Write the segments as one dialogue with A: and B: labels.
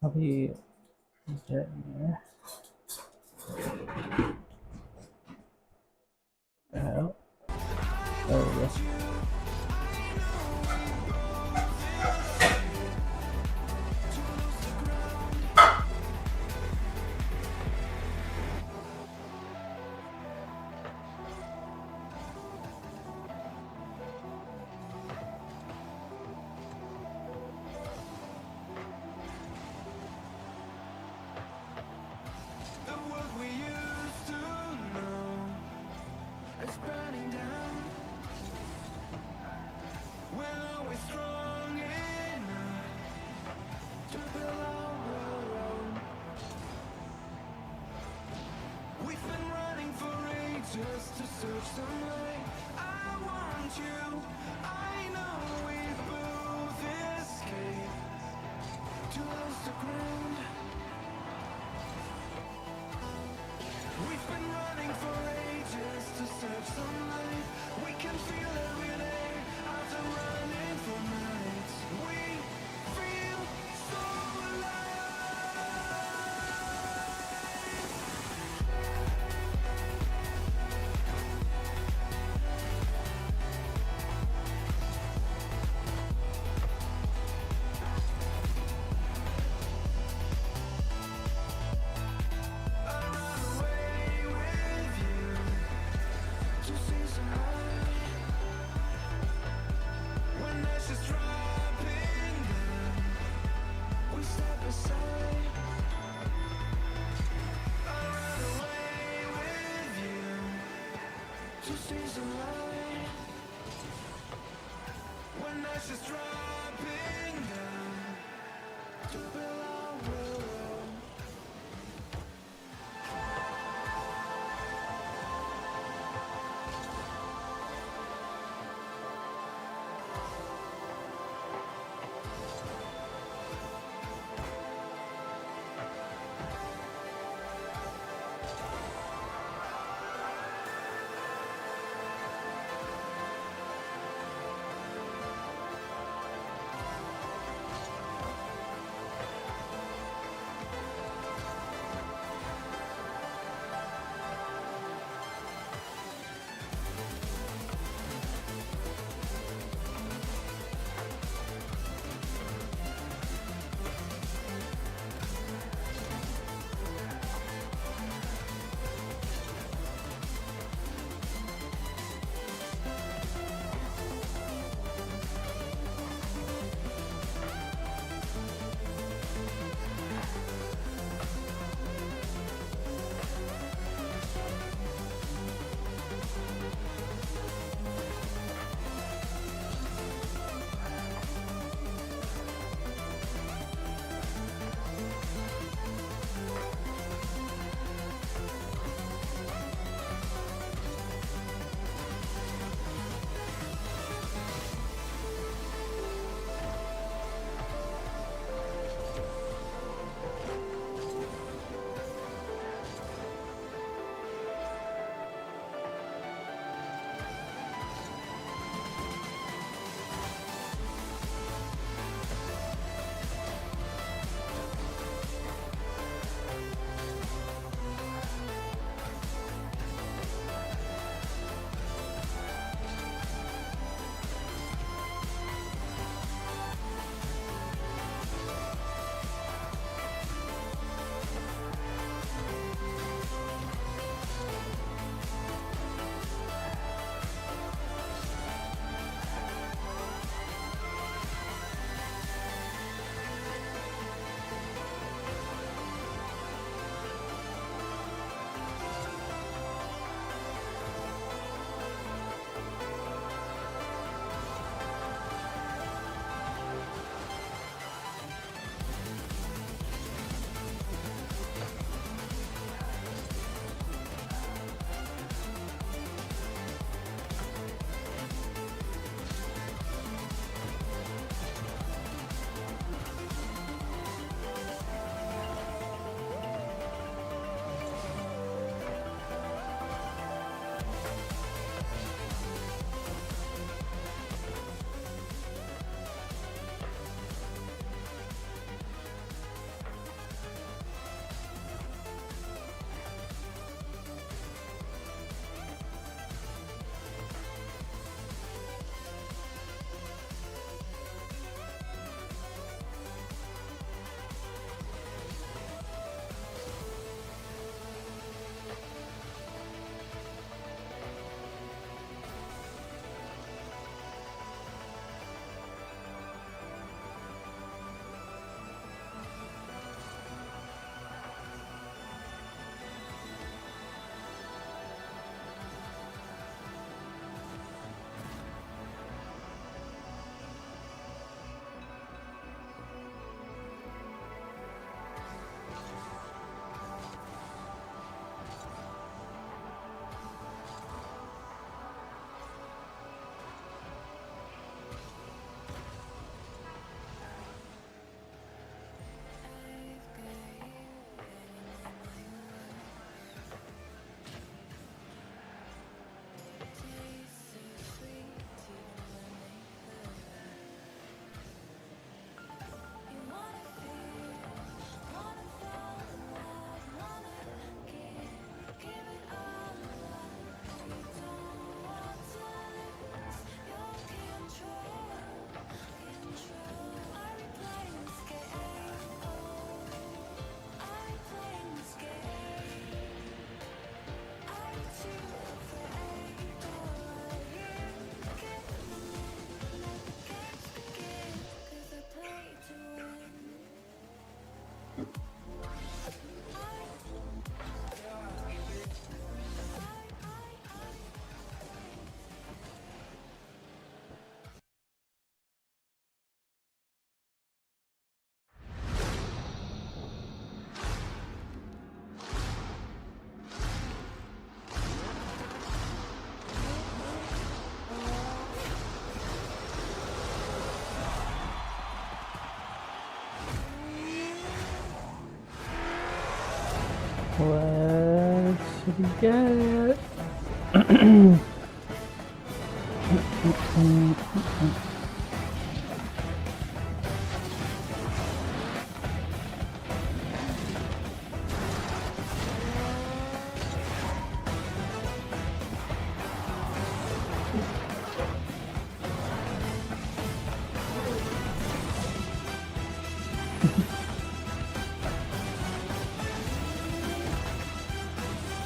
A: अभी well, yes. What should we get?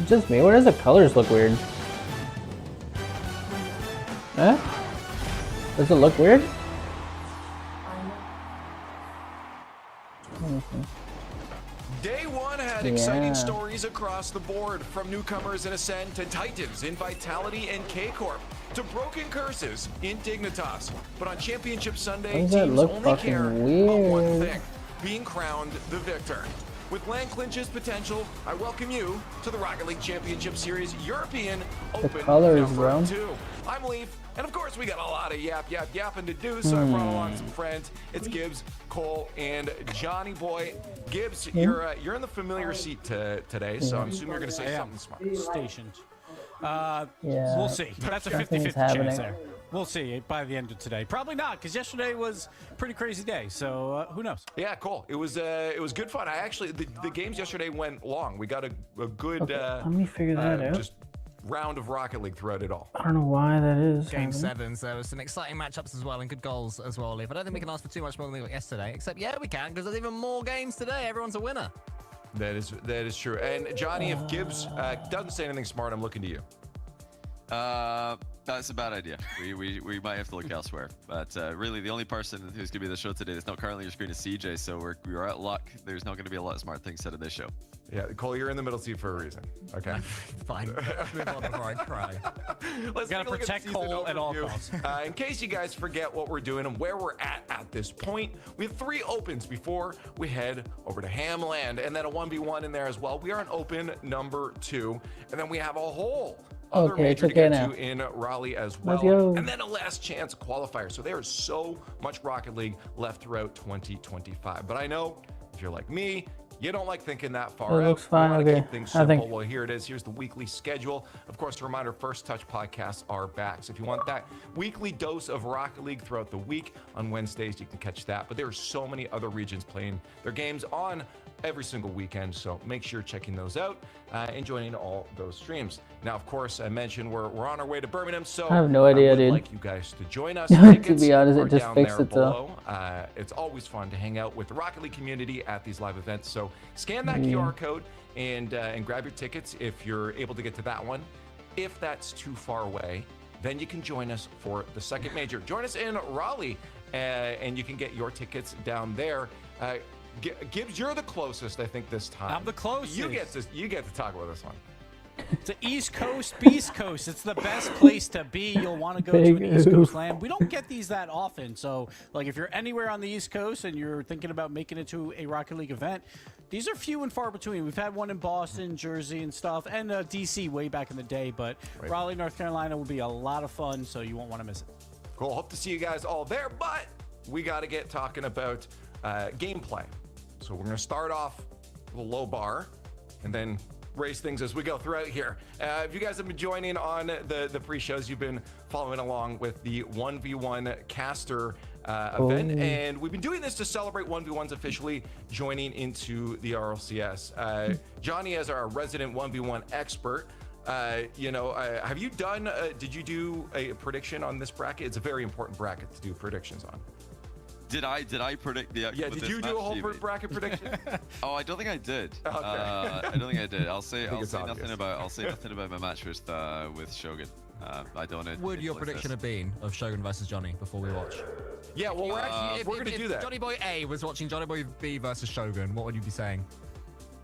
A: Just me? Where does the colors look weird? Huh? Does it look weird?
B: Day one had exciting stories across the board, from newcomers in Ascend to Titans in Vitality and K-Corp, to broken curses in Dignitas. But on Championship Sunday, teams only care about one thing: being crowned the victor. With LAN clinch's potential, I welcome you to the Rocket League Championship Series European Open number 2. I'm Leaf, and of course we got a lot of yapping to do, so I brought along some friends. It's Gibbs, Cole, and Johnny Boy. Gibbs, you're in the familiar seat today, so I'm assuming you're going to say something smart.
C: Stationed. We'll see. That's a 50-50 chance there. We'll see by the end of today. Probably not, because yesterday was a pretty crazy day. So who knows? Yeah,
B: cool. It was good fun. I actually the games yesterday went long. We got a good.
A: Let me figure that out.
B: Just round of Rocket League throughout it all.
A: I don't know why that is.
D: Game 7, so there was some exciting matchups as well and good goals as well, Leaf. I don't think we can ask for too much more than we got yesterday, except yeah, we can, because there's even more games today. Everyone's a winner.
B: That is true. And Johnny, if Gibbs doesn't say anything smart, I'm looking to you.
E: That's a bad idea. We might have to look elsewhere. But really, the only person who's going to be the show today that's not currently on your screen is CJ. So we're at luck. There's not going to be a lot of smart things said in this show.
B: Yeah, Cole, you're in the middle seat for a reason. Okay.
D: Fine. Move on before I cry.
B: Let's
C: gotta protect Cole at all costs.
B: In case you guys forget what we're doing and where we're at this point, we have 3 opens before we head over to Hamland, and then a 1v1 in there as well. We are on open number 2, and then we have a whole other major to get to in Raleigh as well, and then a last chance qualifier. So there is so much Rocket League left throughout 2025. But I know if you're like me, you don't like thinking that far out.
A: Looks fine.
B: Okay. Keep things simple. Well, here it is. Here's the weekly schedule. Of course, a reminder, First Touch podcasts are back. So if you want that weekly dose of Rocket League throughout the week, on Wednesdays, you can catch that. But there are so many other regions playing their games on every single weekend, so make sure you're checking those out and joining all those streams. Now, of course, I mentioned we're on our way to Birmingham, so
A: I have no idea,
B: I would
A: dude.
B: like you guys to join us.
A: To be honest, it just fixed it though.
B: It's always fun to hang out with the Rocket League community at these live events. So scan that QR code and grab your tickets if you're able to get to that one. If that's too far away, then you can join us for the second major. Join us in Raleigh, and you can get your tickets down there. Gibbs, you're the closest, I think, this time.
C: I'm the closest.
B: You get to talk about this one.
C: It's the East Coast, Beast Coast. It's the best place to be. You'll want to go to an East Coast land. We don't get these that often. So, like, if you're anywhere on the East Coast and you're thinking about making it to a Rocket League event, these are few and far between. We've had one in Boston, Jersey, and stuff, and DC way back in the day. But Raleigh, North Carolina will be a lot of fun, so you won't want to miss it.
B: Cool. Hope to see you guys all there. But we got to get talking about gameplay. So we're going to start off with a low bar and then raise things as we go throughout here. If you guys have been joining on the pre-shows, you've been following along with the 1v1 caster event, and we've been doing this to celebrate 1v1s officially joining into the RLCS. Johnny, as our resident 1v1 expert, have you done, did you do a prediction on this bracket? It's a very important bracket to do predictions on.
E: Did I predict the actual?
B: Yeah, did you do a whole bracket prediction?
E: Oh, I don't think I did.
B: Okay.
E: I don't think I did. I'll say nothing about my match with Shogun. I don't know.
D: Would your prediction have been of Shogun versus Johnny before we watch?
B: Yeah, well, we're going to do that.
D: Johnny Boy A was watching Johnny Boy B versus Shogun, what would you be saying?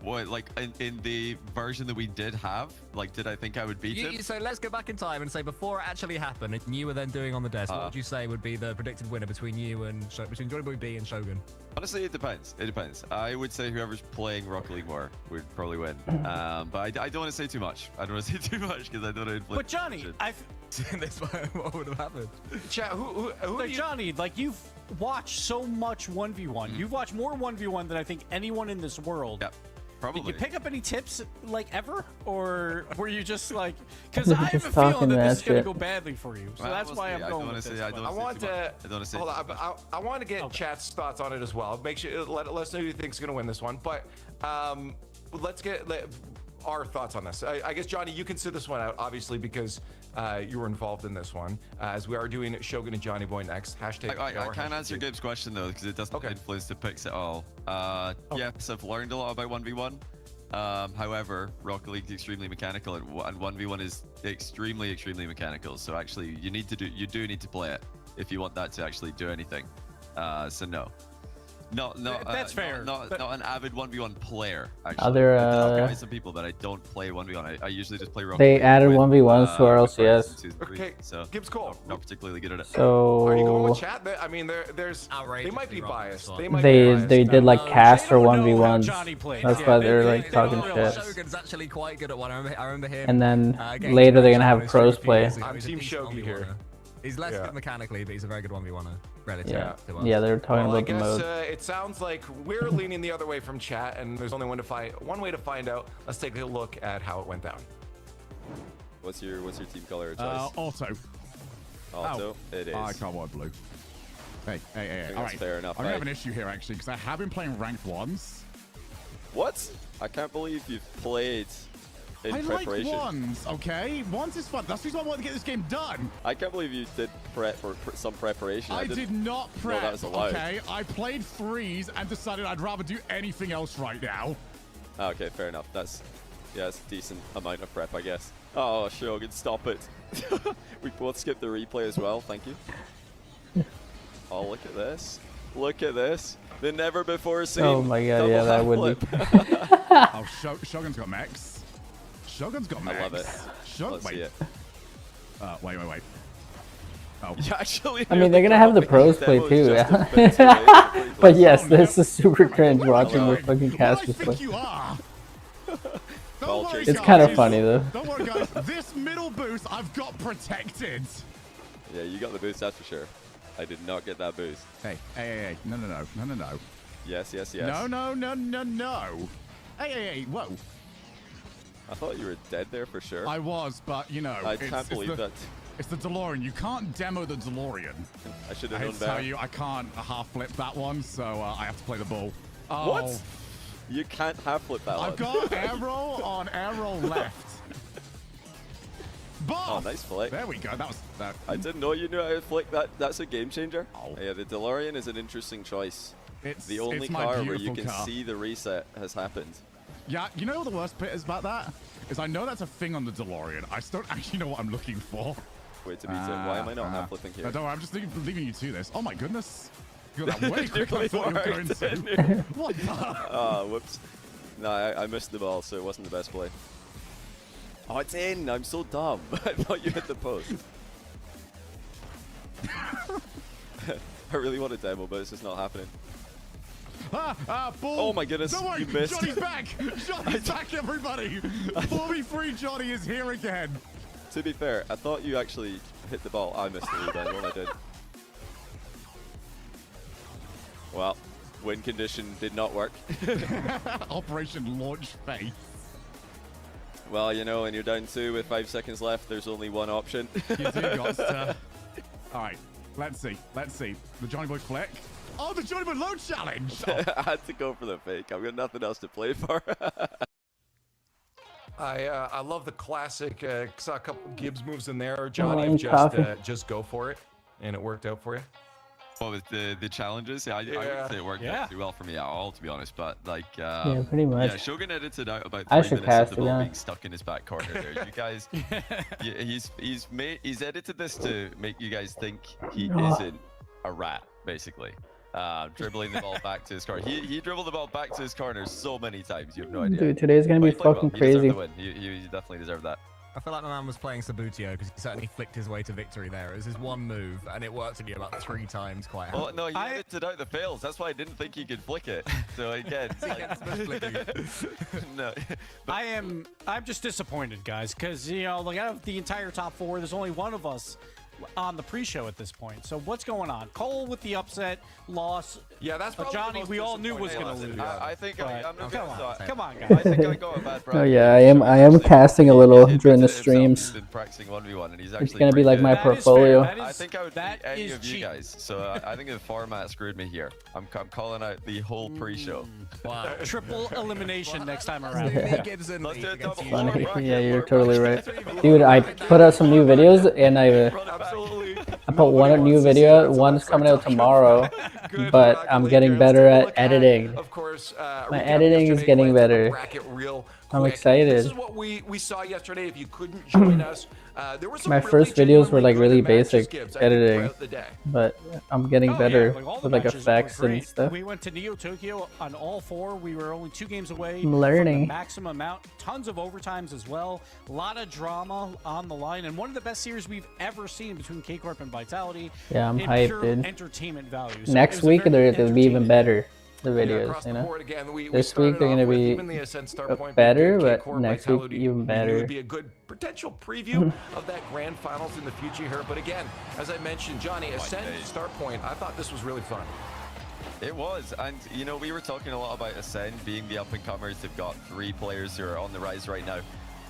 E: What, like in the version that we did have? Like, did I think I would beat him?
D: So let's go back in time and say before it actually happened, and you were then doing on the desk, what would you say would be the predicted winner between you and between Johnny Boy B and Shogun?
E: Honestly, it depends. It depends. I would say whoever's playing Rocket League more would probably win. But I don't want to say too much. I don't want to say too much because I don't know.
C: But Johnny,
D: what would have happened?
B: Chat, who
C: Johnny, like, you've watched so much 1v1. You've watched more 1v1 than I think anyone in this world.
E: Yep. Probably.
C: Did you pick up any tips, like, ever? Or were you just like... Because I have a
A: Just
C: feeling
A: talking
C: that
A: that
C: this is going to
A: shit.
C: go badly for you. So
E: Well,
C: that's why I'm
E: I
C: going
E: don't wanna
C: with
E: say-
C: this.
E: I don't
B: I
E: wanna say
B: want
E: too
B: to.
E: much. I don't wanna say
B: Hold
E: too
B: on, I want to get chat's thoughts on it as well. Make sure let us know who you think's going to win this one. But let's get our thoughts on this. I guess Johnny, you can sit this one out, obviously, because you were involved in this one. As we are doing Shogun and Johnny Boy next. Hashtag.
E: I can't answer Gabe's question though because it doesn't influence the picks at all. Yes, I've learned a lot about 1v1. However, Rocket League's extremely mechanical, and 1v1 is extremely mechanical. So actually, you do need to play it if you want that to actually do anything. So no.
C: That's fair.
E: Not an avid 1v1 player. Actually,
A: Other,
E: I've tried some people, but I don't play 1v1. I usually just play Rocket
A: They
E: League
A: added
E: with,
A: 1v1s to
E: with friends in
A: RLCS.
E: Season 3,
B: Okay,
E: so
B: Gibbs Cole.
E: not particularly good at it.
A: So
B: Are you going with chat? I mean, there's they
D: Outrageously
B: might be
D: wrong,
B: biased.
D: this
B: They
D: one.
B: might be biased.
A: they did like caster
C: They don't know how
A: 1v1s.
C: Johnny played.
A: That's
C: Yeah,
A: why
C: they-
A: they're
C: they-
A: like
C: they
A: talking
C: don't
A: shit.
C: realize.
D: Shogun's actually quite good at one. I remember him.
A: And then
D: against
A: later they're gonna
D: Shogun
A: have
D: in
A: pros
D: Street
A: play.
D: Fighter, so
B: I'm
D: he's a
B: Team
D: decent
B: Shogi
D: 1v1er.
B: here.
D: He's less good mechanically, but he's a very good 1v1er relative
A: Yeah,
D: to us.
A: yeah, they're talking
B: Well, I
A: about the
B: guess
A: mode.
B: it sounds like we're leaning the other way from chat, and there's only one way to find out. Let's take a look at how it went down.
F: What's your team color choice?
G: Auto.
F: Auto. It is.
G: I can't want blue. Hey.
F: think
G: All
F: that's
G: right.
F: fair enough,
G: I'm gonna have
F: right?
G: an issue here actually because I have been playing ranked ones.
F: What? I can't believe you've played in
G: I like
F: preparation.
G: ones, okay? Ones is fun. That's the reason why I want to get this game done.
F: I can't believe you did some preparation.
G: I did not
F: know
G: prep.
F: that was allowed.
G: Okay, I played threes and decided I'd rather do anything else right now.
F: Okay, fair enough. That's a decent amount of prep, I guess. Oh, Shogun, stop it. We both skipped the replay as well. Thank you. Oh, look at this. Look at this. The never before seen.
A: Oh my god,
F: double
A: yeah, that
F: half
A: would be.
F: flip.
G: Oh, Shogun's got mechs. Shogun's got mechs.
F: I love it. Let's see
G: Wait.
F: it.
G: Wait. Oh.
F: You actually
A: I mean,
F: knew
A: they're gonna have the pros play
F: demo
A: too.
F: just a bit too late to play
A: But
F: plus.
A: yes,
G: Oh,
A: this
G: no.
A: is super cringe
G: Where am I
A: watching the
G: going?
A: fucking
G: Who do I
A: casters
G: think
A: play.
G: you are?
F: Ball
G: Don't worry,
F: chasing.
A: It's kind of
G: guys.
A: funny though.
G: Don't worry, guys. This middle boost I've got protected.
F: Yeah, you got the boost, that's for sure. I did not get that boost.
G: Hey. No.
F: Yes.
G: No. Hey. Whoa.
F: I thought you were dead there for sure.
G: I was, but you know.
F: I can't believe that.
G: It's the DeLorean. You can't demo the DeLorean.
F: I should
G: I
F: have
G: hate
F: known
G: to tell
F: better.
G: you, I can't half flip that one, so I have to play the ball. Oh,
F: What? You can't half flip that
G: I've
F: one.
G: got air roll on air roll left. Buff!
F: Oh, nice flick.
G: There we go. That was that.
F: I didn't know you knew how to flick that. That's a game changer.
G: Oh.
F: Yeah, the DeLorean is an interesting choice.
G: It's
F: The only
G: it's my
F: car where you
G: beautiful
F: can
G: car.
F: see the reset has happened.
G: Yeah, you know what the worst bit is about that? Is I know that's a thing on the DeLorean. I just don't actually know what I'm looking for.
F: Wait to be said, why am I not half flipping here?
G: No, don't worry, I'm just leaving you to this. Oh my goodness. You got that way quicker than I
F: Really
G: thought you were going
F: worked,
G: to.
F: didn't it?
G: What the?
F: Ah, whoops. No, I missed the ball, so it wasn't the best play. Oh, it's in! I'm so dumb. I thought you hit the post. I really want a demo, but it's just not happening.
G: Bull.
F: Oh my goodness,
G: Don't worry,
F: you missed.
G: Johnny's back. Johnny's back, everybody. 4v3 Johnny is here again.
F: To be fair, I thought you actually hit the ball. I missed the rebound when I did. Well, win condition did not work.
G: Operation Launch Face.
F: Well, you know, when you're down 2 with 5 seconds left, there's only one option.
G: You do got to. All right, let's see. The Johnny Boy flick. Oh, the Johnny Boy load challenge. Oh,
F: I had to go for the fake. I've got nothing else to play for.
B: I love the classic. Saw a couple Gibbs moves in there. Johnny,
A: Lime coffee.
B: just go for it, and it worked out for you.
E: What with the challenges? Yeah, I wouldn't say it worked out too well for me at all, to be honest. But like,
A: Yeah, pretty much.
E: Yeah, Shogun edited out about
A: I
E: 3
A: should
E: minutes
A: cast
E: of the
A: it,
E: ball
A: yeah.
E: being stuck in his back corner there. You guys, he's edited this to make you guys think he isn't a rat, basically. Dribbling the ball back to his corner. He dribbled the ball back to his corner so many times. You have no idea.
A: Dude, today's gonna
E: But
A: be
E: he played
A: fucking
E: well. He deserved
A: crazy.
E: the win. He definitely deserved that.
D: I feel like my man was playing Sabutio because he certainly flicked his way to victory there. It was his one move, and it worked again about 3 times quite
E: Well,
D: happily.
E: no, he edited out the fails. That's why I didn't think he could flick it. So again, no.
C: I'm just disappointed, guys, because you know, like out of the entire top 4, there's only one of us on the pre-show at this point. So what's going on? Cole with the upset loss.
B: Yeah, that's probably the
C: Johnny.
B: most
C: We all knew was
B: disappointing
C: going to lose.
B: lesson.
E: I think
C: But
E: I'm not
C: come
E: gonna
C: on,
E: start.
C: come on,
E: I
C: guys.
E: think I got a bad brand.
A: Oh yeah, I am casting a little during the streams.
E: He's been practicing 1v1 and he's
A: It's
E: actually
A: gonna be
E: pretty
A: like
E: good.
A: my
C: That is
A: portfolio.
C: fair. That
E: I
C: is-
E: think I would
C: that
E: beat any
C: is
E: of you
C: cheating.
E: guys. So I think the format screwed me here. I'm calling out the whole pre-show.
D: Wow.
C: Triple elimination next time
D: Let's
C: around.
D: do me, Gibson,
E: Let's do
D: League
E: a
D: against
E: double
D: you.
A: Funny.
E: bracket,
A: Yeah, you're
E: lower
A: totally
E: bracket.
A: right. Dude, I put out some new videos and I
E: Run it back.
B: Absolutely.
A: put one new video. One's coming out tomorrow,
B: Good
A: but
B: Rocket
A: I'm
B: League
A: getting
B: here.
A: better
B: Let's
A: at
B: take a look
A: editing.
B: Of course,
A: My
B: recap
A: editing is
B: yesterday,
A: getting
B: glance at the
A: better.
B: bracket real
A: I'm
B: quick.
A: excited.
B: This is what we saw yesterday. If you couldn't join us, there was some
A: My
B: really
A: first videos were
B: genuinely
A: like
B: good
A: really
B: matches,
A: basic
B: Gibbs, I think,
A: editing,
B: throughout the day.
A: but I'm getting
C: Oh,
A: better
C: yeah, all the
A: with like
C: matches were
A: effects and
C: great.
A: stuff.
C: We went to Neo Tokyo on all 4. We were only 2 games away
A: I'm
C: from the
A: learning.
C: maximum amount. Tons of overtimes as well. A lot of drama on the line, and one of the best series we've ever seen between K-Corp and Vitality.
A: Yeah, I'm
C: in
A: hyped,
C: pure
A: dude.
C: entertainment value. So it
A: Next
C: was a
A: week
C: very
A: they're gonna be even
C: entertaining-
A: better. The
B: Yeah,
A: videos,
B: across
A: you
B: the
A: know.
B: board again. We
A: This
B: started
A: week they're
B: off
A: gonna
B: with
A: be
B: even the Ascent start point
A: better,
B: being good.
A: but
B: K-Corp
A: next week
B: Vitality,
A: even
B: we knew
A: better.
B: would be a good potential preview of that grand finals in the future here. But again, as I mentioned, Johnny, Ascent
E: days.
B: start point. I thought this was really fun.
E: It was, and you know, we were talking a lot about Ascend being the up-and-comers. They've got 3 players who are on the rise right now.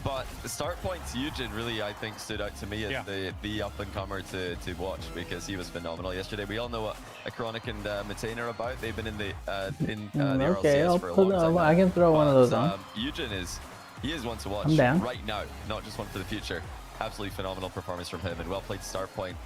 E: But the start points, Eugen really, I think, stood out to me as
C: Yeah.
E: the up-and-comer to watch because he was phenomenal yesterday. We all know what Acronic and Matane are about. They've been in the
A: Okay,
E: RLCS
A: I'll
E: for a
A: put.
E: long time
A: I
E: now.
A: can throw one of
E: But,
A: those on.
E: Eugen he is one to watch
A: I'm down.
E: right now, not just one for the future. Absolutely phenomenal performance from him and well played start point.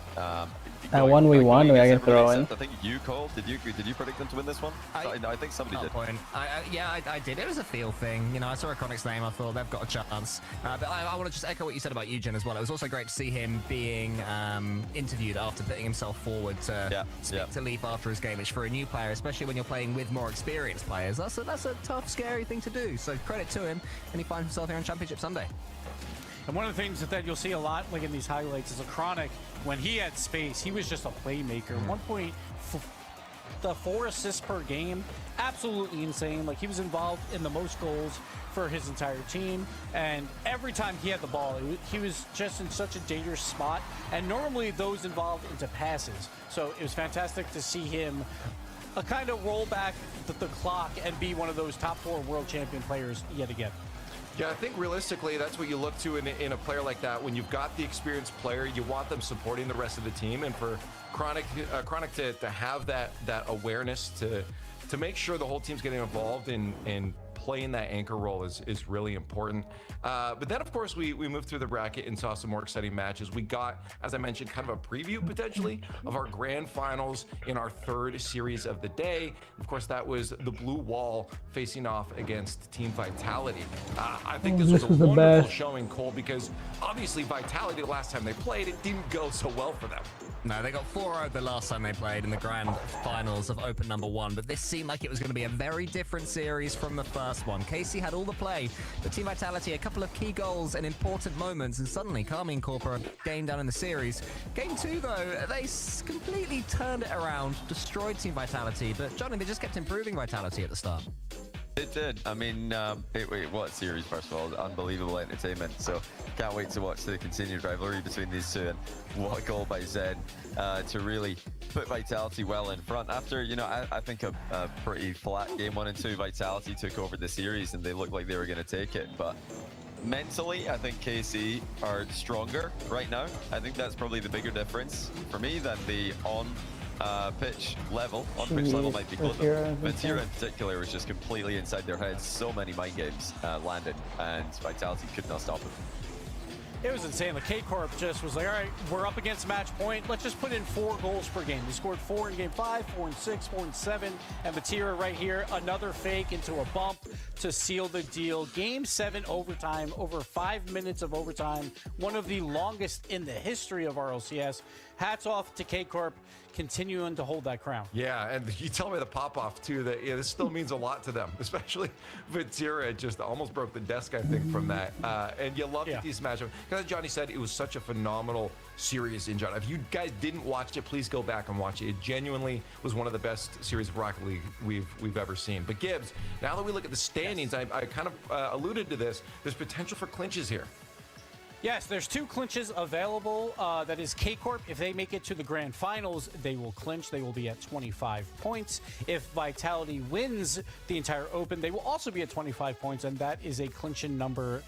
A: That one we won, I can throw in.
E: I think you called. Did you predict them to win this one? I think somebody did.
D: Point. I did. It was a feel thing. You know, I saw Chronic's name. I thought they've got a chance. But I want to just echo what you said about Eugen as well. It was also great to see him being interviewed after putting himself forward to speak to Leaf after his game, which for a new player, especially when you're playing with more experienced players, that's a tough, scary thing to do. So credit to him, and he finds himself here on Championship Sunday.
C: And one of the things that you'll see a lot, like in these highlights, is Acronic. When he had space, he was just a playmaker. 1.4 assists per game, absolutely insane. Like, he was involved in the most goals for his entire team, and every time he had the ball, he was just in such a dangerous spot. And normally those involved into passes. So it was fantastic to see him kind of roll back the clock and be one of those top 4 world champion players yet again.
B: Yeah, I think realistically, that's what you look to in a player like that. When you've got the experienced player, you want them supporting the rest of the team. And for Chronic to have that awareness to make sure the whole team's getting involved in playing that anchor role is really important. But then, of course, we moved through the bracket and saw some more exciting matches. We got, as I mentioned, kind of a preview potentially of our grand finals in our 3rd series of the day. Of course, that was the Blue Wall facing off against Team Vitality. I think this was a
A: the
B: wonderful
A: best.
B: showing, Cole, because obviously Vitality, the last time they played, it didn't go so well for them.
D: No, they got 4-0 the last time they played in the grand finals of Open number 1, but this seemed like it was going to be a very different series from the first one. Casey had all the play, but Team Vitality, a couple of key goals and important moments, and suddenly Carmine Corpora game down in the series. Game 2, though, they completely turned it around, destroyed Team Vitality, but Johnny, they just kept improving Vitality at the start.
E: It did. I mean, what series, first of all? Unbelievable entertainment. So can't wait to watch the continued rivalry between these two, and what a goal by Zed to really put Vitality well in front. After, you know, I think a pretty flat game 1 and 2, Vitality took over the series and they looked like they were going to take it. But mentally, I think KC are stronger right now. I think that's probably the bigger difference for me than the pitch level. On pitch level might be close, but Tira in particular was just completely inside their heads. So many mind games landed, and Vitality could not stop them.
C: It was insane. The K-Corp just was like, all right, we're up against match point. Let's just put in 4 goals per game. They scored 4 in game 5, 4 in 6, 4 in 7. And Matira right here, another fake into a bump to seal the deal. Game 7 overtime, over 5 minutes of overtime. One of the longest in the history of RLCS. Hats off to K-Corp, continuing to hold that crown.
B: Yeah, and you tell me the pop-off, too, that this still means a lot to them, especially Vatira just almost broke the desk, I think, from that. And you love these matchups. Because as Johnny said, it was such a phenomenal series in general. If you guys didn't watch it, please go back and watch it. It genuinely was one of the best series of Rocket League we've ever seen. But Gibbs, now that we look at the standings, I kind of alluded to this, there's potential for clinches here.
C: Yes, there's 2 clinches available. That is K-Corp. If they make it to the grand finals, they will clinch. They will be at 25 points. If Vitality wins the entire Open, they will also be at 25 points, and that is a clinching number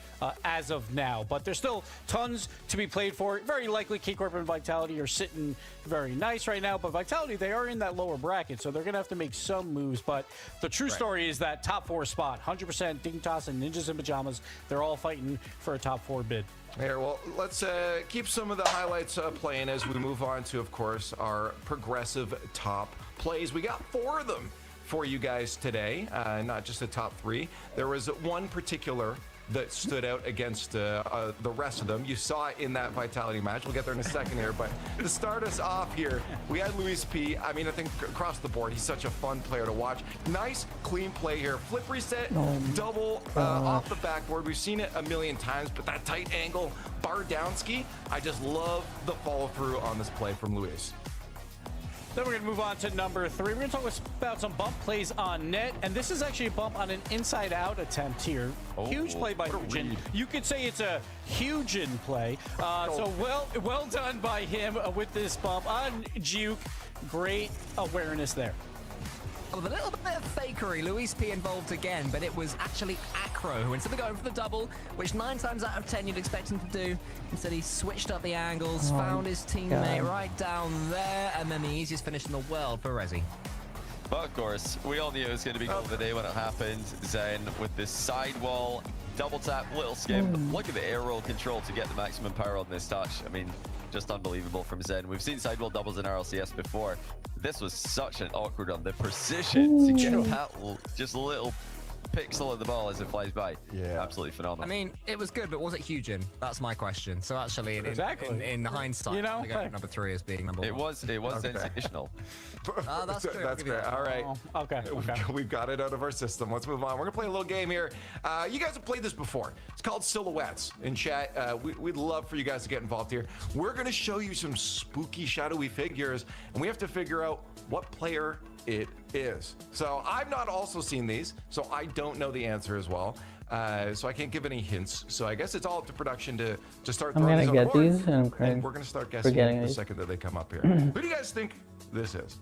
C: as of now. But there's still tons to be played for. Very likely K-Corp and Vitality are sitting very nice right now, but Vitality, they are in that lower bracket, so they're going to have to make some moves. But the true story is that top 4 spot, 100% Dignitas and Ninjas in Pajamas, they're all fighting for a top 4 bid.
B: Here, well, let's keep some of the highlights playing as we move on to, of course, our progressive top plays. We got 4 of them for you guys today, not just the top 3. There was one particular that stood out against the rest of them. You saw it in that Vitality match. We'll get there in a second here, but to start us off here, we had Luis P. I mean, I think across the board, he's such a fun player to watch. Nice, clean play here. Flip reset, double off the backboard. We've seen it a million times, but that tight angle bar down ski, I just love the follow through on this play from Luis.
C: Then we're going to move on to number 3. We're going to talk about some bump plays on net, and this is actually a bump on an inside-out attempt here. Huge play by Hugin. You could say it's a Hugin play. So well done by him with this bump on Juke. Great awareness there.
D: With a little bit of fakery, Luis P involved again, but it was actually Acro who, instead of going for the double, which 9 times out of 10 you'd expect him to do, instead he switched up the angles, found his teammate right down there, and then the easiest finish in the world for Rezi.
E: But of course, we all knew it was going to be goal of the day when it happened. Zen with this sidewall, double tap, little skim. Look at the air roll control to get the maximum power on this touch. I mean, just unbelievable from Zen. We've seen sidewall doubles in RLCS before. This was such an awkward one. The precision to get that just little pixel of the ball as it flies by. Yeah, absolutely phenomenal.
D: I mean, it was good, but was it Hugin? That's my question. So actually, in hindsight,
C: you know,
D: I go number 3 as being number 1.
E: It was sensational.
D: That's true.
B: That's great. All right.
C: Okay.
B: We've got it out of our system. Let's move on. We're gonna play a little game here. You guys have played this before. It's called Silhouettes. In chat, we'd love for you guys to get involved here. We're gonna show you some spooky, shadowy figures, and we have to figure out what player it is. So I've not also seen these, so I don't know the answer as well. So I can't give any hints. So I guess it's all up to production to start throwing
A: I'm
B: these
A: gonna
B: on
A: get
B: the board,
A: these, and
B: we're gonna start guessing
A: forgetting
B: the
A: these.
B: second that they come up here. Who do you guys think this is?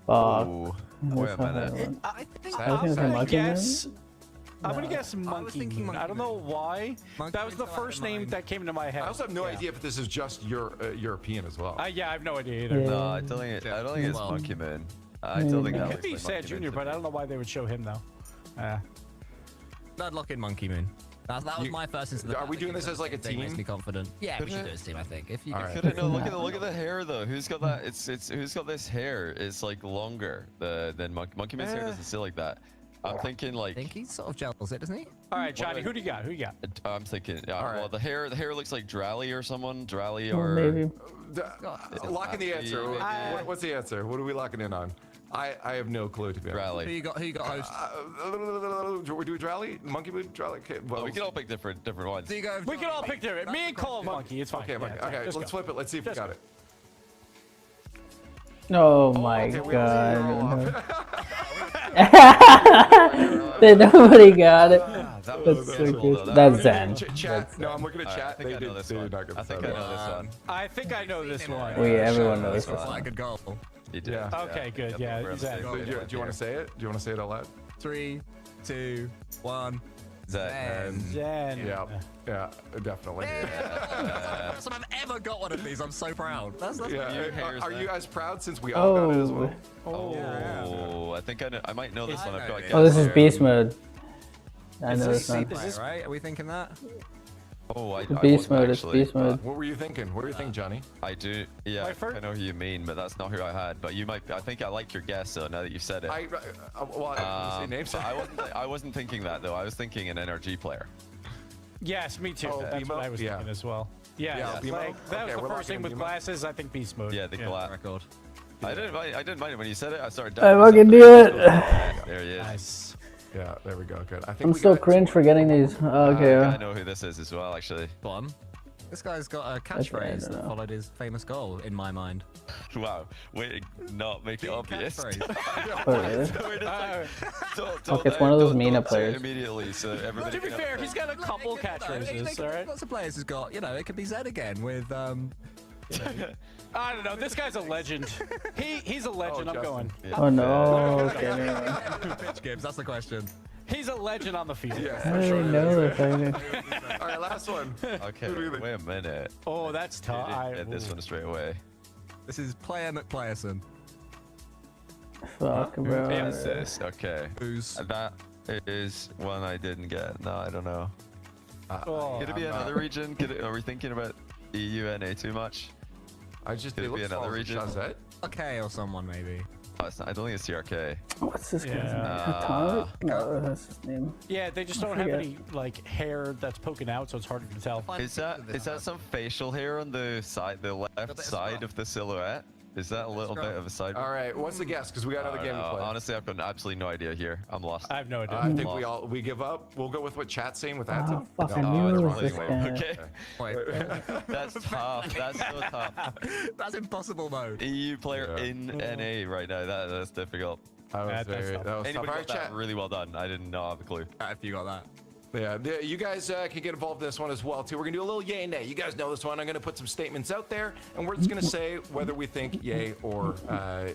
A: Fuck.
E: Ooh, wait a minute.
D: I think
A: I was gonna say Monkey Man.
C: I'm gonna guess Monkey Moon. I don't know why. That was the first name that came into my head.
B: I also have no idea if this is just European as well.
C: Yeah, I have no idea either.
A: Yeah.
E: No, I don't think it's Monkey Man. I don't think
C: It
E: that
C: could be
E: looks like
C: Sad
E: Monkey
C: Jr.,
E: Man
C: but
E: to
C: I
E: me.
C: don't know why they would show him though.
D: I'd lock in Monkey Moon. That was my first instant.
B: Are we doing this as like a
D: Thing makes
B: team?
D: me confident. Yeah, we should do this team. I think. If you
B: All
D: go
B: right.
E: Couldn't know. Look at the hair though. Who's got that? It's who's got this hair? It's like longer than Monkey Man's hair doesn't sit like that. I'm thinking
D: I
E: like
D: think he sort of gels it, doesn't he?
C: All right, Johnny, who do you got? Who you got?
E: I'm thinking. Yeah,
B: All right.
E: well, the hair looks like Drally or someone. Drally
A: Or
E: or
A: maybe.
B: Lock in the answer. What's the answer? What are we locking in on? I have no clue to be honest.
E: Drally.
D: Who you got host?
B: We do Drally? Monkey Boot? Drally? Okay, well,
E: We can all pick different ones.
D: Do you go?
C: We can all pick different. Me and Cole Monkey. It's fine.
B: okay, Monkey.
C: Yeah,
B: Okay,
C: just
B: let's
C: go.
B: flip it. Let's see if we got it.
A: Oh my
B: Okay, we all see you're all
A: god.
B: off.
A: Nobody got it.
E: That
A: That's
E: was
A: so
E: beautiful,
A: good.
E: though.
A: That's Zen.
B: Chat. No, I'm looking at
E: Alright,
B: chat.
E: I think I know this one. I think I know this one.
C: I think I know this one.
A: Everyone knows
D: That's
A: this
D: like a
A: one.
D: good goal.
E: You did.
B: Yeah.
C: Okay, good.
E: Got
C: Yeah,
E: the
C: exactly.
E: real
B: Do you want to say it? Do you want to say it out loud?
D: 3, 2, 1.
E: Zen.
C: Zen.
B: Yeah, definitely.
D: First time I've ever got one of these. I'm so proud. That's
B: Yeah.
E: Your hair's
B: Are you
E: there.
B: guys proud since we all got it as well?
E: Oh, I think I might know this one. I've got.
A: Oh, this is beast mode. I know this one.
D: right? Are we thinking that?
E: Oh, I
A: Beast
E: wasn't
A: mode. It's
E: actually,
A: beast mode.
B: What were you thinking? What do you think, Johnny?
E: I do. Yeah, I know who you mean, but that's not who I had. But you might. I think I like your guess though. Now that you've said it.
B: Say names.
E: But I wasn't thinking that though. I was thinking an NRG player.
C: Yes, me too.
B: Oh,
C: That's
B: Bimo?
C: what I was
B: Yeah.
C: thinking as well. Yeah,
B: Bimo?
C: like, that
B: Okay,
C: was
B: we're
C: the first
B: locking
C: thing with
B: Bimo.
C: glasses. I think beast mode.
E: Yeah, the glass.
D: Record.
E: I didn't mind it when you said it. I started.
A: I fucking do it.
E: There he is.
C: Nice.
B: Yeah, there we go. Good. I think
A: I'm
B: we
A: so
B: got
A: cringe for getting these.
E: I
A: Okay.
E: know who this is as well, actually.
D: Bottom. This guy's got a
A: I
D: catchphrase
A: don't
D: that
A: know.
D: followed his famous goal, in my mind.
E: Wow, way to not make it obvious.
D: Catchphrase.
A: Oh, really?
E: Don't,
A: it's one of those
E: don't
A: Mina
E: say it
A: players.
E: immediately, so everybody.
C: To be fair, he's got a couple catchphrases, all right?
D: Lots of players has got, you know, it could be Zed again with,
C: I don't know. This guy's a legend. He's a legend. I'm going.
A: Oh no. Okay, never mind.
D: pitch Gibbs, that's the question.
C: He's a legend on the field.
A: I didn't know the thing.
F: All right, last one.
E: Okay, wait a minute.
C: Oh, that's
E: You
C: tough.
E: didn't get this one straight away.
D: This is Player McPlayerson.
A: Fuck, bro.
E: What's this? Okay.
D: Who's
E: That is one I didn't get. No, I don't know.
C: Oh,
E: Could it be another region? Are we thinking about EU NA too much?
H: I just
E: Could it be another region?
H: Shazette.
D: okay or someone maybe?
E: Oh, it's not, I don't think it's TRK.
A: What's this guy's name?
C: Yeah.
A: Atomic? No, that's his name.
C: Yeah, they just don't have any like hair that's poking out, so it's harder to tell.
E: Is that some facial hair on the side, the left side of the silhouette? Is that a little bit of a side?
H: All right, what's the guess? Because we got another game to play.
E: Honestly, I've got absolutely no idea here. I'm lost.
C: I have no idea.
H: I think we give up. We'll go with what chat's saying with that.
A: Oh, fuck, I
E: No,
A: knew
E: it's
A: it was
E: wrong
A: this
E: anyway.
A: guy.
E: Okay. That's tough. That's so tough.
D: That's impossible mode.
E: EU player in NA right now. That's difficult.
H: That was
C: That's
H: very,
C: tough.
H: that was tough.
E: Anybody
H: All
E: got
H: right,
E: that
H: chat.
E: really well done. I did not have a clue.
D: If you got that.
H: Yeah, you guys can get involved in this one as well too. We're gonna do a little yay nay. You guys know this one. I'm gonna put some statements out there, and we're just gonna say whether we think yay or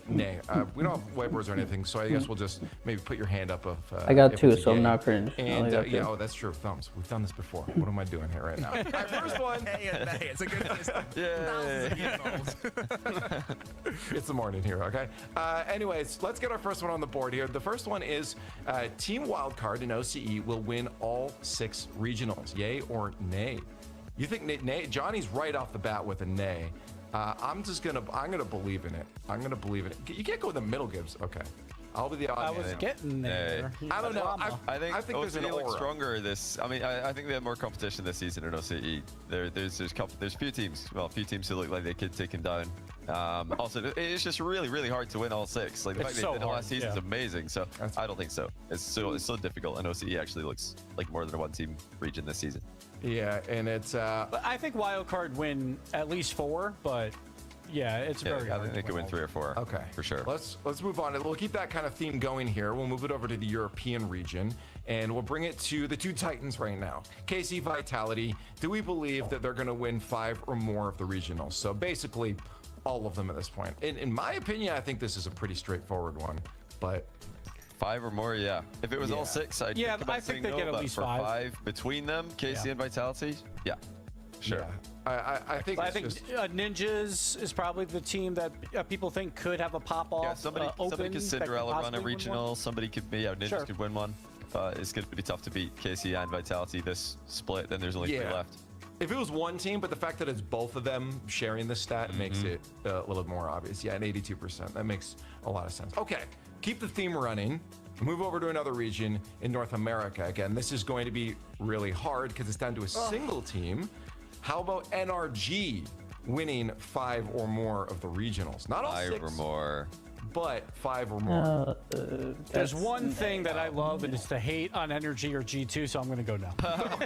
H: nay. We don't have whiteboards or anything, so I guess we'll just maybe put your hand up.
A: I got
H: if
A: two,
H: it's a
A: so I'm
H: yay.
A: not cringe. I
H: And
A: only got
H: yeah,
A: two.
H: oh, that's true. Thumbs. We've done this before. What am I doing here right now? All right, first one.
D: It's a good system.
H: It's the morning here, okay? Anyways, let's get our first one on the board here. The first one is Team Wildcard in OCE will win all 6 regionals. Yay or nay? You think nay? Johnny's right off the bat with a nay. I'm gonna believe in it. I'm gonna believe in it. You can't go in the middle, Gibbs. Okay. I'll be the odd
C: I
H: man.
C: was getting there.
H: I don't know.
E: I think
H: there's an
E: OCE looks
H: aura.
E: stronger this. I mean, I think they have more competition this season in OCE. There's few teams. Well, a few teams who look like they could take him down. Also, it's just really hard to win all 6. Like the fact
C: It's
E: they
C: so
E: did it
C: hard,
E: last season is
C: yeah.
E: amazing. So I don't think so. It's so difficult, and OCE actually looks like more than a one-team region this season.
H: Yeah, and it's
C: But I think Wildcard win at least 4, but yeah, it's
E: Yeah,
C: very
E: I
C: hard.
E: think they
C: to
E: could win
C: all.
E: 3 or 4.
H: okay.
E: for sure.
H: Let's move on. We'll keep that kind of theme going here. We'll move it over to the European region, and we'll bring it to the 2 Titans right now. KC Vitality. Do we believe that they're going to win 5 or more of the regionals? So basically, all of them at this point. In my opinion, I think this is a pretty straightforward one, but
E: 5 or more, yeah. If it was all
H: Yeah.
E: 6, I'd
C: Yeah,
E: think about
C: I think
E: saying
C: they
E: no,
C: get at
E: but
C: least
E: for
C: 5.
E: between them, KC
C: Yeah.
E: and Vitality, yeah, sure.
H: yeah. I think
C: But I
H: it's
C: think
H: just
C: Ninjas is probably the team that people think could have a pop off.
E: Yeah, somebody
C: open
E: could
C: that
E: Cinderella run a
C: possibly win one.
E: regional. Somebody could be, Ninjas
C: Sure.
E: could win one. It's going to be tough to beat KC and Vitality this split. Then there's only 3
H: Yeah.
E: left.
H: if it was one team, but the fact that it's both of them sharing the stat makes it a little more obvious. Yeah, an 82%. That makes a lot of sense. Okay, keep the theme running. Move over to another region in North America. Again, this is going to be really hard because it's down to a single team. How about NRG winning 5 or more of the regionals? Not all
E: 5
H: 6,
E: or more.
H: but 5 or more.
C: There's one thing that I love, and it's to hate on Energy or G2, so I'm going to go no.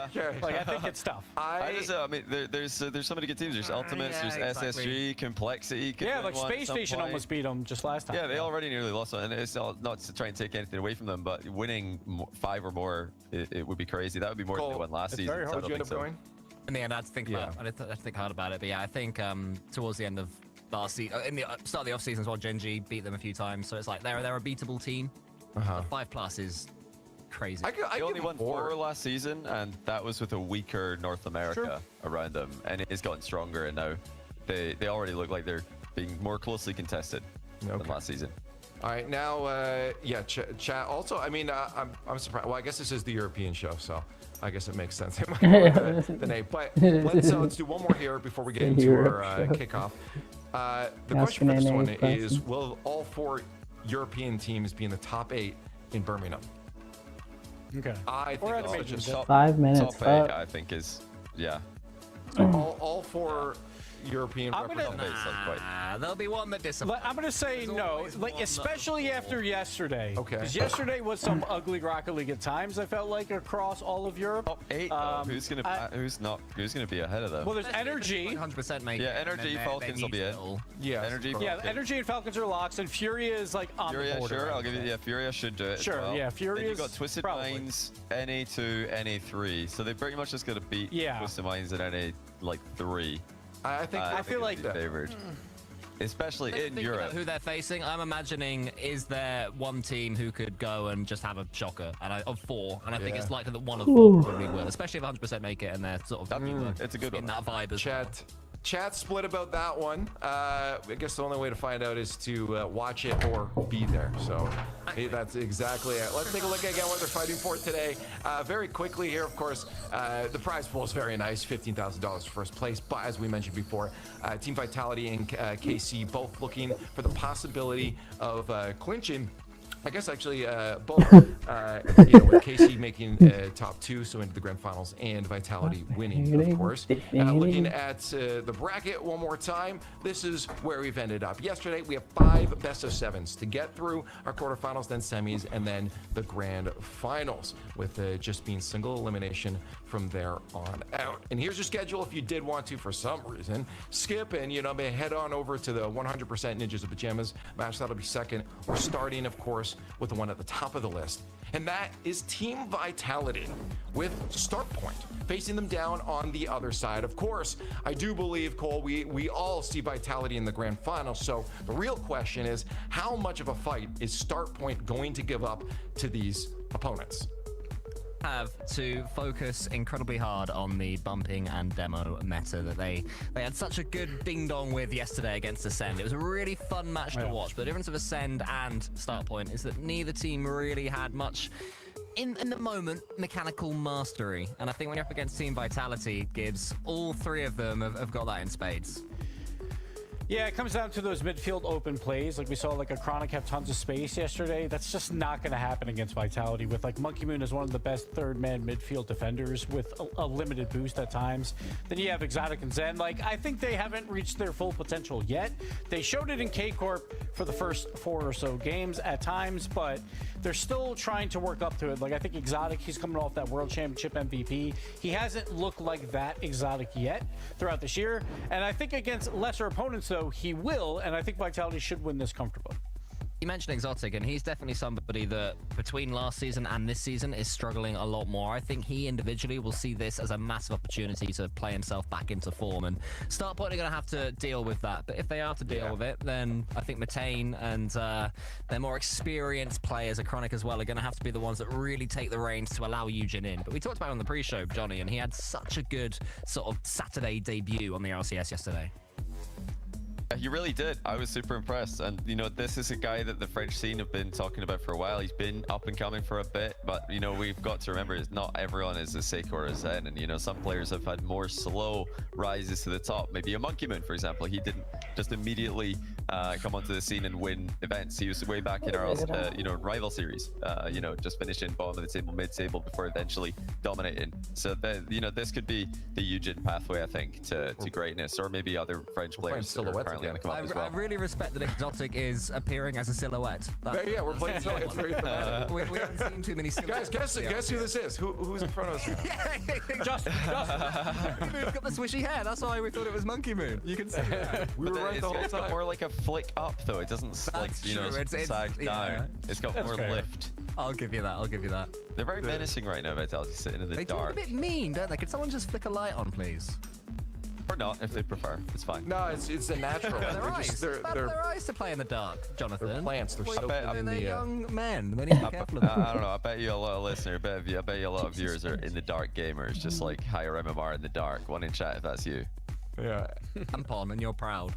H: Okay.
C: Like, I think it's tough.
E: I mean, there's so many good teams. There's Ultimates,
D: yeah,
E: there's
D: exactly.
E: SSG, Complexity. could
C: Yeah,
E: win
C: like
E: one at
C: Space
E: some
C: Station
E: point.
C: almost beat them just last time.
E: Yeah, they already nearly lost one, and it's not to try and take anything away from them, but winning 5 or more, it would be crazy. That would be more than
H: Cole,
E: they won last
C: it's
E: season.
C: very
E: so I
C: hard.
H: Would
E: don't
H: you end up
E: think so.
H: going?
D: In the end, I had to think about. I had to think hard about it, but yeah, I think towards the end of last season, in the start of the off season as well, Genji beat them a few times, so it's like they're a beatable team. 5+ is crazy.
H: I
E: They
H: give
E: only
H: them
E: won 4 last season, and that was with a weaker North America around them, and it has gotten stronger. And now they already look like they're being more closely contested than last season.
H: All right, now, yeah, chat. Also, I mean, I'm surprised. Well, I guess this is the European show, so I guess it makes sense. It might go with the name. But let's do one more here before we get into our kickoff. The question for this one is: will all 4 European teams be in the top 8 in Birmingham?
C: Okay.
H: I think
C: Or
H: it's
C: at a
H: such
C: major
H: a
C: zip.
A: 5 minutes.
E: Top 8,
A: Fuck.
E: I think, is yeah.
H: all 4 European
C: I'm gonna-
H: representation?
D: There'll be one that disappoints.
C: I'm gonna say
D: There's
C: no,
D: always
C: like
D: one
C: especially after yesterday.
H: Okay.
C: Because yesterday was some ugly Rocket League at times. I felt like across all of Europe.
E: Top 8. Who's gonna be ahead of them?
C: Well, there's Energy.
D: 100% make
E: Yeah,
D: it, and
E: Energy,
D: then
E: Falcons will be in.
H: Yeah,
E: Energy.
C: Yeah,
E: Falcons.
C: Energy and Falcons are locks, and Furia is like on the
E: Furia,
C: border.
E: sure.
C: I
E: I'll
C: would
E: give you.
C: say.
E: Yeah, Furia should do it.
C: Sure,
E: As well.
C: yeah,
E: Then
C: Furia's
E: you got Twisted
C: probably.
E: Minds, NA2, NA3. So they pretty much just got to beat
C: Yeah.
E: Twisted Minds and NA like 3.
H: I think
C: I feel like
E: they're favored, especially in
D: Thinking
E: Europe.
D: about who they're facing, I'm imagining is there one team who could go and just have a shocker of 4, and I think
H: Yeah.
D: it's likely that one of 4 probably will, especially if 100% make it and they're sort of
E: It's a good
D: in
E: one.
D: that vibe as well.
H: Chat split about that one. I guess the only way to find out is to watch it or be there. So hey, that's exactly it. Let's take a look again what they're fighting for today. Very quickly here, of course, the prize pool is very nice, $15,000 for first place. But as we mentioned before, Team Vitality and KC both looking for the possibility of clinching. I guess actually both, with KC making top 2, so into the grand finals, and Vitality winning, of course. Looking at the bracket one more time, this is where we've ended up. Yesterday, we have 5 best of 7s to get through our quarterfinals, then semis, and then the grand finals, with just being single elimination from there on out. And here's your schedule if you did want to, for some reason, skip and, maybe head on over to the 100% Ninjas of Pajamas match. That'll be second. We're starting, of course, with the one at the top of the list. And that is Team Vitality with Start Point, facing them down on the other side. Of course, I do believe, Cole, we all see Vitality in the grand final. So the real question is, how much of a fight is Start Point going to give up to these opponents?
D: Have to focus incredibly hard on the bumping and demo meta that they had such a good ding dong with yesterday against Ascend. It was a really fun match to watch, but the difference of Ascend and Start Point is that neither team really had much in the moment mechanical mastery, and I think when you're up against Team Vitality, Gibbs, all 3 of them have got that in spades.
C: Yeah, it comes down to those midfield open plays. Like we saw, like a Chronic have tons of space yesterday. That's just not going to happen against Vitality. With like Monkey Moon as one of the best third-man midfield defenders with a limited boost at times. Then you have Exotic and Zen. Like, I think they haven't reached their full potential yet. They showed it in K-Corp for the first 4 or so games at times, but they're still trying to work up to it. Like, I think Exotic, he's coming off that World Championship MVP. He hasn't looked like that Exotic yet throughout this year. And I think against lesser opponents, though, he will, and I think Vitality should win this comfortably.
D: You mentioned Exotic, and he's definitely somebody that between last season and this season is struggling a lot more. I think he individually will see this as a massive opportunity to play himself back into form, and Start Point are going to have to deal with that. But if they are to deal with it, then I think Matane and their more experienced players, Chronic as well, are going to have to be the ones that really take the reins to allow Eugen in. But we talked about it on the pre-show, Johnny, and he had such a good sort of Saturday debut on the RLCS yesterday.
E: He really did. I was super impressed. And, this is a guy that the French scene have been talking about for a while. He's been up and coming for a bit, but, we've got to remember it's not everyone is as Seiko or as Zen. And, some players have had more slow rises to the top. Maybe a Monkey Moon, for example. He didn't just immediately come onto the scene and win events. He was way back in our, rival series, just finishing bottom of the table, mid-table before eventually dominating. So, this could be the Eugen pathway, I think, to greatness, or maybe other French players that are currently on the come up as well.
D: I really respect that Exotic is appearing as a silhouette.
H: Yeah, we're playing silhouette. It's very thematic.
D: We haven't seen too many silhouettes.
H: Guys, guess who this is? Who's in front of us?
C: Justin.
D: We've got the swishy hair. That's why we thought it was Monkey Moon. You can see that.
H: We were right the whole
E: It's got
H: time.
E: more like a flick up, though. It doesn't sag down. It's got more
C: fair.
D: lift. I'll give you that.
E: They're very menacing right now, Vitality, sitting in the
D: They talk a
E: dark.
D: bit mean, don't they? Could someone just flick a light on, please?
E: Or not, if they prefer. It's fine.
H: No, it's a natural.
D: Their eyes. It's bad for
H: they're
D: their eyes to play in the dark, Jonathan.
H: They're plants. They're soaked in
D: They're
H: the
D: young men. They need to be careful of them.
E: I don't know. I bet you a lot of listeners, I bet you a lot of viewers are in the dark gamers, just like higher MMR in the dark. One in chat if that's you.
H: yeah.
D: Tampon, and you're proud.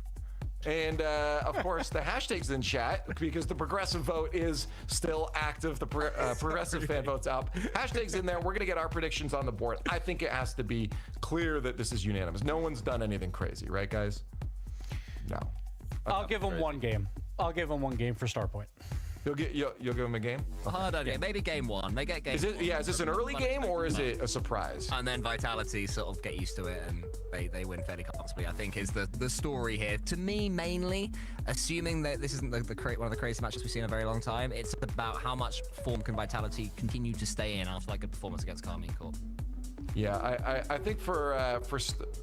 H: And of course, the hashtag's in chat because the progressive vote is still active. The progressive fan vote's up. Hashtag's in there. We're going to get our predictions on the board. I think it has to be clear that this is unanimous. No one's done anything crazy, right, guys? No.
C: I'll give them one game. I'll give them one game for Start Point.
H: You'll give him a game.
D: Hard on maybe game 1. They get game.
H: Is this an early game or is it a surprise?
D: And then Vitality sort of get used to it and they win fairly comfortably, I think, is the story here. To me, mainly, assuming that this isn't one of the craziest matches we've seen in a very long time, it's about how much form can Vitality continue to stay in after like a performance against Carmine Corp.
H: Yeah, I think for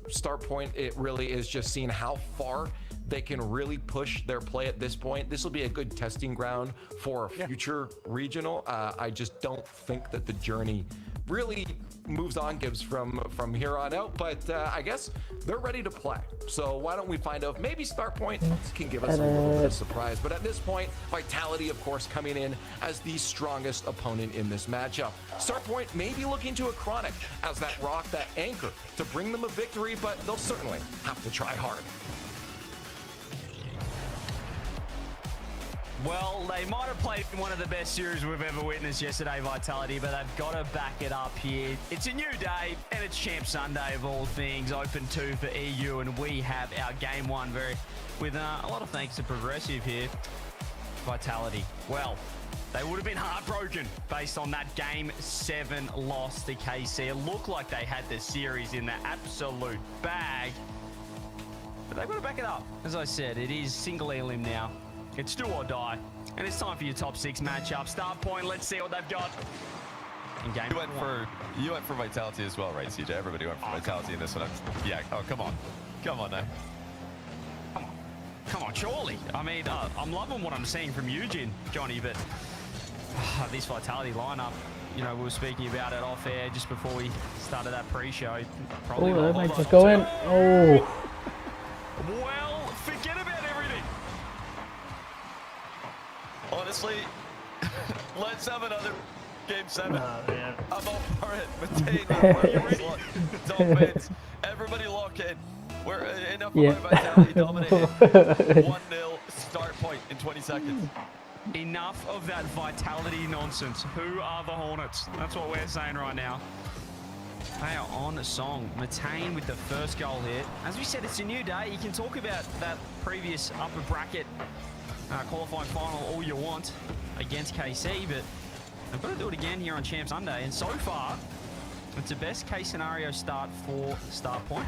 H: start point, it really is just seeing how far they can really push their play at this point. This will be a good testing ground for a future regional. I just don't think that the journey really moves on, Gibbs, from here on out. But I guess they're ready to play. So why don't we find out? Maybe start point can give us a little bit of surprise. But at this point, Vitality, of course, coming in as the strongest opponent in this matchup. Start point may be looking to a Chronic as that rock, that anchor to bring them a victory, but they'll certainly have to try hard.
I: Well, they might have played one of the best series we've ever witnessed yesterday, Vitality, but they've got to back it up here. It's a new day, and it's Champ Sunday of all things, Open 2 for EU, and we have our Game 1 with a lot of thanks to Progressive here. Vitality, well, they would have been heartbroken based on that Game 7 loss to KC. It looked like they had the series in their absolute bag, but they've got to back it up. As I said, it is single elim now. It's do or die, and it's time for your top 6 matchup. Start point, let's see what they've got. In game
E: You went for Vitality as well, right, CJ? Everybody went for Vitality in this one. Yeah, oh, come on now.
I: Come on, surely. I mean, I'm loving what I'm seeing from Eugene, Johnny, but this Vitality lineup, you know, we were speaking about it off air just before we started that pre-show. Probably
A: that might just go in. Oh.
I: Well, forget about everything.
E: Honestly, let's have another Game 7.
A: Man.
E: I'm all for it. Dolphins, everybody lock in. We're enough about Vitality dominated. 1-0 start point in 20 seconds.
I: Enough of that Vitality nonsense. Who are the Hornets? That's what we're saying right now. They are on song. Matane with the first goal here. As we said, it's a new day. You can talk about that previous upper bracket qualifying final all you want against KC, but they've got to do it again here on Champ Sunday. And so far, it's a best case scenario start for Start Point.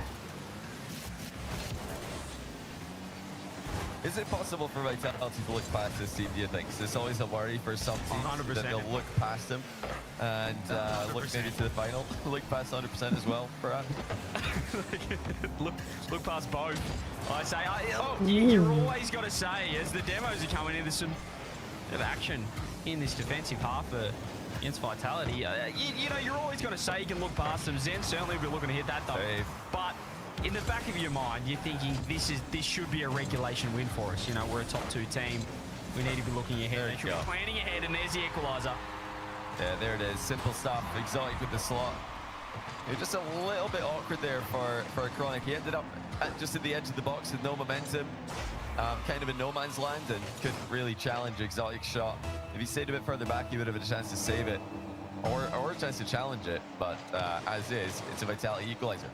E: Is it possible for Vitality to look past this team, do you think? 'Cause it's always a worry for some teams
I: 100%.
E: that they'll look past them and look maybe to the final. Look past 100% as well, perhaps.
I: look past both. I say, you're always got to say, as the demos are coming in, there's some bit of action in this defensive half against Vitality. You know, you're always going to say you can look past them. Zen certainly will be looking to hit that though.
E: Hey.
I: But in the back of your mind, you're thinking this should be a regulation win for us. You know, we're a top 2 team. We need to be looking ahead. They should be planning ahead, and there's the equalizer.
E: Yeah, there it is. Simple stuff. Exotic with the slot. It was just a little bit awkward there for Chronic. He ended up just at the edge of the box with no momentum, kind of in no man's land, and couldn't really challenge Exotic's shot. If he stayed a bit further back, he would have had a chance to save it, or a chance to challenge it. But as is, it's a Vitality equalizer.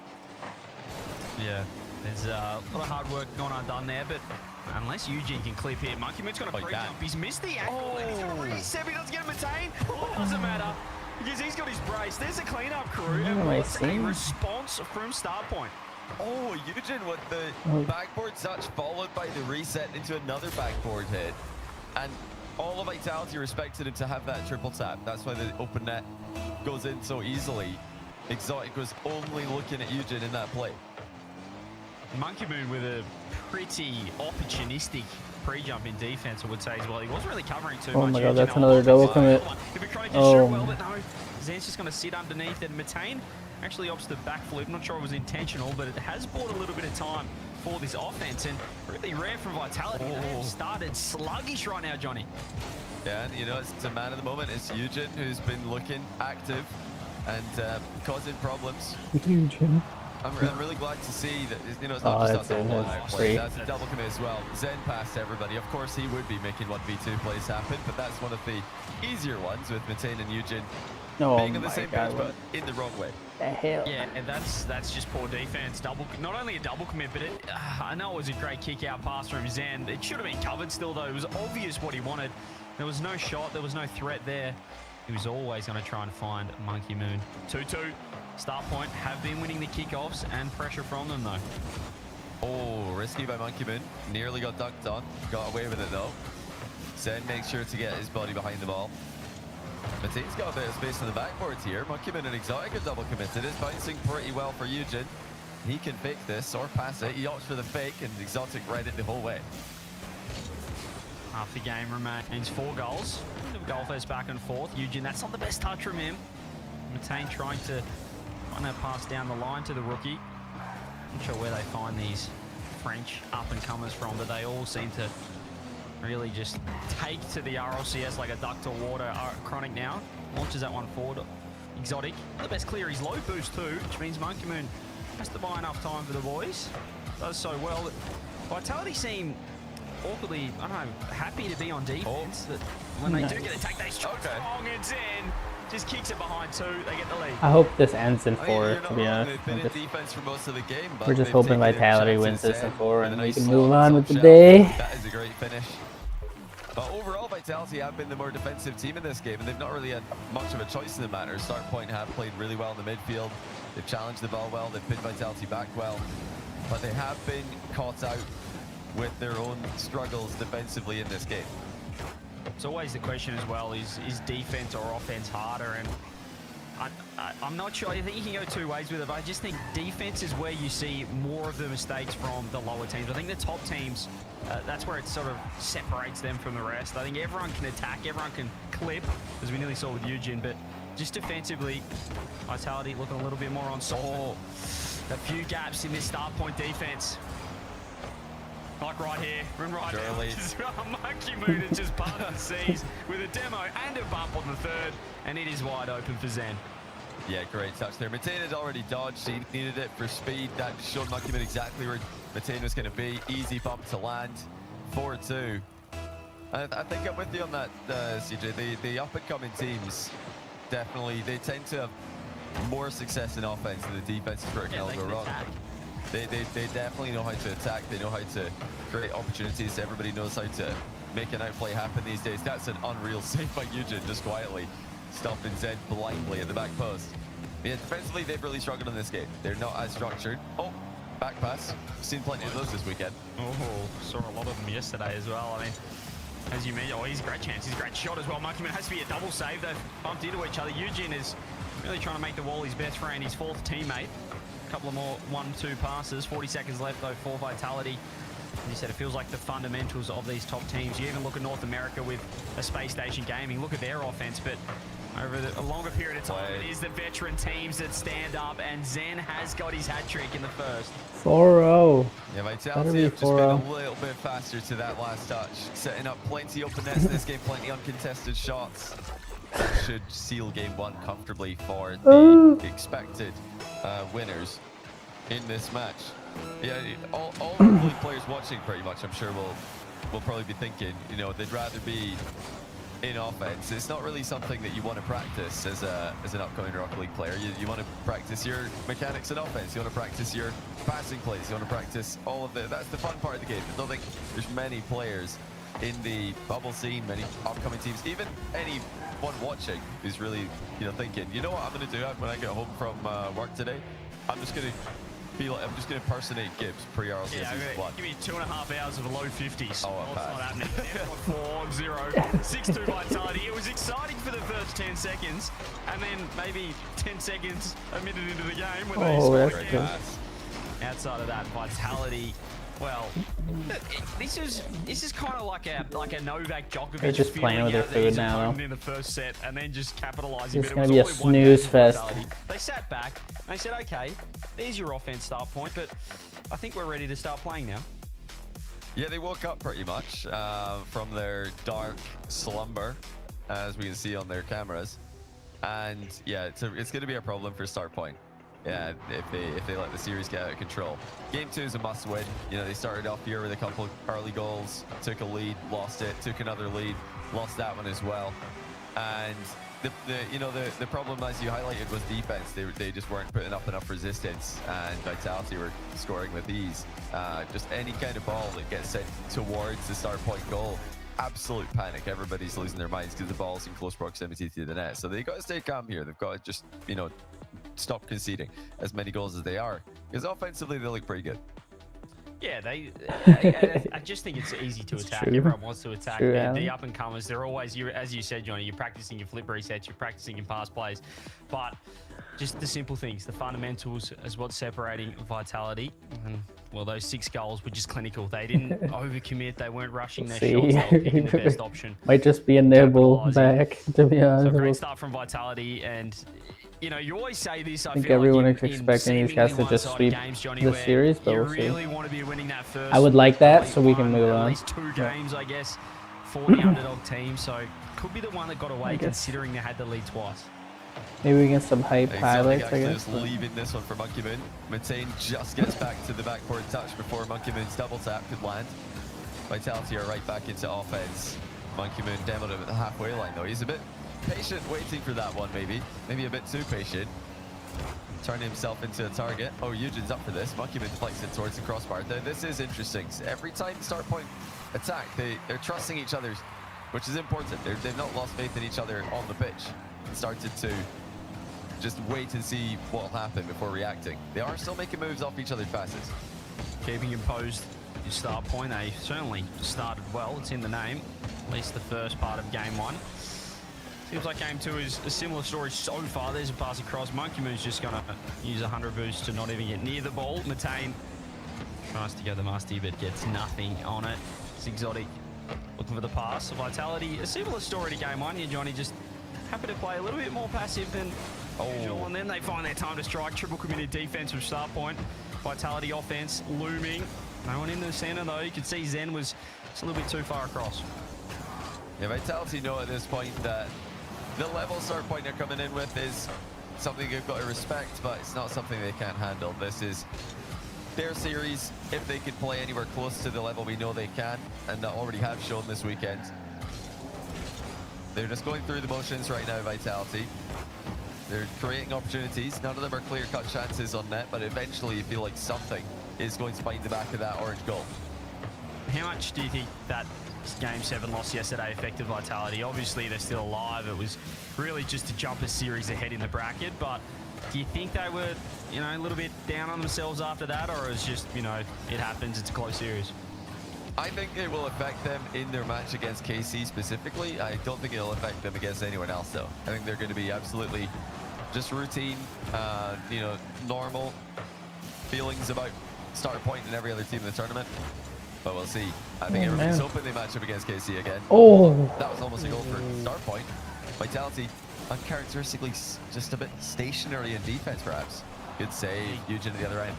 I: Yeah, there's a lot of hard work going undone there, but unless Eugene can clip here, Monkey Moon's going to pre-jump. He's missed the angle, and he's going to reset. He doesn't get a Matane. Well, it doesn't matter, because he's got his brace. There's a cleanup crew, and what's a response from Start Point.
E: Oh, Eugene with the backboard touch followed by the reset into another backboard hit. And all of Vitality respected him to have that triple tap. That's why the open net goes in so easily. Exotic was only looking at Eugene in that play.
I: Monkey Moon with a pretty opportunistic pre-jump in defense, I would say as well. He wasn't really covering too much.
A: Oh my god, that's another double commit.
I: Well, but no, Zen's just going to sit underneath, and Matane actually opts to backflip. I'm not sure it was intentional, but it has bought a little bit of time for this offense, and really rare from Vitality. They have started sluggish right now, Johnny.
E: Yeah, and you know, it's a man of the moment. It's Eugene who's been looking active and causing problems.
A: Eugene.
E: I'm really glad to see that, you know, it's not just us all play. That's a double commit as well. Zen passed everybody. Of course, he would be making 1v2 plays happen, but that's one of the easier ones with Matane and Eugene being on the same page, but in the wrong way.
A: The hell?
I: Yeah, and that's just poor defense. Not only a double commit, but I know it was a great kick-out pass from Zen. It should have been covered still, though. It was obvious what he wanted. There was no shot. There was no threat there. He was always going to try and find Monkey Moon. 2-2. Start point have been winning the kickoffs and pressure from them, though.
E: Oh, risky by Monkey Moon. Nearly got dunked on. Got away with it, though. Zen makes sure to get his body behind the ball. Matein's got a bit of space on the backboard here. Monkey Moon and Exotic are double committed. It's bouncing pretty well for Eugen. He can fake this or pass it. He opts for the fake, and Exotic read it the whole way.
I: Half the game remains 4 goals. Golfers back and forth. Eugen, that's not the best touch from him. Matein trying to pass down the line to the rookie. Not sure where they find these French up-and-comers from, but they all seem to really just take to the RLCS like a duck to water. Chronic now launches that one forward. Exotic, the best clear. He's low boost too, which means Monkey Moon has to buy enough time for the boys. Does so well. Vitality seem awkwardly, I don't know, happy to be on defense. But when they do get attacked, they strong and Zen just kicks it behind 2. They get the lead.
A: I hope this ends in 4, to be honest.
E: They've been in defense for most of the game, but
A: We're just hoping Vitality wins this in 4 and we can move on with the
E: shell.
A: day.
E: That is a great finish. But overall, Vitality have been the more defensive team in this game, and they've not really had much of a choice in the matter. Start Point have played really well in the midfield. They've challenged the ball well. They've pinned Vitality back well. But they have been caught out with their own struggles defensively in this game.
I: It's always the question as well, is defense or offense harder? And I'm not sure. I think you can go 2 ways with it, but I just think defense is where you see more of the mistakes from the lower teams. I think the top teams, that's where it sort of separates them from the rest. I think everyone can attack, everyone can clip, as we nearly saw with Eugen, but just defensively, Vitality looking a little bit more on salt. A few gaps in this start point defense. Like right here, and right now, Monkey Moon is just parted the seas with a demo and a bump on the 3rd, and it is wide open for Zen.
E: Yeah, great touch there. Matein had already dodged. He needed it for speed. That showed Monkey Moon exactly where Matein was going to be. Easy bump to land. 4-2. I think I'm with you on that, CJ. The up-and-coming teams, definitely, they tend to have more success in offense than the defense is pretty hell go wrong. They definitely know how to attack. They know how to create opportunities. Everybody knows how to make an outplay happen these days. That's an unreal save by Eugen, just quietly stopping Zen blindly at the back post. Yeah, defensively, they've really struggled in this game. They're not as structured. Oh, back pass. Seen plenty of those this weekend.
I: Oh, saw a lot of them yesterday as well. I mean, as you mentioned, he's a great chance. He's a great shot as well. Monkey Moon has to be a double save. They've bumped into each other. Eugen is really trying to make the wall his best friend, his 4th teammate. A couple of more 1-2 passes. 40 seconds left though for Vitality. As you said, it feels like the fundamentals of these top teams. You even look at North America with a Space Station Gaming. Look at their offense, but over a longer period of time, it is the veteran teams that stand up, and Zen has got his hat trick in the 1st.
A: 4-0.
E: Yeah, Vitality have just been a little bit faster to that last touch. Setting up plenty open nets in this game, plenty uncontested shots. That should seal game 1 comfortably for the expected winners in this match. Yeah, all the players watching pretty much, I'm sure will probably be thinking, you know, they'd rather be in offense. It's not really something that you want to practice as an upcoming Rocket League player. You want to practice your mechanics in offense. You want to practice your passing plays. You want to practice all of that's the fun part of the game. I don't think there's many players in the bubble scene, many upcoming teams, even anyone watching who's really, you know, thinking, you know what I'm going to do when I get home from work today? I'm just going to impersonate Gibbs pre-RLCS season 1.
I: Give me 2.5 hours of a low 50s.
E: Oh,
I: it's not happening. 4-0, 6-2 Vitality. It was exciting for the first 10 seconds, and then maybe 10 seconds a minute into the game when they scored again. Outside of that, Vitality. Well, this is kind of like a Novak Djokovic.
A: They're just playing with their food now, though.
I: In the first set, and then just capitalizing.
A: It's gonna be a snooze fest.
I: They sat back. And they said, "Okay, there's your offense start point, but I think we're ready to start playing now."
E: Yeah, they woke up pretty much from their dark slumber, as we can see on their cameras, and yeah, it's going to be a problem for start point. Yeah, if they let the series get out of control. Game 2 is a must-win. You know, they started off here with a couple early goals, took a lead, lost it, took another lead, lost that one as well. And the problem, as you highlighted, was defense. They just weren't putting up enough resistance, and Vitality were scoring with ease. Just any kind of ball that gets sent towards the start point goal absolute panic. Everybody's losing their minds because the ball's in close proximity to the net. So they got to stay calm here. They've got to just, you know, stop conceding as many goals as they are, because offensively they look pretty good.
I: Yeah, I just think it's easy to attack.
A: true.
I: Everyone wants to attack.
A: True,
I: The
A: Alan.
I: up and comers, they're always, as you said, Johnny, you're practicing your flip resets, you're practicing your pass plays, but just the simple things, the fundamentals is what's separating Vitality. And, well, those 6 goals were just clinical. They didn't overcommit. They weren't rushing their shots. They were picking the best option.
A: Might just be a nibble back, to be
I: So
A: honest.
I: great start from Vitality, and you know, you always say this. I
A: think
I: feel
A: everyone
I: like
A: is expecting these guys to just
I: seemingly
A: sweep
I: one-sided games, Johnny,
A: the
I: where
A: series, but
I: you
A: we'll see.
I: really want to be winning that first.
A: I would like that,
I: at
A: so we can
I: least
A: move
I: one,
A: on.
I: At least 2 games, I guess, for the underdog team. So could be the one that got away, considering they had the lead twice.
A: Maybe we get some hype
E: Exotic
A: highlights, I
E: actually
A: guess.
E: just leaving this one for Monkey Moon. Matain just gets back to the backboard touch before Monkey Moon's double tap could land. Vitality are right back into offense. Monkey Moon demoed him at the halfway line though. He's a bit patient waiting for that one, maybe a bit too patient. Turning himself into a target. Oh, Eugen's up for this. Monkey Moon deflects it towards the crossbar. Now, this is interesting. Every time start point attack, they're trusting each other, which is important. They've not lost faith in each other on the pitch. Started to just wait and see what will happen before reacting. They are still making moves off each other's passes.
I: Keeping imposed your start point. They certainly started well. It's in the name. At least the first part of game 1. Seems like game 2 is a similar story so far. There's a pass across. Monkey Moon's just going to use 100 boost to not even get near the ball. Matain tries to go the musty, but gets nothing on it. It's Exotic looking for the pass. Vitality, a similar story to game 1 here, Johnny. Just happy to play a little bit more passive than usual, and then they find their time to strike. Triple committed defense from start point. Vitality offense looming. No one in the center though. You can see Zen was just a little bit too far across.
E: Yeah, Vitality know at this point that the level start point they're coming in with is something they've got to respect, but it's not something they can't handle. This is their series. If they can play anywhere close to the level we know they can, and that already have shown this weekend. They're just going through the motions right now, Vitality. They're creating opportunities. None of them are clear-cut chances on net, but eventually you feel like something is going to find the back of that orange goal.
I: How much do you think that Game 7 loss yesterday affected Vitality? Obviously, they're still alive. It was really just to jump a series ahead in the bracket, but do you think they were, you know, a little bit down on themselves after that, or it's just, you know, it happens, it's a close series?
E: I think it will affect them in their match against KC specifically. I don't think it'll affect them against anyone else, though. I think they're going to be absolutely just routine, you know, normal feelings about start point and every other team in the tournament. But we'll see. I think everybody's hoping they match up against KC again.
A: Oh!
E: That was almost a goal for start point. Vitality, uncharacteristically just a bit stationary in defense, perhaps. Good save, Eugen at the other end.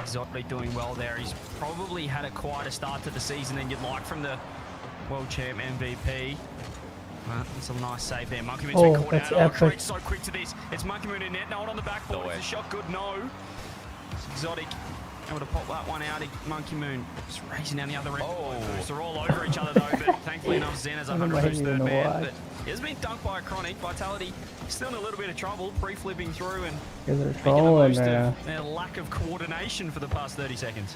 I: Exotic doing well there. He's probably had a quieter start to the season than you'd like from the world champ MVP. That's a nice save there. Monkey Moon's been caught out.
A: Epic.
I: Correct, so quick to this. It's Monkey Moon in net. No one on the backboard.
E: No
I: Is the shot good? No. It's Exotic able to pop that one out. Monkey Moon just racing down the other end.
E: Oh.
I: They're all over each other though, but thankfully enough Zen has 100 boost third man. But he has been dunked by a Chronic. Vitality still in a little bit of trouble, pre-flipping through and
A: Because they're
I: making the
A: trolling
I: most
A: now.
I: of their lack of coordination for the past 30 seconds.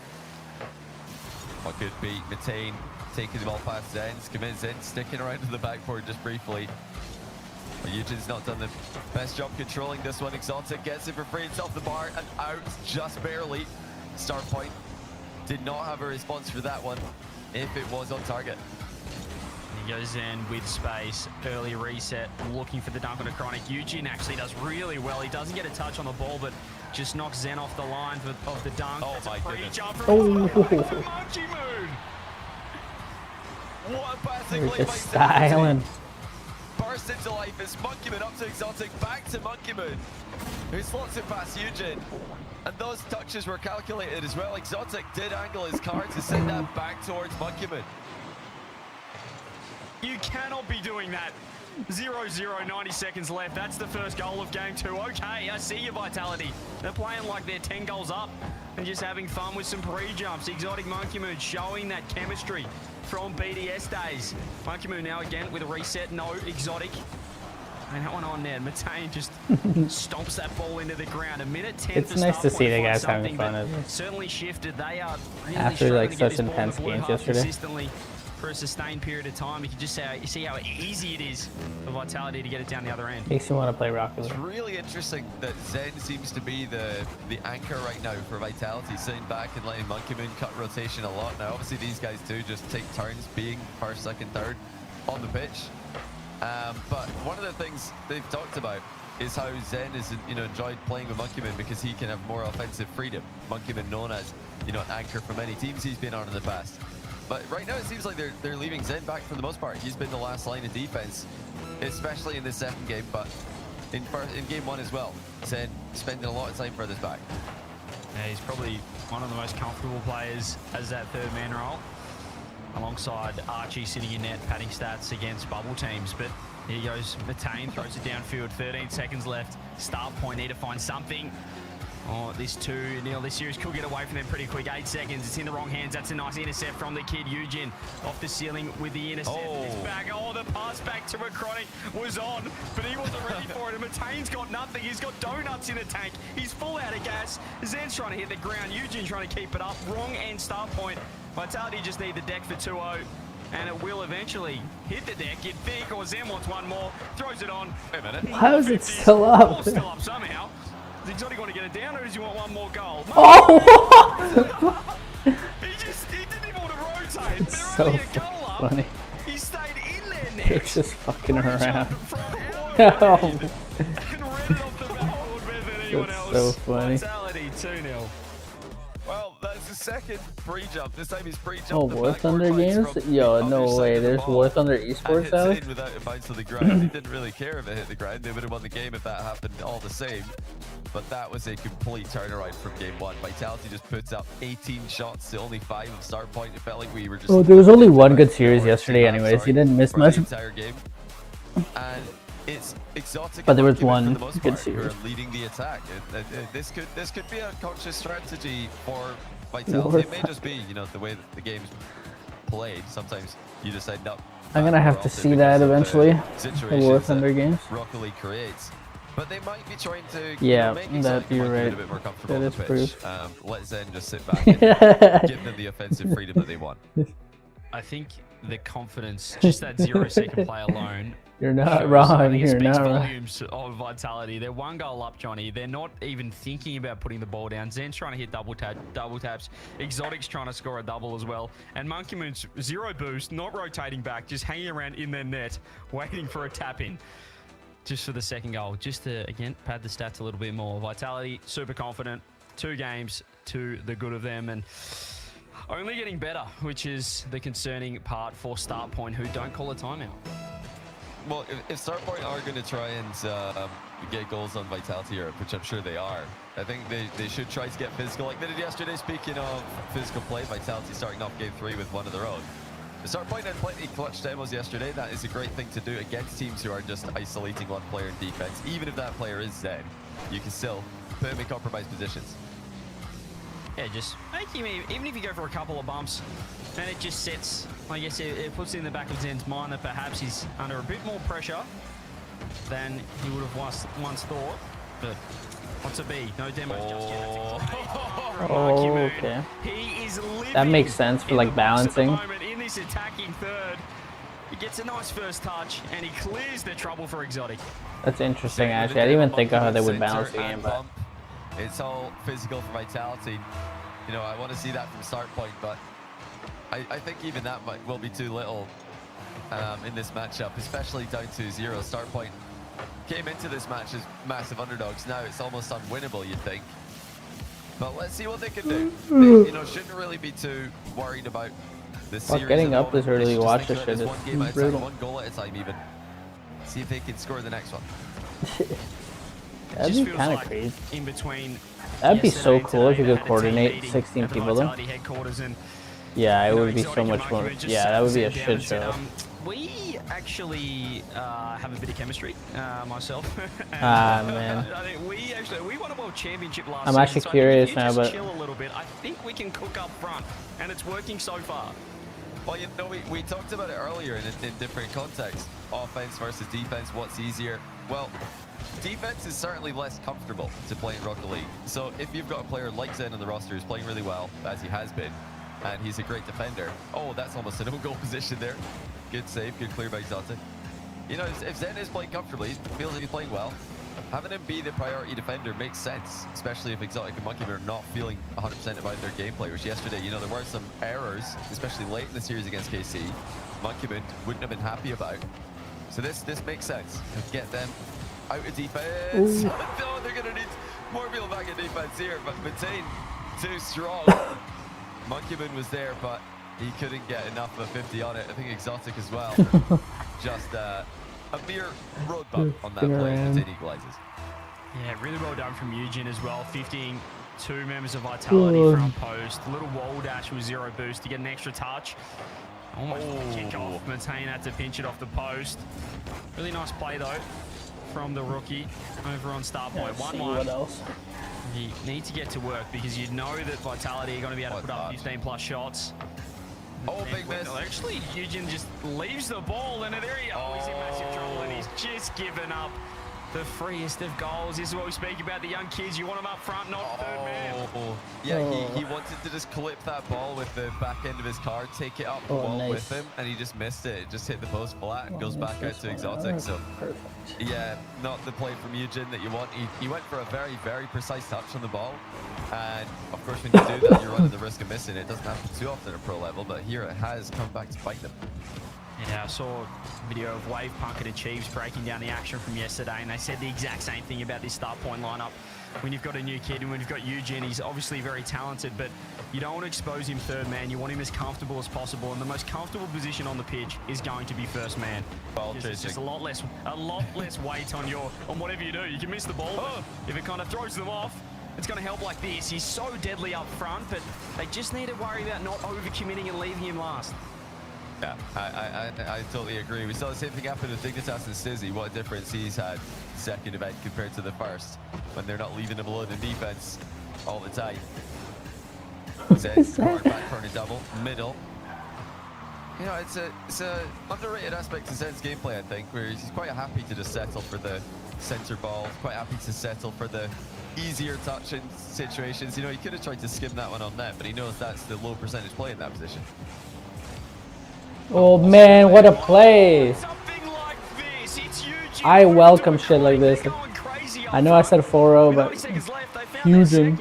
E: What could be Matain taking the ball past Zen, commits in, sticking around to the backboard just briefly. But Eugen's not done the best job controlling this one. Exotic gets it for free. It's off the bar and out just barely. Start point did not have a response for that one if it was on target.
I: He goes in with space, early reset, looking for the dunk on a Chronic. Eugen actually does really well. He doesn't get a touch on the ball, but just knocks Zen off the line of the dunk.
E: Oh
I: That's
E: my
I: a free
E: goodness.
I: jump from Monkey Moon.
E: What a passing
A: They're
E: play by
A: just
E: Vitality.
A: styling.
E: Burst into life as Monkey Moon up to Exotic, back to Monkey Moon, who slots it past Eugen. And those touches were calculated as well. Exotic did angle his car to send that back towards Monkey Moon.
I: You cannot be doing that. 0-0, 90 seconds left. That's the first goal of game 2. Okay, I see your Vitality. They're playing like they're 10 goals up and just having fun with some pre-jumps. Exotic Monkey Moon showing that chemistry from BDS days. Monkey Moon now again with a reset. No, Exotic. And that one on there. Matain just stomps that ball into the ground. A minute 10
A: It's
I: for
A: nice to
I: start
A: see
I: point
A: the
I: to
A: guys
I: find
A: having
I: something,
A: fun.
I: but certainly shifted. They are really
A: After,
I: struggling
A: like,
I: to get
A: such
I: this ball in
A: intense
I: the blue
A: games
I: half
A: yesterday.
I: consistently. for a sustained period of time, you can just see how easy it is for Vitality to get it down the other end.
A: Makes you want to play Rocket
E: It's
A: League.
E: really interesting that Zen seems to be the anchor right now for Vitality, sitting back and letting Monkey Moon cut rotation a lot. Now, obviously, these guys do just take turns being first, second, third on the pitch. But one of the things they've talked about is how Zen has enjoyed playing with Monkey Moon because he can have more offensive freedom. Monkey Moon known as an anchor for many teams he's been on in the past. But right now it seems like they're leaving Zen back for the most part. He's been the last line of defense, especially in this second game, but in game one as well. Zen spending a lot of time further back.
I: Yeah, he's probably one of the most comfortable players as that third man role, alongside Archie sitting in net, padding stats against bubble teams. But here goes Matane, throws it downfield, 13 seconds left. Start point, need to find something. Oh, this 2-0. This series could get away from them pretty quick. 8 seconds. It's in the wrong hands. That's a nice intercept from the kid, Eugen. Off the ceiling with the intercept. It's back. Oh, the pass back to McChronic was on, but he wasn't ready for it. And Matane's got nothing. He's got donuts in the tank. He's full out of gas. Zen's trying to hit the ground. Eugen's trying to keep it up. Wrong end start point. Vitality just need the deck for 2-0. And it will eventually hit the deck, you'd think, or Zen wants one more. Throws it on.
E: Wait a minute.
A: How is it still up?
I: Still up somehow. Is Exotic going to get it down, or does he want one more goal?
A: Oh!
I: He didn't even want to rotate.
A: It's
I: They're
A: so
I: only a goal up.
A: funny.
I: He stayed in there
A: They're
I: next.
A: just fucking around.
I: And read it off the backboard better than anyone
A: That's
I: else.
A: so funny.
I: Vitality 2-0.
E: Well, that's the second pre-jump. This time he's pre-jumped
A: Oh,
E: the
A: War
E: backward
A: Thunder
E: flights
A: games?
E: from
A: Yo,
E: the other
A: no
E: side
A: way.
E: of the
A: There's
E: ball
A: War Thunder
E: and
A: esports
E: hits
A: out?
E: it in without it bounce to the ground. He didn't really care if it hit the ground. They would have won the game if that happened all the same. But that was a complete turnaround from game one. Vitality just puts up 18 shots to only 5 of start point. It felt like we were just...
A: Oh, there was only one good series yesterday anyways. You didn't miss
E: for
A: much.
E: the entire game. And it's Exotic,
A: But there was
E: and Monkey
A: one
E: for the most
A: good
E: part who
A: series.
E: are leading the attack. This could be a conscious strategy for Vitality. It may just be, the way that the game's played. Sometimes you just end up.
A: I'm gonna have to see that eventually. The War Thunder games.
E: Rocket League creates. But they might be trying to
A: Yeah,
E: make
A: that
E: Exotic
A: you're
E: Monkey
A: right.
E: a bit more comfortable
A: That
E: on
A: is
E: the pitch.
A: proof.
E: Let Zen just sit back and give them the offensive freedom that they want.
I: I think the confidence, just that 0-second play alone.
A: You're not
I: shows,
A: wrong.
I: I think it
A: You're
I: speaks
A: not wrong.
I: volumes of Vitality. They're 1 goal up, Johnny. They're not even thinking about putting the ball down. Zen's trying to hit double taps. Exotic's trying to score a double as well. And Monkey Moon's 0 boost, not rotating back, just hanging around in their net, waiting for a tap in. Just for the second goal. Just to, again, pad the stats a little bit more. Vitality, super confident. 2 games to the good of them. And only getting better, which is the concerning part for Start Point, who don't call a timeout.
E: Well, if Starpoint are going to try and get goals on Vitality Europe, which I'm sure they are, I think they should try to get physical like they did yesterday. Speaking of physical play, Vitality starting off game 3 with one of their own. The Starpoint had plenty clutch demos yesterday. That is a great thing to do against teams who are just isolating one player in defense. Even if that player is Zen, you can still put him in compromised positions.
I: Yeah, just make him, even if you go for a couple of bumps, and it just sets, I guess it puts in the back of Zen's mind that perhaps he's under a bit more pressure than he would have once thought. But what's a B? No demos just yet.
A: Oh, okay.
I: He is living
A: That makes sense for like balancing.
I: at the moment in this attacking third. He gets a nice first touch, and he clears the trouble for Exotic.
A: That's interesting, actually. I didn't even think of how they would balance the game, but
E: It's all physical for Vitality. I want to see that from Start Point, but I think even that will be too little in this matchup, especially down to 0. Start Point came into this match as massive underdogs. Now it's almost unwinnable, you'd think. But let's see what they can do. They, shouldn't really be too worried about the series.
A: getting
E: at the
A: up this
E: moment. They
A: early
E: should
A: watch
E: just
A: this
E: think
A: shit
E: about it as one game
A: is
E: at a time,
A: brutal.
E: 1 goal at a time even. See if they can score the next one.
A: that'd
I: Just
A: be
I: feels
A: kind of
I: like
A: crazy.
I: in between.
A: That'd be so
I: yesterday and
A: cool if you
I: today,
A: could
I: they had a team
A: coordinate
I: meeting
A: 16
I: at the
A: people though.
I: Vitality headquarters, and
A: Yeah, it
I: you know,
A: would be so
I: Exotic and
A: much more.
I: Monkey just
A: Yeah,
I: sat
A: that would be a
I: down
A: shit
I: and said,
A: show.
I: we actually have a bit of chemistry, myself. And,
A: Man.
I: I think we won a world championship last
A: I'm
I: season,
A: actually
I: so
A: curious
I: I think
A: now,
I: if you
A: but-
I: just chill a little bit, I think we can cook up front, and it's working so far.
E: Well, we talked about it earlier in different contexts. Offense versus defense, what's easier? Well, defense is certainly less comfortable to play in Rocket League. So if you've got a player like Zen on the roster who's playing really well, as he has been, and he's a great defender. Oh, that's almost an own goal position there. Good save, good clear by Exotic. You know, if Zen is playing comfortably, feels like he's playing well, having him be the priority defender makes sense, especially if Exotic and Monkey are not feeling 100% about their gameplay, which yesterday, you know, there were some errors, especially late in the series against KC. Monkey wouldn't have been happy about. So this makes sense. Get them out of defense. No, they're going to need more people back in defense here, but Matain too strong. Monkey was there, but he couldn't get enough of a 50 on it. I think Exotic as well. Just a mere road bump on that play as it equalizes.
I: Yeah, really well done from Eugen as well. 15 two members of Vitality front post. A little wall dash with 0 boost to get an extra touch. Almost kick off. Matain had to pinch it off the post. Really nice play though from the rookie over on start point. 1-1.
A: What else?
I: You need to get to work because you know that Vitality are going to be able to put up 15 plus shots.
E: Oh, big miss.
I: Actually, Eugen just leaves the ball and there he goes. He's in massive trouble and he's just given up the freest of goals. This is what we speak about the young kids. You want them up front, not third man.
E: Yeah, he wanted to just clip that ball with the back end of his car, take it up the wall with him, and he just missed it. It just hit the post flat and goes back out to Exotic. So, yeah, not the play from Eugen that you want. He went for a very, very precise touch on the ball. And, of course, when you do that, you're running the risk of missing it. It doesn't happen too often at pro level, but here it has come back to bite them.
I: Yeah, I saw a video of Wave Punkett and Chiefs breaking down the action from yesterday, and they said the exact same thing about this start point lineup. When you've got a new kid and when you've got Eugen, he's obviously very talented, but you don't want to expose him third man. You want him as comfortable as possible, and the most comfortable position on the pitch is going to be first man. It's just a lot less weight on whatever you do. You can miss the ball, if it kind of throws them off, it's going to help like this. He's so deadly up front, but they just need to worry about not overcommitting and leaving him last.
E: Yeah, I totally agree. We saw the same thing happen with Dignitas and Stizzy. What a difference he's had second event compared to the first, when they're not leaving him alone in defense all the time. Zen, back corner double, middle. You know, it's a underrated aspect to Zen's gameplay, I think, where he's quite happy to just settle for the center ball, quite happy to settle for the easier touching situations. You know, he could have tried to skim that one on net, but he knows that's the low percentage play in that position.
A: Oh man, what a play! I welcome shit like this. I know I said 4-0, but Eugen.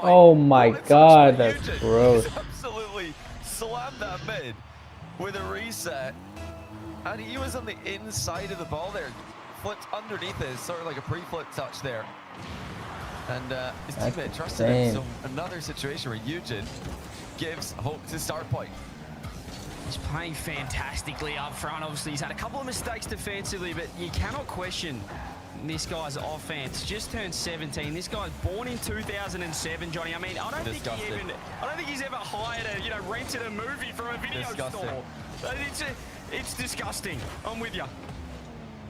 A: Oh my god, that's gross.
E: Absolutely slammed that mid with a reset, and he was on the inside of the ball there, flipped underneath it, sort of like a pre-flip touch there. And his teammate trusted him. So another situation where Eugen gives hope to start point.
I: He's playing fantastically up front. Obviously, he's had a couple of mistakes defensively, but you cannot question this guy's offense. Just turned 17. This guy's born in 2007, Johnny. I mean, I don't think he's ever hired rented a movie from a video store. It's disgusting. I'm with you.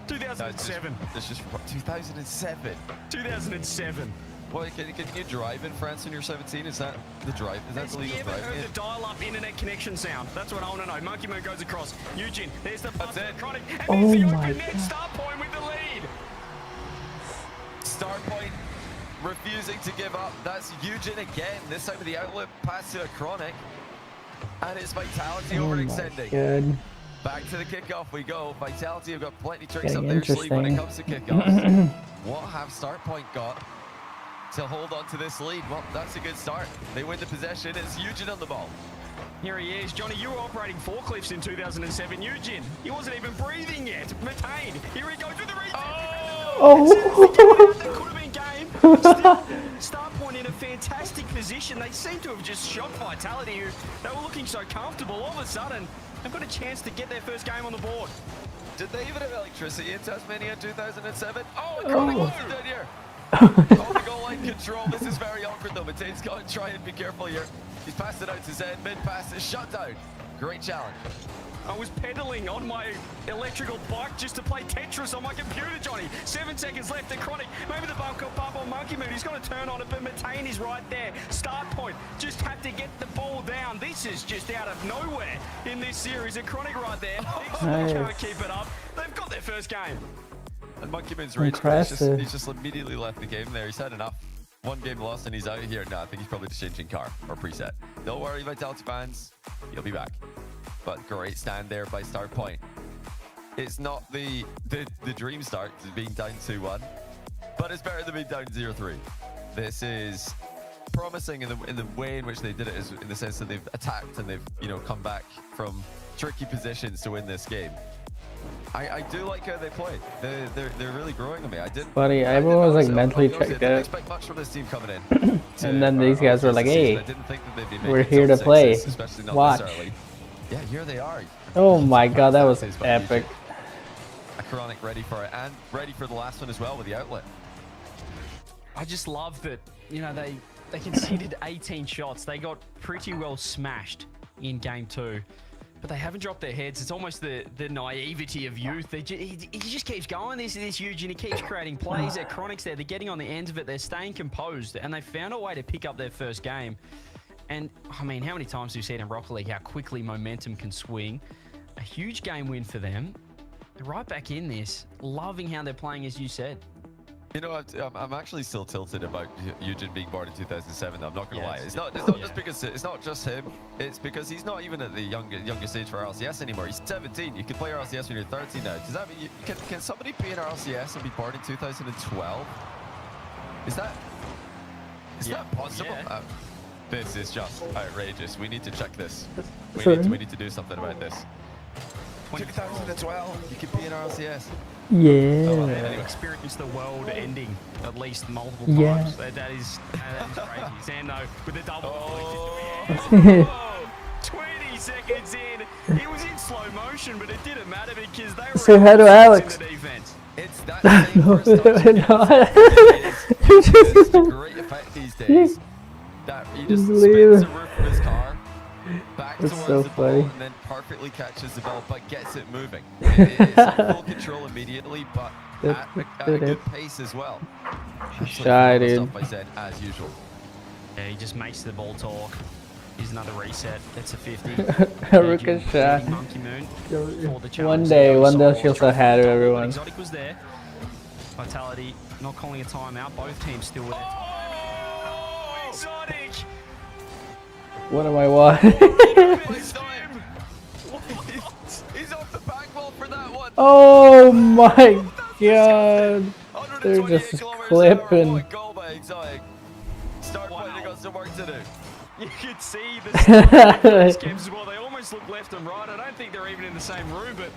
I: 2007.
E: This is 2007.
I: 2007.
E: Well, can you drive in France when you're 17? Is that the drive? Is that the legal driving?
I: Have you ever heard the dial-up internet connection sound? That's what I want to know. Monkey Moon goes across. Eugen, there's the pass to Chronic, and there's the open net. Start point with the lead.
E: Start point refusing to give up. That's Eugen again. This time with the outlet pass to a Chronic, and it's Vitality overextending. Back to the kickoff we go. Vitality have got plenty of tricks up their sleeve when it comes to kickoffs. What have start point got to hold on to this lead? Well, that's a good start. They win the possession. It's Eugen on the ball.
I: Here he is. Johnny, you were operating forklifts in 2007. Eugen, he wasn't even breathing yet. Matain, here he goes with the reset. That could have been game. Still, start point in a fantastic position. They seem to have just shot Vitality, who they were looking so comfortable. All of a sudden, they've got a chance to get their first game on the board.
E: Did they even have electricity in Tasmania in 2007? Oh, Chronic wants it down here. On the goal line control. This is very awkward though. Matein's got to try and be careful here. He's passed it out to Zen. Mid pass is shut down. Great challenge.
I: I was pedaling on my electrical bike just to play Tetris on my computer, Johnny. 7 seconds left. The Chronic, maybe the bump on Monkey Moon. He's got to turn on it, but Matain is right there. Start point. Just have to get the ball down. This is just out of nowhere in this series. A Chronic right there. They can't keep it up. They've got their first game.
E: And Monkey Moon's rage, he's just immediately left the game there. He's had enough. One game lost and he's out here. No, I think he's probably just changing car or preset. Don't worry, Vitality fans. You'll be back. But great stand there by Start Point. It's not the dream start to being down 2-1, but it's better than being down 0-3. This is promising in the way in which they did it, is in the sense that they've attacked and they've come back from tricky positions to win this game. I do like how they play. They're really growing on me.
A: Funny, everyone was like mentally checked
E: I didn't
A: out.
E: expect much from this team coming in.
A: And then these guys were like, hey,
E: I didn't think that they'd be
A: we're
E: making
A: here to
E: top
A: play.
E: sixes, especially not
A: Watch.
E: this early. Yeah, here they are.
A: Oh my god, that was
E: By
A: epic.
E: Chronic ready for it, and ready for the last one as well with the outlet.
I: I just love that, they conceded 18 shots. They got pretty well smashed in game 2. But they haven't dropped their heads. It's almost the naivety of youth. He just keeps going, this huge, and he keeps creating plays. Their Chronics there, they're getting on the ends of it. They're staying composed, and they found a way to pick up their first game. And, I mean, how many times do we see it in Rocket League, how quickly momentum can swing? A huge game win for them. They're right back in this, loving how they're playing, as you said.
E: You know, I'm actually still tilted about Eugen being born in 2007. I'm not gonna lie. It's not just because it's not just him. It's because he's not even at the youngest age for RLCS anymore. He's 17. You can play RLCS when you're 13 now. Does that mean can somebody be in RLCS and be born in 2012? Is that possible?
I: Yeah.
E: This is just outrageous. We need to check this. We need to do something about this. 2012. You can be in RLCS.
A: Yeah.
E: Oh, well, anyway.
I: Experience the world ending at least multiple
A: Yeah.
I: times. That is crazy. Zando with the double. 20 seconds in. He was in slow motion, but it didn't matter because they were
A: Say hi to Alex.
I: in the defense.
E: It's that same
A: No,
E: first touch.
A: they're not.
E: It's a great effect these days. That he just spins the roof of his car back
A: That's
E: towards
A: so
E: the
A: funny.
E: ball and then perfectly catches the ball but gets it moving. It's in full control immediately, but at a good pace as well.
A: Shy, dude.
E: Stuff I said as usual.
I: Yeah, he just makes the ball talk. Here's another reset. That's a 50.
A: Haruka shot.
I: Monkey Moon for the
A: One
I: challenge.
A: day she'll say hi to everyone.
I: Exotic was there. Vitality not calling a timeout. Both teams still with it. Oh, Exotic!
A: What am I watching?
E: He's off the back wall for that one.
A: Oh my god. They're just clipping.
E: What a goal by Exotic. Start Point, they got some work to do.
I: You could see the skips as well. They almost look left and right. I don't think they're even in the same room, but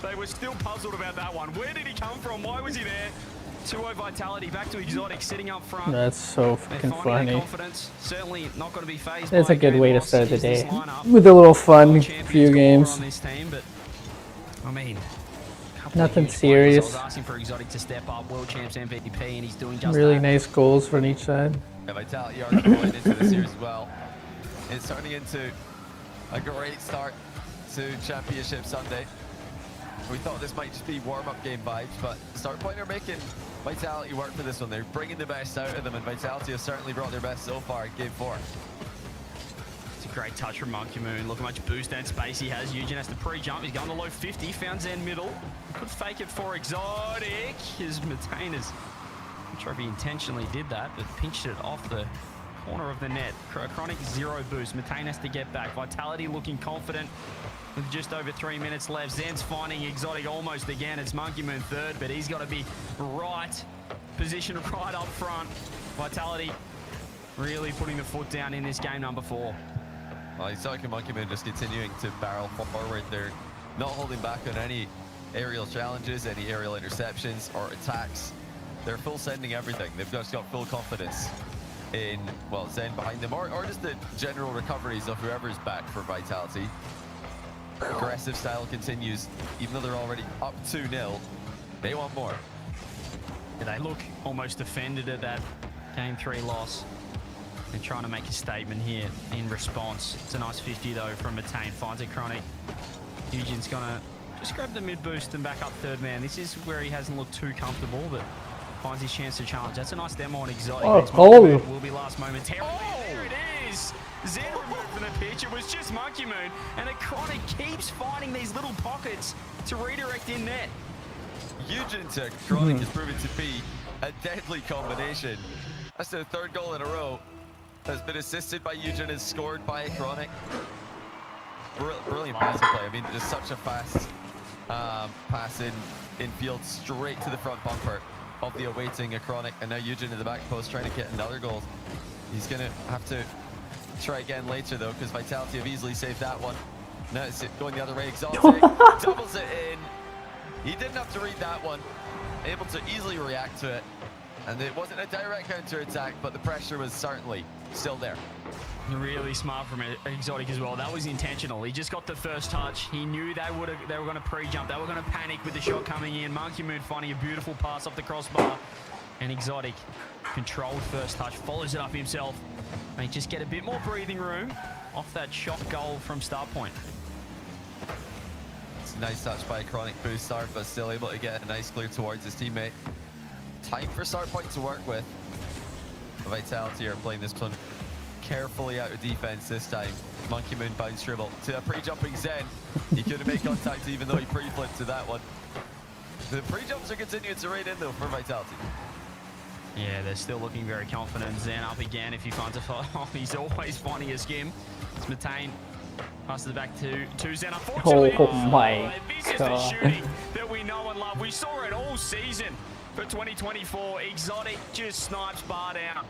I: they were still puzzled about that one. Where did he come from? Why was he there? 2-0 Vitality, back to Exotic, sitting up front.
A: That's so
I: They're
A: fucking
I: finding
A: funny.
I: their confidence. Certainly not going to be phased.
A: It's
I: by
A: a good
I: game
A: way to
I: loss.
A: start the
I: Is this
A: day.
I: lineup.
A: With a little fun
I: Champions
A: few
I: galore
A: games.
I: on this team, but I mean, a couple
A: Nothing
I: of huge players.
A: serious.
I: I was asking for Exotic to step up, World Champs MVP, and he's doing just
A: Really
I: that.
A: nice goals from each side.
E: Yeah, Vitality are going into the series as well. It's turning into a great start to Championship Sunday. We thought this might just be warm-up game vibes, but Start Point are making Vitality work for this one. They're bringing the best out of them, and Vitality have certainly brought their best so far in Game 4.
I: It's a great touch from Monkey Moon. Look how much boost and space he has. Eugen has to pre-jump. He's going to low 50. Found Zen middle. Could fake it for Exotic. His Matanas. I'm not sure if he intentionally did that, but pinched it off the corner of the net. Chronic 0 boost. Matane has to get back. Vitality looking confident with just over 3 minutes left. Zen's finding Exotic almost again. It's Monkey Moon third, but he's got to be right. Positioned right up front. Vitality really putting the foot down in this game number 4.
E: Well, Exotic and Monkey Moon just continuing to barrel forward. They're not holding back on any aerial challenges, any aerial interceptions or attacks. They're full sending everything. They've just got full confidence in, well, Zen behind them, or just the general recoveries of whoever's back for Vitality. Aggressive style continues, even though they're already up 2-0. They want more.
I: Yeah, they look almost offended at that Game 3 loss. They're trying to make a statement here in response. It's a nice 50 though from Matane. Finds it Chronic. Eugen's gonna just grab the mid boost and back up third man. This is where he hasn't looked too comfortable, but finds his chance to challenge. That's a nice demo on Exotic.
A: Oh,
I: Will be last momentarily. There it is. Zen removed from the pitch. It was just Monkey Moon, and a Chronic keeps finding these little pockets to redirect in net.
E: Eugen to Chronic has proven to be a deadly combination. That's their third goal in a row. has been assisted by Eugen, is scored by Chronic. Brilliant passing play. I mean, just such a fast pass in field straight to the front bumper of the awaiting Chronic. And now Eugen in the back post trying to get another goal. He's going to have to try again later, though, because Vitality have easily saved that one. Now it's going the other way. Exotic doubles it in. He didn't have to read that one. Able to easily react to it. And it wasn't a direct counter-attack, but the pressure was certainly still there.
I: Really smart from Exotic as well. That was intentional. He just got the first touch. He knew they were going to pre-jump. They were going to panic with the shot coming in. Monkey Moon finding a beautiful pass off the crossbar. And Exotic, controlled first touch, follows it up himself. And he just get a bit more breathing room off that shot goal from start point.
E: It's a nice touch by Chronic Booster, but still able to get a nice clear towards his teammate. Time for start point to work with. Vitality are playing this one carefully out of defense this time. Monkey Moon bounce dribble to a pre-jumping Zen. He couldn't make contact even though he pre-flipped to that one. The pre-jumps are continuing to rain in though for Vitality.
I: Yeah, they're still looking very confident. Zen up again if he finds a foul. He's always finding a skim. It's Matane. Passes it back to Zen. Unfortunately,
A: Oh my
I: this is the shooting that we know and love. We saw it all season for 2024. Exotic just snipes bar down.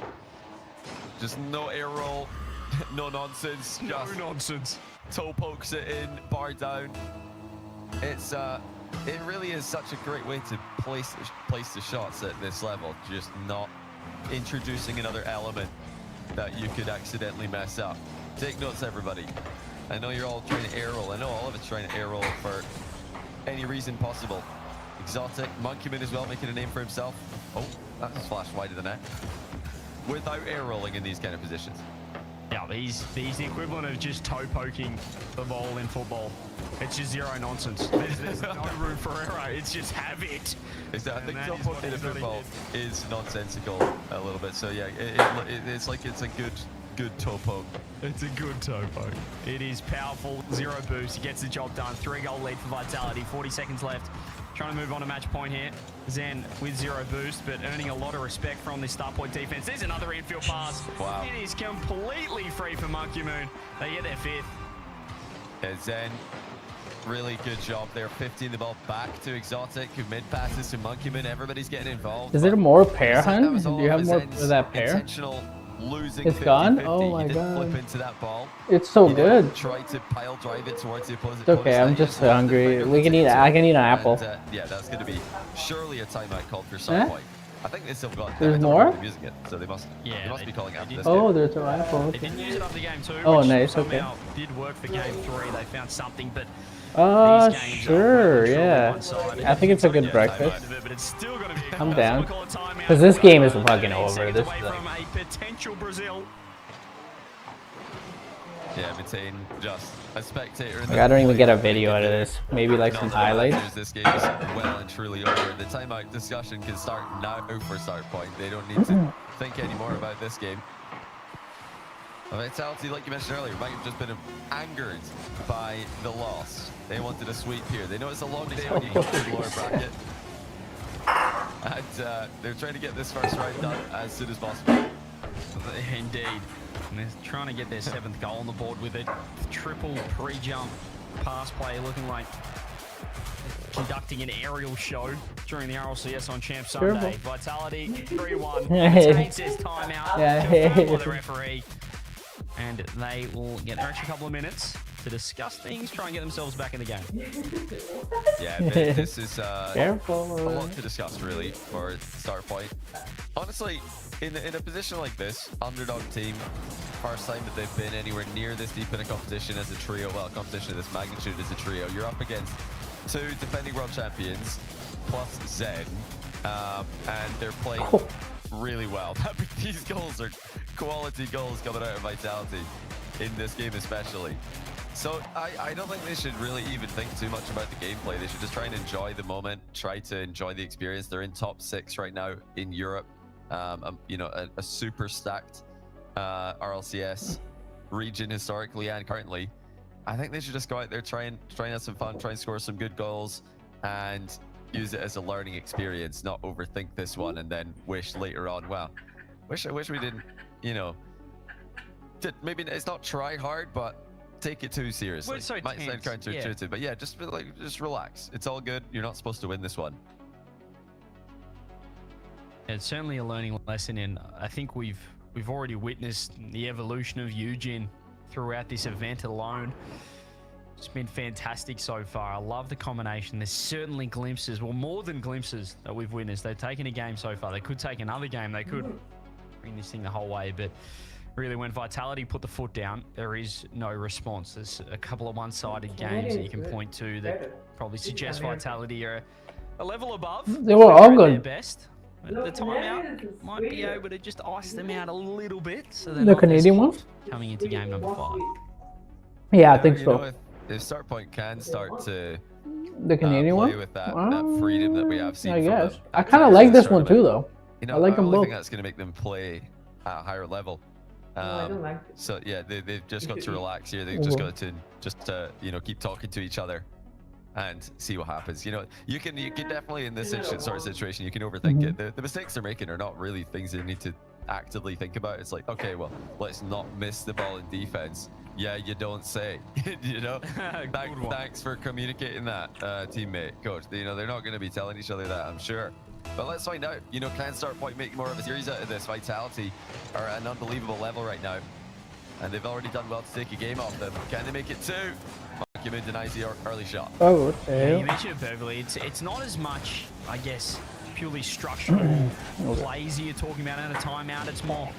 E: Just no air roll, no nonsense.
I: No
E: Just
I: nonsense.
E: toe pokes it in, bar down. It's it really is such a great way to place the shots at this level. Just not introducing another element that you could accidentally mess up. Take notes, everybody. I know you're all trying to air roll. I know all of it's trying to air roll for any reason possible. Exotic, Monkey Moon as well, making a name for himself. Oh, that just flashed wide of the net. Without air rolling in these kind of positions.
I: Yeah, he's the equivalent of just toe poking the ball in football. It's just zero nonsense. There's no room for error. It's just have it.
E: I think toe poking in football is nonsensical a little bit. So yeah, it's like it's a good toe poke.
I: It's a good toe poke. It is powerful. Zero boost. He gets the job done. 3-goal lead for Vitality. 40 seconds left. Trying to move on to match point here. Zen with zero boost, but earning a lot of respect from this start point defense. There's another infield pass.
E: Wow.
I: It is completely free for Monkey Moon. They get their fifth.
E: Yeah, Zen, really good job there. 15 the ball back to Exotic, who mid passes to Monkey Moon. Everybody's getting involved.
A: Is it a more pair
E: That
A: hunt?
E: was
A: Do
E: all
A: you have
E: of
A: more
E: Zen's
A: of that pair?
E: intentional losing.
A: It's gone?
E: 50-50.
A: Oh my
E: He didn't
A: god.
E: flip into that ball.
A: It's so
E: He
A: good.
E: didn't try to pile drive it towards the opposite.
A: It's okay, I'm just hungry. We can eat. I can eat an apple.
E: And, yeah, that's going to be surely a timeout called for some point. I think they still got.
A: There's
E: I don't
A: more?
E: remember them using it, so they must.
I: Yeah,
E: they must be calling out
I: did.
E: this.
A: Oh,
E: game.
A: there's an apple.
I: They didn't use it after game 2.
A: Oh,
I: which
A: nice, okay.
I: somehow did work for game 3. They found something, but these games
A: sure,
I: are
A: yeah.
I: one-sided.
A: I think it's a good
E: Yeah,
A: breakfast.
I: But it's still going to be.
A: I'm down.
I: We'll call it timeout.
A: Because this game is fucking
I: 13
A: over.
I: seconds
A: This
I: away
A: is like...
I: from a potential Brazil.
E: Yeah, Matane, just a spectator.
A: I don't even get a video out of this. Maybe like some highlights.
E: This game is well and truly over. The timeout discussion can start now for start point. They don't need to think anymore about this game. Vitality, like you mentioned earlier, might have just been angered by the loss. They wanted a sweep here. They know it's a long day when you get to the lower bracket. And they're trying to get this first round done as soon as possible.
I: Indeed. And they're trying to get their 7th goal on the board with it. Triple pre-jump pass play, looking like conducting an aerial show during the RLCS on Champ Sunday. Vitality 3-1. Matane says timeout. Confirmed by the referee. And they will get their extra couple of minutes to discuss things, try and get themselves back in the game.
E: Yeah, this is a
A: Careful.
E: lot to discuss, really, for start point. Honestly, in a position like this, underdog team, first time that they've been anywhere near this deep in a competition as a trio, well, a competition of this magnitude as a trio. You're up against 2 defending world champions, plus Zen, and they're playing really well. These goals are quality goals coming out of Vitality in this game especially. So I don't think they should really even think too much about the gameplay. They should just try and enjoy the moment, try to enjoy the experience. They're in top 6 right now in Europe. You know, a super stacked RLCS region historically and currently. I think they should just go out there, try and have some fun, try and score some good goals, and use it as a learning experience, not overthink this one and then wish later on, well, I wish we didn't, you know, maybe it's not try hard, but take it too seriously.
I: Well, it's so
E: Might sound
I: tense,
E: counterintuitive, but yeah, just relax. It's all good. You're not supposed to win this one.
I: It's certainly a learning lesson, and I think we've already witnessed the evolution of Eugen throughout this event alone. It's been fantastic so far. I love the combination. There's certainly glimpses, well, more than glimpses that we've witnessed. They've taken a game so far. They could take another game. They could bring this thing the whole way, but really when Vitality put the foot down, there is no response. There's a couple of one-sided games that you can point to that probably suggest Vitality are a level above.
A: They were all
I: They're at their
A: good.
I: best. But the timeout might be able to just ice them out a little bit. So they're
A: The
I: not as
A: Canadian
I: hot
A: ones?
I: coming into game number 5.
A: Yeah, I think
E: You
A: so.
E: know, if Start Point can start to
A: The Canadian
E: play
A: one?
E: with that freedom that we have seen.
A: I
E: from
A: guess.
E: them
A: I
E: at
A: kind of
E: times
A: like
E: in
A: this one too,
E: tournament,
A: though.
E: You know,
A: I like them
E: only
A: both.
E: think that's going to make them play at a higher level. So yeah, they've just got to relax here. They've just got to you know, keep talking to each other and see what happens. You know, you can definitely in this sort of situation you can overthink it. The mistakes they're making are not really things they need to actively think about. It's like, okay, well, let's not miss the ball in defense. Yeah, you don't say. You know, thanks for communicating that, teammate, coach. You know, they're not going to be telling each other that, I'm sure. But let's find out. You know, can Start Point make more of a series out of this? Vitality are at an unbelievable level right now, and they've already done well to take a game off them. Can they make it 2? Monkey denies the early shot.
A: Oh, what the
I: Yeah,
A: hell?
I: you mentioned it perfectly. It's not as much, I guess, purely structural plays you're talking about in a timeout. It's more,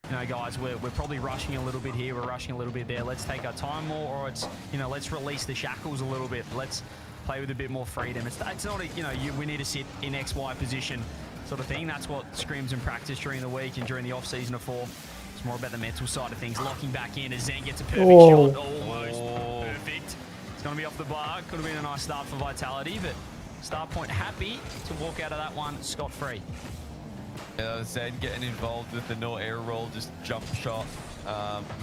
I: you know, guys, we're probably rushing a little bit here, we're rushing a little bit there. Let's take our time more, or it's, you know, let's release the shackles a little bit. Let's play with a bit more freedom. It's not a, you know, we need to sit in XY position sort of thing. That's what scrims and practice during the week and during the off season are for. It's more about the mental side of things. Locking back in as Zen gets a perfect shot. Almost perfect. It's going to be off the bar. Could have been a nice start for Vitality, but Start Point happy to walk out of that one scot-free.
E: Zen getting involved with the no air roll, just jump shot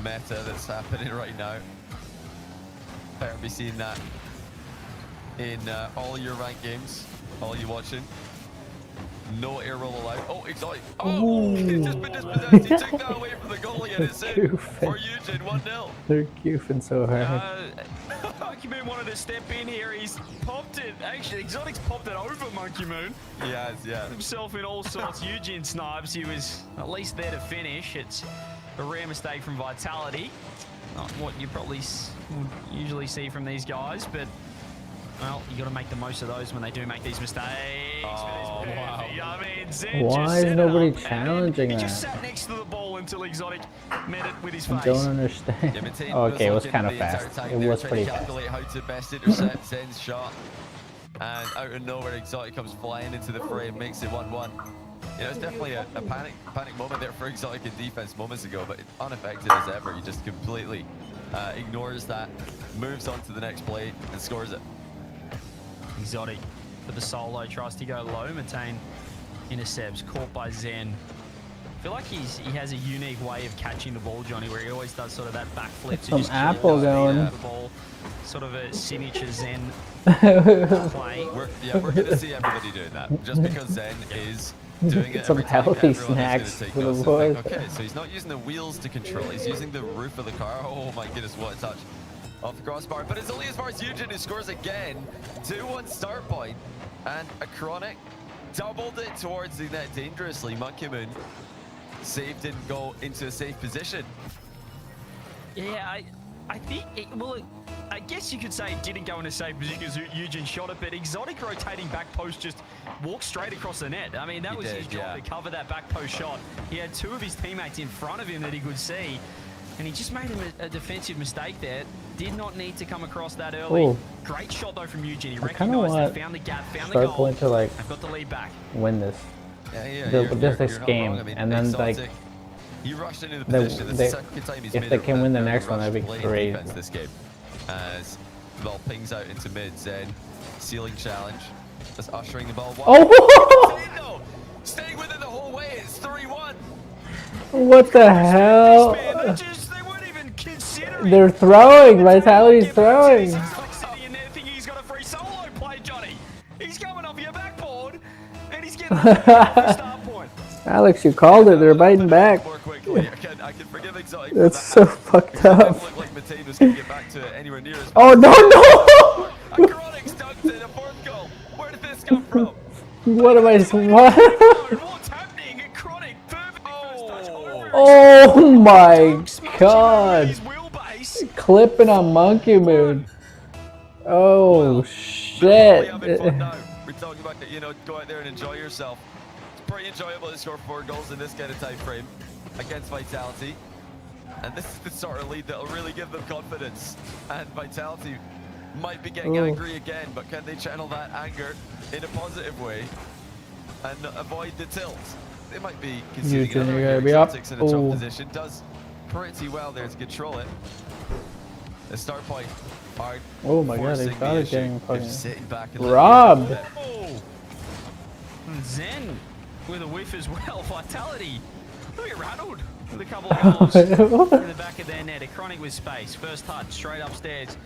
E: meta that's happening right now. Better be seeing that in all your ranked games, all you watching. No air roll allowed. Oh, exotic. Oh, he's just been dispossessed. He took that away from the goalie and it's in for Eugen, 1-0.
A: They're goofing so hard.
I: Monkey Moon wanted to step in here. He's popped it. Actually, Exotic's popped it over Monkey Moon.
E: Yeah.
I: Himself in all sorts. Eugen snipes. He was at least there to finish. It's a rare mistake from Vitality. Not what you probably would usually see from these guys, but well, you got to make the most of those when they do make these mistakes.
E: Oh, wow.
I: I mean, Zen
A: Why
I: just
A: is
I: set it
A: nobody
I: up, and
A: challenging
I: he just
A: that?
I: sat next to the ball until Exotic met it with his
A: I
I: face.
A: don't understand.
E: Yeah, Matane
A: Okay, it was
E: looking
A: kind of
E: the entire
A: fast.
E: time
A: It
E: there,
A: was
E: trying
A: pretty
E: to
A: fast.
E: calculate how to best intercept Zen's shot. And out of nowhere, Exotic comes flying into the frame, makes it 1-1. You know, it's definitely a panic moment there for Exotic in defense moments ago, but unaffected as ever. He just completely ignores that, moves on to the next play, and scores it.
I: Exotic for the solo, tries to go low. Matane intercepts, caught by Zen. I feel like he has a unique way of catching the ball, Johnny, where he always does sort of that backflip.
A: Get some apple going.
I: The ball, sort of a signature Zen play.
E: We're going to see everybody doing that. Just because Zen is doing it
A: Some
E: every time,
A: healthy
E: everyone is gonna
A: snacks
E: take
A: for the
E: notice and
A: boys.
E: think, okay, so he's not using the wheels to control, he's using the roof of the car. Oh my goodness, what a touch. Off the crossbar, but it's only as far as Eugen, who scores again. 2-1 Start Point, and a Chronic doubled it towards the net dangerously. Monkey Moon saved didn't go into a safe position.
I: Yeah, I think, I guess you could say it didn't go in a safe position because Eugen shot it, but Exotic rotating back post just walked straight across the net. I mean, that was his job to cover that back post shot. He had 2 of his teammates in front of him that he could see, and he just made a defensive mistake there. Did not need to come across that early.
A: Ooh.
I: Great shot though from Eugen. He
A: I kinda
I: recognized
A: want
I: it, found the gap, found the
A: Start
I: goal.
A: Point to like
I: I've got the lead back.
A: win this.
E: Yeah,
A: Just this
E: not
A: game,
E: wrong. I mean,
A: and then like
E: Exotic, he rushed into the
A: they-
E: position. This
A: they-
E: is the second time he's
A: if
E: made
A: they
E: a
A: can win the
E: very
A: next one, that'd be
E: rushed play in
A: crazy.
E: defense this game. As the ball pings out into mid, Zen ceiling challenge, just ushering the ball.
A: Oh!
E: Staying with it the whole way. It's 3-1.
A: What the hell?
I: They weren't even considering.
A: They're throwing. Vitality's throwing.
I: He's like sitting in there thinking he's got a free solo play, Johnny. He's coming off your backboard, and he's getting a Start Point.
A: Alex, you called it. They're biting back.
E: More quickly. I can forgive exotic.
A: That's so fucked up.
E: It didn't look like Matane was going to get back to it anywhere near as
A: Oh no no!
E: Chronic's dunked in a fourth goal. Where did this come from?
A: What am I? What?
I: What's happening? Chronic, perfect first touch.
A: Oh my god!
I: His wheelbase.
A: Clipping on Monkey Moon. Oh shit!
E: We're talking about, you know, go out there and enjoy yourself. It's pretty enjoyable to score 4 goals in this kind of time frame against Vitality. And this is the sort of lead that'll really give them confidence. And Vitality might be getting angry again, but can they channel that anger in a positive way and avoid the tilt? They might be conceding another
A: You're gonna
E: here.
A: be up.
E: Exotics in a tough position. Does pretty well there to control it. The start point.
A: Oh my god, they started getting fucking
E: sitting back and
A: robbed.
I: And Zen with a whiff as well. Vitality. Look at rattled with a couple of goals in the back of their net. A Chronic with space. First touch, straight upstairs.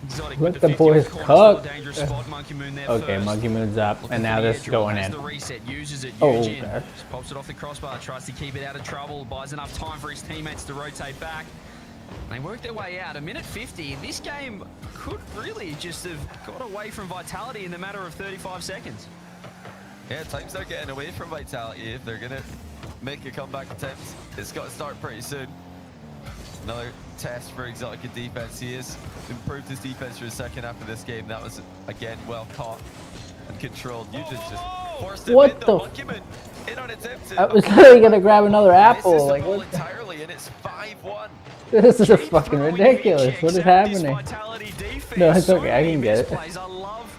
I: Exotic
A: Let
I: with
A: the
I: 50
A: boys
I: corner,
A: cook.
I: still a dangerous spot. Monkey Moon there
A: Okay,
I: first.
A: Monkey Moon's up, and now this is going in.
I: The reset, uses it,
A: Oh,
I: Eugene.
A: okay.
I: Just pops it off the crossbar, tries to keep it out of trouble, buys enough time for his teammates to rotate back. They work their way out. A minute 50. This game could really just have got away from Vitality in the matter of 35 seconds.
E: Yeah, time's not getting away from Vitality. If they're going to make a comeback attempt, it's got to start pretty soon. Another test for Exotic in defense. He has improved his defense for the second half of this game. That was, again, well caught and controlled. You just forced him
A: What
E: in,
A: the
E: though. Monkey Moon in on attempted.
A: I was literally gonna grab another apple. Like
E: Ball
A: what? The,
E: entirely, and it's 5-1.
A: this is fucking ridiculous. What is happening? No, it's okay. I can get it.
I: I love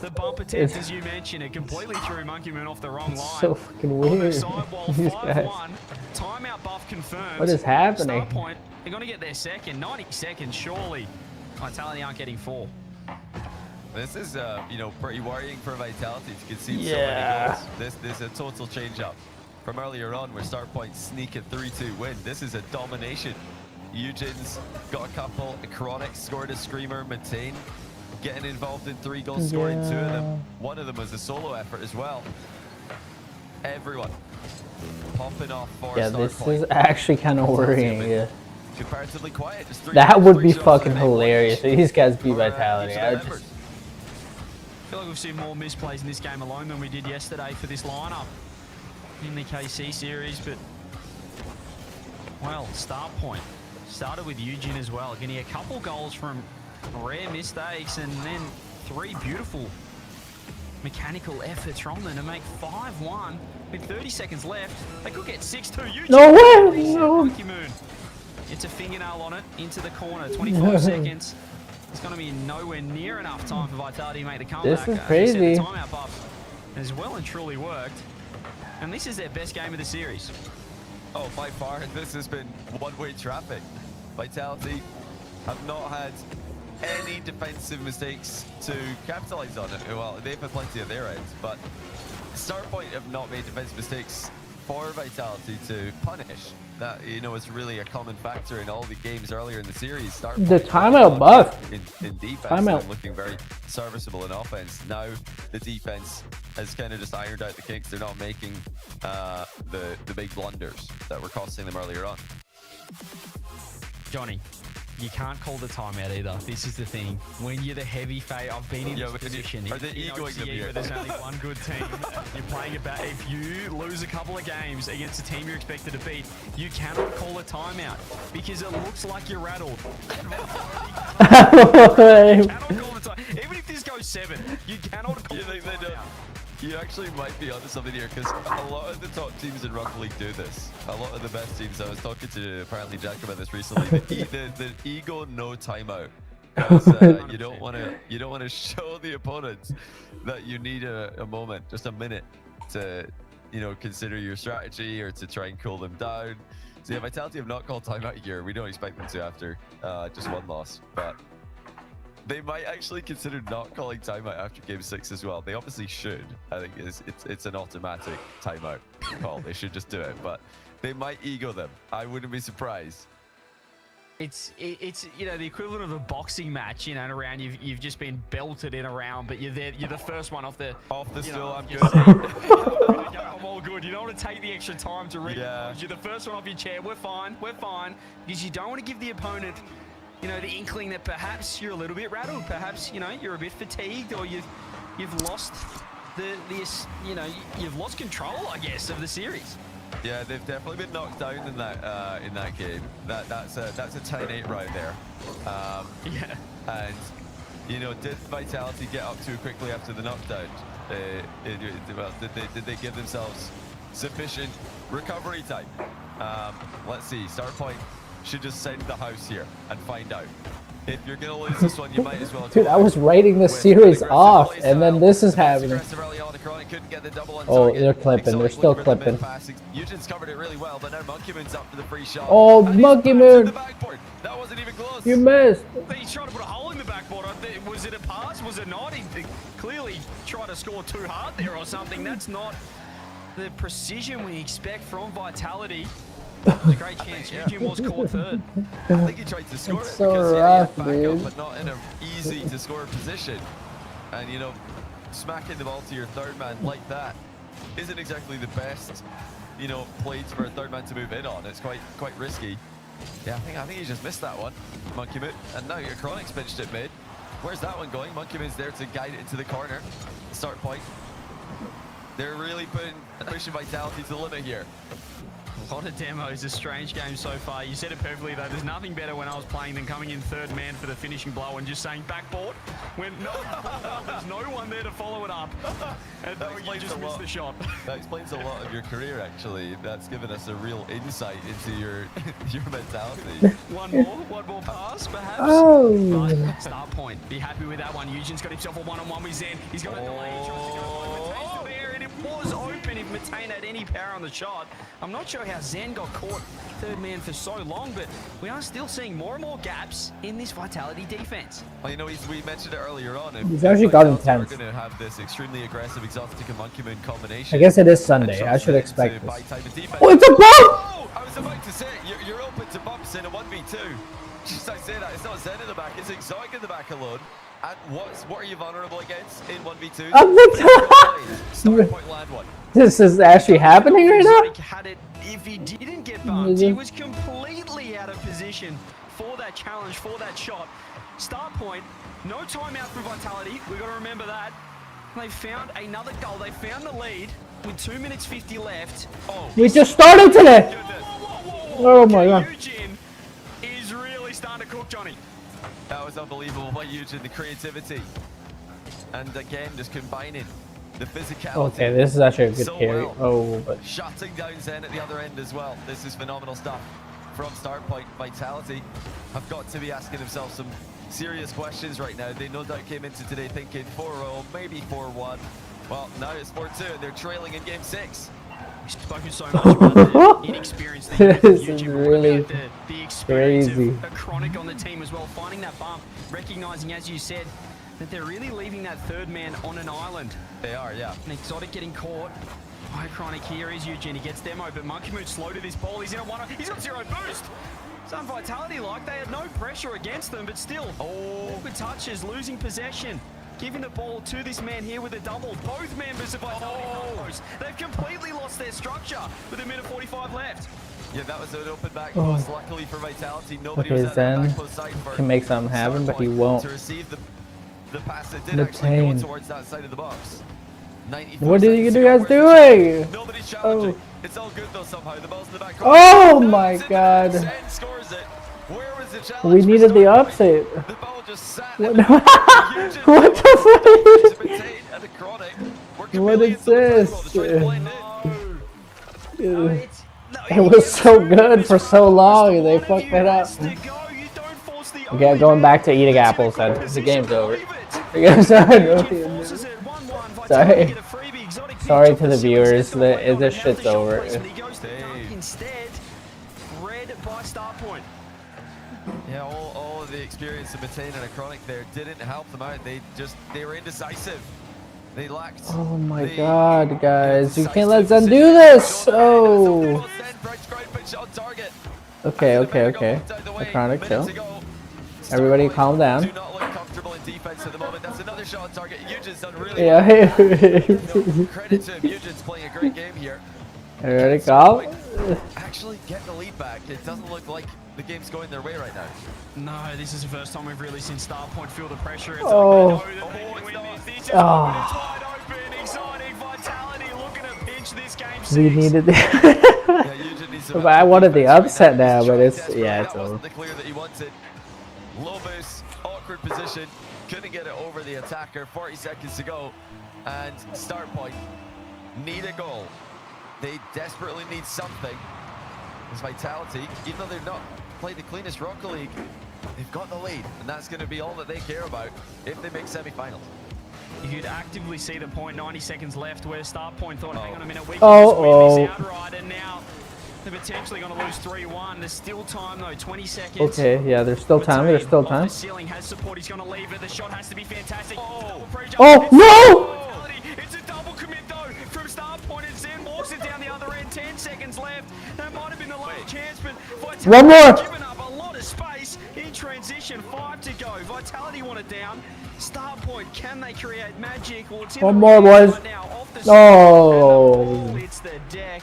I: the bump attempt, as you mentioned. It completely threw Monkey Moon off the wrong line.
A: So fucking
I: On the
A: weird.
I: sidewall,
A: These guys.
I: 5-1. Timeout buff confirmed.
A: What is happening?
I: Start point. They're going to get their second. 90 seconds, surely. Vitality aren't getting 4.
E: This is, you know, pretty worrying for Vitality to concede
A: Yeah.
E: so many goals. This is a total change-up from earlier on where start point sneak a 3-2 win. This is a domination. Eugene's got a couple. Chronic scored a screamer. Matane getting involved in 3 goals, scoring 2 of them. One of them was a solo effort as well. Everyone popping off for
A: Yeah,
E: start
A: this
E: point.
A: is actually kind of worrying. Yeah.
E: Comparatively quiet. Just 3
A: That
E: goals,
A: would
E: 3
A: be
E: shots,
A: fucking
E: and they won
A: hilarious.
E: each.
A: These guys beat
E: For,
A: Vitality.
E: each of
A: I
E: their
A: just,
E: members.
I: I feel like we've seen more misplays in this game alone than we did yesterday for this lineup in the KC series, but well, start point started with Eugene as well, getting a couple goals from rare mistakes and then 3 beautiful mechanical efforts from them to make 5-1 with 30 seconds left. They could get 6-2. Eugene,
A: no way! No.
I: Monkey Moon. It's a fingernail on it into the corner. 25 seconds. It's going to be nowhere near enough time for Vitality to make the comeback.
A: This is
I: As we
A: crazy.
I: said, the timeout buff has well and truly worked. And this is their best game of the series.
E: Oh, by far, this has been one-way traffic. Vitality have not had any defensive mistakes to capitalize on it. Well, they've had plenty at their end, but Starpoint have not made defensive mistakes for Vitality to punish. That, you know, is really a common factor in all the games earlier in the series. Starpoint
A: The timeout buff.
E: in defense
A: Timeout.
E: and looking very serviceable in offense. Now the defense has kind of just ironed out the kinks. They're not making the big blunders that were costing them earlier on.
I: Johnny, you can't call the timeout either. This is the thing. When you're the heavy fade, I've been in
E: Yeah,
I: this
E: but
I: position.
E: are they
I: In
E: egoing them
I: OCE
E: here?
I: where there's only one good team. You're playing it back. If you lose a couple of games against a team you're expected to beat, you cannot call a timeout because it looks like you're rattled. Cannot call the time. Even if this goes 7, you cannot call
E: You
I: the
E: think they don't?
I: timeout.
E: You actually might be onto something here because a lot of the top teams in Rocket League do this. A lot of the best teams. I was talking to apparently Jack about this recently. The ego no timeout. 'Cause, you don't want to show the opponents that you need a moment, just a minute to, you know, consider your strategy or to try and cool them down. So yeah, Vitality have not called timeout here. We don't expect them to after just one loss, but they might actually consider not calling timeout after game 6 as well. They obviously should. I think it's an automatic timeout call. They should just do it, but they might ego them. I wouldn't be surprised.
I: It's you know, the equivalent of a boxing match, you know, in a round you've just been belted in a round, but you're the first one off the
E: Off the stool, I'm
I: you're
E: good.
I: saying, I'm all good. You know want to take the extra time to read.
E: Yeah.
I: You're the first one off your chair. We're fine. We're fine. Because you don't want to give the opponent, you know, the inkling that perhaps you're a little bit rattled. Perhaps, you know, you're a bit fatigued, or you've lost you've lost control, I guess, of the series.
E: Yeah, they've definitely been knocked down in that game. That's a 10-8 right there.
I: Yeah.
E: And you know, did Vitality get up too quickly after the knockdown? Well, did they give themselves sufficient recovery time? Let's see. Start point should just send the house here and find out. If you're gonna lose this one, you might as well.
A: Dude, I was writing the series off, and then this is happening. Oh, they're clipping. They're still clipping.
E: Eugen's covered it really well, but now Monkey Moon's up for the free shot.
A: Oh, Monkey Moon!
E: That wasn't even close.
A: You missed.
I: He's trying to put a hole in the backboard. Was it a pass? Was it not? He clearly tried to score too hard there or something. That's not the precision we expect from Vitality. There's a great chance Eugen was caught third.
E: I think he tried to score
A: It's
E: it
A: so
E: because
A: rough,
E: he had backup,
A: dude.
E: but not in an easy to score position. And you know, smacking the ball to your third man like that isn't exactly the best, you know, plays for a third man to move in on. It's quite risky. Yeah, I think he just missed that one, Monkey Moon. And now your Chronic's pinched it mid. Where's that one going? Monkey Moon's there to guide it into the corner. Start point. They're really pushing Vitality to the limit here.
I: A lot of demos, a strange game so far. You said it perfectly though, there's nothing better when I was playing than coming in third man for the finishing blow and just saying backboard when there's no one there to follow it up. And you just missed the shot.
E: That explains a lot of your career actually. That's given us a real insight into your mentality.
I: One more pass perhaps.
A: Oh.
I: But start point. Be happy with that one. Eugen's got himself a one-on-one with Zen. He's got a delay. He tries to go. Matein's still there, and it was open if Matain had any power on the shot. I'm not sure how Zen got caught third man for so long, but we are still seeing more and more gaps in this Vitality defense.
E: Well, you know, we mentioned it earlier on.
A: He's actually got intense.
E: We're going to have this extremely aggressive exotic and Monkey Moon combination.
A: I guess it is Sunday. I should expect
E: buy
A: this.
E: time and defense.
A: Oh, it's a bump!
E: Oh, I was about to say, you're open to bumps in a 1v2. Just I say that, it's not Zen in the back, it's Exotic in the back alone. And what are you vulnerable against in 1v2? Start point, land one.
A: This is actually happening right now?
I: Had it, if he didn't get bumped, he was completely out of position for that challenge, for that shot. Start point, no timeout for Vitality. We've got to remember that. They found another goal. They found the lead with 2 minutes 50 left. Oh,
A: We just started today! Oh my god.
I: Eugen is really starting to cook, Johnny.
E: That was unbelievable by Eugen, the creativity. And again, just combining the physicality.
A: Okay, this is actually a good
E: so
A: carry.
E: well.
A: Oh, but
E: Shutting down Zen at the other end as well. This is phenomenal stuff from Start Point. Vitality have got to be asking themselves some serious questions right now. They no doubt came into today thinking 4-0, maybe 4-1. Well, now it's 4-2 and they're trailing in game 6.
I: We've spoken so much about the inexperience that
A: This is
I: Eugen,
A: really
I: the experience
A: crazy.
I: of a Chronic on the team as well, finding that bump, recognizing, as you said, that they're really leaving that third man on an island.
E: They are, yeah.
I: And Exotic getting caught. By Chronic here is Eugen. He gets demo, but Monkey Moon's slow to this ball. He's in a one. He's got 0 boost. Some Vitality like they had no pressure against them, but still, awkward touches, losing possession. Giving the ball to this man here with a double. Both members of Vitality front post. They've completely lost their structure with a minute 45 left.
E: Yeah, that was an open back post. Luckily for Vitality, nobody
A: okay,
E: was at that
A: Zen
E: back post side for
A: can make something happen, but he won't.
E: to receive the pass that did actually go towards that side of the box.
A: What are you guys doing?
E: Nobody's challenging. It's all good though somehow. The ball's in the back.
A: Oh my god.
E: Zen scores it. Where was the challenge?
A: We needed the upset.
E: The ball just sat.
A: What, what the fuck? What is this? It was so good for so long and they fucked it up. Okay, going back to eating apples then. The game's over. The game's over. Sorry to the viewers. This shit's over.
I: Instead, red by start point.
E: Yeah, all of the experience of Matain and a Chronic there didn't help them out. They were indecisive. They lacked.
A: Oh my god, guys. You can't let Zen do this! Oh! Okay. The Chronic kill. Everybody calm down.
E: Do not look comfortable in defense at the moment. That's another shot on target. Eugen's done really
A: Yeah.
E: well. Credit to him. Eugen's playing a great game here.
A: Ready, call?
E: Actually get the lead back. It doesn't look like the game's going their way right now.
I: No, this is the first time we've really seen Starpoint feel the pressure. It's
A: Oh.
I: like they know that they can win this. This is
A: Oh.
I: wide open, exciting, Vitality looking to pinch this game
A: We
I: 6.
A: needed
E: Yeah, Eugene needs
A: But I wanted the upset now, but it's
E: desperately.
A: yeah, it's
E: That
A: over.
E: wasn't the clear that he wanted. Low boost, awkward position, couldn't get it over the attacker. 40 seconds to go, and start point. Need a goal. They desperately need something. It's Vitality, even though they've not played the cleanest Rocket League, they've got the lead, and that's going to be all that they care about if they make semi-finals.
I: You could actively see the point, 90 seconds left, where Starpoint thought, hang on a minute, we can
A: Oh,
I: just win this outright, and now they're potentially going to lose 3-1. There's still time though, 20 seconds.
A: Okay, yeah, there's still time. There's still time.
I: The ceiling has support. He's going to leave it. The shot has to be fantastic.
A: Oh no!
I: It's a double commit though from Starpoint, and Zen walks it down the other end. 10 seconds left. That might have been the last chance, but Vitality
A: One more.
I: given up a lot of space in transition. 5 to go. Vitality want it down. Starpoint, can they create magic? Well, it's in
A: One
I: the
A: more,
I: right
A: boys.
I: now, off the
A: Oh.
I: it's the deck.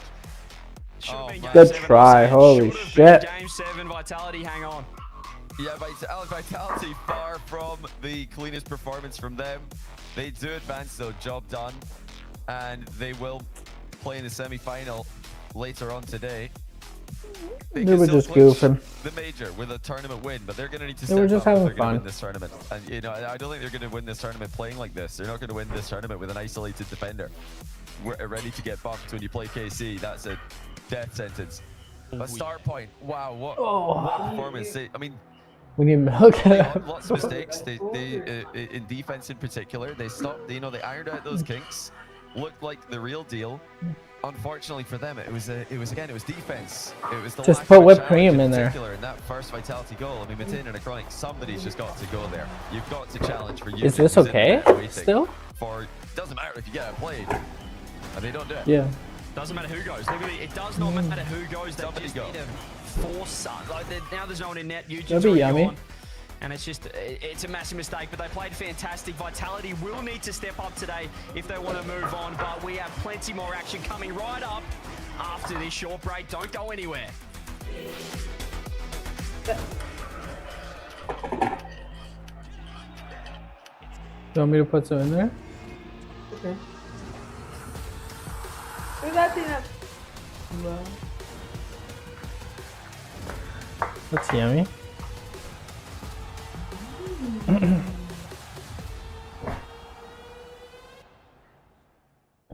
I: Should've been game
A: Good
I: 7,
A: try.
I: I'm saying.
A: Holy
I: Should've
A: shit.
I: been Game 7, Vitality, hang on.
E: Yeah, Vitality far from the cleanest performance from them. They do advance though, job done. And they will play in the semi-final later on today.
A: They were just goofing.
E: The major with a tournament win, but they're going to need to
A: They were
E: step
A: just
E: up if
A: having
E: they're going to
A: fun.
E: win this tournament. And you know, I don't think they're going to win this tournament playing like this. They're not going to win this tournament with an isolated defender. We're ready to get bumped when you play KC. That's a death sentence. But start point, wow, what performance! I mean,
A: We need milk.
E: they had lots of mistakes. They in defense in particular, they stopped. You know, they ironed out those kinks. Looked like the real deal. Unfortunately for them, it was defense. It was the
A: Just
E: lack
A: put
E: of a
A: whipped
E: challenge
A: cream in there.
E: particular in that first Vitality goal. I mean, Matain and Acronic, somebody's just got to go there. You've got to challenge for you.
A: Is this okay? Still?
E: Doesn't matter if you get outplayed, and they don't do it.
A: Yeah.
I: Doesn't matter who goes. Look at it. It does not matter who goes. They
E: Somebody
I: just
E: go.
I: need to force. Like now, there's no one in net.
A: That'd
I: Eugene's
A: be
I: already
A: yummy.
I: gone. And it's a massive mistake, but they played fantastic. Vitality will need to step up today if they want to move on, but we have plenty more action coming right up after this short break. Don't go anywhere.
A: You want me to put some in there?
J: Okay. Do that thing up.
A: That's yummy.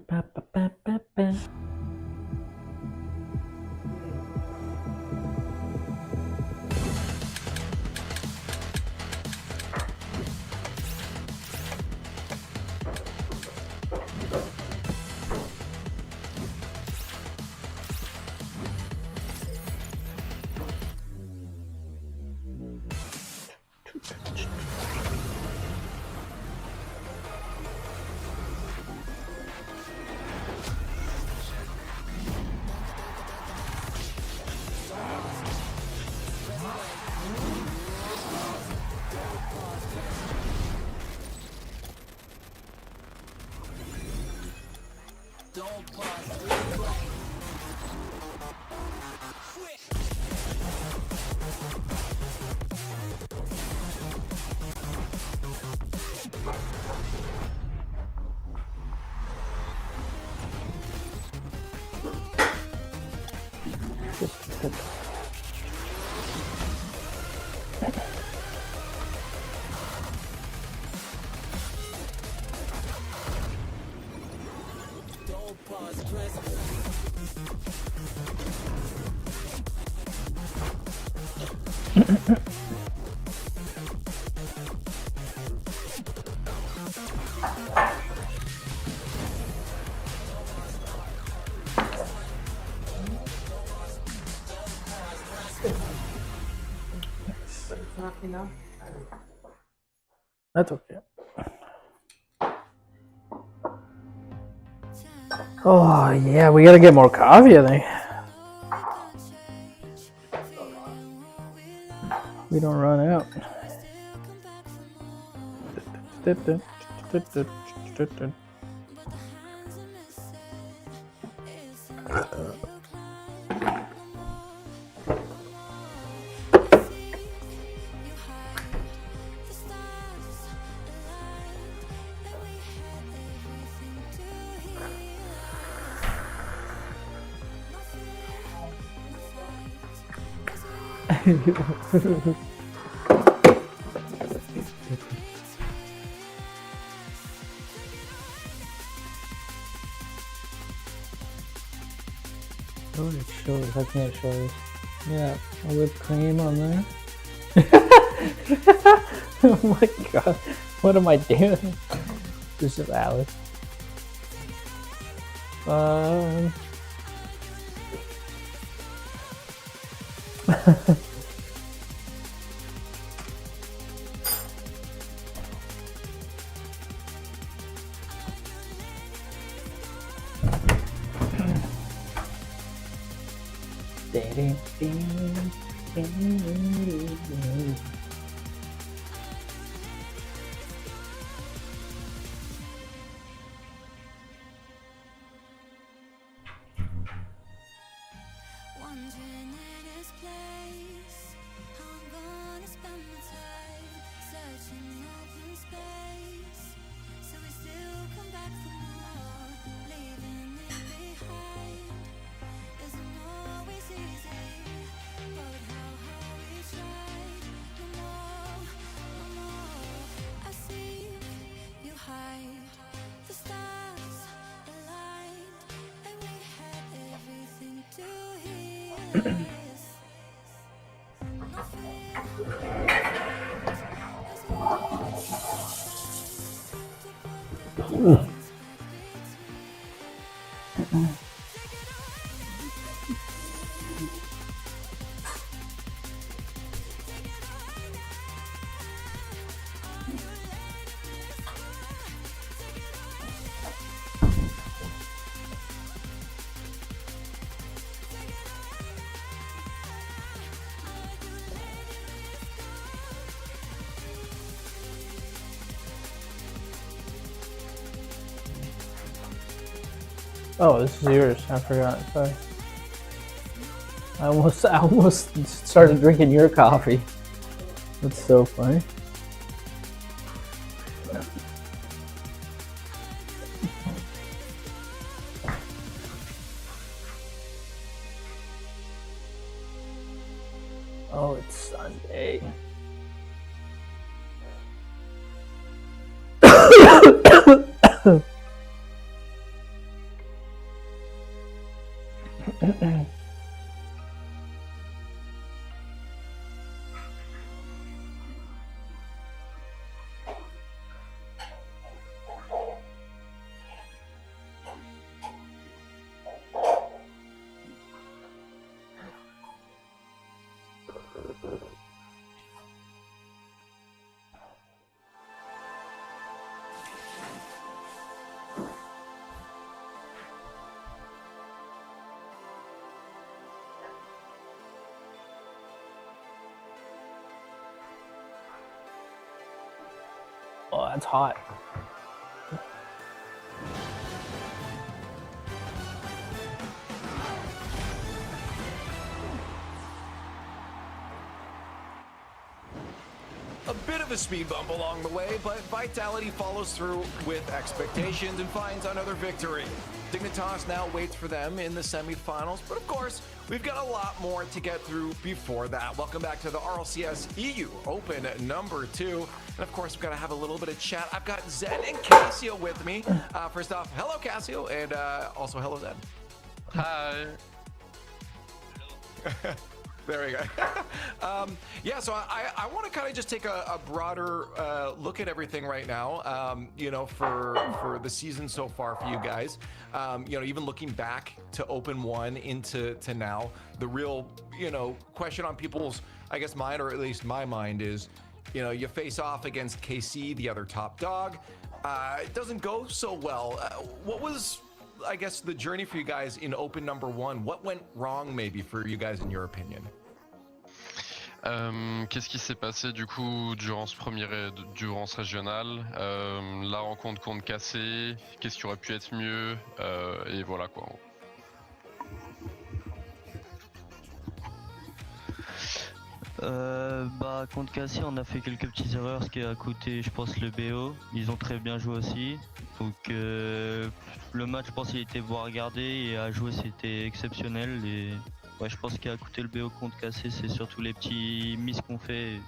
A: Ba, ba, ba, ba, ba. That's okay. Oh yeah, we gotta get more coffee, I think. We don't run out. Oh, it's shoulders. I can't shoulders. Yeah, a whipped cream on there. Oh my god, what am I doing? This is Alice.
K: Wandering in this place, how I'm gonna spend my time searching open space. So we still come back for more, leaving it behind. Isn't always easy, but how we tried. No more. I see you hide. The stars aligned, and we had everything to heal.
A: Oh, this is yours. I forgot. Sorry. I almost started drinking your coffee. That's so funny. Oh, it's Sunday. Oh, that's hot.
B: A bit of a speed bump along the way, but Vitality follows through with expectations and finds another victory. Dignitas now waits for them in the semifinals, but of course, we've got a lot more to get through before that. Welcome back to the RLCS EU Open number 2. And of course, we've got to have a little bit of chat. I've got Zen and Cassio with me. First off, hello Cassio, and also hello Zen.
L: Hi.
B: There we go. Yeah, so I want to kind of just take a broader look at everything right now, you know, for the season so far for you guys. You know, even looking back to Open 1 into now, the real, you know, question on people's, I guess, mind, or at least my mind is, you know, you face off against KC, the other top dog. It doesn't go so well. What was, I guess, the journey for you guys in Open number 1? What went wrong maybe for you guys in your opinion?
L: Qu'est-ce qui s'est passé du coup durant ce régional, la rencontre contre KC, qu'est-ce qui aurait pu être mieux, et voilà quoi.
M: Bah, contre Cassis, on a fait quelques petites erreurs, ce qui a coûté, je pense, le BO. Ils ont très bien joué aussi. Donc, le match, je pense, il était beau à regarder et à jouer, c'était exceptionnel. Et ouais, je pense qu'il a coûté le BO contre Cassis, c'est surtout les petits miss qu'on fait.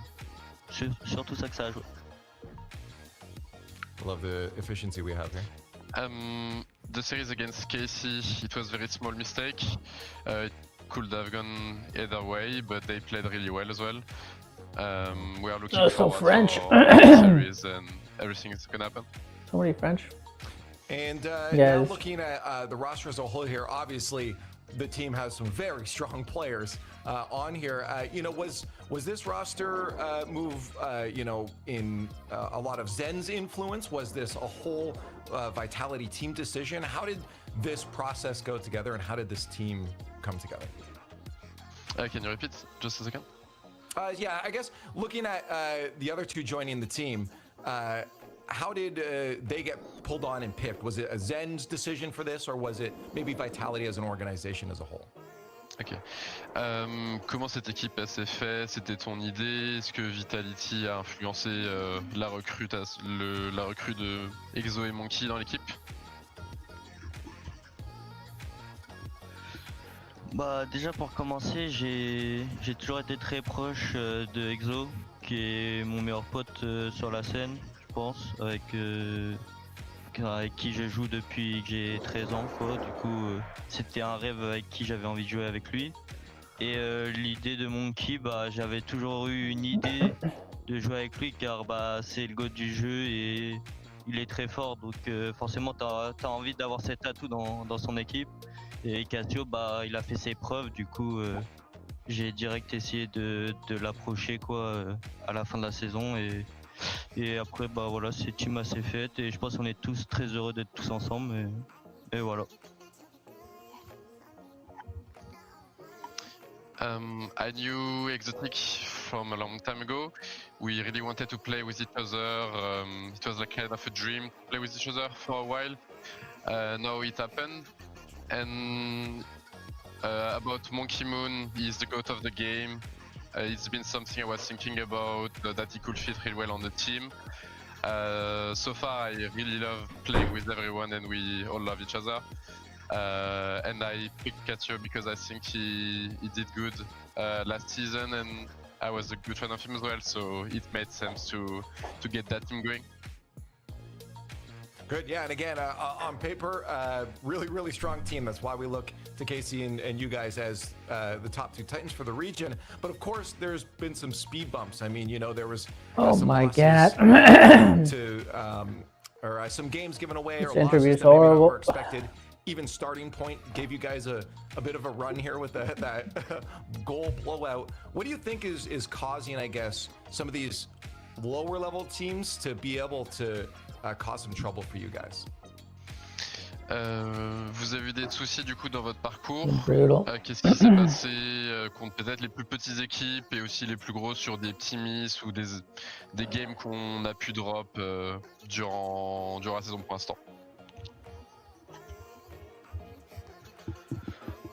M: Surtout ça que ça a joué.
H: Love the efficiency we have here.
L: The series against Casey, it was very small mistake. It could have gone either way, but they played really well as well. We are looking
A: so
L: forward
A: French.
L: for the series and everything is gonna happen.
A: So many French.
H: And
A: Yes.
H: now looking at the roster as a whole here, obviously the team has some very strong players on here. You know, was this roster move, you know, in a lot of Zen's influence? Was this a whole Vitality team decision? How did this process go together, and how did this team come together?
L: Can you repeat just a second?
H: Yeah, I guess looking at the other two joining the team, how did they get pulled on and picked? Was it a Zen's decision for this, or was it maybe Vitality as an organization as a whole?
L: Ok. Comment cette équipe s'est faite? C'était ton idée? Est-ce que Vitality a influencé la recrue de Exo et Monkey dans l'équipe?
M: Bah, déjà pour commencer, j'ai toujours été très proche de Exo, qui est mon meilleur pote sur la scène, je pense, avec qui je joue depuis que j'ai 13 ans, quoi. Du coup, c'était un rêve avec qui j'avais envie de jouer avec lui. Et l'idée de Monkey, bah, j'avais toujours eu une idée de jouer avec lui, car bah, c'est le goat du jeu et il est très fort. Donc forcément, t'as envie d'avoir cet atout dans son équipe. Et Casio, bah, il a fait ses preuves. Du coup, j'ai direct essayé de l'approcher, quoi, à la fin de la saison. Et après, bah voilà, cette team assez faite et je pense qu'on est tous très heureux d'être tous ensemble et voilà.
L: I knew Exotic from a long time ago. We really wanted to play with each other. It was like kind of a dream to play with each other for a while. Now it happened. And about Monkey Moon, he's the goat of the game. It's been something I was thinking about, that he could fit really well on the team. So far, I really love playing with everyone and we all love each other. And I picked Katio because I think he did good last season and I was a good fan of him as well, so it made sense to get that team going.
H: Good, yeah, and again, on paper, really, really strong team. That's why we look to Casey and you guys as the top two Titans for the region. But of course, there's been some speed bumps. I mean, you know, there was some losses or some games given away, or losses that maybe not were expected. Even starting point gave you guys a bit of a run here with that goal blowout. What do you think is causing, I guess, some of these lower level teams to be able to cause some trouble for you guys?
L: Vous avez eu des soucis du coup dans votre parcours. Qu'est-ce qui s'est passé contre peut-être les plus petites équipes et aussi les plus grosses sur des petits miss ou des games qu'on a pu drop durant la saison pour l'instant?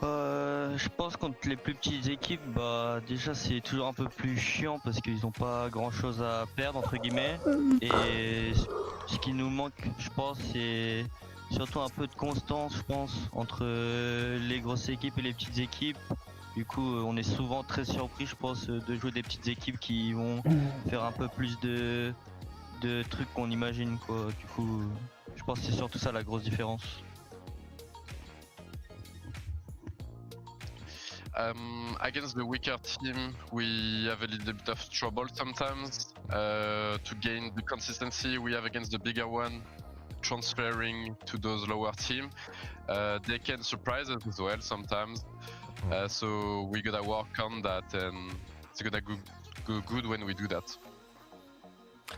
M: Je pense contre les plus petites équipes, bah déjà c'est toujours un peu plus chiant parce qu'ils n'ont pas grand chose à perdre entre guillemets. Et ce qui nous manque, je pense, c'est surtout un peu de constance, je pense, entre les grosses équipes et les petites équipes. Du coup, on est souvent très surpris, je pense, de jouer des petites équipes qui vont faire un peu plus de trucs qu'on imagine, quoi. Du coup, je pense que c'est surtout ça la grosse différence.
L: Against the weaker team, we have a little bit of trouble sometimes to gain the consistency we have against the bigger one, transferring to those lower team. They can surprise us as well sometimes, so we gotta work on that, and it's gonna go good when we do that.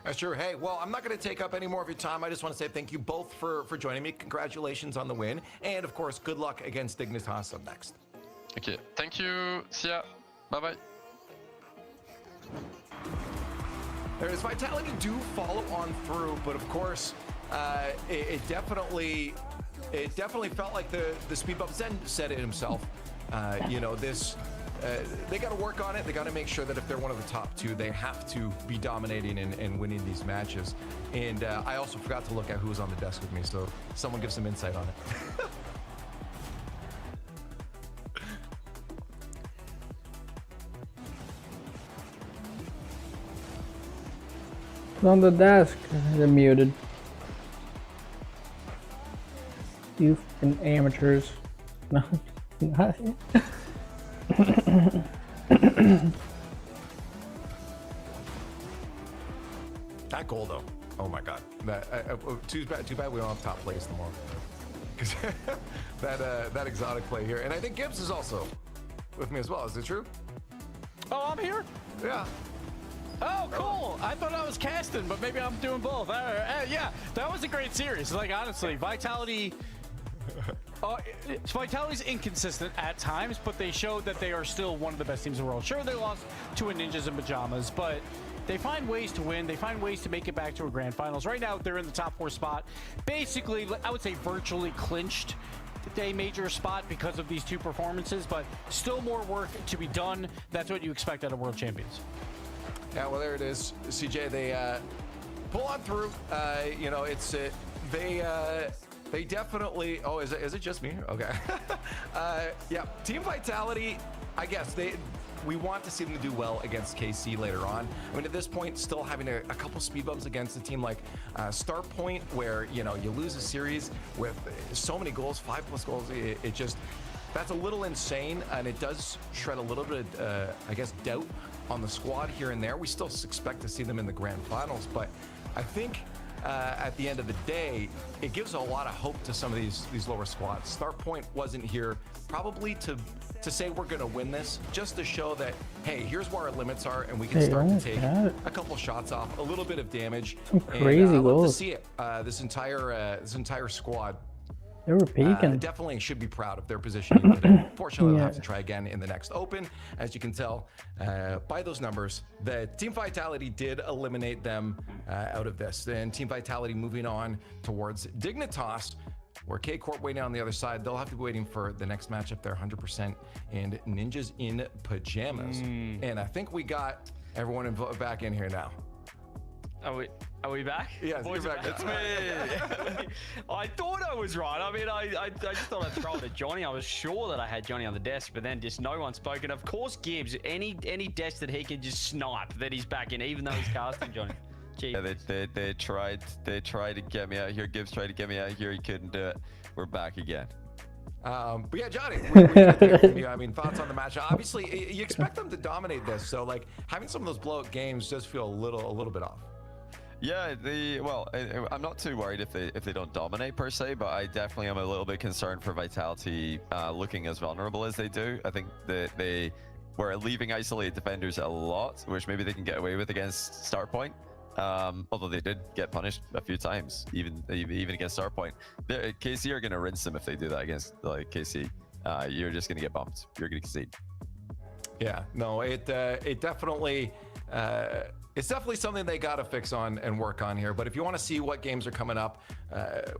H: That's true. Hey, well, I'm not going to take up any more of your time. I just want to say thank you both for joining me. Congratulations on the win, and of course, good luck against Dignitas up next.
L: Okay, thank you. See ya. Bye-bye.
H: There's Vitality do follow on through, but of course, it definitely felt like the speed bump. Zen said it himself. You know, this they got to work on it. They got to make sure that if they're one of the top 2, they have to be dominating and winning these matches. And I also forgot to look at who was on the desk with me, so someone give some insight on it.
A: On the desk. They're muted. You fucking amateurs. No, not.
H: That goal though, oh my god! That too bad we don't have top place tomorrow. Because that exotic play here, and I think Gibbs is also with me as well. Is it true?
C: Oh, I'm here.
H: Yeah.
C: Oh, cool. I thought I was casting, but maybe I'm doing both. Yeah, that was a great series. Like, honestly, Vitality... Vitality's inconsistent at times, but they showed that they are still one of the best teams in the world. Sure, they lost to a Ninjas in Pajamas, but they find ways to win. They find ways to make it back to a grand finals. Right now, they're in the top 4 spot. Basically, I would say virtually clinched a major spot because of these 2 performances, but still more work to be done. That's what you expect out of World Champions.
H: Yeah, well, there it is. CJ, they pull on through. You know, it's they definitely. Oh, is it just me? Okay. Yeah, Team Vitality. I guess we want to see them do well against KC later on. I mean, at this point, still having a couple speed bumps against a team like Start Point, where you lose a series with so many goals, 5+ goals. It just that's a little insane, and it does shred a little bit, I guess, doubt on the squad here and there. We still expect to see them in the grand finals, but I think at the end of the day, it gives a lot of hope to some of these lower squads. Start Point wasn't here probably to say we're going to win this, just to show that, hey, here's where our limits are, and we can start to take a couple shots off, a little bit of damage.
A: Some crazy
H: and,
A: goals.
H: love to see it. This entire squad.
A: They were peaking.
H: Definitely should be proud of their positioning today. Fortunately, they'll have to try again in the next Open. As you can tell by those numbers, the Team Vitality did eliminate them out of this. And Team Vitality moving on towards Dignitas, where K-Corp waiting on the other side. They'll have to be waiting for the next matchup there, 100%, and Ninjas in Pajamas. And I think we got everyone back in here now.
I: Are we back?
H: Yes,
I: Boys,
H: you're back.
I: It's me. I thought I was right. I mean, I just thought I'd throw it at Johnny. I was sure that I had Johnny on the desk, but then just no one spoke. And of course, Gibbs, any desk that he can just snipe, that he's back in, even though he's casting Johnny. Gee.
F: Yeah, they tried to get me out here. Gibbs tried to get me out here. He couldn't do it. We're back again.
H: But yeah, Johnny, I mean, thoughts on the match? Obviously, you expect them to dominate this, so like having some of those blowout games does feel a little bit off.
F: Yeah, I'm not too worried if they don't dominate per se, but I definitely am a little bit concerned for Vitality looking as vulnerable as they do. I think that they were leaving isolated defenders a lot, which maybe they can get away with against Start Point. Although they did get punished a few times, even against Start Point. KC are going to rinse them if they do that against like KC. You're just going to get bumped. You're going to concede.
H: Yeah, no, it definitely. It's definitely something they got to fix on and work on here. But if you want to see what games are coming up,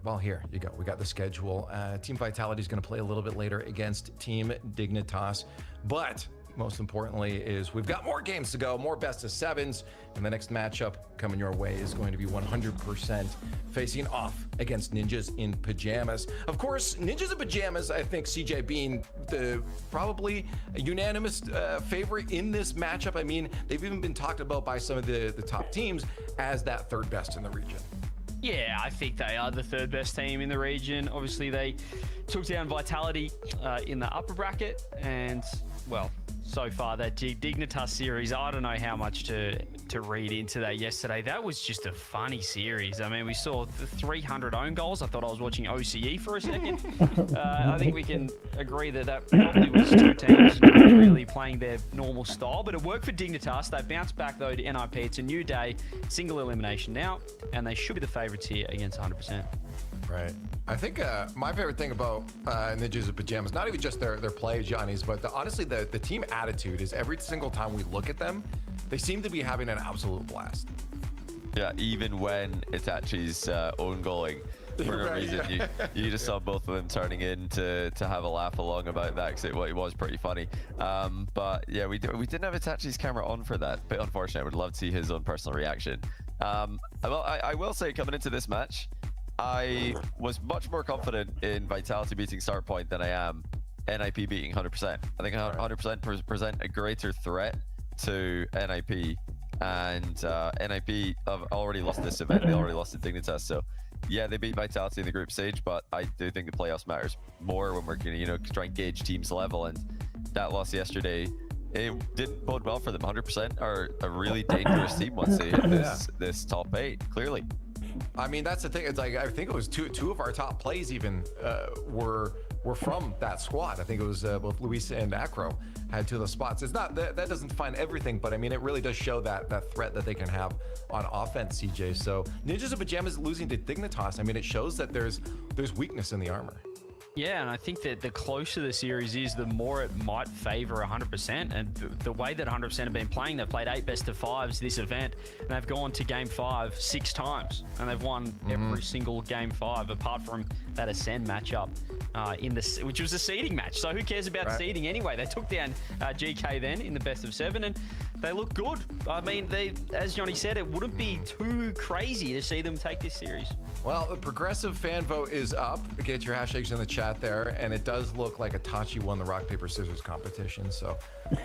H: well, here you go. We got the schedule. Team Vitality is going to play a little bit later against Team Dignitas. But most importantly is we've got more games to go, more best of sevens. And the next matchup coming your way is going to be 100% facing off against Ninjas in Pajamas. Of course, Ninjas in Pajamas, I think CJ being the probably a unanimous favorite in this matchup. I mean, they've even been talked about by some of the top teams as that third best in the region.
I: Yeah, I think they are the third best team in the region. Obviously, they took down Vitality in the upper bracket, and well, so far that Dignitas series, I don't know how much to read into that yesterday. That was just a funny series. I mean, we saw 300 own goals. I thought I was watching OCE for a second. I think we can agree that probably was 2 teams really playing their normal style, but it worked for Dignitas. They bounced back though to NIP. It's a new day, single elimination now, and they should be the favorites here against 100%.
H: Right. I think my favorite thing about Ninjas in Pajamas, not even just their play, Johnny's, but honestly the team attitude is every single time we look at them, they seem to be having an absolute blast.
F: Yeah, even when it's actually own goaling.
E: For no
H: Right,
E: reason.
H: yeah.
E: You just saw both of them turning in to have a laugh along about that because it was pretty funny. But yeah, we didn't have Itachi's camera on for that. Bit unfortunate. I would love to see his own personal reaction. Well, I will say coming into this match, I was much more confident in Vitality beating Start Point than I am NIP beating 100%. I think 100% present a greater threat to NIP, and NIP have already lost this event. They already lost to Dignitas, so yeah, they beat Vitality in the group stage, but I do think the playoffs matters more when we're going to, try and gauge teams level, and that loss yesterday, it didn't bode well for them. 100% are a really dangerous team once they hit this top 8, clearly.
H: I mean, that's the thing. It's like I think it was two of our top plays even were from that squad. I think it was both Luis and Acro had 2 of those spots. It's not that doesn't define everything, but I mean, it really does show that threat that they can have on offense, CJ. So Ninjas of Pajamas losing to Dignitas, I mean, it shows that there's weakness in the armor.
I: Yeah, and I think that the closer the series is, the more it might favor 100%. And the way that 100% have been playing, they've played 8 best-of-5s this event, and they've gone to Game 5 6 times, and they've won every single Game 5, apart from that Ascend matchup, which was a seeding match. So who cares about seeding anyway? They took down GK then in the best-of-7, and they look good. I mean, as Johnny said, it wouldn't be too crazy to see them take this series.
H: Well, the progressive fan vote is up. Get your hashtags in the chat there, and it does look like Itachi won the rock paper scissors competition. So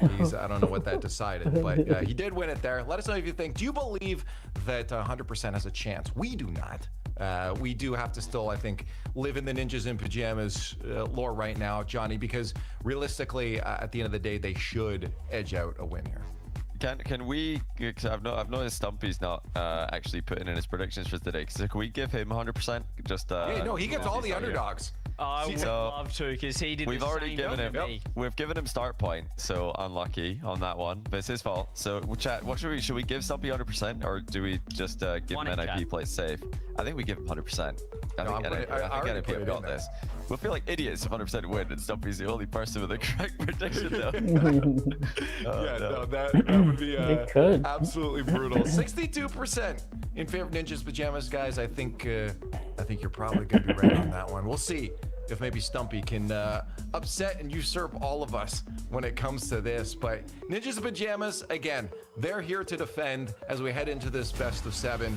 H: I don't know what that decided, but he did win it there. Let us know if you think. Do you believe that 100% has a chance? We do not. We do have to still, I think, live in the Ninjas in Pajamas lore right now, Johnny, because realistically, at the end of the day, they should edge out a win here.
E: Can we? Because I've noticed Stumpy's not actually putting in his predictions for today. So can we give him 100%? Just
H: yeah, no, he gets all the underdogs.
I: I would love to, because he did.
E: We've already given him. We've given him start point, so unlucky on that one. But it's his fault. So chat. What should we give Stumpy 100%, or do we just give him NIP play safe? I think we give him 100%. I think NIP have got this. We'll feel like idiots if 100% win, and Stumpy's the only person with the correct prediction, though. That
H: would be absolutely brutal. 62% in favor of Ninjas Pajamas, guys. I think you're probably going to be right on that one. We'll see if maybe Stumpy can upset and usurp all of us when it comes to this. But Ninjas Pajamas, again, they're here to defend as we head into this best-of-7.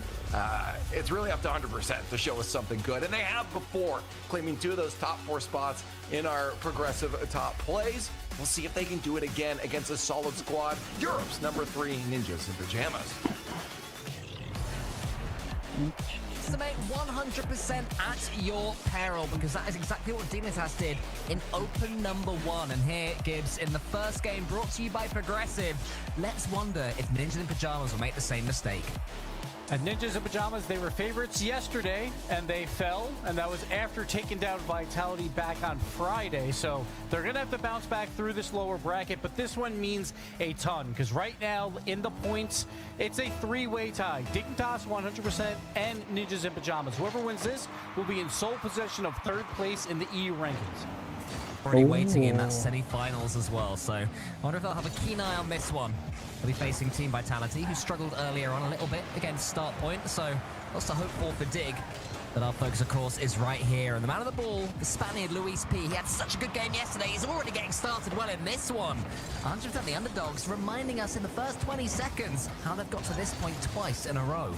H: It's really up to 100% to show us something good, and they have before, claiming 2 of those top 4 spots in our progressive top plays. We'll see if they can do it again against a solid squad. Europe's number 3 Ninjas in Pajamas.
D: Estimate 100% at your peril, because that is exactly what Dignitas did in open number 1. And here, Gibbs, in the first game brought to you by Progressive, let's wonder if Ninjas in Pajamas will make the same mistake.
C: And Ninjas in Pajamas, they were favorites yesterday, and they fell, and that was after taking down Vitality back on Friday. So they're going to have to bounce back through this lower bracket, but this one means a ton, because right now, in the points, it's a 3-way tie. Dignitas 100% and Ninjas in Pajamas. Whoever wins this will be in sole possession of 3rd place in the EU rankings.
D: Already waiting in that semi-finals as well, so I wonder if they'll have a keen eye on this one. They'll be facing Team Vitality, who struggled earlier on a little bit against Start Point, so lots to hope for Dig. But our focus, of course, is right here. And the man of the ball, the Spaniard, Luis P. He had such a good game yesterday. He's already getting started well in this one. 100% the underdogs, reminding us in the first 20 seconds how they've got to this point twice in a row.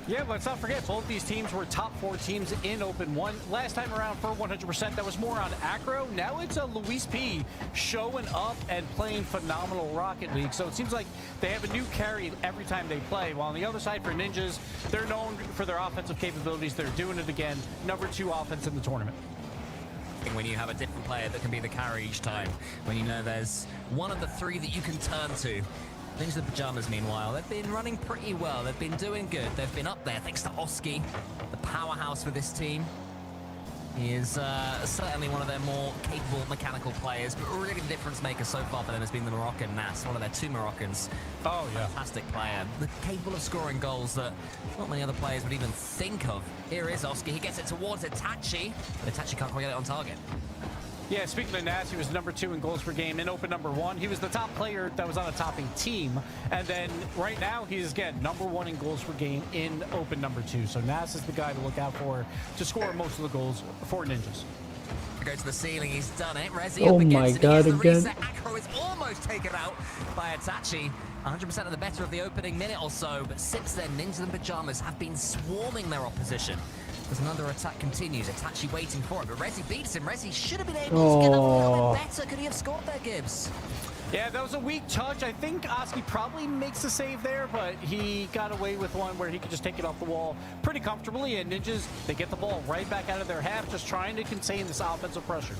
C: Yeah, let's not forget, both these teams were top 4 teams in Open 1. Last time around for 100%, that was more on Acro. Now it's a Luis P showing up and playing phenomenal Rocket League. So it seems like they have a new carry every time they play. While on the other side for Ninjas, they're known for their offensive capabilities. They're doing it again. Number 2 offense in the tournament.
D: When you have a different player that can be the carry each time, when you know there's one of the 3 that you can turn to. Ninjas in Pajamas, meanwhile, they've been running pretty well. They've been doing good. They've been up there thanks to Oski, the powerhouse for this team. He is certainly one of their more capable mechanical players, but really the difference maker so far for them has been the Moroccan Nas, one of their 2 Moroccans.
C: Oh, yeah.
D: Fantastic player. Capable of scoring goals that not many other players would even think of. Here is Oski. He gets it towards Itachi, but Itachi can't quite get it on target.
C: Yeah, speaking of Nas, he was number 2 in goals per game in Open number 1. He was the top player that was on a topping team. And then right now, he's, again, number 1 in goals per game in Open number 2. So Nas is the guy to look out for to score most of the goals for Ninjas.
D: Go to the ceiling, he's done it. Resi
A: Oh
D: up
A: my
D: against it.
A: God,
D: Here's the
A: again.
D: reset. Acro is almost taken out by Itachi. 100% of the better of the opening minute or so, but since then, Ninjas and Pajamas have been swarming their opposition. As another attack continues, Itachi waiting for it, but Resi beats him. Resi should have been able to get up a little bit better. Could he have scored there, Gibbs?
C: Yeah, that was a weak touch. I think Oski probably makes a save there, but he got away with one where he could just take it off the wall pretty comfortably, and Ninjas, they get the ball right back out of their half, just trying to contain this offensive pressure.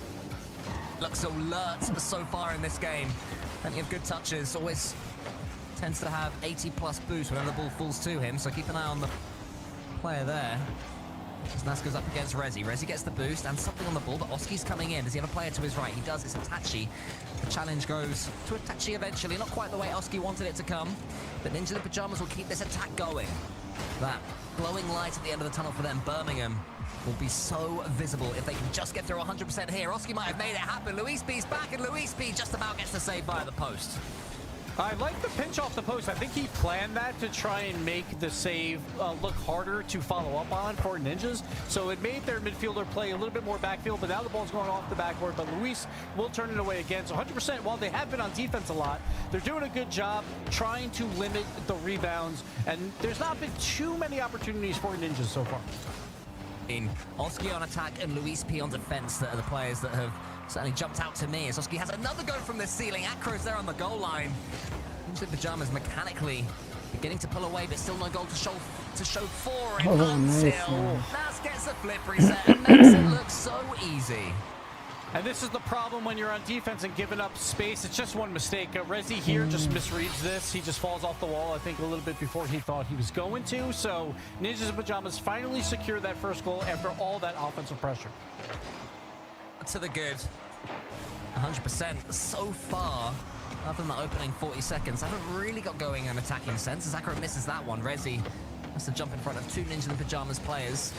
D: Looks alert so far in this game. Plenty of good touches, always tends to have 80+ boost whenever the ball falls to him, so keep an eye on the player there. As Nas goes up against Resi. Resi gets the boost and something on the ball, but Oski's coming in. Does he have a player to his right? He does. It's Itachi. The challenge goes to Itachi eventually. Not quite the way Oski wanted it to come, but Ninja the Pajamas will keep this attack going. That glowing light at the end of the tunnel for them, Birmingham, will be so visible if they can just get through 100% here. Oski might have made it happen. Luis B's back, and Luis B just about gets the save by the post.
C: I like the pinch off the post. I think he planned that to try and make the save look harder to follow up on for Ninjas. So it made their midfielder play a little bit more backfield, but now the ball's going off the backboard. But Luis will turn it away again. So 100%, while they have been on defense a lot, they're doing a good job trying to limit the rebounds. And there's not been too many opportunities for Ninjas so far.
D: Oski on attack and Luis P on defense that are the players that have certainly jumped out to me as Oski has another go from the ceiling. Acro's there on the goal line. Into the Pajamas mechanically beginning to pull away, but still no goal to show for it until Nas gets a flip reset and makes it look so easy.
C: And this is the problem when you're on defense and giving up space. It's just one mistake. Resi here just misreads this. He just falls off the wall, I think, a little bit before he thought he was going to. So Ninjas and Pajamas finally secure that first goal after all that offensive pressure.
D: To the good. 100% so far. Other than the opening 40 seconds, haven't really got going in an attacking sense. As Akro misses that one, Resi has to jump in front of 2 Ninja and Pajamas players.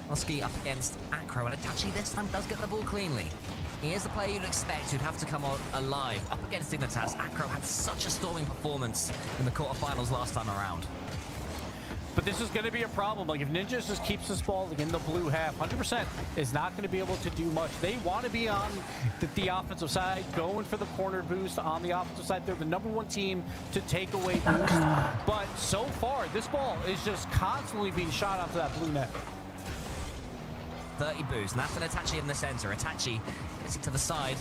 D: Oski up against Acro, and Itachi this time does get the ball cleanly. He is the player you'd expect who'd have to come on alive. Up against Dignitas, Acro had such a storming performance in the quarterfinals last time around.
C: But this is going to be a problem. Like, if Ninjas just keeps this ball in the blue half, 100% is not going to be able to do much. They want to be on the offensive side, going for the corner boost on the offensive side. They're the #1 team to take away boost. But so far, this ball is just constantly being shot onto that blue net.
D: 30 boost. Nas and Itachi in the center. Itachi gets it to the side.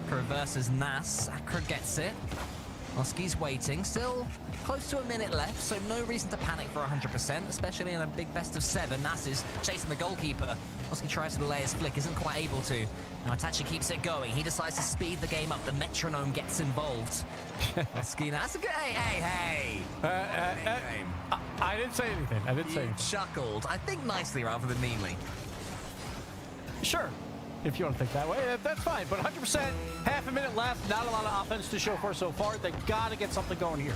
D: Reverses Nas. Acro gets it. Oski's waiting. Still close to a minute left, so no reason to panic for 100%, especially in a big best of 7. Nas is chasing the goalkeeper. Oski tries to delay his flick, isn't quite able to. Now Itachi keeps it going. He decides to speed the game up. The metronome gets involved. Oski, that's a good... Hey!
C: I didn't say anything. I didn't say anything.
D: Chuckled. I think nicely rather than meanly.
C: Sure. If you want to think that way, that's fine. But 100%, half a minute left, not a lot of offense to show for so far. They got to get something going here.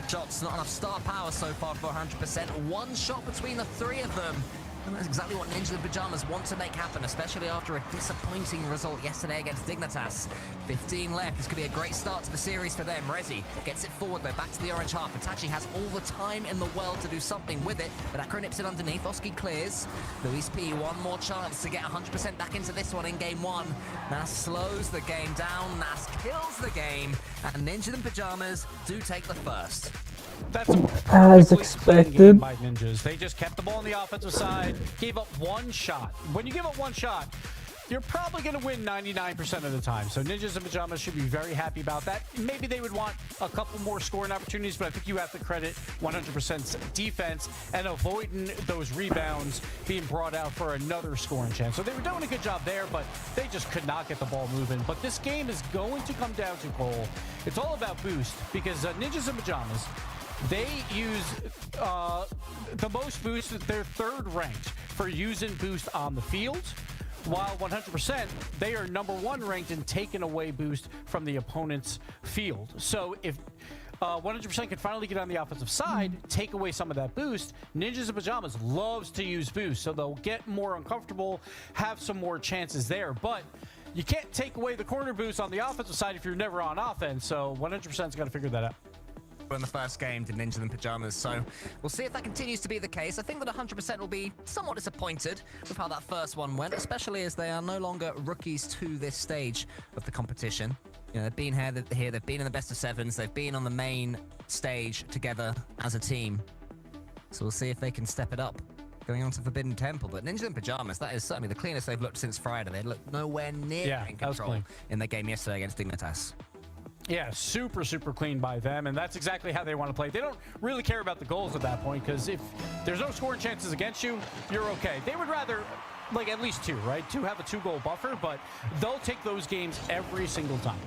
D: Shots, not enough star power so far for 100%. One shot between the 3 of them. And that's exactly what Ninja and Pajamas want to make happen, especially after a disappointing result yesterday against Dignitas. 15 left. This could be a great start to the series for them. Resi gets it forward, though, back to the orange half. Itachi has all the time in the world to do something with it, but Acro nips it underneath. Oski clears. Luis P, one more chance to get 100% back into this one in game 1. Nas slows the game down. Nas kills the game, and Ninja and Pajamas do take the first.
C: That's
A: as expected
C: by Ninjas. They just kept the ball on the offensive side, gave up one shot. When you give up one shot, you're probably going to win 99% of the time. So Ninjas and Pajamas should be very happy about that. Maybe they would want a couple more scoring opportunities, but I think you have to credit 100% defense and avoiding those rebounds being brought out for another scoring chance. So they were doing a good job there, but they just could not get the ball moving. But this game is going to come down to Cole. It's all about boost because Ninjas and Pajamas, they use the most boost. They're 3rd ranked for using boost on the field, while 100%, they are #1 ranked in taking away boost from the opponent's field. So if 100% can finally get on the offensive side, take away some of that boost, Ninjas and Pajamas loves to use boost, so they'll get more uncomfortable, have some more chances there. But you can't take away the corner boost on the offensive side if you're never on offense. So 100%'s got to figure that out.
D: In the first game to Ninja in Pajamas, so we'll see if that continues to be the case. I think that 100% will be somewhat disappointed with how that first one went, especially as they are no longer rookies to this stage of the competition. You know, they've been here, they've been in the best of sevens, they've been on the main stage together as a team. So we'll see if they can step it up going on to Forbidden Temple. But Ninja in Pajamas, that is certainly the cleanest they've looked since Friday. They looked nowhere near in control in their game yesterday against Dignitas.
C: Yeah, super, super clean by them, and that's exactly how they want to play. They don't really care about the goals at that point, because if there's no scoring chances against you, you're okay. They would rather, like, at least 2, right? 2 have a 2-goal buffer, but they'll take those games every single time.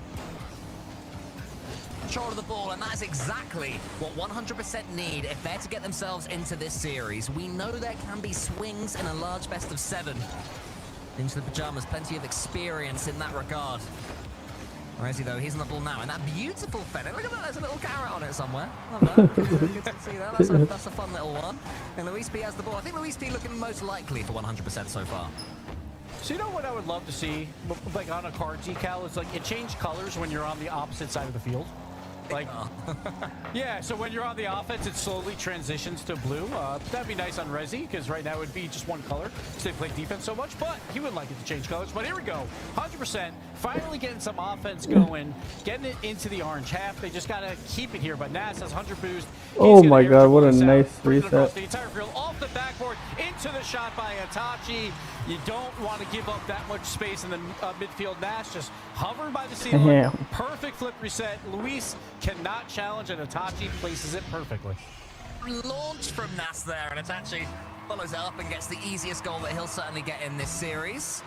D: Control of the ball, and that is exactly what 100% need if they're to get themselves into this series. We know there can be swings in a large best of 7. Into the Pajamas, plenty of experience in that regard. Where is he, though? He's on the ball now, and that beautiful fender. Look at that, there's a little carrot on it somewhere. Love that. Good to see that. That's a fun little one. And Luis P has the ball. I think Luis P looking most likely for 100% so far.
C: So you know what I would love to see, like on a card decal, is like it changed colors when you're on the opposite side of the field. Like, yeah, so when you're on the offense, it slowly transitions to blue. That'd be nice on Resi, because right now it would be just one color, because they play defense so much, but he would like it to change colors. But here we go, 100%, finally getting some offense going, getting it into the orange half. They just got to keep it here, but Nas has 100 boost.
A: Oh my god, what a nice reset.
C: The entire field, off the backboard, into the shot by Itachi. You don't want to give up that much space in the midfield. Nash just hovering by the ceiling. Perfect flip reset. Luis cannot challenge, and Itachi places it perfectly.
D: Launch from Nas there, and Itachi follows it up and gets the easiest goal that he'll certainly get in this series.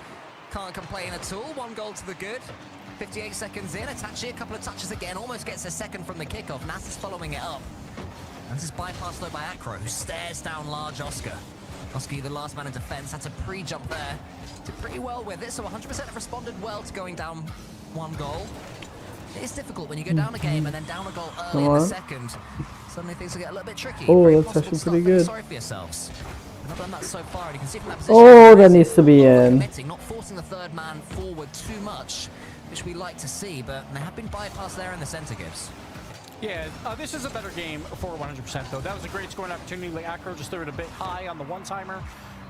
D: Can't complain at all. 1 goal to the good. 58 seconds in. Itachi, a couple of touches again. Almost gets a second from the kickoff. Nas is following it up. And this is bypassed though by Acro, who stares down large Oscar. Oski, the last man in defense, had to pre-jump there. Did pretty well with it, so 100% have responded well to going down 1 goal. It is difficult when you go down a game and then down a goal early in the second. Suddenly things will get a little bit tricky.
A: Oh, that's actually pretty good.
D: Sorry for yourselves. We've not done that so far, and you can see from that position.
A: Oh, that needs to be in.
D: Not forcing the third man forward too much, which we like to see, but they have been bypassed there in the center, Gibbs.
C: Yeah, this is a better game for 100% though. That was a great scoring opportunity. Like Acro just threw it a bit high on the one-timer,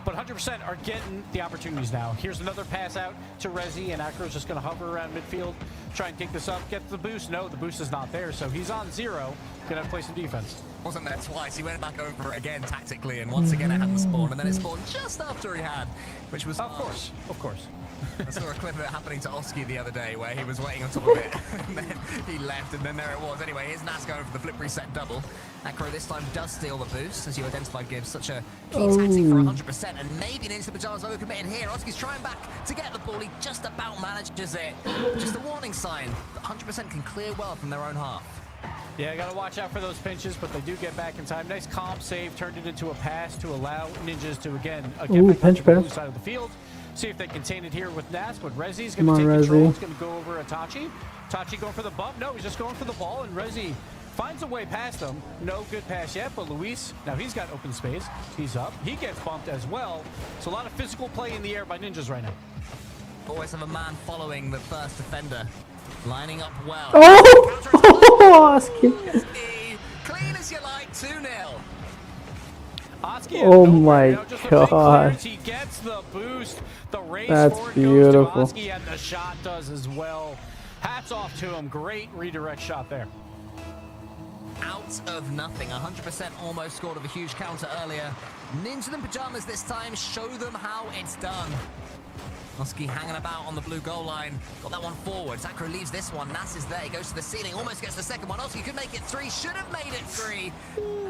C: but 100% are getting the opportunities now. Here's another pass out to Resi, and Acro's just going to hover around midfield, try and kick this up, get the boost. No, the boost is not there, so he's on 0. Gonna play some defense.
D: Wasn't there twice. He went back over it again tactically, and once again it hadn't spawned, and then it spawned just after he had, which was...
C: Of course.
D: I saw a clip of it happening to Oski the other day where he was waiting on top of it, and then he left, and then there it was. Anyway, here's Nas going for the flip reset double. Acro this time does steal the boost, as you identified, Gibbs. Such a key tactic for 100%, and maybe an instant pajamas overcommitted here. Oski's trying back to get the ball. He just about manages it. Just a warning sign that 100% can clear well from their own half.
C: Yeah, gotta watch out for those pinches, but they do get back in time. Nice comp save, turned it into a pass to allow Ninjas to again get back to the blue side of the field. See if they contain it here with Nas, but Rezi's gonna take control. It's gonna go over Itachi. Itachi going for the bump. No, he's just going for the ball, and Rezi finds a way past him. No good pass yet, but Luis, now he's got open space. He's up. He gets bumped as well. So a lot of physical play in the air by Ninjas right now.
D: Always have a man following the first defender. Lining up well.
A: Oh!
D: Clean as you like, 2-0.
A: Oh my god.
C: He gets the boost. The race
A: That's
C: forward
A: beautiful.
C: goes to Oski, and the shot does as well. Hats off to him. Great redirect shot there.
D: Out of nothing. 100% almost scored of a huge counter earlier. Ninja in Pajamas this time. Show them how it's done. Oski hanging about on the blue goal line. Got that one forward. Acro leaves this one. Nas is there. He goes to the ceiling. Almost gets the second one. Oski could make it 3. Should have made it 3.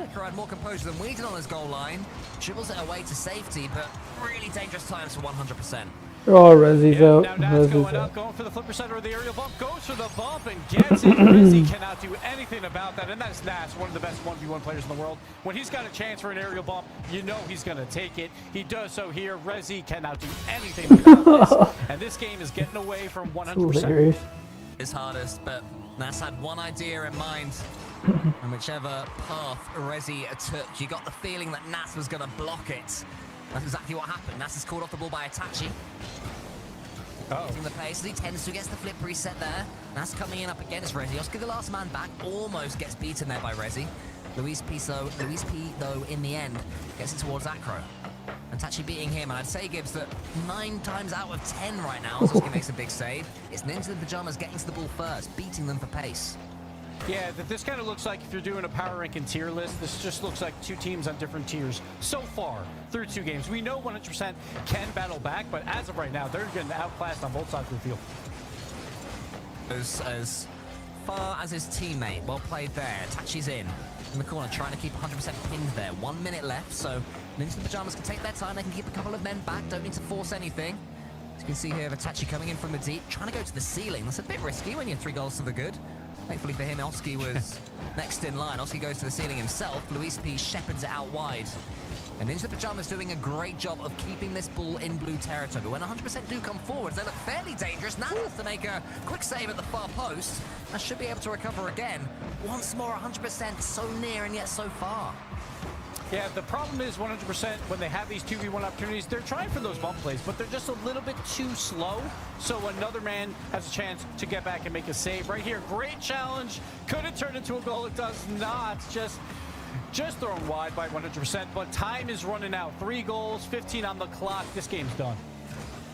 D: Acro had more composure than we did on his goal line. Dribbles it away to safety, but really dangerous times for 100%.
A: Oh, Rezi's out.
C: Now Nas going up, going for the flipper center or the aerial bump. Goes for the bump and gets it. Rezi cannot do anything about that. And that's Nas, one of the best 1v1 players in the world. When he's got a chance for an aerial bump, you know he's going to take it. He does so here. Rezi cannot do anything about this. And this game is getting away from 100%.
D: His hardest, but Nas had one idea in mind. And whichever path Rezi took, you got the feeling that Nas was going to block it. That's exactly what happened. Nas is called off the ball by Itachi. Using the pace as he tends to gets the flip reset there. That's coming in up against Resi. Oski, the last man back, almost gets beaten there by Resi. Luis P, though, in the end, gets it towards Acro. And Tachi beating him, and I'd say, Gibbs, that 9 times out of 10 right now, Oski makes a big save. It's Ninja in Pajamas getting to the ball first, beating them for pace.
C: Yeah, this kind of looks like if you're doing a power ranking tier list, this just looks like 2 teams on different tiers so far through 2 games. We know 100% can battle back, but as of right now, they're getting outclassed on both sides of the field.
D: As far as his teammate, well played there. Tachi's in the corner, trying to keep 100% pinned there. 1 minute left, so Ninja in Pajamas can take their time. They can keep a couple of men back, don't need to force anything. As you can see here, Tachi coming in from the deep, trying to go to the ceiling. That's a bit risky when you have 3 goals to the good. Thankfully for him, Oski was next in line. Oski goes to the ceiling himself. Luis P shepherds it out wide. And Ninja Pajamas doing a great job of keeping this ball in blue territory. But when 100% do come forwards, they look fairly dangerous. Now has to make a quick save at the far post. And should be able to recover again. Once more, 100% so near and yet so far.
C: Yeah, the problem is 100% when they have these 2v1 opportunities, they're trying for those bump plays, but they're just a little bit too slow. So another man has a chance to get back and make a save right here. Great challenge. Could it turn into a goal? It does not. Just thrown wide by 100%, but time is running out. 3 goals, 15 on the clock. This game's done.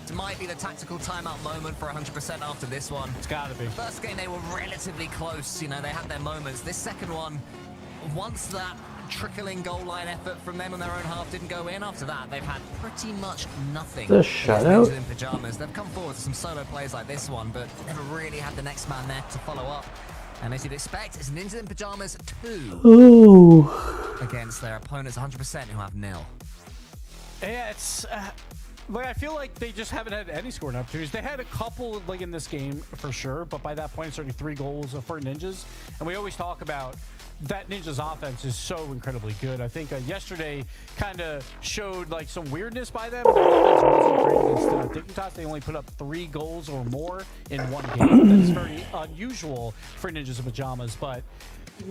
D: It might be the tactical timeout moment for 100% after this one.
C: It's gotta be.
D: First game, they were relatively close. You know, they had their moments. This second one, once that trickling goal line effort from them on their own half didn't go in, after that, they've had pretty much nothing.
A: The shutout?
D: In Pajamas. They've come forward to some solo plays like this one, but never really had the next man there to follow up. And as you'd expect, it's Ninja in Pajamas 2
A: Ooh.
D: against their opponents 100% who have 0.
C: Yeah, it's like I feel like they just haven't had any scoring opportunities. They had a couple like in this game for sure, but by that point it's already 3 goals for Ninjas. And we always talk about that Ninja's offense is so incredibly good. I think yesterday kind of showed like some weirdness by them. Their offense wasn't great against Dignitas. They only put up 3 goals or more in 1 game. That's very unusual for Ninjas in Pajamas, but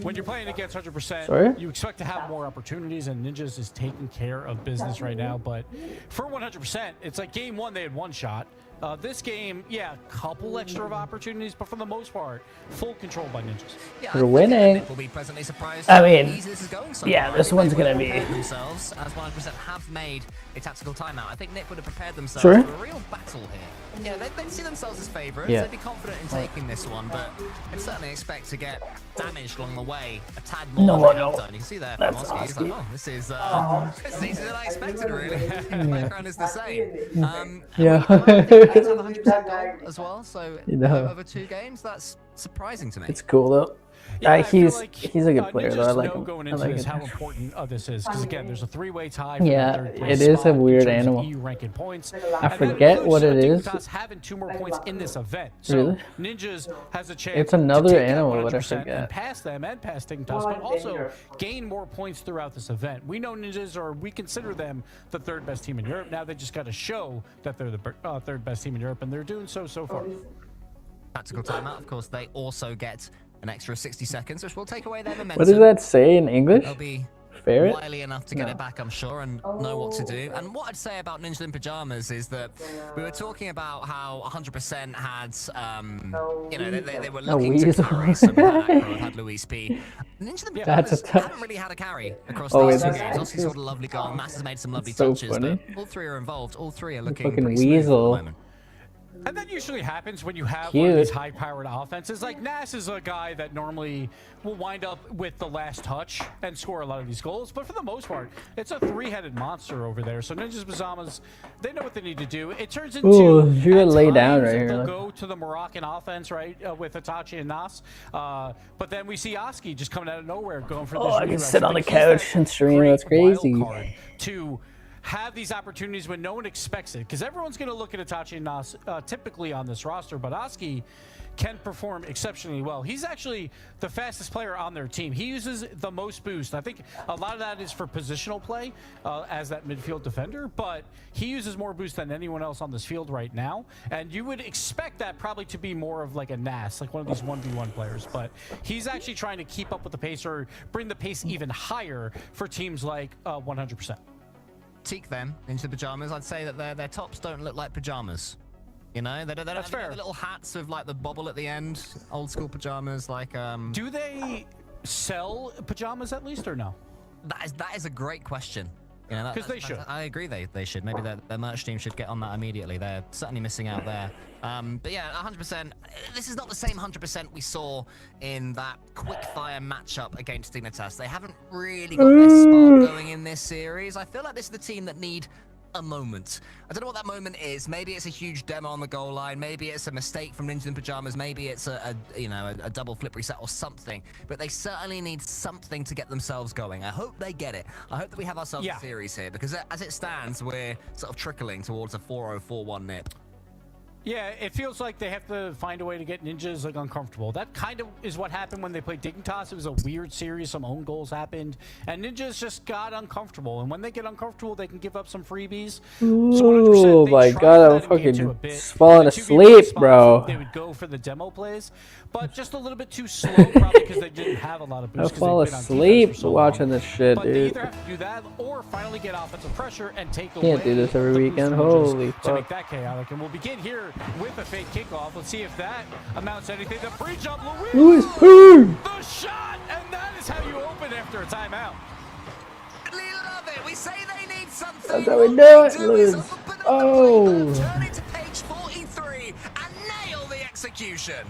C: when you're playing against 100%, you expect to have more opportunities, and Ninjas is taking care of business right now. But for 100%, it's like game 1, they had 1 shot. This game, yeah, a couple extra of opportunities, but for the most part, full control by Ninjas.
D: Yeah,
A: We're winning.
D: Will be pleasantly surprised.
A: I mean,
D: this is going so
A: yeah,
D: far.
A: this one's gonna be.
D: Themselves, as 100% have made a tactical timeout. I think Nick would have prepared themselves
A: Sure.
D: for a real battle here. Yeah, they'd see themselves as favourites.
A: Yeah.
D: They'd be confident in taking this one, but I'd certainly expect to get damaged along the way a tad more.
A: No.
D: You can see there from Oski. He's like, oh, this is easier than I expected, really. The background is the same.
A: Yeah.
D: 100% goal as well, so over 2 games, that's surprising to me.
A: It's cool though.
C: Yeah,
A: he's a good player though. I like him.
C: Going
A: I
C: into
A: like
C: this,
A: it.
C: how important this is, because again, there's a 3-way tie.
A: Yeah,
C: for the 3rd place
A: it is a
C: spot in
A: weird
C: terms of
A: animal.
C: EU ranking points.
A: I forget what it is.
C: Dignitas having 2 more points in this event, so
A: Really?
C: Ninjas has a chance.
A: It's another
C: to take that
A: animal, but I
C: 100%
A: forget.
C: and pass them and pass Dignitas, but also gain more points throughout this event. We know Ninjas we consider them the 3rd best team in Europe. Now they just got to show that they're the 3rd best team in Europe, and they're doing so far.
D: Tactical timeout, of course, they also get an extra 60 seconds, which will take away their momentum.
A: What does that say in English?
D: They'll be
A: Ferret?
D: wily enough to get it back, I'm sure, and know what to do. And what I'd say about Ninja in Pajamas is that we were talking about how 100% had, you know, they were looking to carry some had Luis P. Ninja in Pajamas haven't really had a carry across these 2 games. Oski's got a lovely goal. Mass has made some lovely touches, but all 3 are involved. All 3 are looking
A: fucking
D: pretty smooth at the
A: weasel.
D: moment.
C: And that usually happens when you have one of these high-powered offenses. Like, Nass is a guy that normally will wind up with the last touch and score a lot of these goals. But for the most part, it's a 3-headed monster over there. So Ninjas Pajamas, they know what they need to do. It turns into,
A: you're gonna lay down right here.
C: they'll go to the Moroccan offense, right, with Itachi and Nas. But then we see Oski just coming out of nowhere going for this.
A: I can sit on the couch and stream. That's crazy.
C: To have these opportunities when no one expects it, because everyone's going to look at Itachi and Nas typically on this roster, but Oski can perform exceptionally well. He's actually the fastest player on their team. He uses the most boost. I think a lot of that is for positional play as that midfield defender, but he uses more boost than anyone else on this field right now, and you would expect that probably to be more of like a Nas, like one of these 1v1 players, but he's actually trying to keep up with the pace or bring the pace even higher for teams like 100%.
D: Teak them into Pajamas. I'd say that their tops don't look like pajamas. You know, they don't
C: That's
D: have
C: fair.
D: the little hats with like the bobble at the end, old school pajamas. Like,
C: Do they sell pajamas at least or no?
D: that is a great question. You know,
C: Because they should.
D: I agree they should. Maybe their merch team should get on that immediately. They're certainly missing out there. But yeah, 100%. This is not the same 100% we saw in that quick-fire matchup against Dignitas. They haven't really got their spark going in this series. I feel like this is the team that need a moment. I don't know what that moment is. Maybe it's a huge demo on the goal line. Maybe it's a mistake from Ninjas in Pajamas. Maybe it's a double flip reset or something. But they certainly need something to get themselves going. I hope they get it. I hope that we have ourselves a series here, because as it stands, we're sort of trickling towards a 4-0, 4-1 nip.
C: Yeah, it feels like they have to find a way to get Ninjas like uncomfortable. That kind of is what happened when they played Dignitas. It was a weird series. Some own goals happened, and Ninjas just got uncomfortable. And when they get uncomfortable, they can give up some freebies.
A: Ooh, my God, I'm fucking falling asleep, bro.
C: They would go for the demo plays, but just a little bit too slow, probably because they didn't have a lot of boosts.
A: I fall asleep watching this shit,
C: But they
A: dude.
C: either have to do that or finally get offensive pressure and take away.
A: Can't do this every
C: the
A: weekend.
C: boost Ninjas
A: Holy
C: to make
A: fuck.
C: that chaotic. And we'll begin here with a fake kickoff. Let's see if that amounts to anything. The free jump,
A: Louis, boom!
C: the shot, and that is how you open after a timeout.
D: Love it. We say they need something.
A: That's how we do it, Louis. Oh.
D: Turn it to page 43 and nail the execution.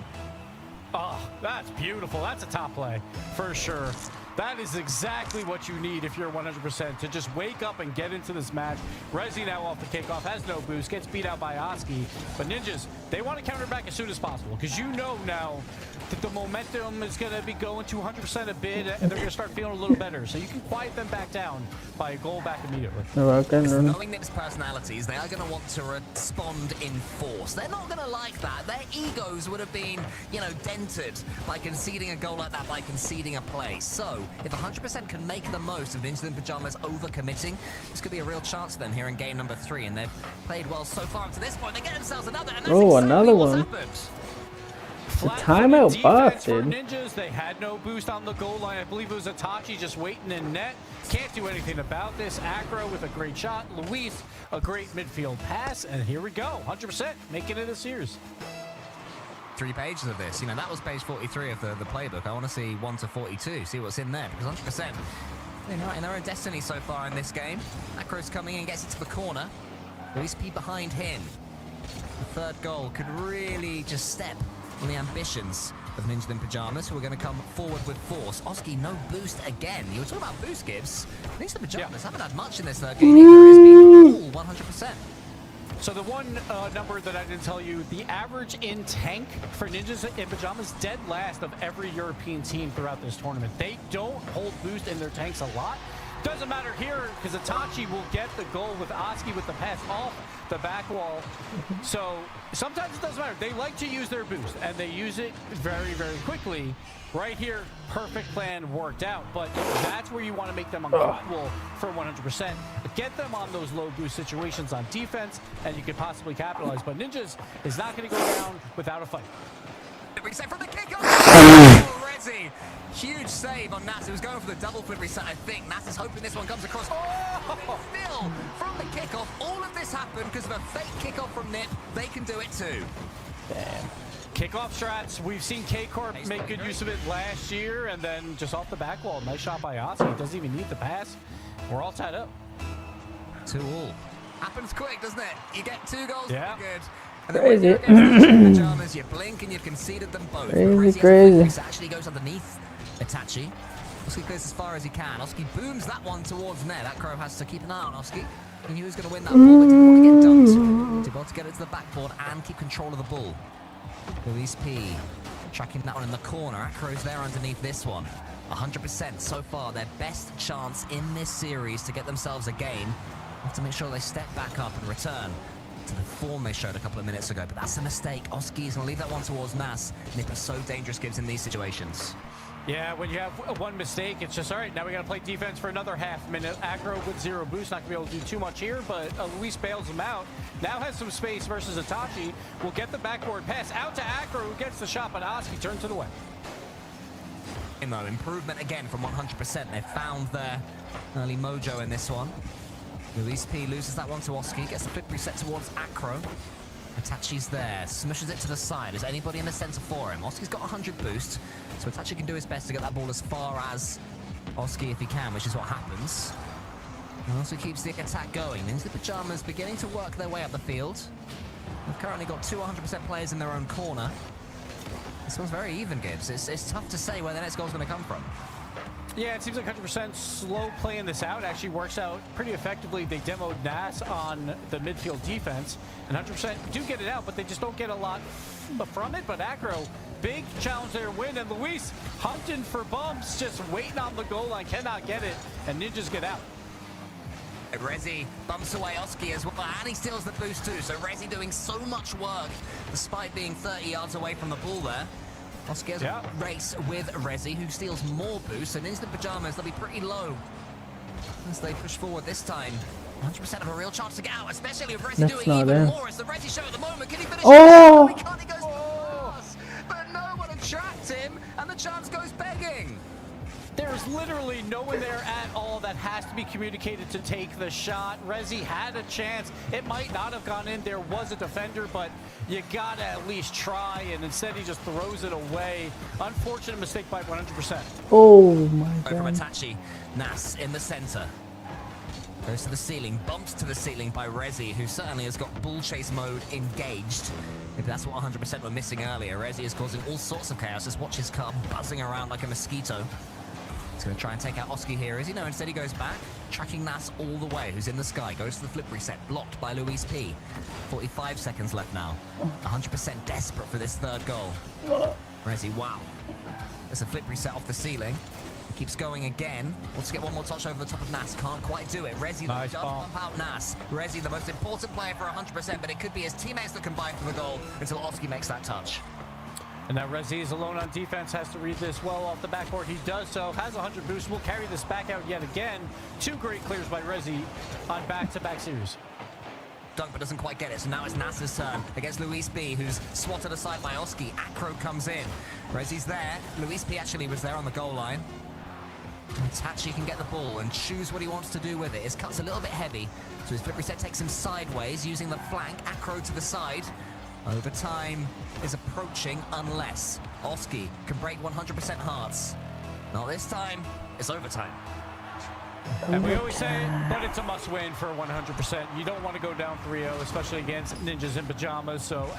C: Oh, that's beautiful. That's a top play for sure. That is exactly what you need if you're 100%, to just wake up and get into this match. Resi now off the kickoff, has no boost, gets beat out by Oski. But Ninjas, they want to counter back as soon as possible, because you know now that the momentum is going to be going to 100% a bit, and they're going to start feeling a little better. So you can quiet them back down by a goal back immediately.
D: Knowing Nip's personalities, they are going to want to respond in force. They're not going to like that. Their egos would have been, dented by conceding a goal like that, by conceding a play. So, if 100% can make the most of Ninjas in Pajamas overcommitting, this could be a real chance for them here in game number 3, and they've played well so far up to this point. They get themselves another, and that's
A: another one. The timeout busted.
C: Ninjas, they had no boost on the goal line. I believe it was Itachi just waiting in net. Can't do anything about this. Acro with a great shot. Luis, a great midfield pass, and here we go. 100% making it a series.
D: 3 pages of this. That was page 43 of the playbook. I want to see 1 to 42, see what's in there, because 100%, they're not in their own destiny so far in this game. Acro's coming in, gets it to the corner. Luis P behind him. The third goal could really just step on the ambitions of Ninjas in Pajamas, who are going to come forward with force. Oski, no boost again. You were talking about boost, Gibbs. Ninjas in Pajamas haven't had much in this third game either. It's been all 100%.
C: So the one number that I didn't tell you, the average in tank for Ninjas in Pajamas, dead last of every European team throughout this tournament. They don't hold boost in their tanks a lot. Doesn't matter here, because Itachi will get the goal with Oski with the pass off the back wall. So sometimes it doesn't matter. They like to use their boost, and they use it very, very quickly. Right here, perfect plan worked out, but that's where you want to make them uncomfortable for 100%. Get them on those low boost situations on defense, and you could possibly capitalize. But Ninjas is not going to go down without a fight.
D: Reset from the kickoff already. Huge save on Nas. He was going for the double flip reset, I think. Nas is hoping this one comes across. Oh! Still, from the kickoff, all of this happened because of a fake kickoff from Nip. They can do it too.
C: Damn. Kickoff strats, we've seen K-Corp make good use of it last year, and then just off the back wall, nice shot by Oski. Doesn't even need the pass. We're all tied up.
D: 2-2. Happens quick, doesn't it? You get 2 goals,
C: yeah.
D: Good.
A: Crazy.
D: Pajamas, you blink and you've conceded them both.
A: Crazy.
D: It actually goes underneath Itachi. Oski goes as far as he can. Oski booms that one towards net. That crow has to keep an eye on Oski. He knew he was going to win that ball, but didn't want to get dumped. To be able to get it to the backboard and keep control of the ball. Luis P tracking that one in the corner. Acro's there underneath this one. 100% so far, their best chance in this series to get themselves a game. Have to make sure they step back up and return to the form they showed a couple of minutes ago. But that's a mistake. Oski is going to leave that one towards Nas. Nip is so dangerous, Gibbs, in these situations.
C: Yeah, when you have one mistake, it's just, all right, now we got to play defense for another half minute. Acro with 0 boost, not going to be able to do too much here, but Luis bails him out. Now has some space versus Itachi. Will get the backboard pass out to Acro, who gets the shot, but Oski turns it away.
D: Though, improvement again from 100%. They've found their early mojo in this one. Luis P loses that one to Oski, gets the flip reset towards Acro. Itachi's there, smushes it to the side. Is anybody in the center for him? Oski's got 100 boost, so Itachi can do his best to get that ball as far as Oski if he can, which is what happens. And also keeps the attack going. Ninja the Pajamas beginning to work their way up the field. We've currently got 2 100% players in their own corner. This one's very even, Gibbs. It's tough to say where the next goal's going to come from.
C: Yeah, it seems like 100% slow playing this out actually works out pretty effectively. They demoed Nas on the midfield defense, and 100% do get it out, but they just don't get a lot from it. But Acro, big challenge there, win, and Luis hunting for bumps, just waiting on the goal line, cannot get it, and Ninjas get out.
D: Rezi bumps away Oski as well, and he steals the boost too. So Rezi doing so much work despite being 30 yards away from the ball there. Oski has a race with Rezi, who steals more boost, and into the Pajamas, they'll be pretty low as they push forward this time. 100% of a real chance to get out, especially with Rezi doing even more. It's the Rezi show at the moment. Can he finish?
A: Oh!
D: He can't, he goes for the pass, but no one attracts him, and the chance goes begging.
C: There's literally no one there at all that has to be communicated to take the shot. Rezi had a chance. It might not have gone in. There was a defender, but you gotta at least try, and instead he just throws it away. Unfortunate mistake by 100%.
A: Oh my god.
D: From Itachi, Nas in the center. Goes to the ceiling, bumps to the ceiling by Rezi, who certainly has got bull chase mode engaged. Maybe that's what 100% were missing earlier. Rezi is causing all sorts of chaos. Just watch his car buzzing around like a mosquito. He's going to try and take out Oski here. Is he? No, instead he goes back, tracking Nas all the way, who's in the sky. Goes to the flip reset, blocked by Luis P. 45 seconds left now. 100% desperate for this third goal. Rezi, wow. There's a flip reset off the ceiling. He keeps going again. Wants to get one more touch over the top of Nas. Can't quite do it. Rezi does bump out Nas. Rezi, the most important player for 100%, but it could be his teammates that combine for the goal until Oski makes that touch.
C: And now Rezi is alone on defense, has to read this well off the backboard. He does so, has 100 boost, will carry this back out yet again. 2 great clears by Rezi on back-to-back series.
D: Dunk, but doesn't quite get it, so now it's Nas's turn against Luis B, who's swatted aside by Oski. Acro comes in. Rezi's there. Luis B actually was there on the goal line. Itachi can get the ball and choose what he wants to do with it. His cut's a little bit heavy, so his flip reset takes him sideways, using the flank. Acro to the side. Overtime is approaching unless Oski can break 100% hearts. Not this time, it's overtime.
C: And we always say, but it's a must-win for 100%. You don't want to go down 3-0, especially against Ninjas in Pajamas, so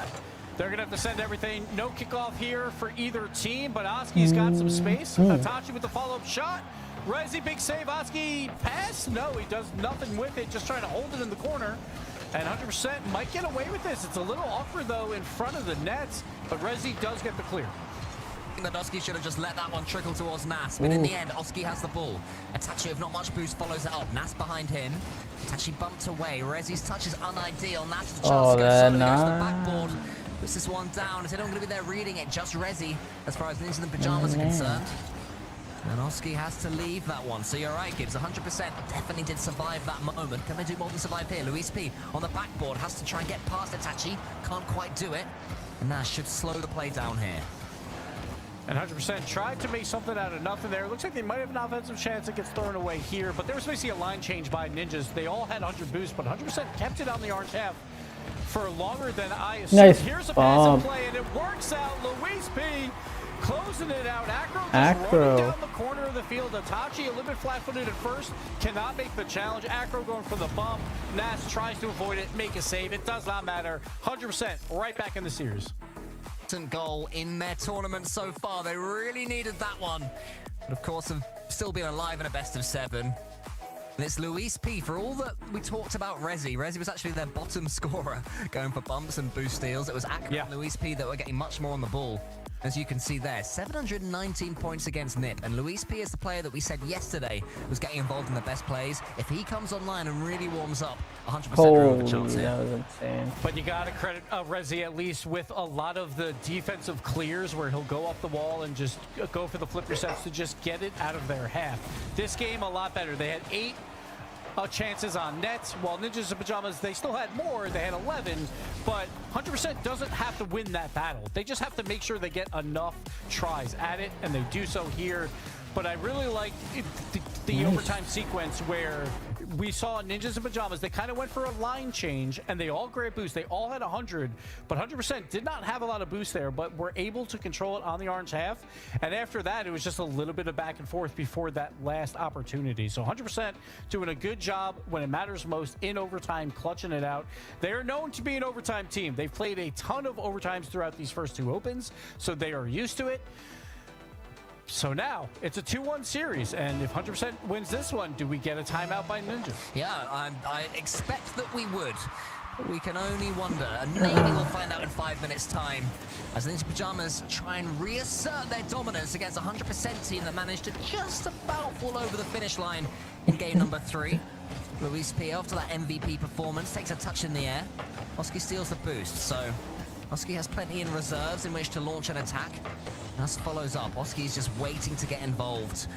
C: they're going to have to send everything. No kickoff here for either team, but Oski's got some space. Itachi with the follow-up shot. Rezi, big save. Oski pass? No, he does nothing with it, just trying to hold it in the corner. And 100% might get away with this. It's a little awkward, though, in front of the nets, but Rezi does get the clear.
D: I think that Oski should have just let that one trickle towards Nas, but in the end, Oski has the ball. Itachi, with not much boost, follows it up. Nas behind him. Itachi bumped away. Rezi's touch is unideal. Nas the chance to go solo, goes to the backboard. Puts this one down. Is anyone going to be there reading it? Just Rezi, as far as Ninjas in the Pajamas are concerned. And Oski has to leave that one. So you're right, Gibbs. 100% definitely did survive that moment. Can they do more than survive here? Luis P on the backboard has to try and get past Itachi. Can't quite do it. And that should slow the play down here.
C: And 100% tried to make something out of nothing there. Looks like they might have an offensive chance. It gets thrown away here. But there was basically a line change by Ninjas. They all had 100 boost, but 100% kept it on the orange half for longer than I assumed.
A: Nice
C: Here's a passive play, and it works out. Luis P closing it out. Acro running down the corner of the field. Itachi a little bit flat-footed at first. Cannot make the challenge. Acro going for the bump. Nas tries to avoid it, make a save. It does not matter. 100% right back in the series.
D: Goal in their tournament so far. They really needed that one. But of course, have still been alive in a best of 7. And it's Luis P. For all that we talked about Rezi. Rezi was actually their bottom scorer, going for bumps and boost steals. It was Acro and Luis P. that were getting much more on the ball. As you can see there, 719 points against Nip, and Luis P is the player that we said yesterday was getting involved in the best plays. If he comes online and really warms up, 100% over chance here.
A: That was insane.
C: But you got to credit Rezi at least with a lot of the defensive clears where he'll go off the wall and just go for the flip resets to just get it out of their half. This game, a lot better. They had 8 chances on nets, while Ninjas in Pajamas, they still had more. They had 11, but 100% doesn't have to win that battle. They just have to make sure they get enough tries at it, and they do so here. But I really like the overtime sequence where we saw Ninjas in Pajamas. They kind of went for a line change, and they all grabbed boost. They all had 100, but 100% did not have a lot of boost there, but were able to control it on the orange half. And after that, it was just a little bit of back and forth before that last opportunity. So 100% doing a good job when it matters most in overtime, clutching it out. They are known to be an overtime team. They've played a ton of overtimes throughout these first 2 opens, so they are used to it. So now it's a 2-1 series, and if 100% wins this one, do we get a timeout by Ninja?
D: Yeah, I expect that we would. But we can only wonder, and maybe we'll find out in 5 minutes' time as the Ninja Pajamas try and reassert their dominance against a 100% team that managed to just about fall over the finish line in game number 3. Luis P, after that MVP performance, takes a touch in the air. Oski steals the boost, so Oski has plenty in reserves in which to launch an attack. Nas follows up. Oski is just waiting to get involved.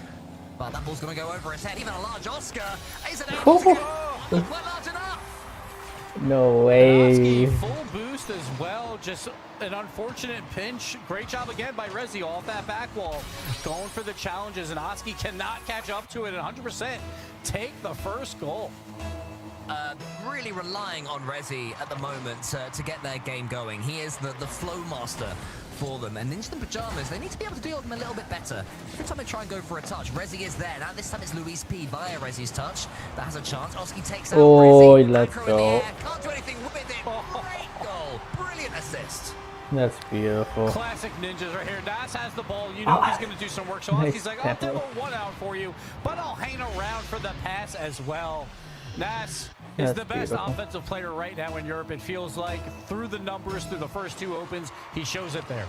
D: But that ball's going to go over his head. Even a large Oscar isn't able to go. Not quite large enough.
A: No way.
C: Oski full boost as well. Just an unfortunate pinch. Great job again by Rezi off that back wall. Going for the challenges, and Oski cannot catch up to it. And 100% take the first goal.
D: Really relying on Rezi at the moment to get their game going. He is the flow master for them. And Ninja in Pajamas, they need to be able to deal with them a little bit better. Every time they try and go for a touch, Rezi is there. Now this time it's Luis P via Rezi's touch. That has a chance. Oski takes out Rezi.
A: Let's go.
D: Can't do anything with it. Great goal. Brilliant assist.
A: That's beautiful.
C: Classic Ninjas right here. Nas has the ball. You know he's going to do some work. So Oski's like, I'll demo one out for you, but I'll hang around for the pass as well. Nas is the best offensive player right now in Europe. It feels like through the numbers, through the first 2 opens, he shows it there.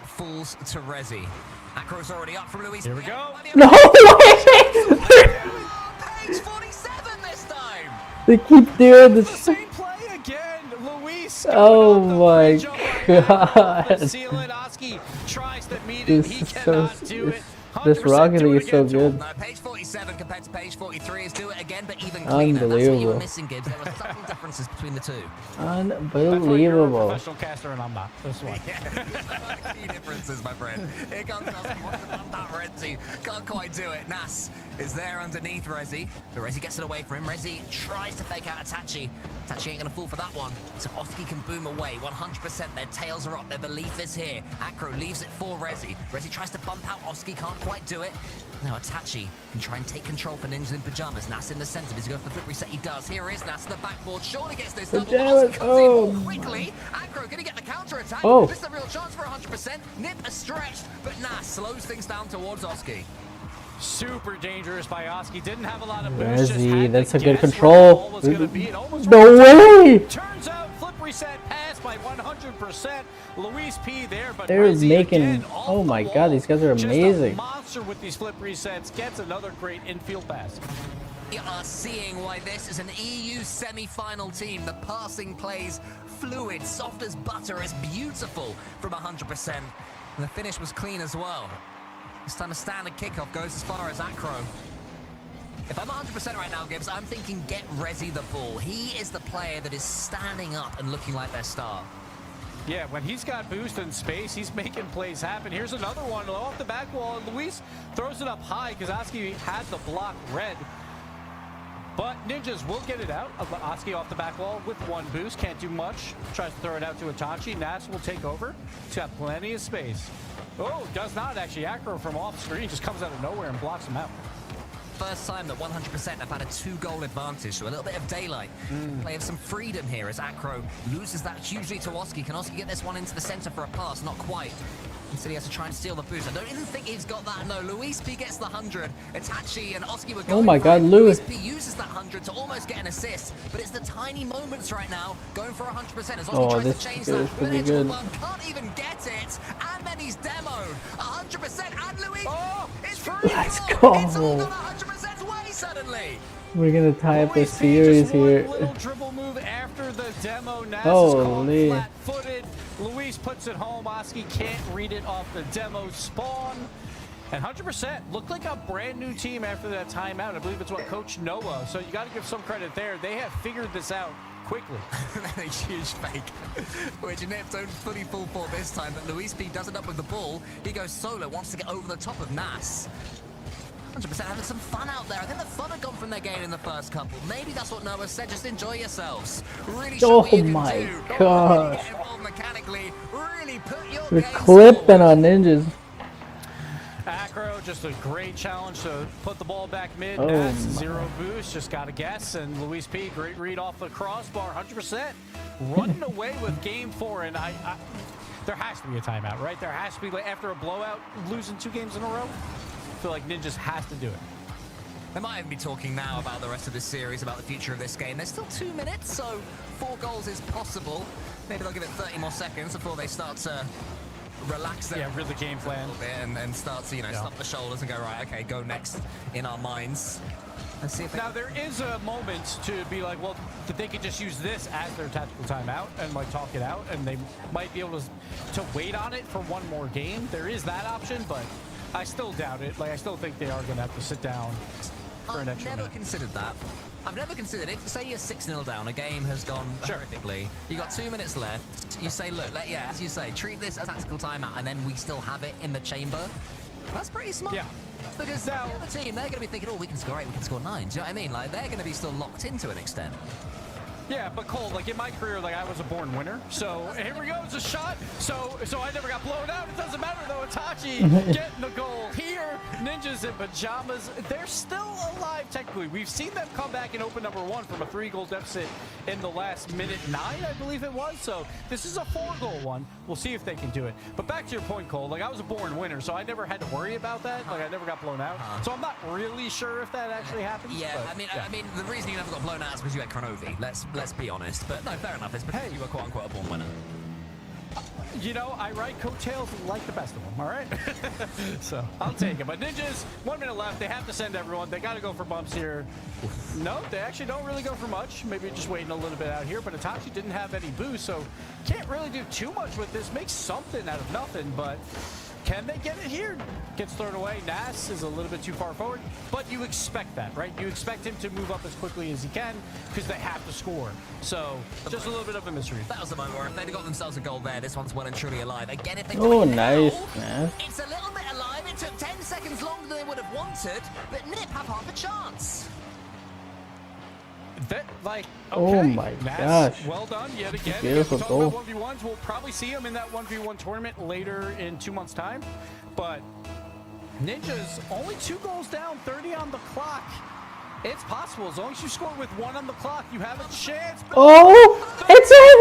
D: Falls to Rezi. Acro's already up from Luis.
C: Here we go.
A: No way!
D: Page 47 this time.
A: They keep doing this.
C: Same play again. Luis.
A: Oh my god.
C: Oski tries to meet it. He cannot do it.
A: This Rocket League is so good.
D: Page 47 compared to page 43 is do it again, but even cleaner. That's what you were missing, Gibbs. There were subtle differences between the two.
A: Unbelievable.
C: You're a professional caster and I'm not. That's why.
D: Key differences, my friend. Here comes Oski. Wants to bump that Rezi. Can't quite do it. Nas is there underneath Rezi, but Rezi gets it away from him. Rezi tries to fake out Itachi. Itachi ain't gonna fall for that one. So Oski can boom away. 100%. Their tails are up. Their belief is here. Acro leaves it for Rezi. Rezi tries to bump out. Oski can't quite do it. Now Itachi can try and take control for Ninjas in Pajamas. Nas in the center. Does he go for the flip reset? He does. Here is Nas. The backboard surely gets this double. Oski comes in more quickly. Acro gonna get the counter attack. This is a real chance for 100%. Nip is stretched, but Nas slows things down towards Oski.
C: Super dangerous by Oski. Didn't have a lot of boost.
A: Rezi, that's a good control.
C: No
A: way!
C: Turns out flip reset pass by 100%. Luis P there, but
A: They're
C: Rezi
A: making.
C: again,
A: Oh my god, these guys are amazing.
C: Just a monster with these flip resets. Gets another great infield pass.
D: We are seeing why this is an EU semi-final team. The passing plays fluid, soft as butter, is beautiful from 100%. And the finish was clean as well. This time a standard kickoff goes as far as Acro. If I'm 100% right now, Gibbs, I'm thinking get Rezi the ball. He is the player that is standing up and looking like their star.
C: Yeah, when he's got boost and space, he's making plays happen. Here's another one off the back wall, and Luis throws it up high because Oski had the block red. But Ninjas will get it out. Oski off the back wall with 1 boost. Can't do much. Tries to throw it out to Itachi. Nas will take over. He's got plenty of space. Oh, does not actually. Acro from off screen just comes out of nowhere and blocks him out.
D: First time that 100% have had a 2-goal advantage, so a little bit of daylight. Play of some freedom here as Acro loses that hugely to Oski. Can Oski get this one into the center for a pass? Not quite. Instead he has to try and steal the boost. I don't even think he's got that. No, Luis P gets the 100. Itachi and Oski were going.
A: Oh my god, Luis
D: P uses that 100 to almost get an assist, but it's the tiny moments right now going for 100% as Oski tries to change that. But it's one, can't even get it, and then he's demoed. 100% and Luis is free.
A: Let's go.
D: It's all gone 100%'s way suddenly.
A: We're gonna tie up this series here.
C: Little dribble move after the demo. Nas
A: Holy.
C: is caught flat-footed. Luis puts it home. Oski can't read it off the demo spawn. And 100% looked like a brand new team after that timeout. I believe it's what Coach Noah. So you got to give some credit there. They have figured this out quickly.
D: A huge fake, which Nip don't fully fall for this time. But Luis P does it up with the ball. He goes solo, wants to get over the top of Nas. 100% having some fun out there. I think the fun had gone from their game in the first couple. Maybe that's what Noah said, just enjoy yourselves. Really show what you can
A: my
D: do.
A: gosh.
D: Get involved mechanically. Really put your
A: They're
D: game
A: clipping
D: forward.
A: on ninjas.
C: Acro, just a great challenge to put the ball back mid.
A: Oh
C: Nats,
A: my.
C: 0 boost, just got to guess. And Luis P, great read off the crossbar, 100%. Running away with game 4. And there has to be a timeout, right? There has to be, like, after a blowout, losing 2 games in a row. I feel like Ninjas has to do it.
D: They might even be talking now about the rest of this series, about the future of this game. There's still 2 minutes, so 4 goals is possible. Maybe they'll give it 30 more seconds before they start to relax their
C: read the game plan
D: a little bit and start to, stop the shoulders and go, right, okay, go next in our minds. Let's see if
C: now there is a moment to be like, well, that they could just use this as their tactical timeout and like talk it out, and they might be able to wait on it for 1 more game. There is that option, but I still doubt it. Like, I still think they are going to have to sit down for an extra
D: I've never
C: minute.
D: considered that. I've never considered it. Say you're 6-0 down, a game has gone horrifically. You got 2 minutes left. You say, look, as you say, treat this as a tactical timeout, and then we still have it in the chamber. That's pretty smart.
C: Yeah.
D: Because the other team, they're going to be thinking, oh, we can score 8, we can score 9. Do you know what I mean? Like, they're going to be still locked in to an extent.
C: Yeah, but Cole, like in my career, like I was a born winner. So here we go, it's a shot. So I never got blown out. It doesn't matter though. Itachi getting the goal here. Ninjas in pajamas. They're still alive technically. We've seen them come back in open number 1 from a 3-goal deficit in the last minute 9, I believe it was. So this is a 4-goal one. We'll see if they can do it. But back to your point, Cole. Like I was a born winner, so I never had to worry about that. Like I never got blown out. So I'm not really sure if that actually happens.
D: Yeah,
C: but,
D: I mean, the reason you never got blown out is because you had Chronovi. Let's be honest. But no, fair enough. It's because you were quote unquote a born winner.
C: You know, I ride coattails like the best of them, all right? So I'll take it. But Ninjas, 1 minute left. They have to send everyone. They got to go for bumps here. No, they actually don't really go for much. Maybe just waiting a little bit out here. But Itachi didn't have any boost, so can't really do too much with this. Make something out of nothing, but can they get it here? Gets thrown away. Nas is a little bit too far forward, but you expect that, right? You expect him to move up as quickly as he can because they have to score. So just a little bit of a mystery.
D: That was the moment where if they'd have got themselves a goal there, this one's well and truly alive. Again, if they
A: Oh,
D: do it
A: nice,
D: now,
A: man.
D: it's a little bit alive. It took 10 seconds longer than they would have wanted, but Nip have half a chance.
C: That, like,
A: Oh
C: okay,
A: my
C: Nas,
A: gosh.
C: well done yet again.
A: Beautiful
C: Again,
A: goal.
C: talking about 1v1s. We'll probably see him in that 1v1 tournament later in 2 months' time. But Ninjas only 2 goals down, 30 on the clock. It's possible. As long as you score with 1 on the clock, you have a chance.
A: Oh, it's in!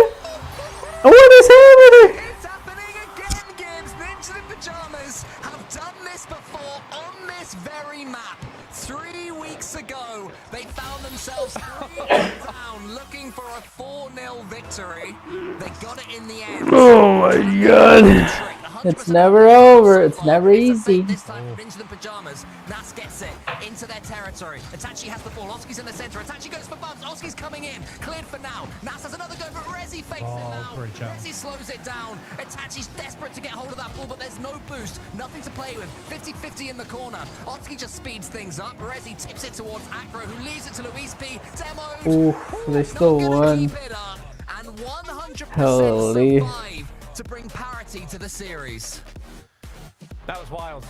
A: What is happening?
D: It's happening again, Gibbs. Ninjas in pajamas have done this before on this very map. 3 weeks ago, they found themselves 3 down, looking for a 4-0 victory. They got it in the end.
A: Oh my god. It's never over. It's never easy.
D: This time, Ninjas in pajamas. Nas gets it into their territory. Itachi has the ball. Oski's in the center. Itachi goes for bumps. Oski's coming in. Cleared for now. Nas has another go, but Rezi fakes it now.
C: great job.
D: Rezi slows it down. Itachi's desperate to get hold of that ball, but there's no boost. Nothing to play with. 50-50 in the corner. Oski just speeds things up. Rezi tips it towards Acro, who leaves it to Luis P. Demoed.
A: Oof, they still
D: Not gonna
A: won.
D: keep it up. And 100%
A: Holy.
D: survive to bring parity to the series.
C: That was wild.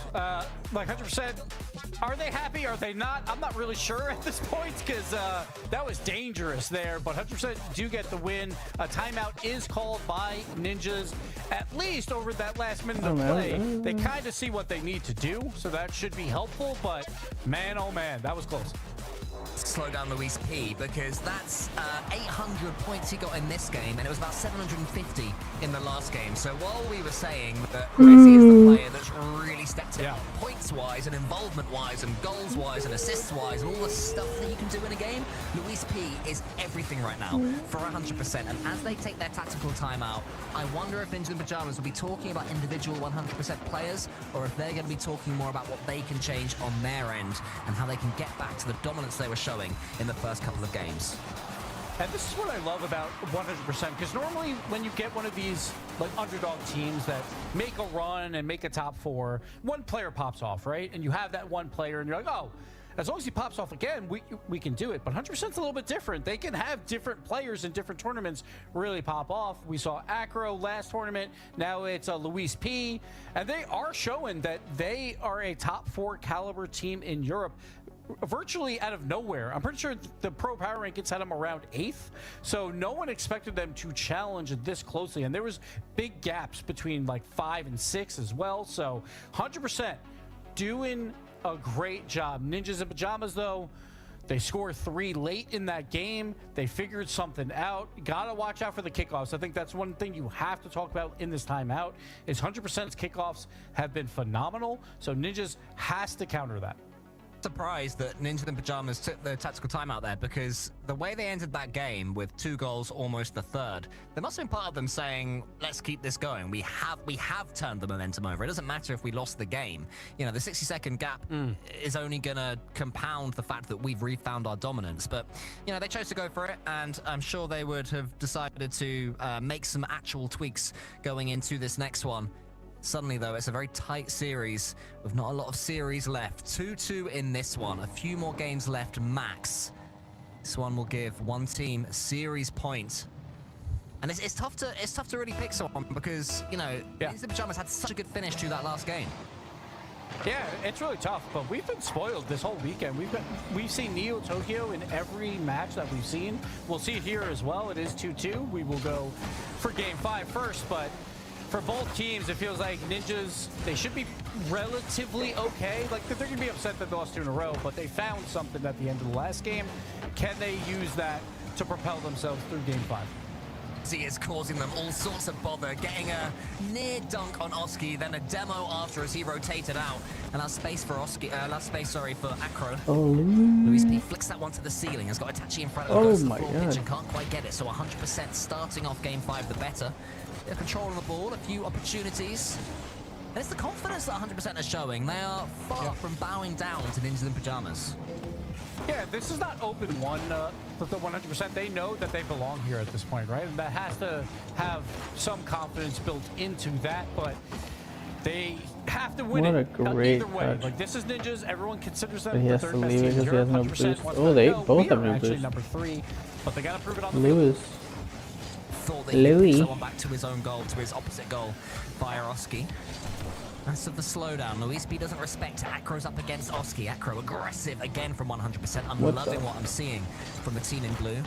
C: Like 100%. Are they happy? Are they not? I'm not really sure at this point because that was dangerous there. But 100% do get the win. A timeout is called by Ninjas, at least over that last minute of play. They kind of see what they need to do, so that should be helpful. But man, oh man, that was close.
D: Slow down Luis P because that's 800 points he got in this game, and it was about 750 in the last game. So while we were saying that Rezi is the player that's really stepped it up points-wise and involvement-wise and goals-wise and assists-wise and all the stuff that you can do in a game, Luis P is everything right now for 100%. And as they take their tactical timeout, I wonder if Ninjas in Pajamas will be talking about individual 100% players, or if they're going to be talking more about what they can change on their end and how they can get back to the dominance they were showing in the first couple of games.
C: And this is what I love about 100%, because normally when you get one of these like underdog teams that make a run and make a top 4, one player pops off, right? And you have that one player and you're like, oh, as long as he pops off again, we can do it. But 100%'s a little bit different. They can have different players in different tournaments really pop off. We saw Acro last tournament. Now it's Luis P. And they are showing that they are a top 4 caliber team in Europe, virtually out of nowhere. I'm pretty sure the Pro Power Rankings had them around 8th, so no one expected them to challenge this closely, and there was big gaps between like 5 and 6 as well. So 100% doing a great job. Ninjas in Pajamas, though, they scored 3 late in that game. They figured something out. Gotta watch out for the kickoffs. I think that's one thing you have to talk about in this timeout is 100%'s kickoffs have been phenomenal, so Ninjas has to counter that.
D: Surprised that Ninja in Pajamas took the tactical timeout there, because the way they ended that game with 2 goals, almost the third, there must have been part of them saying, let's keep this going. We have turned the momentum over. It doesn't matter if we lost the game. You know, the 60-second gap is only gonna compound the fact that we've refound our dominance. But, you know, they chose to go for it, and I'm sure they would have decided to make some actual tweaks going into this next one. Suddenly, though, it's a very tight series with not a lot of series left. 2-2 in this one. A few more games left max. This one will give one team a series point. And it's tough to really pick someone because, you know, the Pajamas had such a good finish to that last game.
C: Yeah, it's really tough, but we've been spoiled this whole weekend. We've seen Neo Tokyo in every match that we've seen. We'll see it here as well. It is 2-2. We will go for Game 5 first, but for both teams, it feels like Ninjas, they should be relatively okay. Like, they're going to be upset that they lost 2 in a row, but they found something at the end of the last game. Can they use that to propel themselves through Game 5?
D: See, it's causing them all sorts of bother, getting a near dunk on Oski, then a demo after as he rotated out. And last space for Acro.
A: Oh,
D: Luis P flicks that one to the ceiling, has got Itachi in front of him, goes to the floor pitch and can't quite get it. So 100% starting off Game 5 the better. Bit of control on the ball, a few opportunities. And it's the confidence that 100% are showing. They are far from bowing down to Ninjas in Pajamas.
C: Yeah, this is not open one for the 100%. They know that they belong here at this point, right? And that has to have some confidence built into that, but they have to win it either way. Like, this is Ninjas. Everyone considers them the third best team in Europe. 100%.
A: Oh, they both have no
C: actually
A: boost.
C: number 3, but they got to prove it on the
A: Lewis.
D: Thought that he put someone back to his own goal, to his opposite goal via Oski. As of the slowdown, Luis B doesn't respect Acro's up against Oski. Acro aggressive again from 100%. I'm loving what I'm seeing from the team in blue.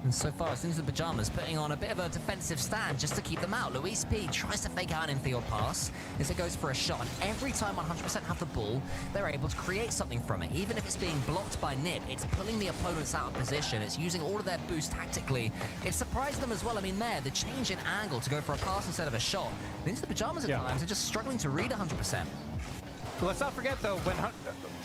D: And so far, it's into the Pajamas putting on a bit of a defensive stand just to keep them out. Luis P tries to fake out an infield pass as it goes for a shot. And every time 100% have the ball, they're able to create something from it. Even if it's being blocked by Nib, it's pulling the opponents out of position. It's using all of their boost tactically. It surprised them as well. I mean, there, the change in angle to go for a pass instead of a shot. And into the Pajamas at times are just struggling to read 100%.
C: Let's not forget, though, when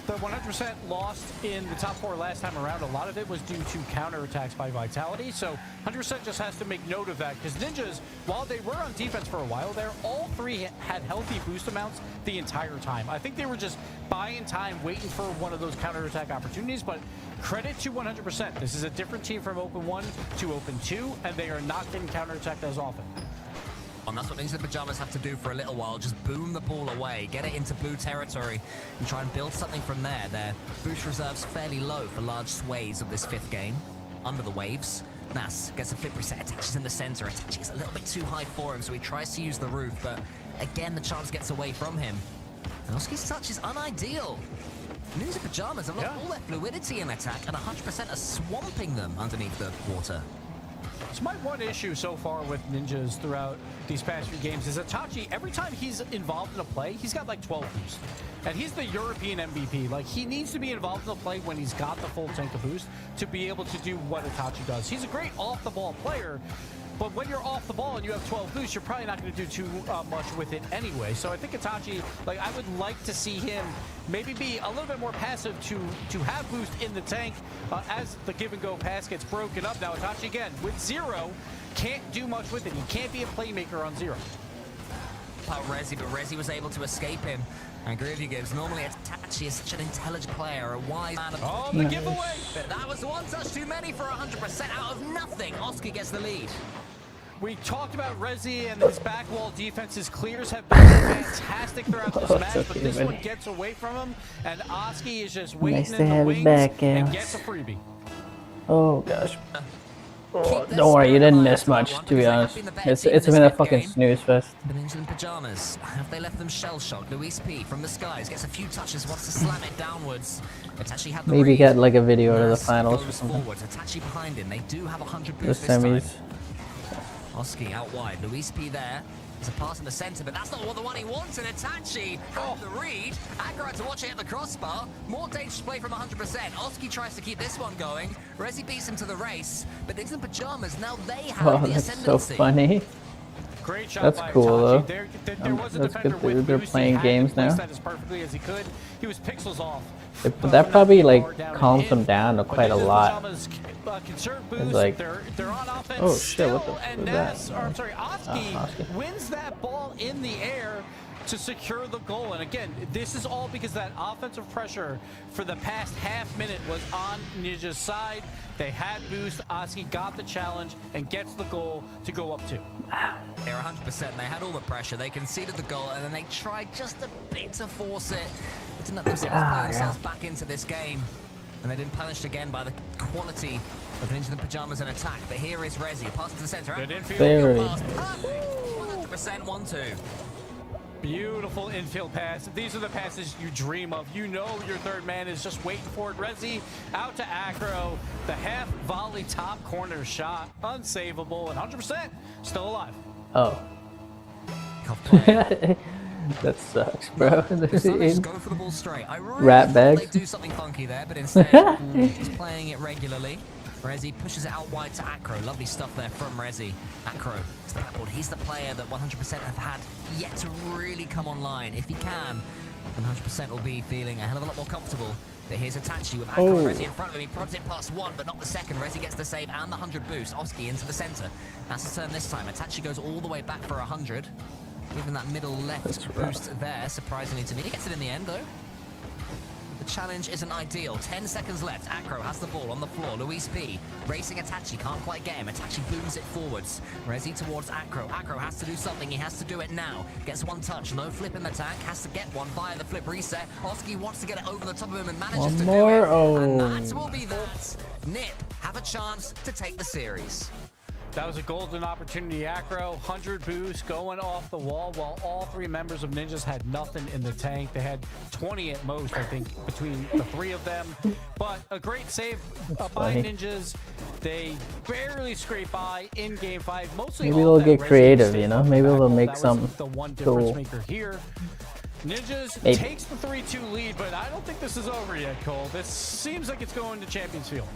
C: the 100% lost in the top 4 last time around, a lot of it was due to counterattacks by Vitality. So 100% just has to make note of that, because Ninjas, while they were on defense for a while there, all 3 had healthy boost amounts the entire time. I think they were just buying time, waiting for one of those counterattack opportunities, but credit to 100%. This is a different team from Open 1 to Open 2, and they are not getting counterattacked as often.
D: And that's what Ninja Pajamas have to do for a little while. Just boom the ball away, get it into blue territory, and try and build something from there. Their boost reserves fairly low for large sways of this 5th game. Under the waves, Nas gets a flip reset, attaches in the center. Attaches a little bit too high for him, so he tries to use the roof, but again, the chance gets away from him. And Oski's touch is unideal. Ninja Pajamas have lost all their fluidity in attack, and 100% are swamping them underneath the water.
C: So my one issue so far with Ninjas throughout these past few games is Itachi, every time he's involved in a play, he's got like 12 boost. And he's the European MVP. Like, he needs to be involved in a play when he's got the full tank of boost to be able to do what Itachi does. He's a great off-the-ball player, but when you're off the ball and you have 12 boosts, you're probably not going to do too much with it anyway. So I think Itachi, like, I would like to see him maybe be a little bit more passive to have boost in the tank as the give-and-go pass gets broken up. Now, Itachi, again, with 0, can't do much with it. He can't be a playmaker on 0.
D: Rezi, but Rezi was able to escape him. I agree with you, Gibbs. Normally, Itachi is such an intelligent player, a wise man.
C: Oh, the giveaway!
D: But that was one touch too many for 100%. Out of nothing, Oski gets the lead.
C: We talked about Rezi and his back wall defense. His clears have been fantastic throughout this match, but this one gets away from him, and Oski is just waiting in the wings and gets a freebie.
A: Oh gosh. Oh, don't worry, you didn't miss much, to be honest. It's been a fucking snooze fest.
D: The Ninjas in Pajamas, have they left them shell-shocked? Luis P from the skies gets a few touches, wants to slam it downwards. Itachi had the
A: Maybe
D: read.
A: get like a video to the finals or
D: Goes
A: something.
D: forward. Itachi behind him. They do have 100
A: The
D: boost this time.
A: semis.
D: Oski out wide. Luis P there. There's a pass in the center, but that's not what the one he wants. And Itachi had the read. Aggro had to watch it at the crossbar. More dangerous play from 100%. Oski tries to keep this one going. Rezi beats him to the race. But Ninjas in Pajamas, now they have
A: Oh,
D: the
A: that's so
D: ascendancy.
A: funny.
C: Great shot
A: That's
C: by
A: cool
C: Itachi.
A: though.
C: There was a
A: That's
C: defender
A: good.
C: with
A: They're
C: boost.
A: playing
C: He had to
A: games
C: place
A: now.
C: that as perfectly as he could. He was pixels off.
A: But that probably like calms them down quite a lot.
C: Conserve boost.
A: It's like,
C: they're on offense.
A: oh shit, what the
C: still,
A: fuck
C: and
A: was
C: Nas,
A: that?
C: or I'm sorry, Oski
A: Oski.
C: wins that ball in the air to secure the goal. And again, this is all because that offensive pressure for the past half minute was on Ninja's side. They had boost. Oski got the challenge and gets the goal to go up 2.
D: They're 100%. They had all the pressure. They conceded the goal, and then they tried just a bit to force it. They didn't let themselves play themselves back into this game. And they've been punished again by the quality of Ninjas in Pajamas and attack. But here is Rezi. Pass to the center.
C: Good infield.
A: Very.
D: 100% 1-2.
C: Beautiful infield pass. These are the passes you dream of. You know your third man is just waiting for it. Rezi out to Acro. The half volley top corner shot. Unsavable and 100% still alive.
A: Oh. That sucks, bro.
D: Just go for the ball straight. I really
A: Rat
D: thought
A: bags.
D: they'd do something funky there, but instead he's playing it regularly. Rezi pushes it out wide to Acro. Lovely stuff there from Rezi. Acro to the backboard. He's the player that 100% have had yet to really come online. If he can, 100% will be feeling a hell of a lot more comfortable. But here's Itachi with Acro and Rezi in front of him. He prods it past 1, but not the second. Rezi gets the save and the 100 boost. Oski into the center. That's the turn this time. Itachi goes all the way back for 100. Even that middle left boost there, surprisingly to me. He gets it in the end, though. The challenge isn't ideal. 10 seconds left. Acro has the ball on the floor. Luis P racing Itachi. Can't quite get him. Itachi booms it forwards. Rezi towards Acro. Acro has to do something. He has to do it now. Gets one touch. No flip in the tank. Has to get one via the flip reset. Oski wants to get it over the top of him and manages to do it. And that will be that. Nip have a chance to take the series.
C: That was a golden opportunity. Acro, 100 boost going off the wall while all 3 members of Ninjas had nothing in the tank. They had 20 at most, I think, between the 3 of them. But a great save by Ninjas. They barely scrape by in Game 5. Mostly
A: Maybe they'll get creative, you know? Maybe they'll make some
C: the one difference
A: cool.
C: maker here. Ninjas
A: Maybe.
C: takes the 3-2 lead, but I don't think this is over yet, Cole. This seems like it's going to Champions Field.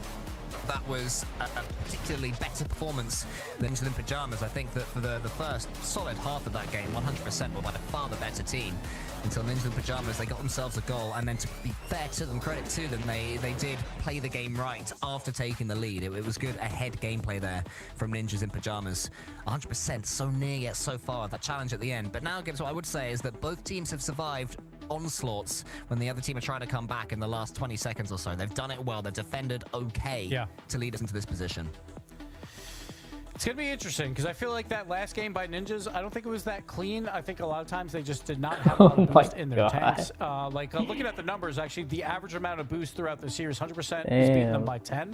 D: That was a particularly better performance than Ninjas in Pajamas. I think that for the first solid half of that game, 100% were by far the better team. Until Ninjas in Pajamas, they got themselves a goal, and then to be fair to them, credit to them, they did play the game right after taking the lead. It was good ahead gameplay there from Ninjas in Pajamas. 100%, so near yet so far, that challenge at the end. But now, Gibbs, what I would say is that both teams have survived onslaughts when the other team are trying to come back in the last 20 seconds or so. They've done it well. They've defended okay to lead us into this position.
C: It's going to be interesting because I feel like that last game by Ninjas, I don't think it was that clean. I think a lot of times they just did not have a lot of boost in their tanks. Looking at the numbers, actually, the average amount of boost throughout the series, 100% is beating them by 10,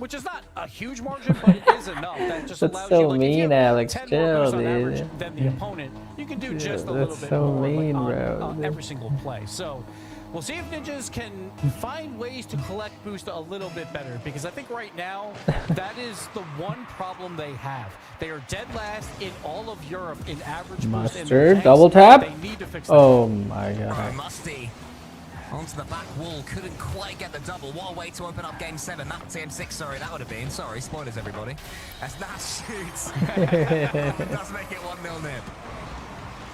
C: which is not a huge margin, but it is enough. That just
A: That's
C: allows
A: so
C: you, like,
A: mean,
C: if you have
A: Alex.
C: 10 more boosts on
A: Chill,
C: average
A: dude.
C: than the opponent, you can do just a little
A: that's
C: bit
A: so
C: more
A: mean,
C: on
A: bro.
C: every single play. So we'll see if Ninjas can find ways to collect boost a little bit better, because I think right now that is the one problem they have. They are dead last in all of Europe in average boost in their
A: Mustard,
C: tanks.
A: double tap.
C: They need to fix that.
A: Oh my god.
D: Musty onto the back wall, couldn't quite get the double. What a way to open up Game 7. That's Game 6, sorry, that would have been. Sorry, spoilers, everybody. As Nash shoots. Does make it 1-0 Nip.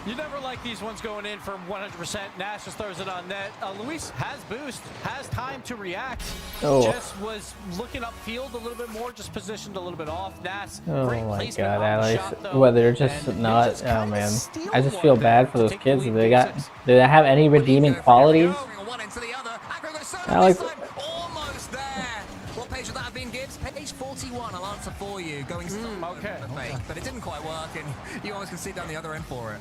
C: You never like these ones going in from 100%. Nash just throws it on net. Luis has boost, has time to react. Just was looking upfield a little bit more, just positioned a little bit off. Nash, great
A: Oh my
C: placement
A: god,
C: on the
A: Alex.
C: shot, though.
A: Well, they're just
C: And
A: not.
C: Ninjas
A: Oh
C: kinda
A: man.
C: steal
A: I just
C: one
A: feel
C: there
A: bad
C: to
A: for those
C: take the
A: kids.
C: lead
A: Do
C: Game 6.
A: they have any redeeming qualities?
D: One into the other. Acro goes solo
A: Alex.
D: this time. Almost there. What page would that have been, Gibbs? Page 41. I'll answer for for you, going
C: okay.
D: but it didn't quite work, and you almost can see down the other end for it.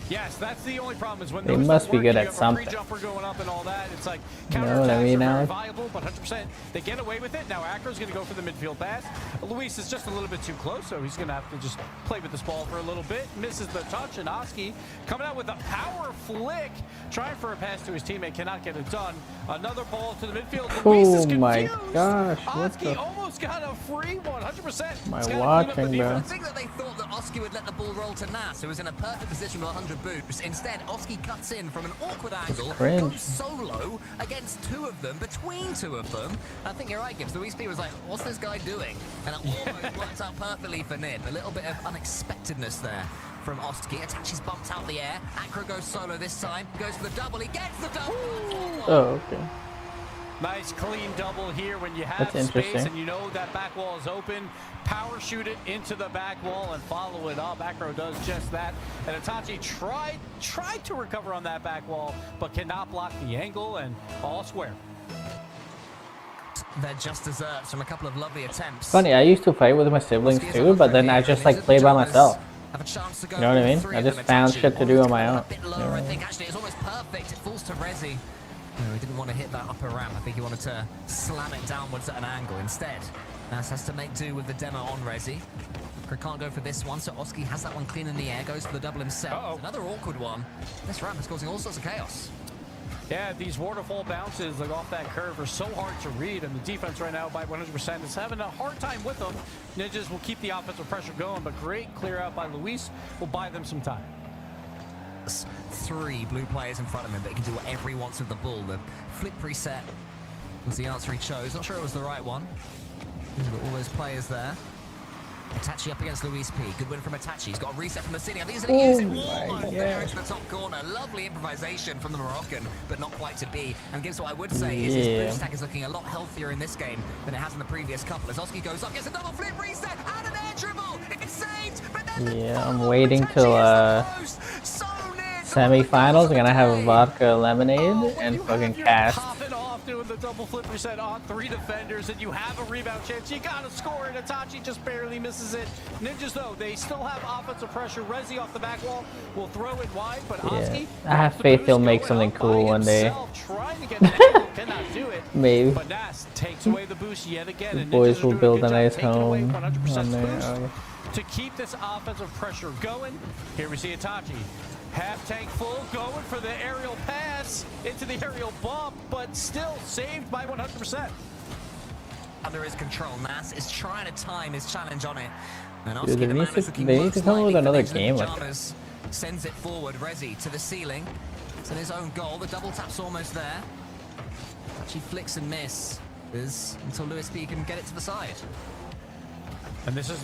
C: Yes, that's the only problem is when
A: They
C: those
A: must
C: don't
A: be
C: work,
A: good
C: you
A: at
C: have
A: something.
C: a pre-jumper going up and all that. It's like
A: You know
C: counterattacks
A: what I mean,
C: are very
A: Alex?
C: viable, but 100% they get away with it. Now Acro's going to go for the midfield pass. Luis is just a little bit too close, so he's going to have to just play with this ball for a little bit. Misses the touch, and Oski coming out with a power flick, trying for a pass to his teammate, cannot get it done. Another ball to the midfield. Luis is
A: Oh
C: confused.
A: my gosh, what
C: Oski
A: the?
C: almost got a free one, 100%.
A: Am I
C: He's gotta clean up the
A: watching, bro?
D: I
C: defense.
D: think that they thought that Oski would let the ball roll to Nas, who was in a perfect position with 100 boosts. Instead, Oski cuts in from an awkward angle,
A: cringe.
D: goes solo against two of them, between two of them. I think you're right, Gibbs. Luis P was like, what's this guy doing? And it almost worked out perfectly for Nib. A little bit of unexpectedness there from Oski. Itachi's bumped out the air. Acro goes solo this time, goes for the double. He gets the double.
A: Oh, okay.
C: Nice clean double here when you have
A: That's
C: space
A: interesting.
C: and you know that back wall is open. Power shoot it into the back wall and follow it up. Acro does just that. And Itachi tried to recover on that back wall, but cannot block the angle, and all square.
D: They're just desserts from a couple of lovely attempts.
A: Funny, I used to fight with my siblings too, but then I just like played by myself.
D: Have a chance to go.
A: You know what I mean?
D: Three
A: I
D: of
A: just
D: them.
A: found
D: Itachi
A: shit to do on my
D: almost
A: own.
D: a bit lower, I think. Actually, it's almost perfect. It falls to Rezi. No, he didn't want to hit that upper ramp. I think he wanted to slam it downwards at an angle instead. Nas has to make do with the demo on Rezi. Can't go for this one, so Oski has that one clean in the air, goes for the double himself. Another awkward one. This ramp is causing all sorts of chaos.
C: Yeah, these waterfall bounces like off that curve are so hard to read, and the defense right now by 100% is having a hard time with them. Ninjas will keep the offensive pressure going, but great clear out by Luis will buy them some time.
D: Three blue players in front of him, but he can do whatever he wants with the ball. The flip preset was the answer he chose. Not sure it was the right one. All those players there. Itachi up against Luis P. Good win from Itachi. He's got a reset from the city. I think he's going to use it. Almost there into the top corner. Lovely improvisation from the Moroccan, but not quite to be. And Gibbs, what I would say is his boost stack is looking a lot healthier in this game than it has in the previous couple. As Oski goes up, gets a double flip reset and an air dribble. It's saved, but then
A: Yeah, I'm waiting till semifinals. I'm gonna have a vodka lemonade and fucking cast.
C: Popping off doing the double flip reset on three defenders, and you have a rebound chance. You gotta score it. Itachi just barely misses it. Ninjas though, they still have offensive pressure. Rezi off the back wall will throw it wide, but Oski,
A: I have faith he'll make something cool one day.
C: trying to get the angle, cannot do it.
A: Maybe.
C: But Nas takes away the boost yet again.
A: The
C: And
A: boys
C: Ninjas
A: will
C: are doing a
A: build
C: good
A: a
C: job
A: nice
C: taking away
A: home
C: 100%
A: on there.
C: boost.
A: Oh, yeah.
C: To keep this offensive pressure going, here we see Itachi. Half tank full, going for the aerial pass into the aerial bump, but still saved by 100%.
D: under his control. Nas is trying to time his challenge on it. And
A: Dude,
D: Oski,
A: they
D: the man who's looking
A: need to
D: most
A: come up with
D: likely for
A: another
D: these
A: game like
D: pajamas, sends it forward. Rezi to the ceiling. It's in his own goal. The double tap's almost there. She flicks and misses until Luis P can get it to the side.
C: And this is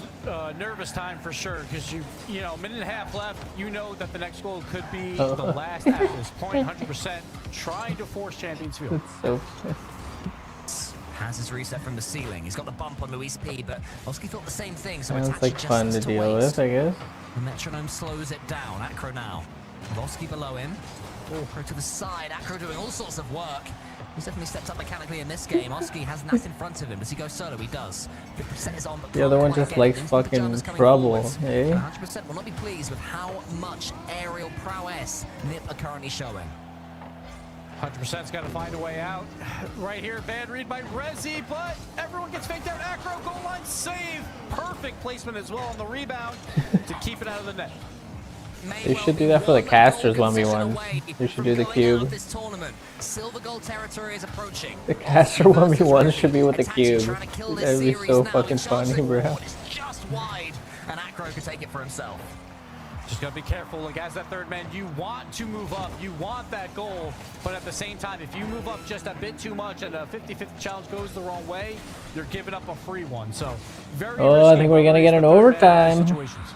C: nervous time for sure, because you know, minute and a half left. You know that the next goal could be the last at this point. 100% trying to force Champions Field.
A: It's so
D: Has his reset from the ceiling. He's got the bump on Luis P, but Oski thought the same thing. So
A: sounds
D: Itachi
A: like
D: just
A: fun to
D: has
A: deal
D: waste.
A: with, I guess.
D: The metronome slows it down. Acro now. Oski below him. Acro to the side. Acro doing all sorts of work. He's definitely stepped up mechanically in this game. Oski has Nas in front of him. Does he go solo? He does. 50% is on, but
A: The other one
D: can't
A: just
D: quite
A: likes
D: get it. Into the
A: fucking
D: pajamas coming
A: trouble,
D: forwards.
A: eh?
D: 100% will not be pleased with how much aerial prowess Nip are currently showing.
C: 100%'s got to find a way out. Right here, bad read by Rezi, but everyone gets faked out. Acro, goal line save. Perfect placement as well on the rebound to keep it out of the net.
A: They should do that for the casters 1v1. They should do the cube.
D: This tournament. Silver goal territory is approaching.
A: The caster 1v1 should be with the cube. That'd be so fucking funny, bro.
D: It's just wide, and Acro could take it for himself.
C: Just gotta be careful. Like, as that third man, you want to move up. You want that goal. But at the same time, if you move up just a bit too much and a 50-50 challenge goes the wrong way, you're giving up a free one. So, very
A: Oh, I think we're gonna get an overtime.
D: Situations.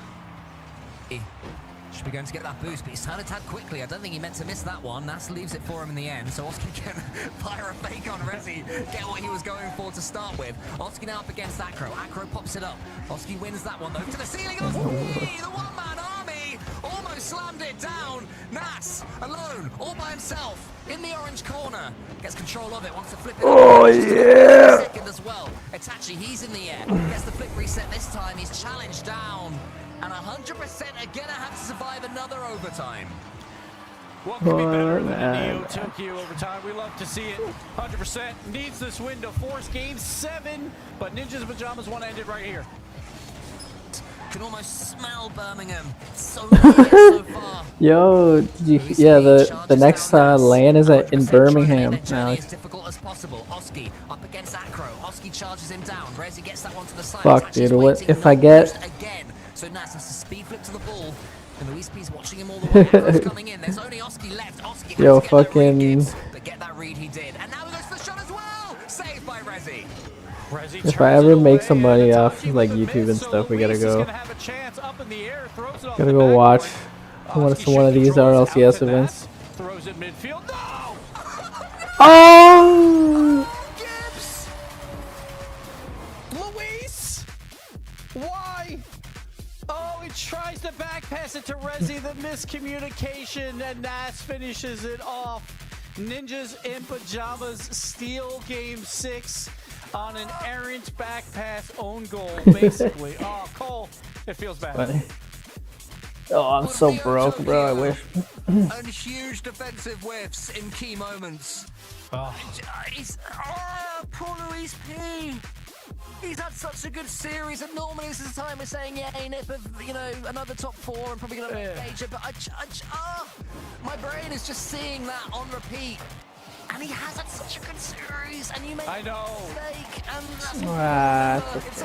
D: Should be going to get that boost, but he's turned attack quickly. I don't think he meant to miss that one. Nas leaves it for him in the end, so Oski can fire a fake on Rezi, get what he was going for to start with. Oski now up against Acro. Acro pops it up. Oski wins that one, though, to the ceiling. Oski, the one-man army, almost slammed it down. Nas, alone, all by himself, in the orange corner. Gets control of it, wants to flip it.
A: Oh, yeah.
D: Second as well. Itachi, he's in the air. Gets the flip reset this time. He's challenged down. And 100% are gonna have to survive another overtime.
C: What could be better than a Neo Tokyo overtime? We love to see it. 100% needs this win to force game 7, but Ninjas Pajamas want to end it right here.
D: Can almost smell Birmingham. So so far.
A: Yo, yeah, the next LAN is in Birmingham now.
D: As difficult as possible. Oski up against Acro. Oski charges him down. Rezi gets that one to the side.
A: Fuck, dude. What if I get?
D: Again. So Nas has to speed flip to the ball. And Luis P's watching him all the way. Acro's coming in. There's only Oski left. Oski has
A: Yo,
D: to get that read,
A: fucking.
D: Gibbs, but get that read he did. And now he goes for the shot as well. Saved by Rezi.
A: If I ever make some money off like YouTube and stuff, we gotta go. Gotta go watch one of these RLCS events.
C: Throws it midfield. No!
A: Oh!
C: Luis! Why? Oh, he tries to back pass it to Rezi. The miscommunication, and Nas finishes it off. Ninjas in Pajamas steal game 6 on an errant back pass own goal, basically. Oh, Cole, it feels bad.
A: Funny. Oh, I'm so broke, bro. I wish.
D: And huge defensive whiffs in key moments.
C: Oh.
D: Poor Luis P. He's had such a good series, and normally this is the time we're saying, yeah, a nip of, you know, another top 4 and probably going to make major, but my brain is just seeing that on repeat. And he has had such a good series, and you make a mistake, and that's it's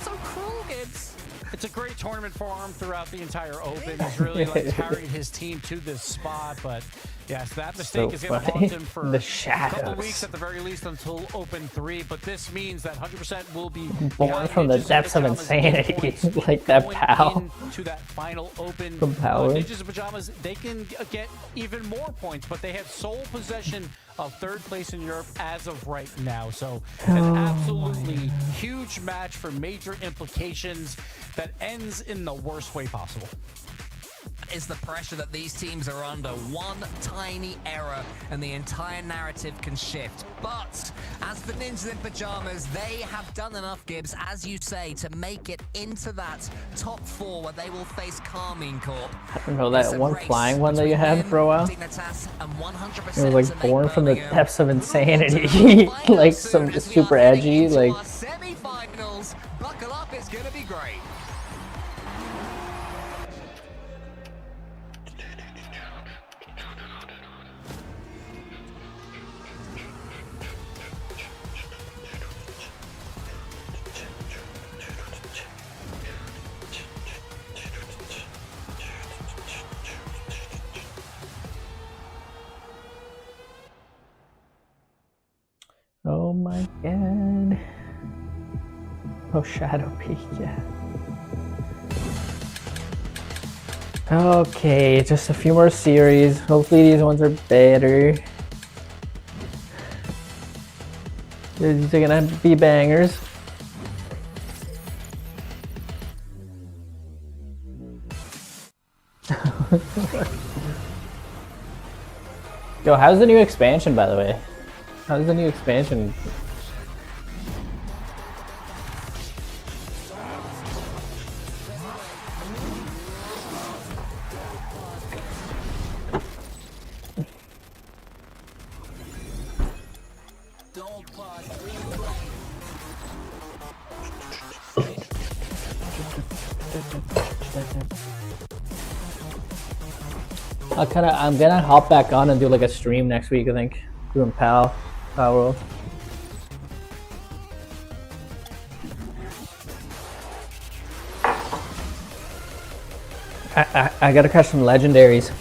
D: so cruel, Gibbs.
C: It's a great tournament for him throughout the entire Open. He's really carried his team to this spot, but yes, that mistake is going to haunt him for a couple weeks at the very least until Open 3. But this means that 100% will be
A: born from the depths of insanity, like that pal.
C: To that final Open,
A: from Power.
C: Ninjas in Pajamas, they can get even more points, but they have sole possession of 3rd place in Europe as of right now. So an absolutely huge match for major implications that ends in the worst way possible.
D: Is the pressure that these teams are under. One tiny error and the entire narrative can shift. But as for Ninjas in Pajamas, they have done enough, Gibbs, as you say, to make it into that top 4 where they will face Carmine Corp.
A: I don't know, that one flying one that you had for a while. It was like born from the depths of insanity. Like some super edgy, like.
D: Semi-finals, buckle up, it's gonna be great.
A: Oh my god. Oh, Shadow Peak, yeah. Okay, just a few more series. Hopefully these ones are better. These are gonna be bangers. Yo, how's the new expansion, by the way? How's the new expansion? I'm gonna hop back on and do like a stream next week, I think. Doing Power World. I gotta catch some legendaries.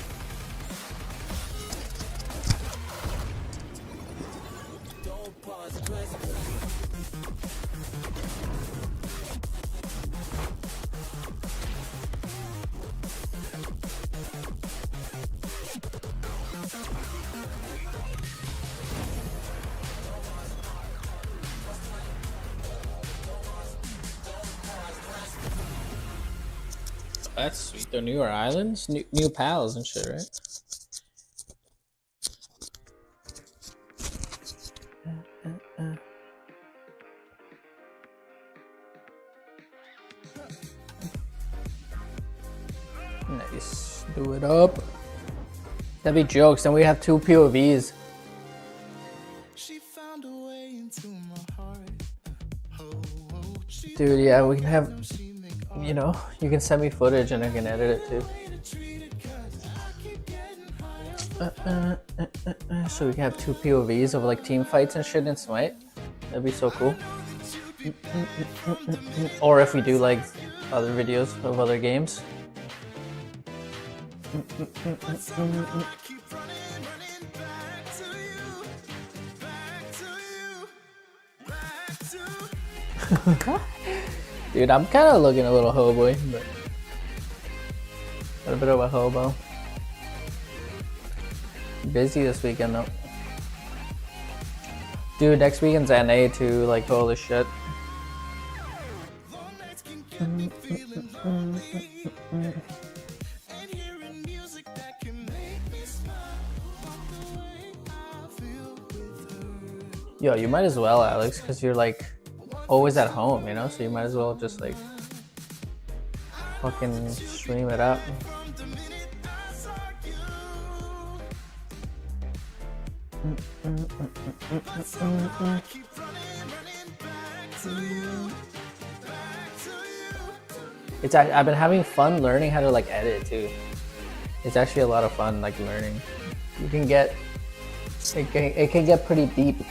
A: That's sweet. They're newer islands, new pals and shit, right? Nice. Do it up. That'd be jokes. Then we have 2 POVs. Dude, yeah, we can have, you know, you can send me footage and I can edit it too. So we can have 2 POVs of like team fights and shit in Smite. That'd be so cool. Or if we do like other videos of other games. Dude, I'm kind of looking a little hobo, but a bit of a hobo. Busy this weekend though. Dude, next weekend's NA too, like holy shit. Yo, you might as well, Alex, because you're like always at home, you know, so you might as well just like fucking stream it up. I've been having fun learning how to like edit too. It's actually a lot of fun like learning. You can get it can get pretty deep.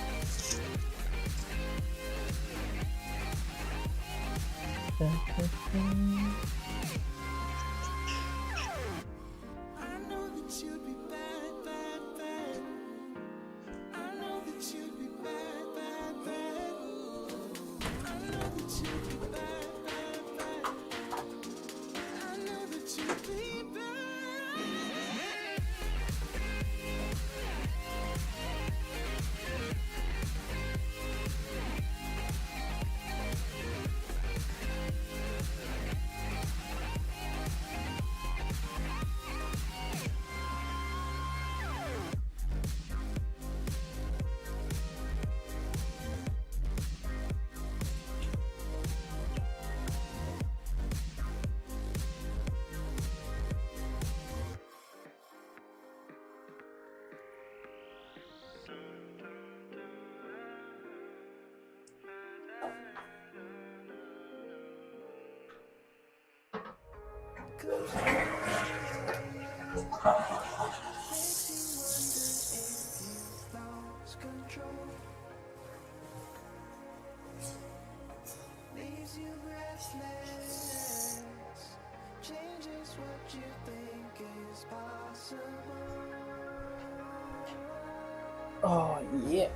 A: Oh yeah.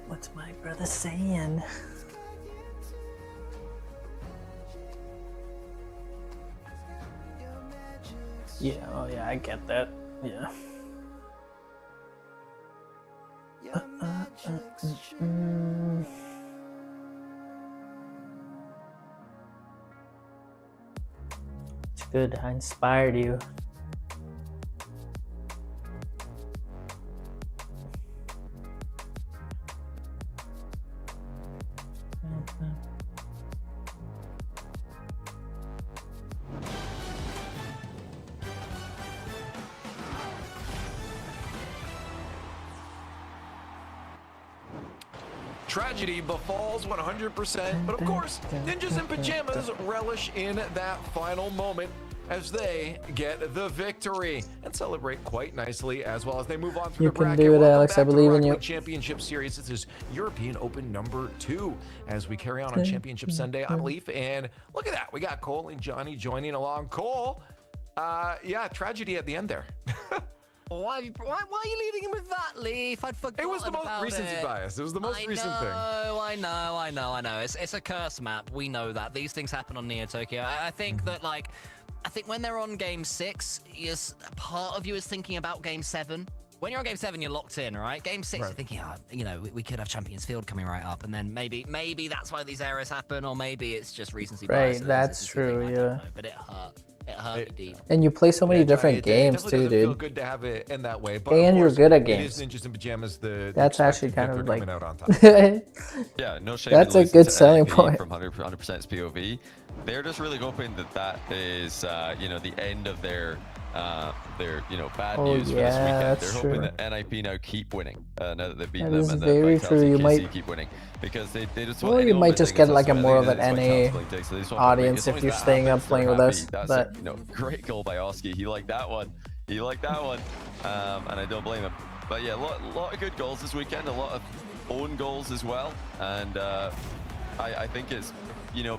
A: What's my brother saying? Yeah, oh yeah, I get that. Yeah. It's good, I inspired you.
H: Tragedy befalls 100%, but of course, Ninjas in Pajamas relish in that final moment as they get the victory and celebrate quite nicely as well as they move on through
A: You
H: the
A: can
H: bracket.
A: do it,
H: Welcome
A: Alex.
H: back
A: I
H: to the
A: believe in
H: Rocket
A: you.
H: League Championship Series. This is European Open number 2 as we carry on Championship Sunday, I believe. And look at that, we got Cole and Johnny joining along. Cole, yeah, tragedy at the end there.
D: Why are you leading him with that, Leaf? I'd forgotten.
H: It was the most recency bias. It was the most recent thing.
D: I know. It's a curse map. We know that. These things happen on Neo Tokyo. I think that, like, I think when they're on game 6, part of you is thinking about game 7. When you're on game 7, you're locked in, right? Game 6, you're thinking, oh, you know, we could have Champions Field coming right up, and then maybe that's why these errors happen, or maybe it's just recency bias.
A: Right, that's true, yeah.
D: Know, but it hurt. It hurt me deep.
A: And you play so many different games
H: it
A: too,
H: doesn't feel
A: dude.
H: good to have it in that way. But
A: And you're good at
H: It
A: games.
H: is Ninjas in Pajamas.
A: That's actually kind of like.
H: coming out on top.
E: Yeah, no shame.
A: That's
E: in
A: a
E: losing
A: good
E: to
A: selling
E: NIP
A: point.
E: From 100% POV. They're just really hoping that is, you know, the end of their bad news for this weekend.
A: that's
E: They're hoping
A: true.
E: that NIP now keep winning. Now that they've beaten
A: That
E: them,
A: is
E: and
A: very
E: that
A: true.
E: Vitality
A: You
E: KC
A: might-
E: keep winning because they just
A: Or
E: want
A: you might just get like a more of an NA audience if you're staying up playing with us.
E: That's
A: But
E: a, great goal by Oski. He liked that one. And I don't blame him. But yeah, a lot of good goals this weekend. A lot of own goals as well. And I think it's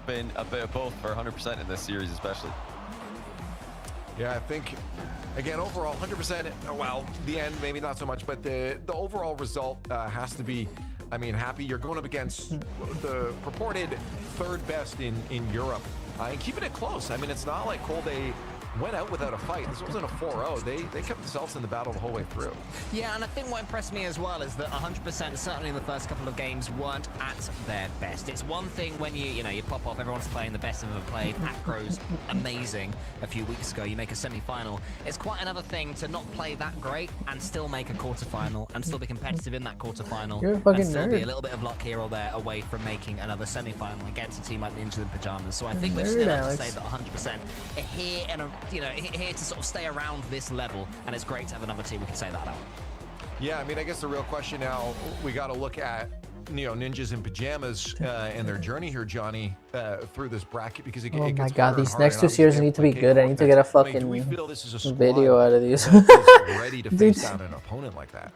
E: been a bit of both for 100% in this series, especially.
H: Yeah, I think, again, overall, 100%, well, the end, maybe not so much, but the overall result has to be, I mean, happy. You're going up against the purported third best in Europe and keeping it close. I mean, it's not like Cold Day went out without a fight. This wasn't a 4-0. They kept themselves in the battle the whole way through.
D: Yeah, and I think what impressed me as well is that 100%, certainly in the first couple of games, weren't at their best. It's one thing when you pop off, everyone's playing the best they've ever played. Acro's amazing a few weeks ago. You make a semi-final. It's quite another thing to not play that great and still make a quarterfinal and still be competitive in that quarterfinal.
A: You're a fucking
D: and still be
A: nerd.
D: a little bit of luck here or there away from making another semi-final against a team like Ninjas in Pajamas. So I think we're still able to say that 100% are here and here to sort of stay around this level, and it's great to have another team we can say that out.
H: Yeah, I mean, I guess the real question now, we got to look at Ninjas in Pajamas and their journey here, Johnny, through this bracket, because it,
A: oh
H: it
A: my
H: gets
A: god,
H: harder and
A: these
H: harder,
A: next
H: and
A: two
H: obviously
A: series
H: they
A: need to be
H: play
A: good. I need to get a
H: K-Corp.
A: fucking
H: Do we feel this is a squad
A: video out of these.
H: that is ready to face
A: Dude.
H: down an opponent like that?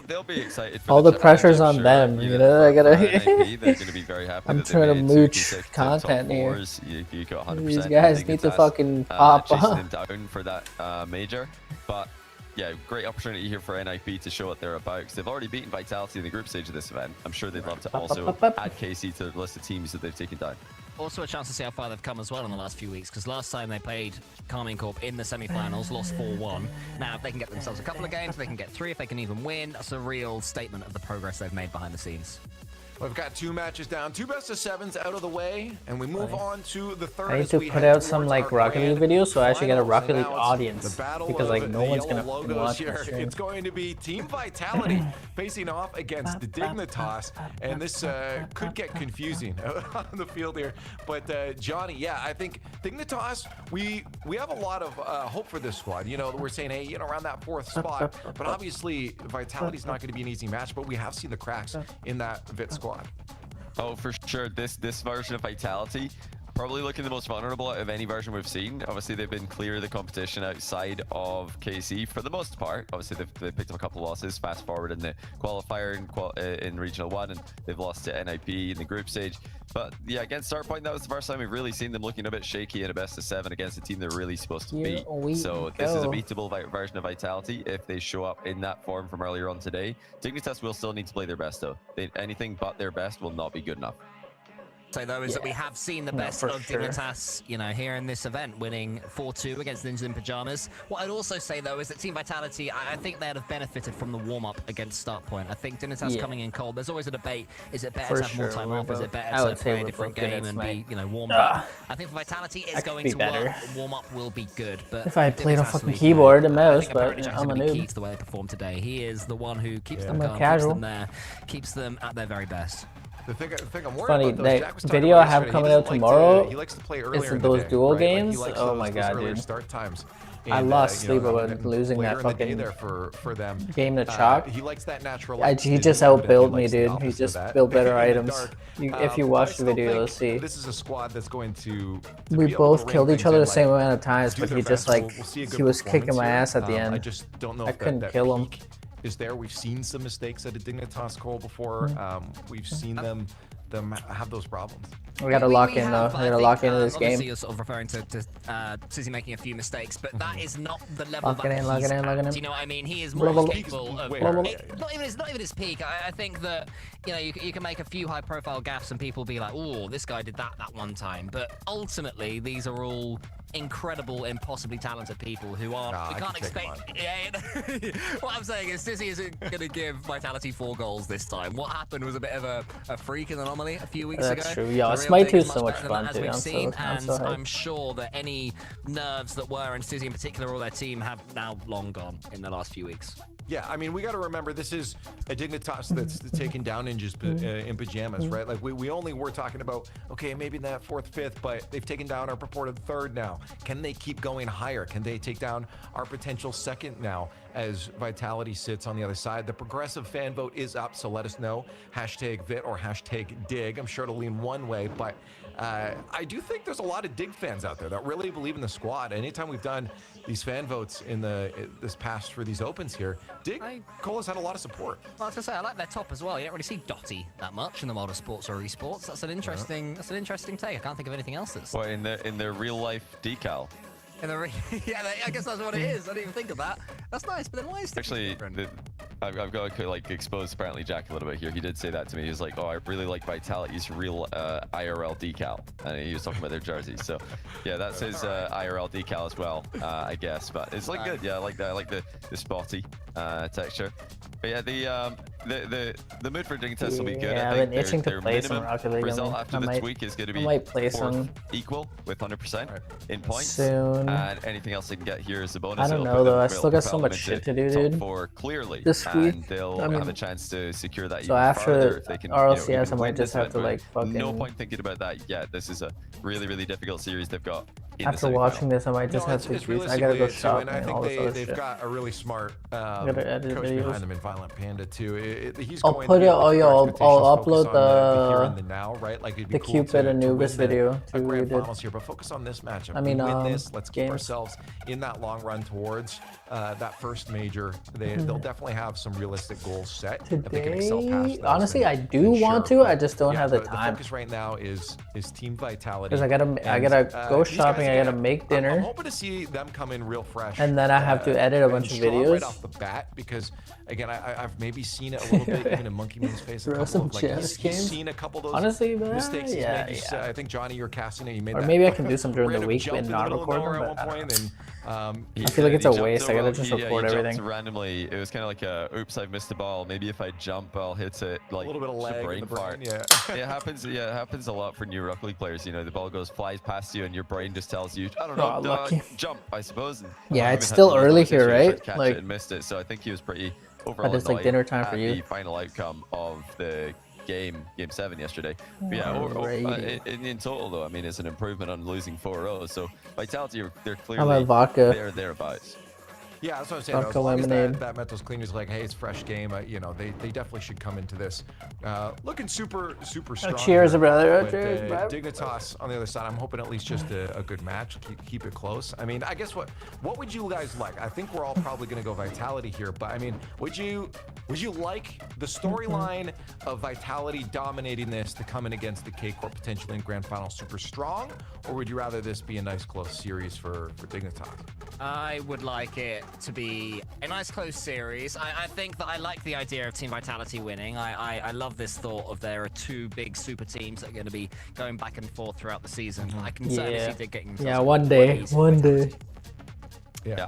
E: They'll be excited. For
A: All the
E: challenge,
A: pressure's
E: I'm
A: on
E: sure.
A: them,
E: You
A: you
E: know,
A: know, I gotta-
E: for NIP, they're going to be very happy.
A: I'm
E: that they
A: trying to
E: made two
A: mooch
E: consecutive
A: content
E: top
A: here.
E: fours. You got 100%.
A: These guys need to
E: Dignitas,
A: fucking pop
E: chasing
A: up.
E: them down for that major, but. Yeah, great opportunity here for NIP to show what they're about, because they've already beaten Vitality in the group stage of this event. I'm sure they'd love to also add KC to the list of teams that they've taken down.
D: Also a chance to see how far they've come as well in the last few weeks, because last time they played Carmine Corp in the semi-finals, lost 4-1. Now, if they can get themselves a couple of games, they can get 3, if they can even win, that's a real statement of the progress they've made behind the scenes.
H: We've got 2 matches down, 2 best-of-7s out of the way, and we move on to the third.
A: I need
H: as
A: to
H: we
A: put
H: head
A: out some
H: towards
A: like
H: our
A: Rocket League
H: grand
A: videos, so I actually get a
H: finals.
A: Rocket
H: And
A: League
H: now it's
A: audience
H: the battle
A: because
H: of
A: like no
H: the
A: one's
H: yellow
A: gonna
H: logos
A: watch
H: here.
A: this stream.
H: It's going to be Team Vitality facing off against the Dignitas, and this could get confusing on the field here. But Johnny, yeah, I think Dignitas, we have a lot of hope for this squad. We're saying, hey, around that 4th spot, but obviously Vitality's not going to be an easy match. But we have seen the cracks in that Vit squad.
E: Oh, for sure. This version of Vitality, probably looking the most vulnerable out of any version we've seen. Obviously, they've been clear of the competition outside of KC for the most part. Obviously, they've picked up a couple of losses. Fast forward in the qualifier in Regional 1, and they've lost to NIP in the group stage. But yeah, against Starpoint, that was the first time we've really seen them looking a bit shaky in a best-of-7 against a team they're really supposed to beat. So this is a beatable version of Vitality if they show up in that form from earlier on today. Dignitas will still need to play their best, though. Anything but their best will not be good enough.
D: Say though is that we have seen the best of Dignitas, here in this event, winning 4-2 against Ninjas in Pajamas. What I'd also say though is that Team Vitality, I think they'd have benefited from the warm-up against Starpoint. I think Dignitas coming in cold. There's always a debate: is it better to have more time off? Is it better to play a different game and be, warmed up? I think for Vitality, it's going to work. Warm-up will be good, but
A: if I played on fucking keyboard and mouse, but I'm a noob.
D: Key to the way they perform today. He is the one who keeps them
A: I'm a
D: calm, keeps
A: casual.
D: them there, keeps them at their very best.
H: The thing I'm worried
A: Funny,
H: about, though,
A: that
H: Jack was talking
A: video
H: about
A: I have
H: yesterday,
A: coming
H: he
A: out
H: doesn't
A: tomorrow
H: he likes to play earlier
A: is
H: in the
A: those
H: day,
A: dual
H: right? Like, he
A: games.
H: likes
A: Oh
H: those
A: my god,
H: earlier
A: dude.
H: start times.
A: I
H: And,
A: lost sleep about losing
H: later
A: that
H: in the day
A: fucking
H: there for them.
A: game to chalk.
H: He likes that natural.
A: He just outbuilt me, dude. He just built better items. If you watch the video, you'll see.
H: This is a squad that's going to
A: We
H: be able
A: both
H: to
A: killed
H: rein
A: each other the
H: things in,
A: same
H: like,
A: amount of times,
H: do
A: but
H: their
A: he just
H: best.
A: like
H: We'll see a good
A: he was kicking
H: performance
A: my
H: here.
A: ass at the end.
H: I just don't know
A: I
H: if
A: couldn't
H: that
A: kill him.
H: peak is there. We've seen some mistakes at a Dignitas Cole before. We've seen them have those problems.
A: We gotta lock in though. We gotta lock into this game.
D: Obviously, you're sort of referring to Sizzy making a few mistakes, but that is not the level
A: Lock it
D: that
A: in, lock
D: he's
A: it in, lock it
D: at.
A: in.
D: Do you know what I mean? He is
A: Blah,
D: more
A: blah, blah.
D: capable of
A: Blah, blah, blah.
D: not even his peak. I think that you can make a few high-profile gaffes and people be like, "Oh, this guy did that one time," but ultimately these are all incredible, impossibly talented people who aren't.
H: Nah,
D: we
H: I
D: can't
H: can take
D: expect. Yeah, what I'm saying is, Stizzy isn't going to give Vitality 4 goals this time. What happened was a bit of a freak and anomaly a few weeks ago.
A: That's true. Yeah,
D: The real
A: Smite
D: thing
A: 2
D: is
A: is so
D: much
A: much
D: better than
A: fun
D: that, as
A: too.
D: we've
A: I'm
D: seen,
A: so hyped.
D: I'm sure that any nerves that were in Stizzy in particular or their team have now long gone in the last few weeks.
H: Yeah, I mean, we got to remember this is a Dignitas that's taking down ninjas in pajamas, right? Like we only were talking about, okay, maybe that 4th, 5th, but they've taken down our purported 3rd now. Can they keep going higher? Can they take down our potential 2nd now as Vitality sits on the other side? The progressive fan vote is up, so let us know. Hashtag Vit or hashtag Dig. I'm sure it'll lean one way, but I do think there's a lot of Dig fans out there that really believe in the squad. Anytime we've done these fan votes in this past for these opens here, Dig Cola's had a lot of support.
D: Well, I was gonna say I like their top as well. You don't really see Dotty that much in the world of sports or esports. That's an interesting take. I can't think of anything else that's.
F: Well, in their real life decal.
D: Yeah, I guess that's what it is. I didn't even think of that. That's nice, but then why is it
F: Actually, I've got to like expose apparently Jack a little bit here. He did say that to me. He was like, "Oh, I really like Vitality's real IRL decal," and he was talking about their jerseys. So, yeah, that's his IRL decal as well, I guess. But it's like good. Yeah, I like that. I like the spotty texture. But yeah, the mood for Dignitas will be good.
A: Yeah,
F: I
A: I've
F: think
A: been itching to
F: their
A: play some
F: minimum
A: Rocket League.
F: result after this week is going to be
A: I might play
F: 4th
A: some
F: equal with 100% in points.
A: soon.
F: And anything else they can get here is a bonus.
A: I don't
F: It'll
A: know
F: put
A: though.
F: them-
A: I
F: it'll
A: still got so
F: propel
A: much
F: them
A: shit to
F: into
A: do,
F: top
A: dude.
F: 4 clearly,
A: This week,
F: and they'll
A: I mean,
F: have a chance to secure that.
A: so
F: even
A: after
F: farther if they can,
A: RLCS,
F: even
A: I might
F: win
A: just
F: this
A: have to
F: event,
A: like
F: but
A: fucking.
F: No point thinking about that yet. This is a really difficult series they've got. In
A: After
F: the
A: watching this, I might just have
H: it's
A: to juice. I gotta
H: realistically
A: go
H: it too,
A: shop
H: and I
A: and all this
H: think
A: other
H: they've
A: shit.
H: got a really smart
A: Gotta edit
H: coach
A: videos.
H: behind them in Violent Panda too. He's
A: I'll
H: going
A: put
H: to
A: it. Oh yeah, I'll upload
H: the here and the now, right? Like it'd be
A: the
H: cool
A: Cupid
H: to
A: Anubis
H: win
A: video
H: a
A: too. We
H: grand
A: did.
H: finals here, but focus on this matchup.
A: I mean,
H: we win this. Let's keep
A: games.
H: ourselves in that long run towards that first major. They'll definitely have some realistic goals set. If they can excel past
A: Today,
H: those,
A: honestly,
H: then-
A: I do
H: then
A: want
H: sure,
A: to. I
H: but
A: just don't
H: yeah,
A: have the
H: The
A: time.
H: focus right now is Team Vitality.
A: Because I gotta go
H: these
A: shopping.
H: guys,
A: I gotta
H: again,
A: make
H: I'm
A: dinner.
H: hoping to see them come in real fresh.
A: And then I have to edit a bunch of
H: and strong
A: videos.
H: right off the bat because again, I've maybe seen it a little bit even in Monkey Man's face. A
A: Throw
H: couple
A: some
H: of, like,
A: chess
H: he's
A: games.
H: seen a couple of those
A: Honestly, man,
H: mistakes he's
A: yeah,
H: made.
A: yeah.
H: I think Johnny, you're casting it. You made
A: Or
H: that
A: maybe I can do some during the
H: random
A: week
H: jump
A: and
H: in the
A: not
H: middle of
A: record
H: nowhere
A: them,
H: at
A: but
H: one point.
A: I feel like it's a
F: jumped
A: waste. I gotta
F: well.
A: just
F: He
A: record
F: jumped
A: everything.
F: randomly. It was kind of like a, oops, I've missed the ball. Maybe if I jump, I'll hit it. Like
H: a little bit of
F: it's
H: lag in
F: brain
H: the brain.
F: fart.
H: Yeah.
F: It happens. Yeah, it happens a lot for new Rocket League players. You know, the ball flies past you, and your brain just tells you, I don't know,
A: lucky.
F: Jump, I suppose. And
A: Yeah,
F: I
A: it's
F: even
A: still
F: had a
A: early
F: little
A: here,
F: issue, tried to
A: right?
F: catch
A: Like-
F: it and missed it. So I think he was pretty overall
A: it's like
F: annoyed
A: dinner time for
F: at
A: you.
F: the final outcome of the game 7 yesterday. But yeah,
A: Alrighty.
F: in total though, I mean, it's an improvement on losing 4-0. So Vitality, they're
A: How
F: clearly
A: about vodka?
F: they're thereabouts.
H: Yeah, that's what I'm saying.
A: Vodka
H: As long as
A: lemonade.
H: that Mentos Clean is like, hey, it's fresh game. You know, they definitely should come into this looking super strong.
A: cheers,
H: here.
A: brother.
H: But,
A: Cheers, bro.
H: Dignitas on the other side. I'm hoping at least just a good match. Keep it close. I mean, I guess what would you guys like? I think we're all probably gonna go Vitality here, but I mean, would you like the storyline of Vitality dominating this to come in against the K Corp potentially in grand final super strong, or would you rather this be a nice close series for Dignitas?
D: I would like it to be a nice close series. I think that I like the idea of Team Vitality winning. I love this thought of there are two big super teams that are going to be going back and forth throughout the season. I can certainly see Dig getting
A: Yeah, one day.
F: Yeah,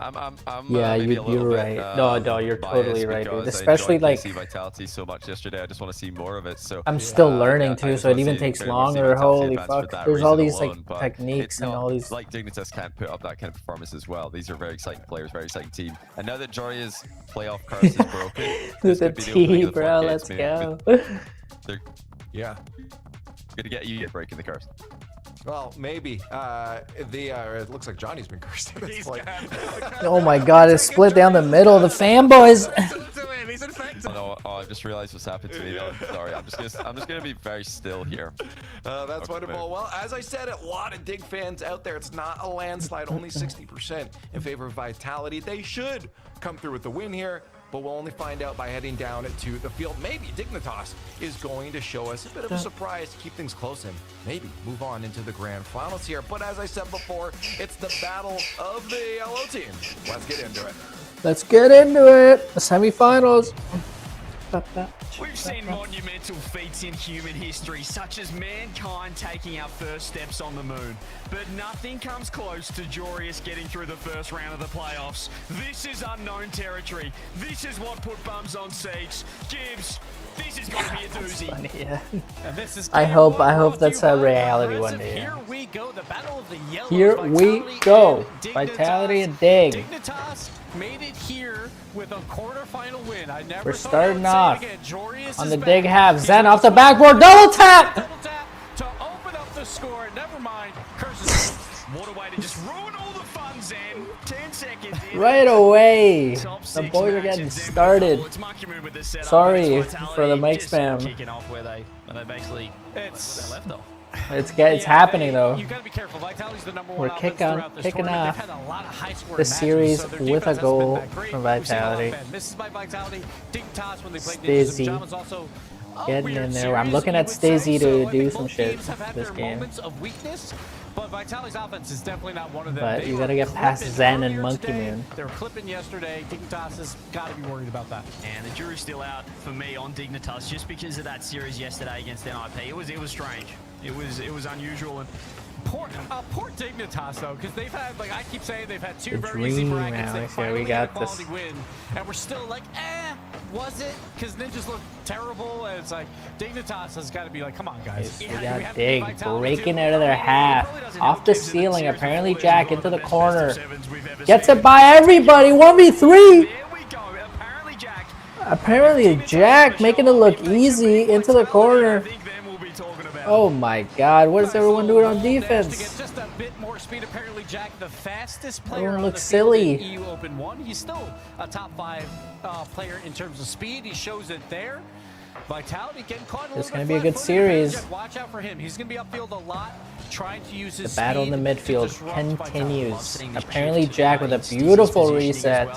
F: I'm
A: Yeah,
F: maybe a little
A: you're
F: bit,
A: right. No, you're
F: biased
A: totally right, dude.
F: because I
A: Especially,
F: enjoyed
A: like-
F: KC Vitality so much yesterday. I just want to see more of it. So
A: I'm still learning
F: I
A: too,
F: just
A: so it
F: wanna
A: even
F: see-
A: takes
F: I wanna see
A: longer.
F: Vitality
A: Holy
F: advance for
A: fuck!
F: that
A: There's all
F: reason
A: these
F: alone, but
A: like techniques
F: it's
A: and
F: not
A: all these.
F: like Dignitas can't put up that kind of performance as well. These are very exciting players, very exciting team. And now that Joria's playoff curse is broken, this
A: The
F: could be the opening
A: T,
F: of the
A: bro.
F: floodgates,
A: Let's
F: man.
A: go.
F: They're gonna get you breaking the curse.
H: Well, maybe. It looks like Johnny's been cursed at this point.
A: Oh my god, it's split down the middle. The fanboys.
F: Oh, no, I just realized what's happened to me. Sorry, I'm just gonna be very still here.
H: That's wonderful. Well, as I said, a lot of Dig fans out there. It's not a landslide, only 60% in favor of Vitality. They should come through with the win here, but we'll only find out by heading down to the field. Maybe Dignitas is going to show us a bit of a surprise to keep things close and maybe move on into the grand finals here. But as I said before, it's the battle of the LO team. Let's get into it.
A: Let's get into it. The semifinals.
I: We've seen monumental feats in human history, such as mankind taking our first steps on the moon. But nothing comes close to Jorius getting through the first round of the playoffs. This is unknown territory. This is what put bums on seats. Gibbs, this is going to be a doozy.
A: Funny, yeah.
C: And this is
A: I hope that's a reality one day.
C: Here we go, the battle of the yellows.
A: Here we go. Vitality and Dig.
C: Dignitas made it here with a quarterfinal win. I never
A: We're
C: thought
A: starting
C: I would
A: off
C: say it again. Jorius
A: on
C: is
A: the
C: back.
A: Dig half.
C: He's
A: Zen
C: on
A: off the
C: the
A: backboard. Double tap!
C: Double tap to open up the score. Never mind. Curses.
I: What a way to just ruin all the fun, Zen. 10 seconds in.
A: Right away.
I: Top
A: The
I: six
A: boys are
I: matches,
A: getting
I: Zen
A: started.
I: It's Monkey Moon with this setup.
A: Sorry
I: It's
A: for the mic
I: just
A: spam.
I: Kicking off where they basically
C: It's
I: left off.
A: It's happening though.
C: You got to be careful. Vitality's the number
A: We're
C: one offense
A: kicking
C: throughout this
A: off
C: tournament. They've had a lot of high-scoring
A: the
C: matches,
A: series
C: so their
A: with a
C: defense hasn't
A: goal
C: been that great.
A: from
C: We've seen a lot of
A: Vitality.
C: bad misses by Vitality. Dignitas when they played
A: Stacey
C: Ninjas and Pajamas also a
A: getting
C: weird
A: in there. I'm
C: series,
A: looking
C: you
A: at
C: would
A: Stacey
C: say. So
A: to
C: I
A: do
C: think
A: some
C: both
A: shit
C: teams have had
A: this
C: their
A: game.
C: moments of weakness, but Vitality's offense is definitely not one of them.
A: But
C: They
A: you
C: were
A: gotta get past
C: clipping
A: Zen and
C: earlier
A: Monkey
C: today.
A: Moon.
C: They were clipping yesterday. Dignitas has got to be worried about that.
I: And the jury's still out for me on Dignitas just because of that series yesterday against NIP. It was strange. It was unusual and
C: Poor Dignitas though, because they've had, like I keep saying, they've had two
A: The
C: very easy
A: dream,
C: brackets. They
A: Alex. Yeah,
C: finally
A: we
C: had a
A: got this.
C: quality win, and we're still like, was it? Because Ninjas look terrible, and it's like Dignitas has got to be like, come on, guys.
A: We
C: Yeah, we
A: got
C: have to beat
A: Dig
C: Vitality
A: breaking
C: too.
A: out of their half.
I: probably doesn't
A: Off
I: help
A: the
I: Gibbs in the
A: ceiling.
I: series
A: Apparently
I: before.
A: Jack
I: This is
A: into the
I: one of
A: corner.
I: best of sevens we've ever
A: Gets
I: seen.
A: it by everybody. 1v3.
I: There we go. Apparently Jack.
A: Apparently Jack making it look easy into the
I: I
A: corner.
I: think then we'll be talking about.
A: Oh my god. What is everyone doing on
C: To get
A: defense?
C: just a bit more speed. Apparently, Jack, the fastest player
A: Everyone
C: on
A: looks
C: the field
A: silly.
C: in EU Open 1. He's still a top 5 player in terms of speed. He shows it there. Vitality getting caught a
A: It's
C: little
A: gonna
C: bit
A: be a good
C: flat-footed.
A: series.
C: Watch out for him. He's going to be upfield a lot, trying to use his
A: The battle in the
C: speed to
A: midfield
C: disrupt Vitality.
A: continues. Apparently Jack with a beautiful reset.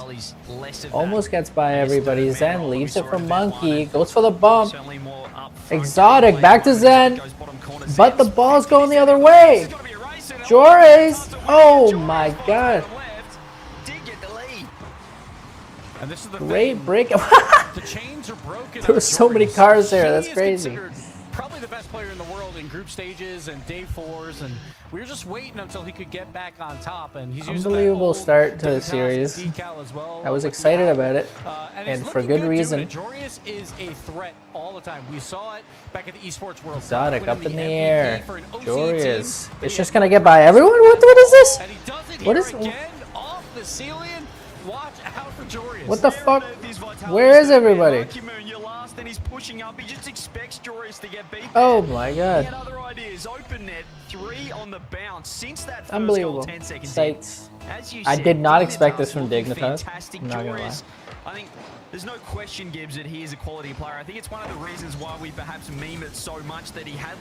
A: Almost gets by everybody. Zen leaves it for Monkey. Goes for the bump. Exotic back to Zen. But the ball's going the other way. Jores. Oh my god.
C: And this is the
A: Great
C: thing.
A: break.
C: The chains are broken.
A: There were so many cars there. That's crazy.
C: He is considered probably the best player in the world in group stages and day 4s, and we were just waiting until he could get back on top. And he's using that
A: Unbelievable
C: old
A: start to the
C: Dignitas
A: series.
C: decal as well,
A: I was
C: like
A: excited
C: the
A: about it,
C: he's
A: and for
C: looking
A: good reason.
C: doing it. Jorius is a threat all the time. We saw it back at the Esports World Cup,
A: Exotic
C: winning
A: up in the
C: MVP
A: air.
C: for an OC
A: Jorius.
C: team.
A: It's just gonna get by everyone? What is this?
C: And he does it
A: What
C: here
A: is-
C: again off the ceiling. Watch out for Jorius.
A: What the fuck? Where is everybody?
I: You're last and he's pushing up. He just expects Jorius to get beat.
A: Oh my god.
I: He had other ideas. Open net, 3 on the bounce. Since that first
A: Unbelievable.
I: goal 10 seconds
A: Sights.
I: in. As you
A: I
I: said,
A: did not expect
I: Dignitas
A: this from
I: looking
A: Dignitas.
I: fantastic.
A: I'm not gonna
I: Jorius, I think there's no question, Gibbs, that he is a quality player. I think it's one of the reasons why we perhaps meme it so much that he had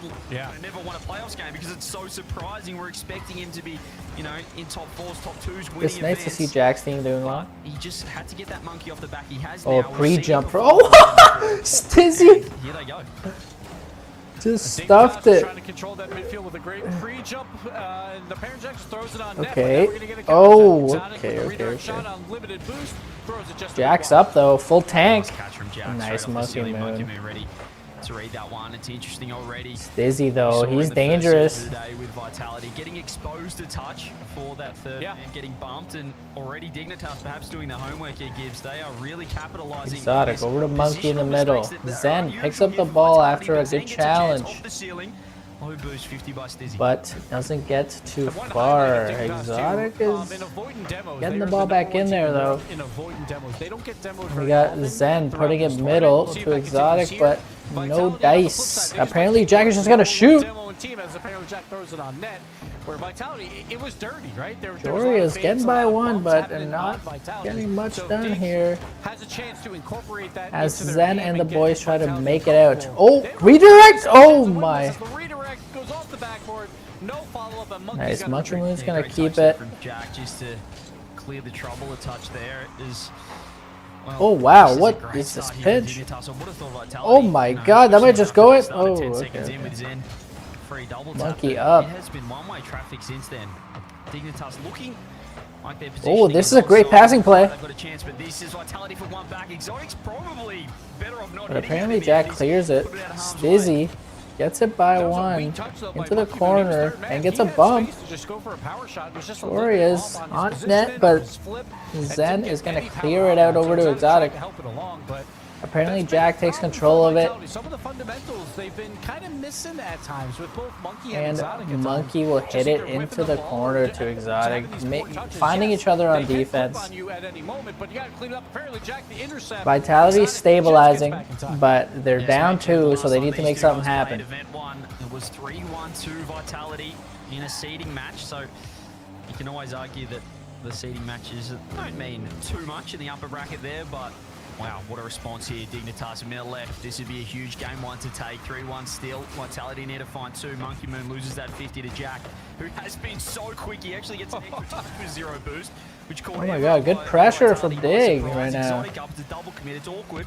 I: never won a playoffs game, because it's so surprising. We're expecting him to be, in top 4s, top 2s, winning
A: It's nice to see
I: events.
A: Jack's team doing well.
I: He just had to get that monkey off the back. He has
A: Oh,
I: now. We've
A: pre-jump
I: seen
A: for.
I: it before.
A: Oh! Stizzy!
I: Here they go.
A: Just
C: Dignitas
A: stuffed
C: is
A: it.
C: trying to control that midfield with a great pre-jump, and the parent Jack just throws it on net.
A: Okay.
C: But now we're gonna get a
A: Oh,
C: counter. Exotic
A: okay,
C: with a
A: okay,
C: redirect
A: okay.
C: shot on limited boost, throws it just
A: Jack's
C: wide.
A: up though, full tank.
I: Catch from Jack,
A: Nice
I: straight off the
A: Monkey
I: ceiling. Monkey
A: Moon.
I: Moon ready to read that one. It's interesting already.
A: Dizzy though,
I: Saw in
A: he's
I: the first
A: dangerous.
I: series of the day with Vitality, getting exposed to touch for that third man, getting bumped, and already Dignitas perhaps doing the homework here, Gibbs. They are really capitalizing.
A: Exotic over to Monkey in the middle. Zen picks up the ball after a good challenge,
I: Off the ceiling. Low boost 50 by Stizzy.
A: but doesn't get too far. Exotic is getting the ball back in there though.
C: In avoiding demos, they don't get demoed
A: We
C: very
A: got
C: often
A: Zen
C: throughout
A: putting it
C: this
A: middle
C: tournament. We'll see if
A: to
C: that
A: Exotic,
C: continues
A: but
C: here.
A: no
C: Vitality on the flip
A: dice.
C: side, they just
A: Apparently
C: played
A: Jack is just gonna shoot.
C: demo and team as apparently Jack throws it on net. Where Vitality, it was dirty, right? There was a lot
A: Jory
C: of
A: is
C: fades,
A: getting
C: a
A: by
C: lot of
A: one,
C: bumps
A: but
C: happening
A: not
C: on Vitality.
A: getting much
C: So
A: done
C: Dig
A: here.
C: has a chance to incorporate that
A: As
C: into their
A: Zen
C: game
A: and the
C: get
A: boys try to
C: Vitality
A: make it out.
C: comfortable.
A: Oh, redirect! Oh
C: The
A: my.
C: redirect goes off the backboard. No follow-up, and Monkey's
A: Nice,
C: got a
A: Monkey
C: retreat.
A: Moon's gonna
I: Great
A: keep
I: touch there
A: it.
I: from Jack just to clear the trouble. A touch there is. Well,
A: Oh wow,
I: this is a
A: what
I: great
A: is this
I: start here for
A: pitch?
I: Dignitas. I would have thought Vitality,
A: Oh my god, that might just go it. Oh,
I: 10
A: okay.
I: seconds in with Zen. Free double tap,
A: Monkey
I: but
A: up.
I: It has been one-way traffic since then. Dignitas looking Like their
A: Oh,
I: positioning
A: this is
I: is
A: a great
I: also-
A: passing play.
I: They've got a chance, but this is Vitality for one back. Exotic's probably better off not
A: But
I: hitting
A: apparently
I: it.
A: Jack clears it. Stizzy gets it by
C: That was a
A: one
C: weak touch, though, by
A: into the
C: Monkey Moon. He was
A: corner
C: third man.
A: and gets
C: He
A: a
C: had
A: bump.
C: space to just go for a power shot. It was just a
A: Sure
C: little
A: he
C: bit
A: is
C: off
A: on
C: his
A: net,
C: positioning,
A: but
C: on his flip,
A: Zen
C: and didn't
A: is
C: get
A: gonna
C: any
A: clear
C: power
A: it
C: on
A: out
C: that,
A: over
C: so
A: to
C: Zen tried
A: Exotic.
C: to help it along, but
A: Apparently
C: that's been
A: Jack
C: a
A: takes
C: problem
A: control
C: for
A: of it.
C: Vitality. Some of the fundamentals they've been kind of missing at times with both Monkey and
A: And
C: Exotic at times.
A: Monkey will
C: Just
A: hit
C: either
A: it
C: whiffing
A: into the
C: ball
A: corner
C: or
A: to
C: just
A: Exotic,
C: having these poor touches.
A: finding
C: Yes,
A: each other on
C: they can flip
A: defense.
C: on you at any moment, but you got to clean it up. Apparently Jack the intercept.
A: Vitality
C: Exotic
A: stabilizing,
C: just gets back in time.
A: but they're
I: As
A: down
I: mentioned, the
A: 2,
I: last
A: so they
I: time
A: need to
I: these
A: make
I: two
A: something
I: guys played
A: happen.
I: Event 1, it was 3-1-2 Vitality in a seeding match, so you can always argue that the seeding matches don't mean too much in the upper bracket there, but wow, what a response here. Dignitas, a minute left. This would be a huge game one to take. 3-1 still. Vitality need to find 2. Monkey Moon loses that 50 to Jack, who has been so quick. He actually gets an extra touch with 0 boost, which caught
A: Oh my god, good pressure from Dig right now.
I: Exotic up to double commit. It's awkward.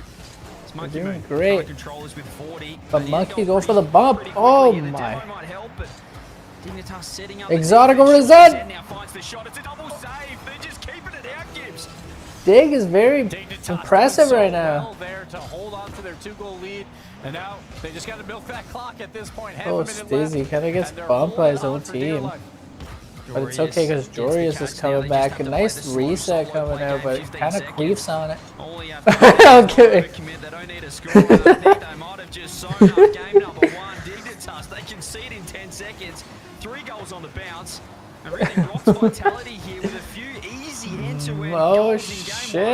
I: It's
A: They're
I: Monkey
A: doing
I: Moon
A: great.
I: trying to control us with 40.
A: But
I: he
A: Monkey
I: got
A: go for the
I: pretty-
A: bump.
I: pretty
A: Oh
I: quickly, and the
A: my.
I: demo might help, but Dignitas setting up
A: Exotic
I: the
A: over to
I: defense.
A: Zen.
I: Now finds the shot. It's a double save. They're just keeping it out, Gibbs.
A: Dig is very
C: Dignitas
A: impressive
C: doing so
A: right now.
C: well there to hold on to their 2-goal lead, and now they just got to milk that clock at this point. Half
A: Oh,
C: a minute
A: Stizzy
C: left,
A: kind of gets
C: and they're
A: bumped by his
C: holding
A: own
C: on for dear
A: team.
C: life.
A: But it's okay because Jorius is coming back. A nice reset coming out, but it kind of queefs on it.
I: All you have to do is
A: I'm kidding.
I: commit. They don't need a score. I think they might have just sewn up game number 1. Dignitas, they concede in 10 seconds. 3 goals on the bounce. And really rocks Vitality here with a few easy end-to-end
A: Oh
I: goals in game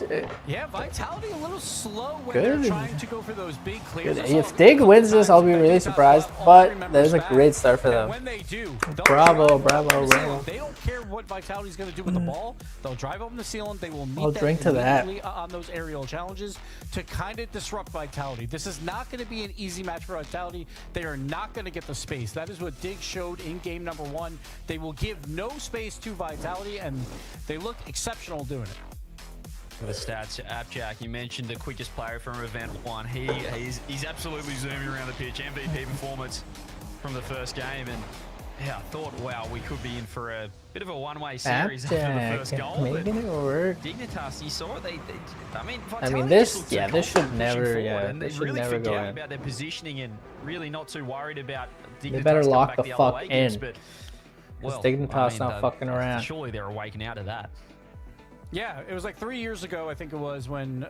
I: 1.
A: shit!
C: Yeah, Vitality a little slow when
A: Good.
C: they're trying to go for those big clears.
A: Good. If Dig wins this, I'll be really surprised. But that is a great start for them.
C: When they do,
A: Bravo, bravo, bravo.
C: They don't care what Vitality's going to do with the ball. They'll drive over the ceiling. They will meet
A: I'll
C: that
A: drink to that.
C: immediately on those aerial challenges to kind of disrupt Vitality. This is not going to be an easy match for Vitality. They are not going to get the space. That is what Dig showed in game number 1. They will give no space to Vitality, and they look exceptional doing it.
I: The stats, Jack, you mentioned the quickest player from Event 1. He's absolutely zooming around the pitch. MVP performance from the first game, and yeah, I thought, wow, we could be in for a bit of a one-way series after the first goal.
A: Making it work.
I: Dignitas, you saw it. I mean,
A: I
I: Vitality
A: mean,
I: just
A: this,
I: looked so
A: yeah, this should
I: confident pushing
A: never,
I: forward,
A: yeah,
I: and
A: this
I: they
A: should
I: really
A: never go
I: forget
A: in.
I: about their positioning and really not too worried about Dignitas
A: They better
I: coming
A: lock
I: back
A: the
I: other
A: fuck
I: way,
A: in.
I: Gibbs, but,
A: Because
I: well,
A: Dignitas not fucking around.
I: Surely they're awakening out of that.
C: Yeah, it was like 3 years ago, I think it was, when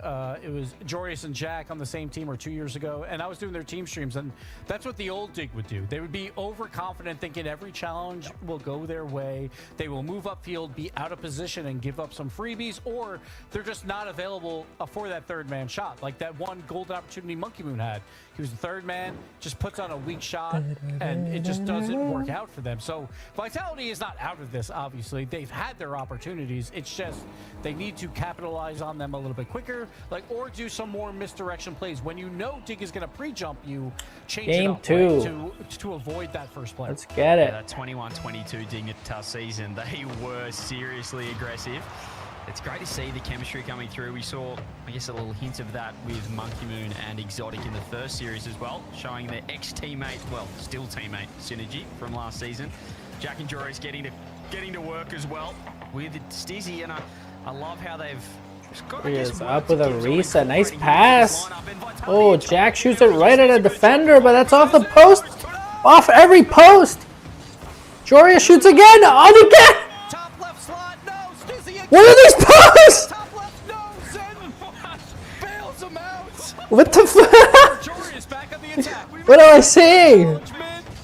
C: it was Jorius and Jack on the same team, or 2 years ago, and I was doing their team streams, and that's what the old Dig would do. They would be overconfident, thinking every challenge will go their way. They will move upfield, be out of position, and give up some freebies, or they're just not available for that third man shot. Like that one golden opportunity Monkey Moon had. He was the third man, just puts on a weak shot, and it just doesn't work out for them. So Vitality is not out of this, obviously. They've had their opportunities. It's just they need to capitalize on them a little bit quicker, like, or do some more misdirection plays. When you know Dig is going to pre-jump you, change
A: Game
C: it up,
A: 2.
C: right, to avoid that first play.
A: Let's get it.
I: That 21-22 Dignitas season, they were seriously aggressive. It's great to see the chemistry coming through. We saw, I guess, a little hint of that with Monkey Moon and Exotic in the first series as well, showing their ex-teammate, well, still teammate synergy from last season. Jack and Joris getting to work as well with Stizzy, and I love how they've just got,
A: He is up with a reset. Nice pass. Oh, Jack shoots it right at a defender, but that's off the post. Off every post. Joria shoots again. On again.
C: Top left slot, no, Stizzy again.
A: What are these posts?
C: Top left, no, Zen bails him out.
A: What the fuck?
C: Jorius back on the attack.
A: What am I seeing?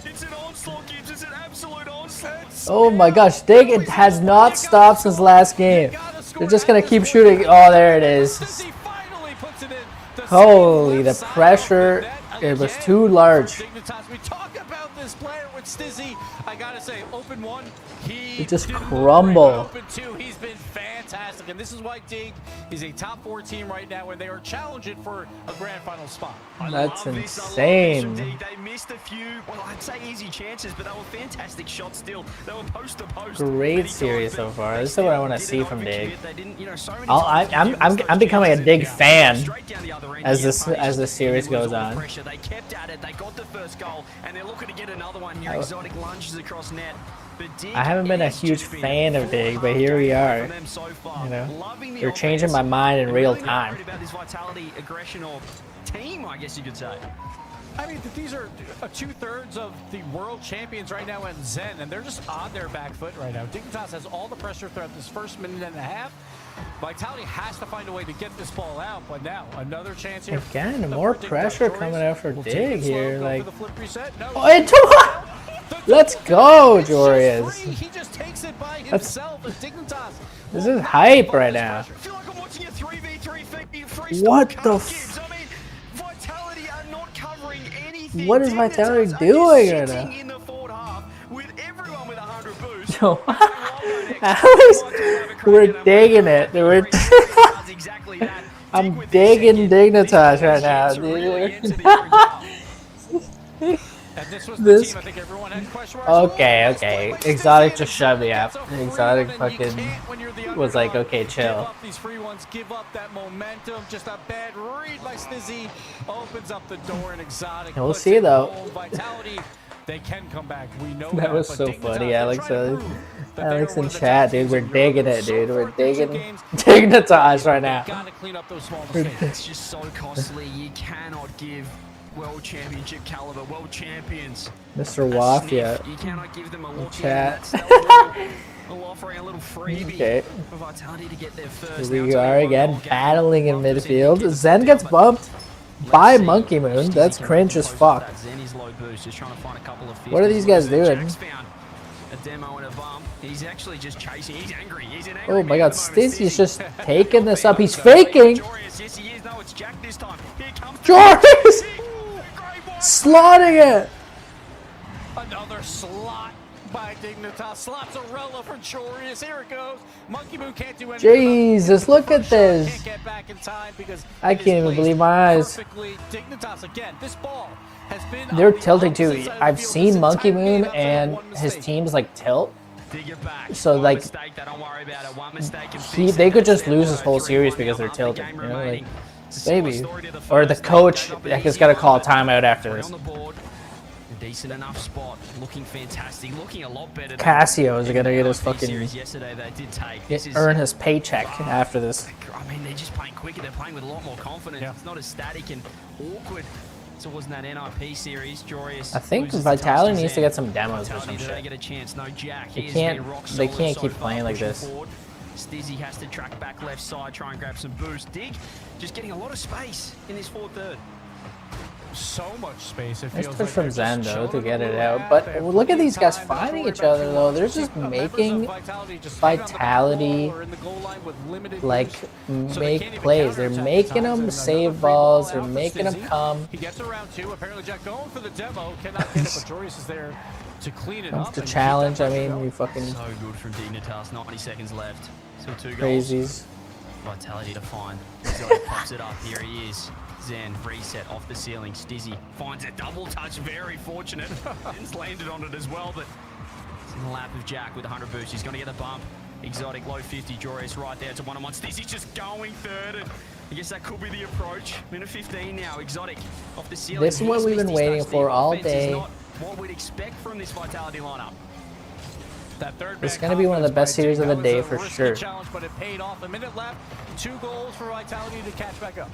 I: It's an onslaught, Gibbs. It's an absolute onslaught.
A: Oh my gosh, Dig, it has not stopped since last game. They're just gonna keep shooting. Oh, there it is.
C: Stizzy finally puts it in.
A: Holy, the pressure, it was too large.
C: Dignitas, we talk about this player with Stizzy. I gotta say, open 1, he
A: It just
C: didn't look
A: crumble.
C: great. Open 2, he's been fantastic, and this is why Dig is a top 4 team right now, and they are challenging for a grand final spot.
A: That's
I: I
A: insane.
I: love this from Dig. They missed a few, well, I'd say easy chances, but they were fantastic shots still. They were post to post.
A: Great series so far. This is what I want to see from Dig.
I: They didn't, you know, so many
A: I'm becoming a Dig fan
I: straight down the other end
A: as
I: here,
A: this
I: punished.
A: the series
I: It was
A: goes
I: all
A: on.
I: pressure. They kept at it. They got the first goal, and they're looking to get another one here. Exotic lunges across net.
A: I haven't been a huge fan of Dig, but here we are. You know, they're changing my mind in real time.
I: About this vitality, aggression, or team, I guess you could say.
C: I mean, these are 2/3 of the world champions right now in Zen, and they're just on their back foot right now. Dignitas has all the pressure throughout this first minute and a half. Vitality has to find a way to get this ball out, but now another chance here.
A: Again, more pressure coming out for Dig here. Like,
C: No.
A: oh, into what? Let's go, Jorius.
C: He just takes it by himself. Dignitas.
A: This is hype right now.
I: I feel like I'm watching a 3v3
A: What the f? What is Vitality doing right now? Yo, Alex, we're digging it. We're I'm digging Dignitas right now, dude. This. Okay. Exotic just shoved me up. Exotic fucking was like, okay, chill.
C: These free ones give up that momentum. Just a bad read by Stizzy opens up the door, and Exotic.
A: We'll see though.
C: Vitality, they can come back. We know
A: that was so funny, Alex. Alex in chat, dude. We're digging it, dude. We're digging Dignitas right now.
I: Gotta clean up those small mistakes. It's just so costly. You cannot give world championship caliber, world champions.
A: Mr. Wafia.
I: You cannot give them a look
A: chat.
I: offering a little freebie
A: Okay.
I: for Vitality to get their first.
A: Here we are again, battling in midfield. Zen gets bumped by Monkey Moon. That's cringe as fuck. What are these guys doing?
I: A demo and a bump. He's actually just chasing. He's angry. He's an angry
A: Oh my god, Stizzy's just
I: man.
A: taking this up. He's faking.
I: Yes, he is. No, it's Jack this time. Here comes
A: Jorius! Slotting it!
C: Another slot by Dignitas. Slots a Rella for Jorius. Here it goes. Monkey Moon can't do anything.
A: Jesus, look at this.
C: Can't get back in time because
A: I can't even believe my eyes.
C: perfectly. Dignitas again. This ball has been
A: They're tilting too. I've seen Monkey Moon and his teams like tilt. So like, they could just lose this whole series because they're tilting. You know, like, maybe. Or the coach has got to call a timeout after this.
I: Decent enough spot, looking fantastic, looking a lot better.
A: Cassio is gonna get his fucking
I: yesterday. They did take
A: earn his paycheck after this.
I: I mean, they're just playing quicker. They're playing with a lot more confidence. It's not as static and awkward. So it wasn't that NIP series. Jorius.
A: I think Vitality needs to get some demos or some
I: They
A: shit.
I: get a chance. No Jack.
A: They can't keep playing like this.
I: Stizzy has to track back left side, try and grab some boost. Dig, just getting a lot of space in this forward third.
C: So much space. It
A: Nice
C: feels
A: push
C: like
A: from
C: they're
A: Zen
C: just
A: though to
C: chilling
A: get
C: a
A: it
C: little
A: out.
C: half.
A: But
C: They have
A: look at these guys
C: time.
A: fighting
C: That's
A: each
C: all
A: other
C: we're
A: though.
C: back
A: They're
C: to.
A: just
C: Members of
A: making
C: Vitality just
A: Vitality
C: or in the goal line with limited
A: like
C: boost. So they
A: make
C: can't even
A: plays. They're
C: counterattack
A: making
C: at times.
A: them
C: And
A: save
C: another free ball
A: balls. They're
C: out for
A: making them
C: Stizzy.
A: come.
C: He gets around two. Apparently Jack going for the demo. Cannot get it, but Jorius is there to clean it up.
A: To
C: and keep
A: challenge,
C: that
A: I
C: pressure
A: mean,
C: going.
A: you fucking
I: So good from Dignitas. 90 seconds left. Still 2 goals.
A: crazies.
I: Vitality to find. Exotic pops it up. Here he is. Zen reset off the ceiling. Stizzy finds a double touch. Very fortunate. It's landed on it as well, but it's in the lap of Jack with 100 boost. He's going to get the bump. Exotic low 50. Jorius right there to 1-on-1. Stizzy's just going third. And I guess that could be the approach. Minute 15 now. Exotic off the ceiling.
A: This is what we've been waiting for all day.
I: What we'd expect from this Vitality lineup.
C: That third
A: It's
C: man
A: going to be one of the best
C: confidence
A: series of the
C: by
A: day
C: Dig. That
A: for
C: was a risky
A: sure.
C: challenge, but it paid off. A minute left. 2 goals for Vitality to catch back up.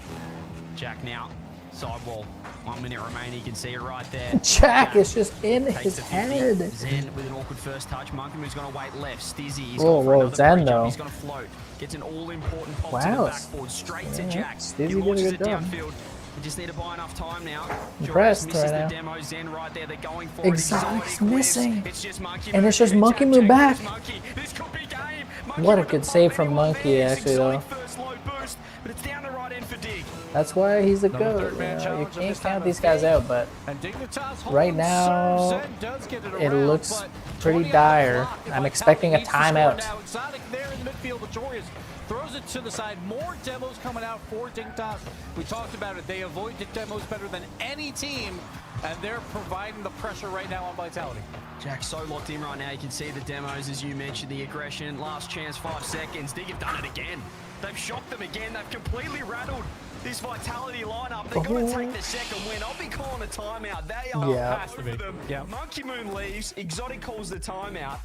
I: Jack now. Sidewall. 1 minute remaining. You can see it right there.
A: Jack is just in
I: Takes
A: his
I: the 50.
A: head.
I: Zen with an awkward first touch. Monkey Moon's going to wait left. Stizzy. He's
A: Whoa,
I: gone for
A: whoa,
I: another
A: Zen
I: pre-jump.
A: though.
I: He's going to float. Gets an all-important pop to
A: Wow.
I: the backboard. Straight to
A: Yeah,
I: Jack.
A: Stizzy
I: He
A: did a
I: launches
A: good
I: it
A: job.
I: downfield. We just need to buy enough time now.
A: Impressed
I: Jorius misses
A: right now.
I: the demo. Zen right there. They're going for
A: Exotic's
I: it. Exotic
A: missing.
I: whiffs. It's just Monkey
A: And
I: Moon.
A: it's just
I: Jack,
A: Monkey Moon
I: Jack,
A: back.
I: Monkey. This could be game. Monkey
A: What a
I: with
A: good
I: the
A: save
I: bump.
A: from
I: Anyone
A: Monkey,
I: there?
A: actually, though.
I: Exotic first low boost, but it's down the right end for Dig.
A: That's why he's the
C: Another
A: GOAT.
C: third man
A: You know, you
C: challenge of
A: can't
C: this time
A: count
C: of
A: these guys
C: day.
A: out, but
C: And Dignitas holds
A: right now,
C: serve. Zen does get
A: it
C: around,
A: looks
C: but
A: pretty
C: 20 on the
A: dire.
C: clock.
A: I'm
C: Vitality
A: expecting a
C: needs to score
A: timeout.
C: now. Exotic there in the midfield, but Jorius throws it to the side. More demos coming out for Dignitas. We talked about it. They avoid the demos better than any team, and they're providing the pressure right now on Vitality.
I: Jack's so locked in right now. You can see the demos, as you mentioned, the aggression. Last chance, 5 seconds. Dig have done it again. They've shocked them again. They've completely rattled this Vitality lineup. They're going to take the second win. I'll be calling a timeout. They are
A: Yeah.
I: over them. Monkey Moon leaves. Exotic calls the timeout.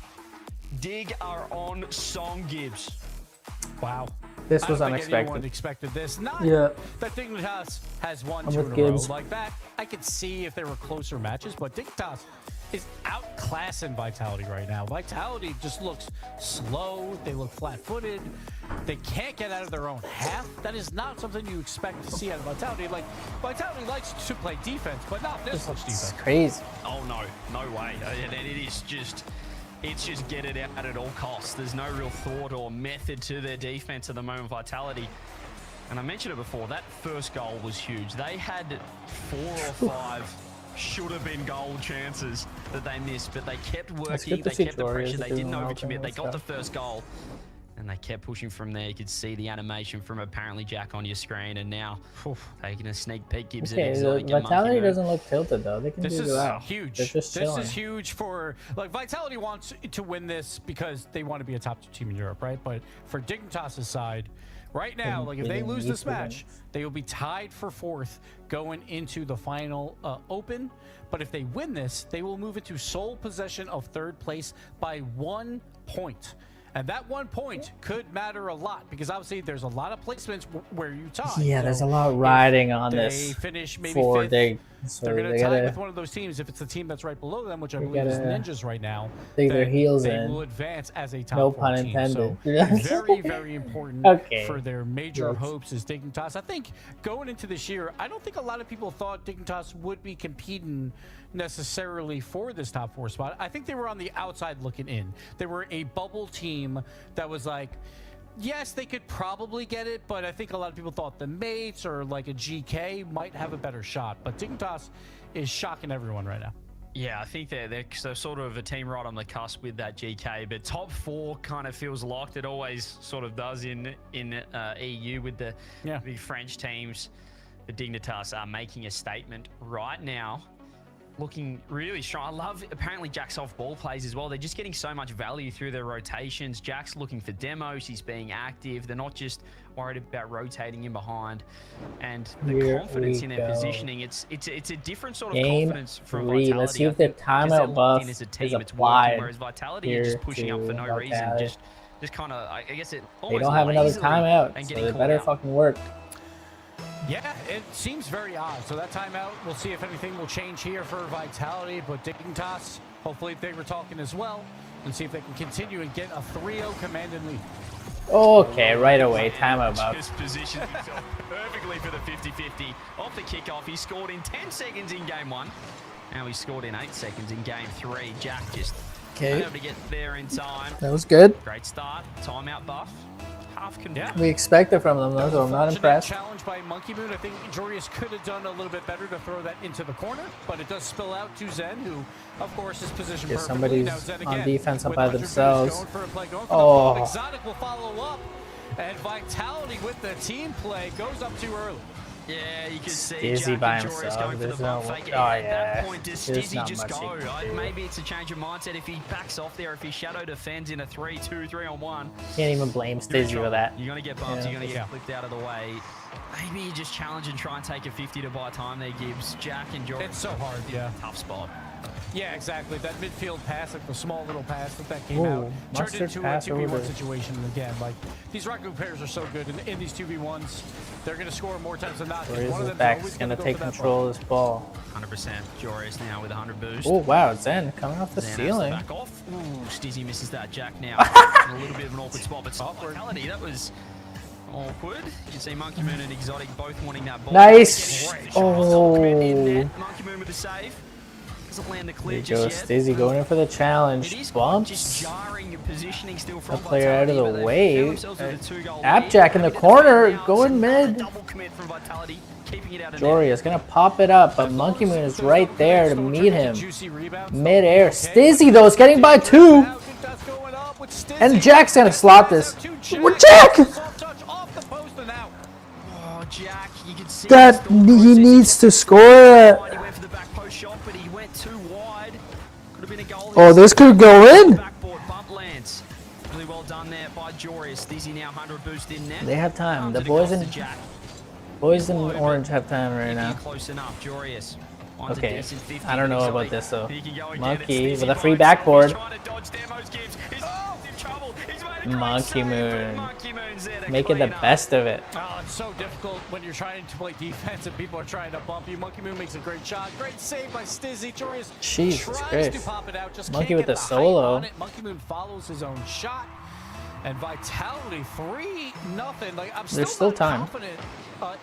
I: Dig are on Song Gibbs.
C: Wow.
A: This was
C: I don't think anyone
A: unexpected.
C: expected this. Not
A: Yeah.
C: that Dignitas has won
A: I'm
C: 2
A: with
C: in a row.
A: Gibbs.
C: Like that, I could see if there were closer matches, but Dignitas is outclassing Vitality right now. Vitality just looks slow. They look flat-footed. They can't get out of their own half. That is not something you expect to see out of Vitality. Like, Vitality likes to play defense, but not this much defense.
A: It's crazy.
I: Oh no way. And it is just, it's just get it out at all costs. There's no real thought or method to their defense at the moment, Vitality. And I mentioned it before, that first goal was huge. They had 4 or 5 should have been goal chances that they missed, but they kept working, they kept the pressure, they didn't overcommit, they got the first goal, and they kept pushing from there. You could see the animation from apparently Jack on your screen, and now taking a sneak peek gives
A: Okay,
I: it
A: the
I: exotic and
A: Vitality
I: monkey
A: doesn't look tilted though. They can
C: This
A: do
C: is
A: well.
C: huge.
A: They're just
C: This
A: chilling.
C: is huge for, like, Vitality wants to win this because they want to be a top 2 team in Europe, right? But for Dignitas' side, right now, like, if they lose this match, they will be tied for 4th going into the final Open. But if they win this, they will move into sole possession of 3rd place by 1 point. And that 1 point could matter a lot because obviously there's a lot of placements where you tie.
A: Yeah, there's
C: So
A: a lot riding on
C: they
A: this.
C: finish maybe
A: for
C: 5th.
A: Dig. So
C: They're going to
A: they
C: tie
A: gotta
C: with one of those teams. If it's the team that's right below them, which I
A: They
C: believe is
A: gotta
C: Ninjas right now,
A: dig their
C: then
A: heels
C: they
A: in.
C: will advance as a top
A: No
C: 4
A: pun
C: team.
A: intended.
C: So very, very important
A: Okay.
C: for their major
A: Yes.
C: hopes is Dignitas. I think going into this year, I don't think a lot of people thought Dignitas would be competing necessarily for this top 4 spot. I think they were on the outside looking in. They were a bubble team that was like, yes, they could probably get it, but I think a lot of people thought the Mates or like a GK might have a better shot. But Dignitas is shocking everyone right now.
I: Yeah, I think they're sort of a team right on the cusp with that GK, but top 4 kind of feels locked. It always sort of does in EU with the big French teams. The Dignitas are making a statement right now, looking really strong. I love, apparently Jack's off ball plays as well. They're just getting so much value through their rotations. Jack's looking for demos. He's being active. They're not just worried about rotating in behind. And the
A: Here
I: confidence
A: we
I: in their
A: go.
I: positioning, it's a different sort of
A: Game
I: confidence from
A: 3.
I: Vitality.
A: Let's see if
I: I
A: the
I: think, 'cause they're
A: timeout
I: locked
A: buff
I: in as a
A: is
I: team, it's working,
A: applied.
I: whereas Vitality are
A: Here
I: just pushing up for
A: to
I: no reason.
A: Vitality.
I: Just kind of, I guess it
A: They
I: almost
A: don't have another
I: lazily
A: timeout,
I: and
A: so
I: getting
A: they
I: caught
A: better
I: out.
A: fucking work.
C: Yeah, it seems very odd. So that timeout, we'll see if anything will change here for Vitality. But Dignitas, hopefully they were talking as well, and see if they can continue and get a 3-0 commanding lead.
A: Okay, right away. Timeout buff.
I: Just positioned himself perfectly for the 50-50 off the kickoff. He scored in 10 seconds in game 1. Now he scored in 8 seconds in game 3. Jack just able to get there in time.
A: That was good.
I: Great start. Timeout buff. Half confirmed.
A: We expect it from them though, so I'm not
C: Fortunate
A: impressed.
C: challenge by Monkey Moon. I think Jorius could have done a little bit better to throw that into the corner, but it does spill out to Zen, who, of course, is positioned
A: Yeah,
C: perfectly.
A: somebody's
C: Now Zen
A: on
C: again
A: defense up
C: with
A: by
C: 100
A: themselves.
C: Going for a play, going for
A: Oh.
C: the ball. Exotic will follow up, and Vitality with the team play goes up too early.
I: Yeah, you can see
A: Stizzy
I: Jack
A: by
I: and Joris
A: himself.
I: going for the
A: There's
I: bump
A: no-
I: fake.
A: oh,
I: At
A: yeah.
I: that point, does
A: There's
I: Stizzy
A: not
I: just
A: much
I: go?
A: he can do.
I: Maybe it's a change of mindset. If he backs off there, if he shadow defends in a 3-2, 3-on-1.
A: Can't even blame Stizzy for that.
I: You're going to get bumped.
A: Yeah.
I: You're going to get flicked out of the way. Maybe you just challenge and try and take a 50 to buy time there, Gibbs. Jack and Joris.
C: It's so hard, yeah.
I: Tough spot.
C: Yeah, exactly. That midfield pass, like the small little pass that came
A: Ooh,
C: out, turned
A: mustard
C: into a
A: pass
C: 2v1
A: over.
C: situation. And again, like, these Raku players are so good in these 2v1s. They're going to score more times than not.
A: Where is
C: One of
A: his
C: them's
A: back?
C: always
A: He's going to
C: go
A: take
C: for that
A: control
C: ball.
A: of this ball.
I: 100%. Joris now with 100 boost.
A: Oh, wow. Zen coming off the
I: Zen has to
A: ceiling.
I: back off. Ooh, Stizzy misses that. Jack now in a little bit of an awkward spot, but Vitality, that was awkward. You can see Monkey Moon and Exotic both wanting that ball.
A: Nice.
I: Great.
A: Oh.
I: In net. Monkey Moon with the save. Doesn't land the
A: There
I: clear
A: you go.
I: just yet.
A: Stizzy going in for the challenge.
I: It is just
A: Bumps.
I: jarring positioning still
A: A
I: from
A: player out of
I: Vitality, but
A: the
I: they
A: way.
I: found themselves with a 2-goal lead.
A: Appjack in the
I: Happy to
A: corner,
I: defend now.
A: going
I: It's another
A: mid.
I: double commit from Vitality, keeping it out of
A: Jory
I: net.
A: is going to pop it up, but Monkey Moon is right there to meet him.
C: Juicy rebound.
A: Mid-air. Stizzy, though, is getting by 2.
C: That's going up with Stizzy.
A: And Jack's going to slot this. With Jack!
C: Soft touch off the post and out.
I: Oh, Jack, you can see
A: That
I: the
A: he needs to score it.
I: He went for the back post shot, but he went too wide. Could have been a goal.
A: Oh, this could go in.
I: Backboard bump lands. Really well done there by Joris. Stizzy now 100 boost in net.
A: They have time.
I: Comes
A: The
I: at a
A: boys
I: cost
A: in
I: to Jack.
A: orange have time right
I: If
A: now.
I: you're close enough, Joris. Finds a
A: Okay,
I: decent 50,
A: I don't know
I: but
A: about
I: Exotic,
A: this though.
I: he can go again.
A: Monkey
I: It's
A: with a
I: Stizzy
A: free
I: by himself.
A: backboard.
I: He's trying to dodge Demo's gives. He's in trouble. He's made a great
A: Monkey
I: save, but
A: Moon.
I: Monkey Moon's there to
A: Making the
I: clean up.
A: best of it.
C: Oh, it's so difficult when you're trying to play defense and people are trying to bump you. Monkey Moon makes a great shot. Great save by Stizzy. Jorius
A: Jesus
C: tries
A: Christ.
C: to pop it out. Just
A: Monkey
C: can't
A: with
C: get
A: the
C: height
A: solo.
C: on it. Monkey Moon follows his own shot. And Vitality 3-0. Like I'm
A: There's still
C: not
A: time.
C: confident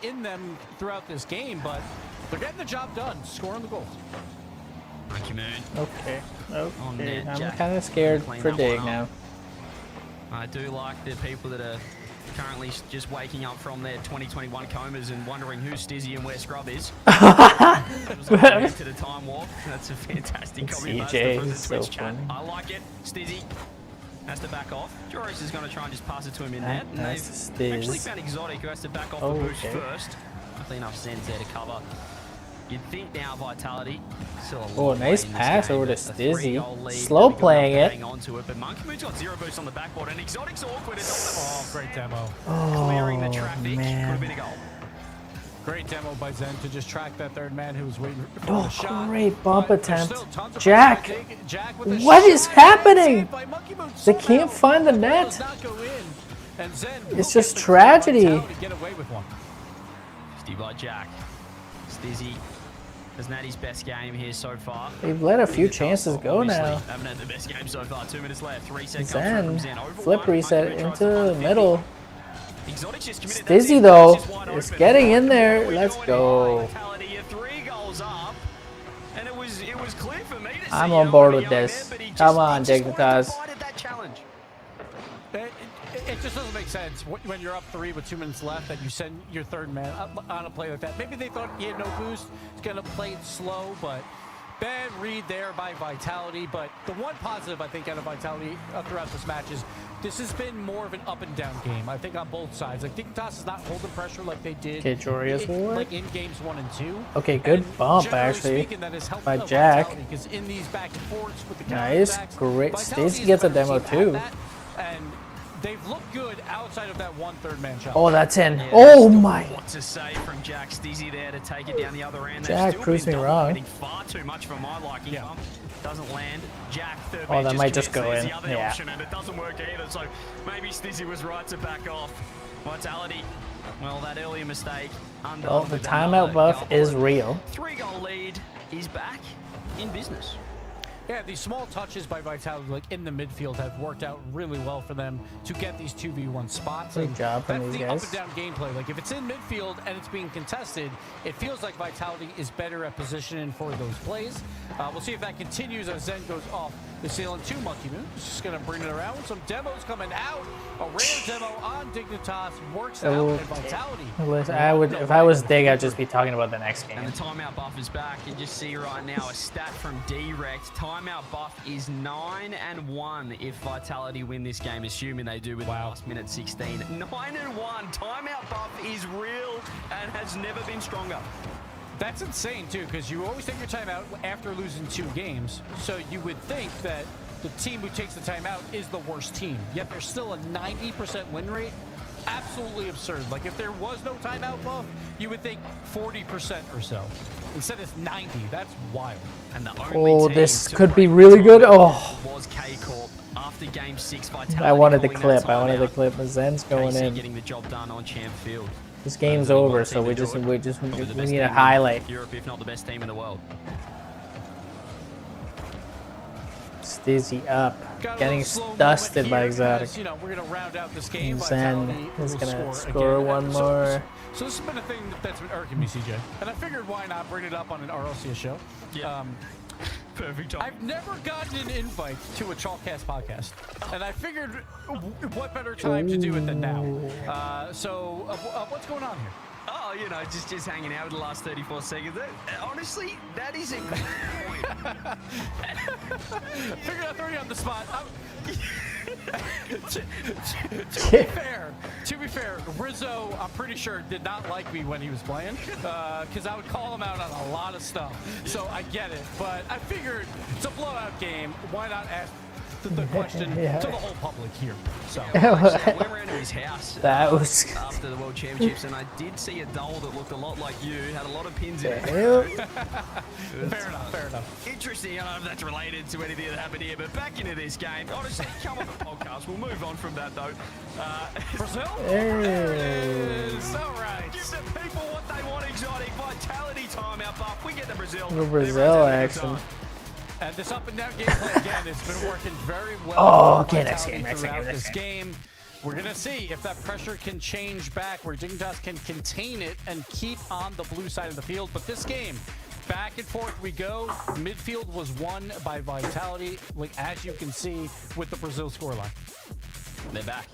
C: in them throughout this game, but they're getting the job done, scoring the goals.
I: Monkey Moon.
A: Okay.
I: On
A: Okay.
I: net,
A: I'm
I: Jack.
A: kind of scared
I: Clean
A: for
I: that
A: Dig
I: one up.
A: now.
I: I do like the people that are currently just waking up from their 2021 comas and wondering who's Stizzy and where Scrub is. It was like to the time warp. That's a fantastic copy of
A: CJ
I: from the
A: is so
I: Twitch chat.
A: funny.
I: I like it. Stizzy has to back off. Joris is going to try and just pass it to him in net. And
A: That's
I: they've actually
A: Stiz.
I: found Exotic, who has to back off
A: Oh,
I: the boost
A: okay.
I: first. Luckily enough, Zen's there to cover. You'd think now Vitality still a
A: Oh,
I: long
A: nice
I: way in this
A: pass
I: game,
A: over to
I: but a 3-goal
A: Stizzy.
I: lead,
A: Slow
I: they've got
A: playing
I: enough to
A: it.
I: hang on to it, but Monkey Moon's got zero boost on the backboard, and Exotic's awkward.
C: Oh, great demo.
I: Clearing the
A: Oh,
I: traffic could have been a
A: man.
I: goal.
C: Great demo by Zen to just track that third man who was waiting for the
A: Oh,
C: shot.
A: great bump
C: But there's
A: attempt.
C: still tons of
A: Jack!
C: pressure to take. Jack with the
A: What
C: shot.
A: is happening?
C: Saved by Monkey Moon.
A: They
C: Somehow
A: can't find the
C: does
A: net.
C: not go in. And Zen
A: It's
C: will
A: just
C: get the
A: tragedy.
C: Vitality to get away with one.
I: 50 by Jack. Stizzy has had his best game here so far.
A: They've let a few
I: Dignitas,
A: chances go
I: obviously,
A: now.
I: haven't had the best game so far. 2 minutes left. 3 seconds
A: Zen,
I: Zen. Over
A: flip
I: one.
A: reset
I: Monkey Moon tries
A: into
I: to find
A: the
I: 50.
A: middle.
I: Exotic's just committed. That's
A: Stizzy
I: it.
A: though
I: It's just wide
A: is
I: open.
A: getting in
I: What
A: there.
I: are we
A: Let's
I: doing
A: go.
I: here? Vitality, you're 3 goals up. And it was clear for me to see
A: I'm
I: you
A: on board
I: over
A: with
I: young
A: this.
I: there, but he
A: Come on,
I: just wanted to
A: Dignitas.
I: fight at that challenge.
C: It just doesn't make sense when you're up 3 with 2 minutes left that you send your third man up on a play like that. Maybe they thought he had no boost. He's going to play it slow, but bad read there by Vitality. But the one positive, I think, out of Vitality throughout this match is this has been more of an up and down game, I think, on both sides. Like, Dignitas is not holding pressure like they did
A: Okay, Jorius will work.
C: like in games 1 and 2.
A: Okay, good
C: And
A: bump
C: generally
A: actually
C: speaking, that has helped
A: by
C: Vitality,
A: Jack.
C: because in these back and forths with the
A: Nice,
C: counterattacks,
A: great.
C: Vitality
A: Stacey
C: is
A: gets a
C: better
A: demo
C: team at
A: too.
C: that, and they've looked good outside of that one third man shot.
A: Oh, that's in.
I: Yeah,
A: Oh
I: still
A: my.
I: What to say from Jack Stizzy there to take it down the other end.
A: Jack
I: They've
A: proves
I: still
A: me
I: been
A: wrong.
I: dominating far too much for my liking.
C: Yeah.
I: Bump doesn't land. Jack third
A: Oh,
I: man
A: that might just
I: commits.
A: go
I: There's
A: in.
I: the other
A: Yeah.
I: option, and it doesn't work either. So maybe Stizzy was right to back off. Vitality. Well, that earlier mistake.
A: Well, the timeout buff is real.
I: 3-goal lead is back in business.
C: Yeah, these small touches by Vitality, like in the midfield, have worked out really well for them to get these 2v1 spots.
A: Good
C: And
A: job from
C: that's
A: these
C: the
A: guys.
C: up and down gameplay. Like if it's in midfield and it's being contested, it feels like Vitality is better at positioning for those plays. We'll see if that continues as Zen goes off the ceiling to Monkey Moon. Just gonna bring it around. Some demos coming out. A rare demo on Dignitas works out, and Vitality.
A: Listen, I would, if I was Dig, I'd just be talking about the next game.
I: And the timeout buff is back. You just see right now a stat from Direct. Timeout buff is 9-1 if Vitality win this game, assuming they do with the last minute 16. 9-1. Timeout buff is real and has never been stronger.
C: That's insane too, because you always take your timeout after losing 2 games. So you would think that the team who takes the timeout is the worst team. Yet there's still a 90% win rate. Absolutely absurd. Like if there was no timeout buff, you would think 40% or so. Instead it's 90. That's wild.
I: And the only
A: Oh,
I: team
A: this
I: to
A: could be
I: break
A: really
I: the
A: good.
I: timeout
A: Oh,
I: was K-Corp after game 6. Vitality
A: I wanted the
I: calling that
A: clip. I wanted the
I: timeout.
A: clip. But Zen's going
I: KC
A: in.
I: getting the job done on Champ Field.
A: This game's
I: Only one
A: over,
I: team
A: so
I: to
A: we
I: do
A: just
I: it.
A: we
I: Probably the
A: need
I: best
A: a
I: team in
A: highlight.
I: Europe, if not the best team in the world.
A: Stizzy up,
C: Got a
A: getting
C: little slow
A: dusted
C: moment
A: by
C: here
A: Exotic.
C: as, you know, we're gonna round out this game.
A: Zen
C: Vitality
A: is
C: will
A: gonna
C: score
A: score
C: again.
A: one
C: So-
A: more.
C: So this has been a thing that's been irking me, CJ. And I figured why not bring it up on an RLCS show.
I: Yeah. Perfect time.
C: I've never gotten an invite to a Chalkcast podcast, and I figured what better time to do it than now. So what's going on here?
I: Oh, you know, just hanging out with the last 34 seconds. Honestly, that is a good point.
C: Figured out 30 on the spot. To be fair, Rizzo, I'm pretty sure, did not like me when he was playing, because I would call him out on a lot of stuff. So I get it, but I figured it's a blowout game. Why not ask the question
A: Yeah.
C: to the whole public here. So
I: Well, actually, I went round to his house
A: That was
I: after the World Championships, and I did see a doll that looked a lot like you, had a lot of pins in it.
C: fair enough, fair enough.
I: Interesting. I don't know if that's related to anything that happened here, but back into this game. Honestly, come on the podcast. We'll move on from that, though.
C: Brazil?
A: Hey.
C: All right.
I: Give the people what they want, exotic. Vitality timeout buff. We get the Brazil.
A: Little Brazil
I: Everyone's having a good
A: action.
I: time.
C: And this up and down gameplay again, it's been working very well.
A: Oh,
C: for
A: okay, next
C: Vitality
A: game, next
C: throughout
A: game, next
C: this game. We're gonna see if that pressure can change back, where Dignitas can contain it and keep on the blue side of the field. But this game, back and forth we go. Midfield was won by Vitality, like as you can see with the Brazil scoreline.
I: They're back.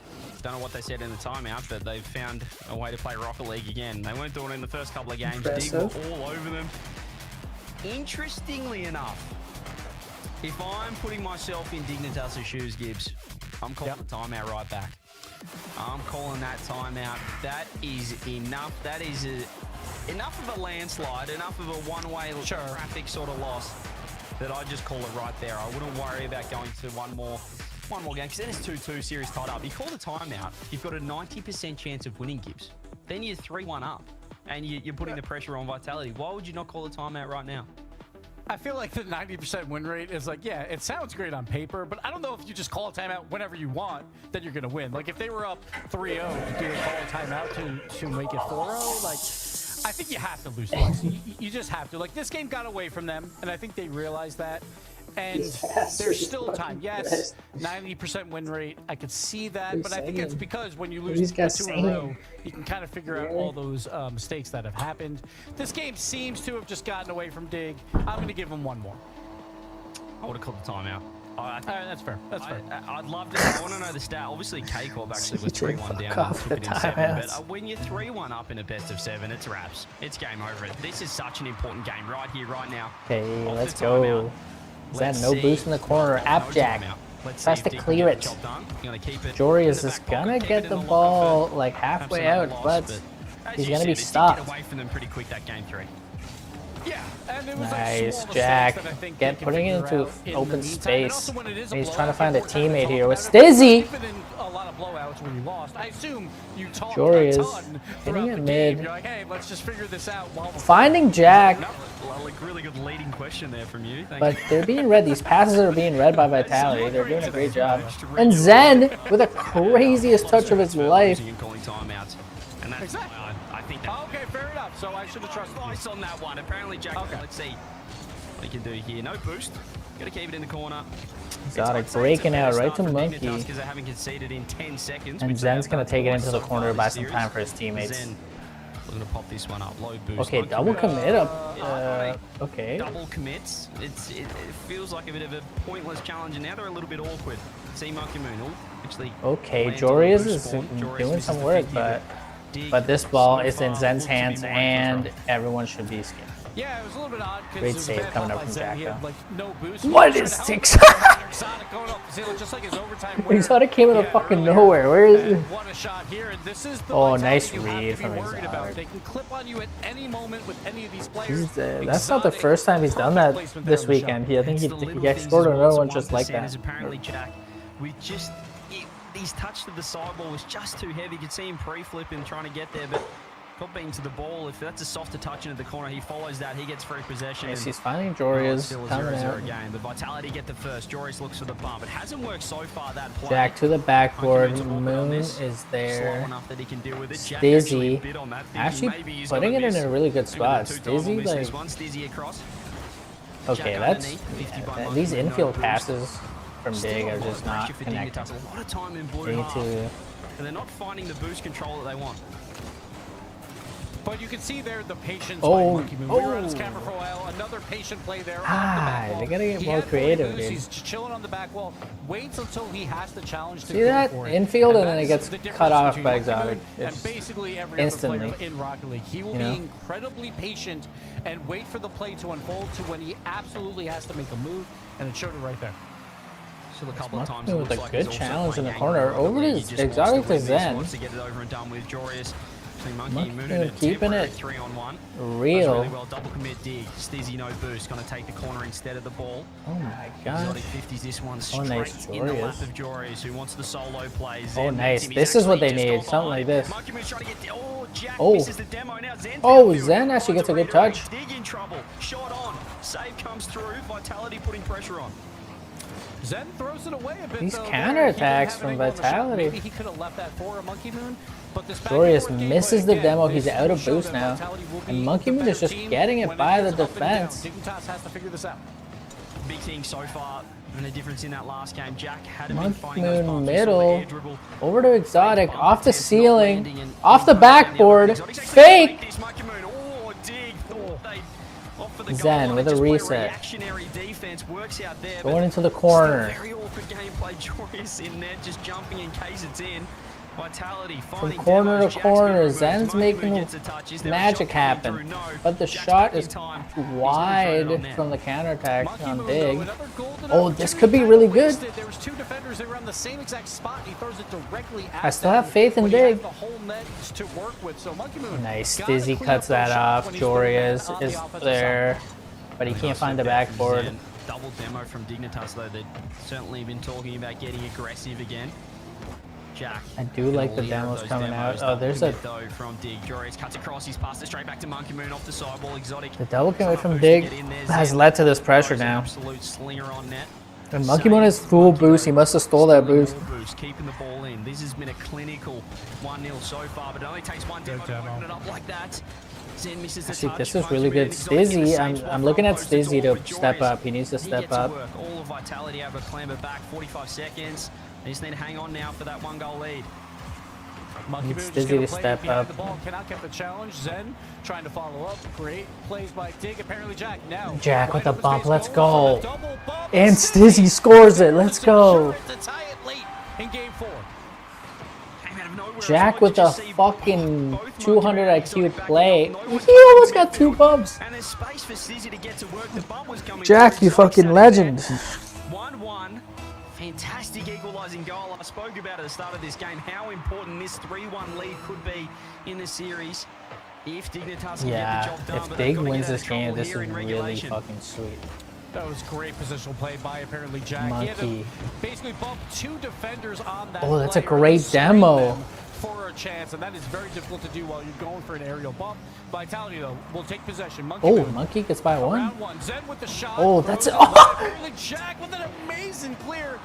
I: Don't know what they said in the timeout, but they've found a way to play Rocket League again. They weren't doing it in the first couple of games. Dig were
A: Impressive.
I: all over them. Interestingly enough, if I'm putting myself in Dignitas' shoes, Gibbs, I'm calling the timeout right back. I'm calling that timeout. That is enough. That is enough of a landslide, enough of a one-way traffic sort of loss that I just call it right there. I wouldn't worry about going to one more game, because then it's 2-2, series tied up. You call the timeout, you've got a 90% chance of winning, Gibbs. Then you're 3-1 up, and you're putting the pressure on Vitality. Why would you not call the timeout right now?
C: I feel like the 90% win rate is like, yeah, it sounds great on paper, but I don't know if you just call a timeout whenever you want, then you're going to win. Like, if they were up 3-0, do they call a timeout to make it 4-0? Like, I think you have to lose twice. You just have to. Like, this game got away from them, and I think they realized that. And there's still time. Yes, 90% win rate. I could see that, but I think it's because when you lose 2 in a row, you can kind of figure out all those mistakes that have happened. This game seems to have just gotten away from Dig. I'm going to give them one more.
I: I would have called the timeout.
C: That's fair. That's fair.
I: I'd love to. I want to know the stat. Obviously, K-Corp actually was 3-1 down.
A: off
I: Took
A: the
I: it in 7,
A: timeouts.
I: but when you're 3-1 up in a best of 7, it's wraps. It's game over. This is such an important game right here, right now.
A: Okay,
I: Off
A: let's
I: the timeout.
A: go. Zen, no boost in the corner. Appjack tries to clear it. Jorius is gonna get the ball like halfway out, but he's gonna be stopped.
I: Get away from them pretty quick that game 3.
C: Yeah, and it was
A: Nice, Jack. Putting it into open space. He's trying to find a teammate here with Stizzy.
C: A lot of blowouts where you lost. I assume you talked
A: Jory
C: a
A: is
C: ton
A: hitting
C: throughout
A: it
C: the
A: mid.
C: game. You're like, hey, let's just figure this out while we're
A: Finding Jack,
I: Like, really good leading question there from you. Thank
A: but
I: you.
A: they're being read. These passes are being read by Vitality. They're doing a great job. And Zen with the craziest touch of his life.
I: And calling timeouts. And that's
C: Exactly.
I: I think that
C: Okay, fair enough. So I should have trusted you.
I: advice on that one. Apparently, Jack, let's see what he can do here. No boost. Got to keep it in the corner.
A: Exotic breaking out right to Monkey.
I: Because they haven't conceded in 10 seconds.
A: And
I: which
A: Zen's
I: they
A: gonna
I: have
A: take it
I: done
A: into the
I: so
A: corner to
I: far
A: buy
I: this
A: some
I: series.
A: time for his teammates.
I: Zen looking to pop this one up. Low boost.
A: Okay,
I: Monkey
A: double
I: with-
A: commit up. Okay.
I: Double commits. It feels like a bit of a pointless challenge, and now they're a little bit awkward. See Monkey Moon actually.
A: Okay,
I: lands on the
A: Jorius
I: boost
A: is
I: spawn. Jorius
A: doing
I: misses
A: some
I: the
A: work,
I: 50, Dig
A: but this ball
I: so
A: is in
I: far
A: Zen's
I: looked to be
A: hands,
I: more in
A: and
I: control.
A: everyone should be scared.
C: Yeah, it was a little bit odd because
A: Great
C: it was
A: save
C: a bad
A: coming
C: help
A: up
C: by
A: from
C: Zen.
A: Jack,
C: He had
A: though.
C: like no boost.
A: What
C: He
A: is
C: tried to
A: six?
C: help Exotic going up Zilla, just like his overtime winner.
A: Exotic came out of
C: He had
A: fucking
C: earlier,
A: nowhere. Where is
C: and
A: it?
C: Won a shot here, and this is the
A: Oh,
C: Vitality
A: nice
C: you have
A: read
C: to be
A: from
C: worried about.
A: Exotic.
C: They can clip on you at any moment with any of these players.
A: That's not the first time he's done that this weekend. I think he scored another one just like that.
I: Apparently, Jack, we just his touch to the sideball was just too heavy. You could see him pre-flipping, trying to get there, but got beaten to the ball. If that's a softer touch into the corner, he follows that. He gets free possession.
A: Yes,
I: and-
A: he's finding
I: it's
A: Jorius
I: still a
A: coming
I: 0-0
A: out.
I: game. But Vitality get the first. Joris looks for the bump. It hasn't worked so far, that play.
A: Jack to the backboard.
I: Monkey Moon's a little bit on
A: Moon
I: this.
A: is
I: Slow
A: there.
I: enough that he can deal with it. Jack
A: Stizzy
I: bid on that, thinking
A: actually
I: maybe he's
A: putting
I: gonna
A: it in
I: miss.
A: a really good
I: Maybe
A: spot.
I: the two-time will
A: Stizzy
I: miss this
A: like
I: one. Stizzy across.
A: okay,
I: Jack
A: that's
I: underneath, 50 by
A: yeah,
I: Monkey
A: these
I: Moon, no
A: infield
I: boost.
A: passes from
I: Still
A: Dig
I: a
A: are
I: lot
A: just
I: of
A: not
I: pressure for
A: connecting.
I: Dignitas. A lot of time in blue
A: They need
I: half.
A: to.
I: And they're not finding the boost control that they want.
C: But you can see there the patience
A: Oh,
C: by Monkey Moon. We were on his
A: oh.
C: camera for a while. Another patient play there.
A: They gotta get
C: He
A: more
C: had 40
A: creative,
C: boosts.
A: dude.
C: He's chilling on the back wall. Waits until he has the challenge to
A: See
C: go
A: that?
C: for it.
A: Infield, and then
C: that
A: it
C: is
A: gets
C: the difference
A: cut off
C: between
A: by
C: Monkey Moon
A: Exotic.
C: and
A: It's
C: basically every
A: instantly.
C: other player in Rocket League. He will
A: You
C: be
A: know?
C: incredibly patient and wait for the play to unfold to when he absolutely has to make a move, and it showed it right there.
I: Still a couple of times.
A: Monkey
I: it
A: with
I: looks
A: a
I: like
A: good
I: he's also
A: challenge in the
I: playing
A: corner.
I: Rocket
A: Over
I: League.
A: to
I: He just wants
A: Exotic to
I: win this,
A: Zen.
I: wants to get it over and done with. Jorius between Monkey
A: Monkey
I: and Moon
A: Moon
I: in a
A: keeping
I: temporary
A: it
I: 3-on-1.
A: real.
I: Does really well. Double commit dig. Stizzy no boost. Gonna take the corner instead of the ball.
A: Oh my gosh.
I: Exotic 50s this one
A: Oh,
I: straight
A: nice
I: in the lap
A: Jorius.
I: of Jorius, who wants the solo plays.
A: Oh,
I: Zen
A: nice.
I: meets him.
A: This
I: He's
A: is what they
I: actually
A: need.
I: just
A: Something
I: gone
A: like
I: behind.
A: this.
I: Monkey Moon's trying to get. Oh, Jack
A: Oh.
I: misses the demo. Now Zen.
A: Oh, Zen actually gets a good touch.
I: Dig in trouble. Shot on. Save comes through. Vitality putting pressure on.
C: Zen throws it away a bit.
A: These
C: though,
A: counterattacks
C: there. He didn't have
A: from
C: an angle on the shot.
A: Vitality.
C: Maybe he could have left that for a Monkey Moon. But this back
A: Jorius
C: and forth
A: misses
C: gameplay
A: the
C: again,
A: demo.
C: this
A: He's out of
C: shows
A: boost
C: that
A: now.
C: Vitality will be
A: And Monkey
C: the
A: Moon is
C: better
A: just
C: team
A: getting it
C: when
A: by the
C: gets up and down.
A: defense.
C: Dignitas has to figure this out.
I: Big thing so far, and the difference in that last game. Jack hadn't been
A: Monkey
I: finding those
A: Moon
I: bumps. We saw the
A: middle.
I: air dribble.
A: Over to Exotic.
I: Bump
A: Off the
I: attempt, not
A: ceiling.
I: landing, and
A: Off the
I: in down the other.
A: backboard.
I: Exotic's actually
A: Fake.
I: like this. Monkey Moon, oh, dig. Thought they opt for the
A: Zen
I: goal,
A: with
I: and
A: a
I: just play
A: reset.
I: Reactionary defense works out there.
A: Going
I: but
A: into the
I: still
A: corner.
I: Very awkward gameplay. Jorius in net, just jumping in case it's in. Vitality
A: From
I: finding
A: corner
I: demos.
A: to
I: Jack's been
A: corner,
I: removed.
A: Zen's
I: Monkey Moon
A: making
I: gets a touch. Is there a
A: magic
I: shot coming
A: happen.
I: through? No.
A: But the
I: Jack's
A: shot
I: back
A: is
I: in time.
A: too
I: He's gonna throw it
A: wide
I: on net.
A: from the counterattack
C: Monkey
A: on
C: Moon,
A: Dig.
C: though, another golden
A: Oh, this
C: opportunity
A: could be
C: kinda
A: really good.
C: wasted. There was two defenders. They were on the same exact spot. He throws it directly at
A: I still
C: them,
A: have faith in
C: but he has
A: Dig.
C: the whole net to work with. So Monkey Moon
A: Nice.
C: gotta
A: Dizzy
C: clean
A: cuts
C: up
A: that
C: those shots
A: off.
C: when he's the man
A: Jorius
C: on the
A: is
C: offensive
A: there,
C: side.
A: but he can't find the
I: There from
A: backboard.
I: Zen. Double demo from Dignitas, though. They've certainly been talking about getting aggressive again. Jack.
A: I do like the
I: leader of
A: demos
I: those
A: coming
I: demos.
A: out. Oh, there's a
I: Double commit, though, from Dig. Jorius cuts across. He's passed it straight back to Monkey Moon off the sidewall. Exotic.
A: the double commit from
I: Boost to
A: Dig
I: get in there.
A: has
I: Zen
A: led to this pressure
I: throws an
A: now.
I: Absolute slinger on net.
A: And Monkey Moon has full boost. He must have stole that boost.
I: Boost, keeping the ball in. This has been a clinical 1-0 so far, but it only takes one demo to open it up like that. Zen misses the
A: See,
I: touch.
A: this is
I: Monkey
A: really
I: Moon
A: good.
I: and Exotic in the
A: Stizzy,
I: same spot
A: I'm
I: for
A: looking at
I: post. It's
A: Stizzy
I: all
A: to
I: with
A: step
I: Jorius.
A: up. He needs to
I: He
A: step
I: gets to
A: up.
I: work. All of Vitality able to clamber back. 45 seconds. They just need to hang on now for that 1-goal lead.
C: Monkey
A: Needs
C: Moon just
A: Stizzy
C: gonna
A: to
C: play
A: step
C: behind
A: up.
C: the ball. Cannot get the challenge. Zen trying to follow up. Great plays by Dig. Apparently Jack now.
A: Jack with the
C: up his
A: bump.
C: face,
A: Let's
C: going for
A: go.
C: the double bump.
A: And Stizzy scores it. Let's go.
C: To tie it late in game 4.
I: Came out of nowhere.
A: Jack with a
I: Just see
A: fucking
I: both
A: 200
I: Monkey Moon and
A: IQ
I: Exotic back
A: play.
I: in the
A: He
I: goal. No one's
A: almost got 2 bumps.
I: And there's space for Stizzy to get to work. The bump was coming
A: Jack,
I: through.
A: you
I: Exotic
A: fucking
I: sat
A: legend.
I: there. 1-1. Fantastic equalising goal. I spoke about at the start of this game how important this 3-1 lead could be in the series if Dignitas can
A: Yeah,
I: get the job done.
A: if
I: but they've
A: Dig
I: got to
A: wins
I: get out
A: this
I: of
A: game,
I: trouble
A: this
I: here
A: is
I: in
A: really
I: regulation.
A: fucking sweet.
C: That was great positional play by apparently Jack. He had to
A: Monkey.
C: basically bump 2 defenders on that.
A: Oh, that's a
C: player
A: great
C: and screen
A: demo.
C: them for a chance, and that is very difficult to do while you're going for an aerial bump. Vitality though will take possession. Monkey
A: Oh,
C: Moon.
A: Monkey gets by 1.
C: Round 1. Zen with the shot.
A: Oh, that's
C: throws
A: it.
C: it away.
A: Oh.
C: Apparently Jack with an amazing clear.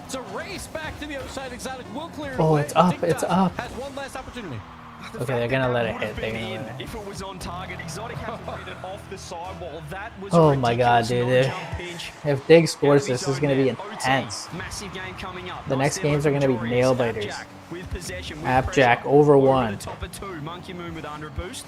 C: It's a race back to the other side. Exotic will clear it
A: Oh,
C: away.
A: it's up,
C: Dignitas
A: it's up.
C: Has one last opportunity.
A: Okay, they're gonna let it
I: Would
A: hit.
I: have
A: They're
I: been
A: gonna
I: in
A: let it.
I: if it was on target. Exotic had to read it off the sidewall. That was
A: Oh
I: a
A: my god,
I: ridiculous
A: dude.
I: no-jump pinch.
A: If Dig scores
I: Enemy
A: this, this is
I: zone
A: gonna be
I: there.
A: intense.
I: OT. Massive game coming up.
A: The
I: Nice
A: next
I: demo
A: games are
I: from
A: gonna be
I: Jorius.
A: nail biters.
I: Appjack with possession, with
A: Appjack
I: pressure.
A: over
I: to
A: 1.
I: the top of 2. Monkey Moon with under boost.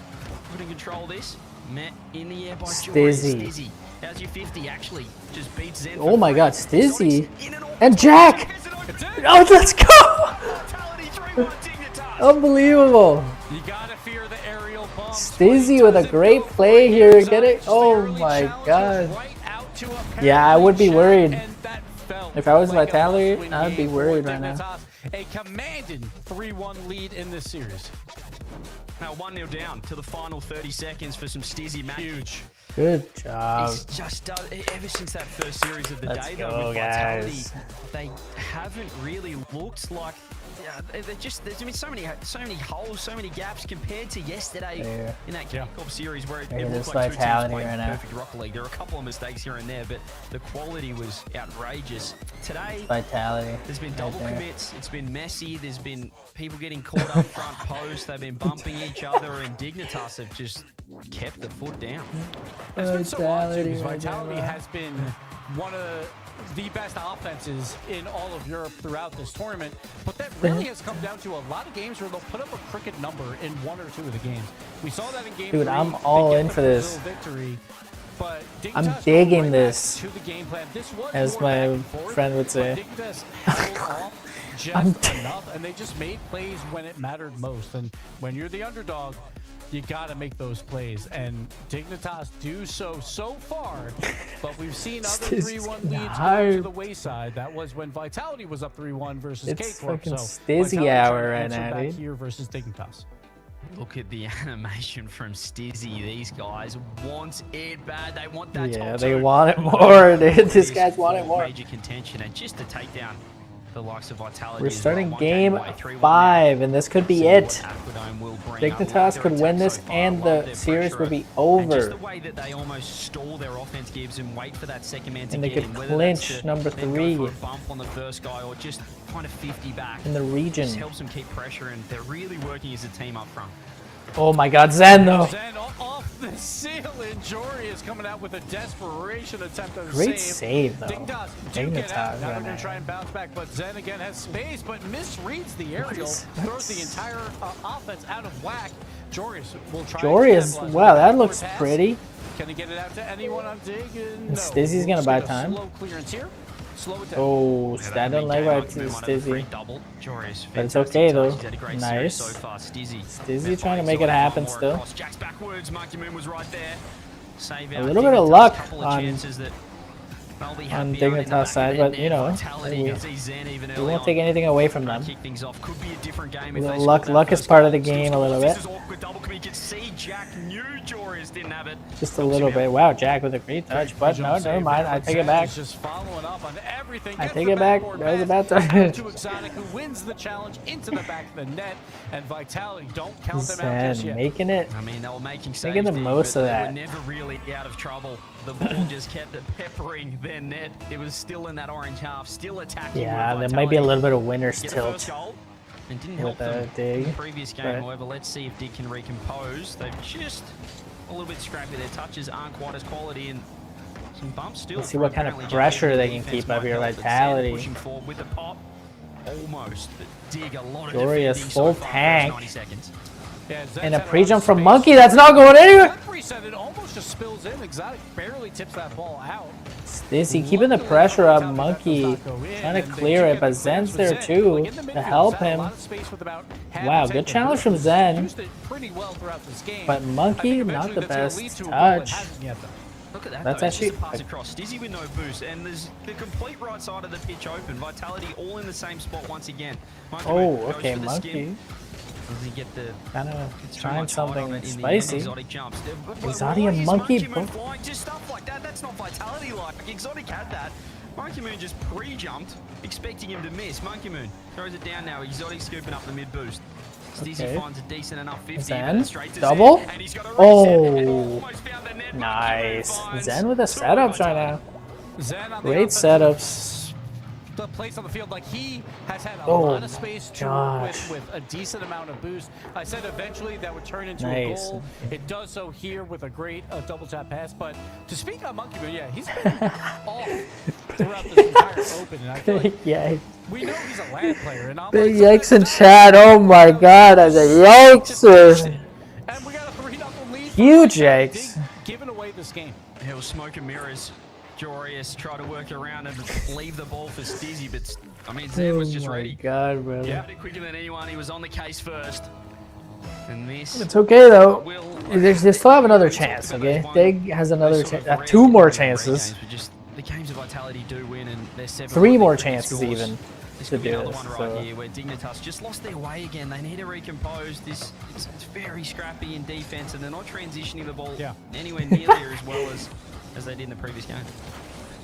I: Couldn't control this. Met in the air by
A: Stizzy.
I: Jorius. Stizzy. How's your 50? Actually, just beats Zen.
A: Oh my god, Stizzy.
I: In and off
A: And
I: the top.
A: Jack!
I: Gets it open.
A: Oh, let's go!
I: Vitality 3-1 Dignitas.
A: Unbelievable.
C: You gotta fear the aerial bumps.
A: Stizzy with a great play here. Get it? Oh my god. Yeah, I would be worried. If I was Vitality, I'd be worried right now.
C: A commanding 3-1 lead in this series.
I: Now 1-0 down to the final 30 seconds for some Stizzy magic.
C: Huge.
A: Good job.
I: It's just ever since that first series of the
A: Let's
I: day,
A: go,
I: though, with Vitality,
A: guys.
I: they haven't really looked like. They're just there's been so many holes, so many gaps compared to yesterday
A: Yeah.
I: in that kickoff series where it
A: Look at
I: looked
A: this
I: like two teams
A: Vitality
I: playing
A: right now.
I: perfect Rocket League. There were a couple of mistakes here and there, but the quality was outrageous. Today,
A: Vitality.
I: there's been
A: right
I: double
A: there.
I: commits. It's been messy. There's been people getting caught up front post. They've been bumping each other, and Dignitas have just kept the foot down.
C: It's been so odd too, because
A: Vitality
C: Vitality has been one of the best offenses in all of Europe throughout this tournament, but that really has come down to a lot of games where they'll put up a cricket number in 1 or 2 of the games. We saw that in game 3.
A: Dude, I'm
C: They
A: all
C: get
A: in
C: the
A: for this.
C: Brazil victory, but
A: I'm
C: Dignitas
A: digging
C: went right
A: this,
C: back to the game plan. This was
A: as
C: more
A: my
C: back and forth,
A: friend would
C: but
A: say.
C: Dignitas held off just enough, and they just made plays when it mattered most. And when you're the underdog, you gotta make those plays, and Dignitas do so far, but we've seen other 3-1 leads go to the wayside. That was when Vitality was up 3-1 versus
A: It's
C: K-Corp.
A: fucking
C: So
A: Stizzy
C: Vitality
A: hour
C: trying to
A: right
C: answer
A: now,
C: back
A: dude.
C: here versus Dignitas.
I: Look at the animation from Stizzy. These guys want it bad. They want that
A: Yeah,
I: top
A: they
I: two.
A: want it more, dude. These guys want it more.
I: Major contention, and just to take down the likes of Vitality.
A: We're
I: as well.
A: starting
I: 1K
A: game
I: away, 3-1 now.
A: 5, and this could be it.
I: Aquadome will bring.
A: Dignitas could win this, and the series would be over.
I: Just the way that they almost stall their offense gives and wait for that second man to
A: And they
I: get
A: could
I: in, whether
A: clinch
I: that's to
A: number
I: then
A: 3
I: go for a bump on the first guy or just kind of 50 back
A: in the region.
I: just helps them keep pressure, and they're really working as a team up front.
A: Oh my god, Zen though.
C: Zen off the ceiling. Jory is coming out with a desperation attempt to
A: Great save though.
C: Dignitas do get out.
A: Dignitas
C: Now they're
A: right
C: going to
A: now.
C: try and bounce back, but Zen again has space, but misreads the aerial, throws the entire offense out of whack. Joris will try.
A: Joris, wow, that looks pretty.
C: Can he get it out to anyone on Dig?
A: And Stizzy's gonna buy time.
C: Slow clearance here. Slow it down.
A: Oh, that don't like right to Stizzy. But it's okay though. Nice. Stizzy trying to make it happen still. A little bit of luck on Dignitas side, but you know, we won't take anything away from them. Luck is part of the game a little bit. Just a little bit. Wow, Jack with a great touch, but no, never mind. I take it back. I take it back. That was a bad touch.
C: Who wins the challenge into the back of the net, and Vitality don't count them out just
A: Zen
C: yet.
A: making it.
I: I mean, they were making
A: the most of that.
I: They were never really out of trouble. The ball just kept peppering their net. It was still in that orange half, still attacking.
A: Yeah,
I: with
A: there might be a
I: Vitality.
A: little bit of winner's
I: Get the first
A: tilt.
I: goal, and didn't
A: with
I: help them
A: Dig,
I: in the previous game.
A: but-
I: However, let's see if Dig can recompose. They've just a little bit scrappy. Their touches aren't quite as quality, and some bumps still.
A: Let's see what kind of
I: Apparently,
A: pressure
I: Jack
A: they
I: Dig's
A: can keep
I: defense
A: up here.
I: might help, but Zen
A: Vitality.
I: pushing forward with the pop. Almost, but Dig a lot of
A: Jory is
I: defending
A: full
I: so far, first
A: tank.
I: 90 seconds.
C: Yeah, Zen's
A: And a
C: had lot
A: pre-jump
C: of
A: from
C: space.
A: Monkey. That's not going anywhere.
C: That reset, it almost just spills in. Exotic barely tips that ball out.
A: Stizzy keeping the pressure up. Monkey trying to clear it, but Zen's there too to help him. Wow, good challenge from Zen. But Monkey, not the best touch.
I: Look at that.
A: That's
I: though.
A: actually
I: It's just a pass across. Stizzy with no boost, and there's the complete right side of the pitch open. Vitality all in the same spot once again. Monkey
A: Oh,
I: goes
A: okay,
I: for the
A: Monkey.
I: skin. Does he get the
A: Kind of
I: it's too
A: trying
I: much height on
A: something
I: it in the end.
A: spicy.
I: Exotic jumps.
A: Exotic
I: Why
A: and
I: is
A: Monkey
I: Moon
A: both-
I: flying? Just stuff like that. That's not Vitality like. Exotic had that. Monkey Moon just pre-jumped, expecting him to miss. Monkey Moon throws it down now. Exotic scooping up the mid boost. Stizzy
A: Okay.
I: finds a decent enough 50.
A: Zen,
I: but straight to
A: double?
I: Zen, and he's got a reset, and
A: Oh,
I: almost found the net.
A: nice.
I: Monkey Moon
A: Zen with the
I: finds
A: setups right now.
C: Zen on the
A: Great
C: offensive
A: setups.
C: the place on the field, like he has had a
A: Oh
C: lot of space to work
A: gosh.
C: with a decent amount of boost. I said eventually that would turn into
A: Nice.
C: a goal. It does so here with a great double tap pass. But to speak on Monkey Moon, yeah, he's been off throughout this entire open. And I feel
A: Big
C: like
A: yikes.
C: we know he's a land player. And I'm
A: Big
C: like,
A: yikes in chat. Oh my god, I said yikes.
C: and we got a 3-0 lead.
A: Huge yikes.
C: Giving away this game.
I: It was smoke and mirrors. Joris tried to work around and leave the ball for Stizzy, but I mean, Zen was just
A: Oh my
I: ready.
A: god, brother.
I: Yeah, quicker than anyone. He was on the case first. And this.
A: It's okay though. They still have another chance, okay? Dig has another chance. 2 more chances.
I: Just the games of Vitality do win, and they're 7.
A: 3 more chances
I: scores.
A: even
I: This
A: to
I: could be
A: do
I: another
A: this.
I: one right
A: So.
I: here where Dignitas just lost their way again. They need to recompose. This it's very scrappy in defense, and they're not transitioning the ball anywhere nearly as well as they did in the previous game.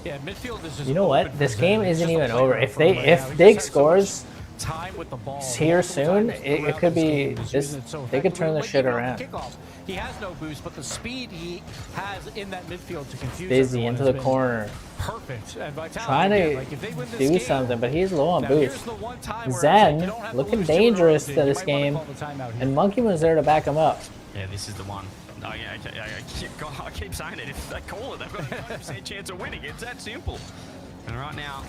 C: Yeah, midfield is just
A: You know what?
C: open
A: This
C: for
A: game
C: Zen. It's
A: isn't
C: just a
A: even over.
C: playground
A: If
C: for him right now. He
A: Dig
C: just has so much
A: scores
C: time with the ball.
A: here
C: Multiple
A: soon,
C: times
A: it
C: throughout
A: could
C: this
A: be
C: game, he's
A: this.
C: using it so
A: They could turn the
C: effectively.
A: shit
C: Like,
A: around.
C: even on the kickoff, he has no boost, but the speed he has in that midfield to confuse
A: Busy
C: everyone
A: into
C: has
A: the
C: been
A: corner,
C: perfect. And Vitality,
A: trying
C: again,
A: to
C: like, if they win this
A: do
C: game,
A: something, but he's low on
C: now
A: boost.
C: here's the one time where
A: Zen
C: you don't have to
A: looking
C: lose 2 in a row,
A: dangerous
C: Dig.
A: to
C: You
A: this
C: might wanna
A: game,
C: call the timeout here.
A: and Monkey was there to back him up.
I: Yeah, this is the one. Oh, yeah, I keep saying it. If they call it, they've got a 5% chance of winning. It's that simple. And right now,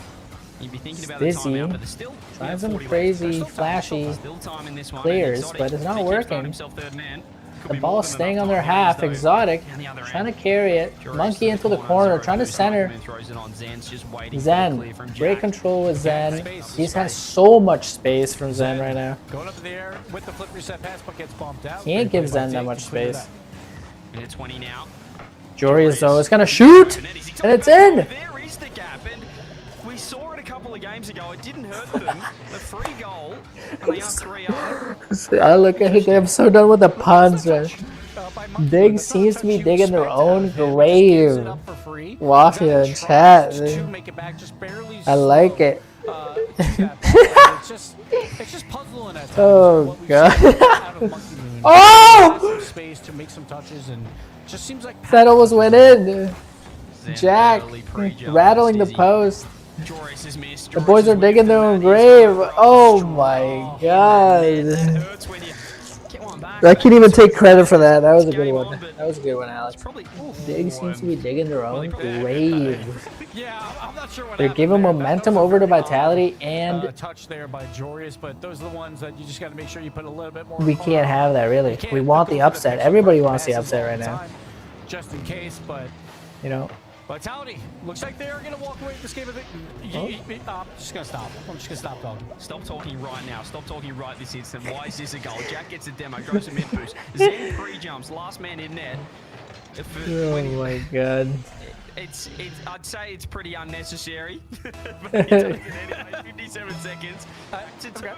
I: you'd be thinking about the
A: Stizzy
I: timeout, but there's still
A: trying some
I: 40 left.
A: crazy,
I: There's still time,
A: flashy
I: still time in this one.
A: clears,
I: Exotic,
A: but it's not
I: if he keeps
A: working.
I: throwing himself third man, could
A: The
I: be
A: ball's
I: more than
A: staying
I: enough
A: on their
I: time.
A: half.
I: Here he is, though.
A: Exotic
I: Down the other
A: trying to
I: end.
A: carry it.
I: Joris
A: Monkey
I: to
A: into the
I: corner,
A: corner,
I: zero
A: trying to
I: boost.
A: center.
I: Monkey throws it on. Zen's just waiting for the
A: Zen,
I: clear from
A: great
I: Jack.
A: control with Zen.
C: Space.
A: He has so much space from Zen right now.
C: Going up in the air with the flip reset pass, but gets bumped out.
A: Can't give
C: Great play by
A: Zen that
C: Dig
A: much
C: to clear
A: space.
C: that.
I: Minute 20 now.
A: Jory is though is gonna shoot, and it's in.
I: There is the gap, and we saw it a couple of games games ago. It didn't hurt them. The free goal, and they are 3-0.
A: I look at it, I'm so done with the puns, man. Dig seems to be digging their own grave. Watching it in chat. I like it.
C: It's just puzzling at times.
A: Oh, God.
C: Oh!
A: Oh!
C: Space to make some touches, and just seems like
A: That almost went in. Jack rattling the post. The boys are digging their own grave. Oh my God. I can't even take credit for that. That was a good one. That was a good one, Alex. Dig seems to be digging their own grave. They're giving momentum over to Vitality, and
C: touch there by Jorius, but those are the ones that you just got to make sure you put a little bit more.
A: we can't have that, really. We want the upset. Everybody wants the upset right now.
C: Just in case, but
A: You know.
C: Vitality looks like they are going to walk away with this game. I'm just going to stop. I'm just going to stop talking.
I: Stop talking right now. Stop talking right this instant. Why is this a goal? Jack gets a demo, goes to mid boost. Zen pre-jumps, last man in net.
A: Oh my God.
I: I'd say it's pretty unnecessary. But he does it anyway. 57 seconds. To 2.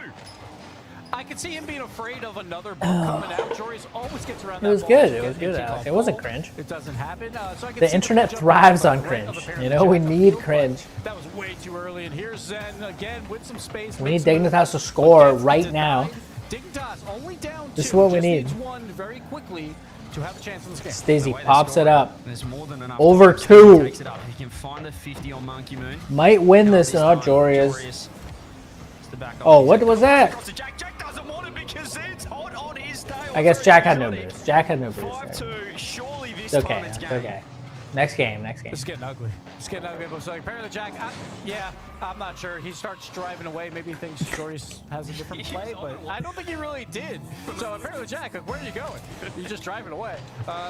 C: I could see him being afraid of another ball coming out. Jorius always gets around
A: It
C: that
A: was
C: ball.
A: good. It was good, Alex. It wasn't cringe.
C: It doesn't happen. So I could
A: The
C: see
A: internet
C: them
A: thrives on
C: jumping right
A: cringe.
C: the
A: You know, we
C: parent
A: need
C: jump,
A: cringe.
C: but That was way too early. And here's Zen again with some space.
A: We need Dignitas to score right now.
C: Dignitas only down
A: This is
C: 2.
A: what we
C: Just
A: need.
C: needs one very quickly to have a chance in this game.
A: Stacey pops it up.
I: There's more than enough.
A: Over
I: He
A: 2.
I: takes it up. He can find the 50 on Monkey Moon.
A: Might win this, not Jorius. Oh, what was that?
I: Jack doesn't want it because Zen's hot on his tail.
A: I guess Jack had no boost. Jack had no boost.
I: 5-2. Surely this
A: It's okay.
I: time it's
A: It's
I: game.
A: okay. Next game. Next game.
C: It's getting ugly. It's getting ugly. So apparently Jack, yeah, I'm not sure. He starts driving away. Maybe he thinks Jorius has a different play, but I don't think he really did. So apparently Jack, like, where are you going? You're just driving away.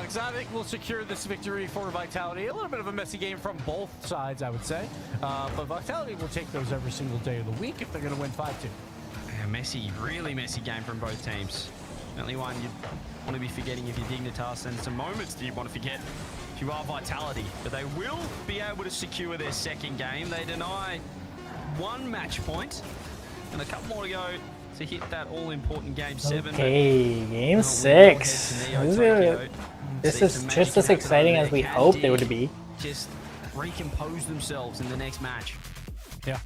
C: Exotic will secure this victory for Vitality. A little bit of a messy game from both sides, I would say. But Vitality will take those every single day of the week if they're going to win 5-2.
I: A messy, really messy game from both teams. Only one you'd want to be forgetting if you're Dignitas, and some moments that you want to forget if you are Vitality. But they will be able to secure their second game. They deny 1 match point and a couple more to go to hit that all-important game 7.
A: Okay, game 6. This is just as exciting as we hoped it would be.
I: Just recompose themselves in the next match.
C: Yeah.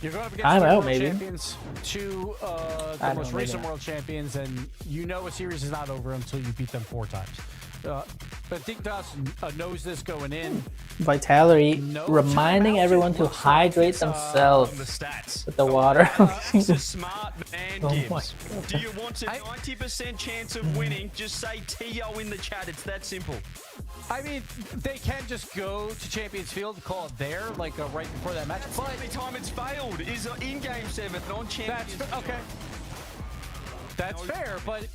C: You're going up against
A: I'm
C: two
A: out,
C: world
A: maybe.
C: champions, two the most recent world champions, and you know a series is not over until you beat them 4 times. But Dignitas knows this going in.
A: Vitality reminding everyone to hydrate themselves with the water.
I: This is smart man,
A: Oh my
I: Gibbs.
A: God.
I: Do you want a 90% chance of winning? Just say TO in the chat. It's that simple.
C: I mean, they can just go to Champions Field and call it there, like right before that match.
I: The only time it's failed is in Game 7 on Champions Field.
C: Okay. That's fair, but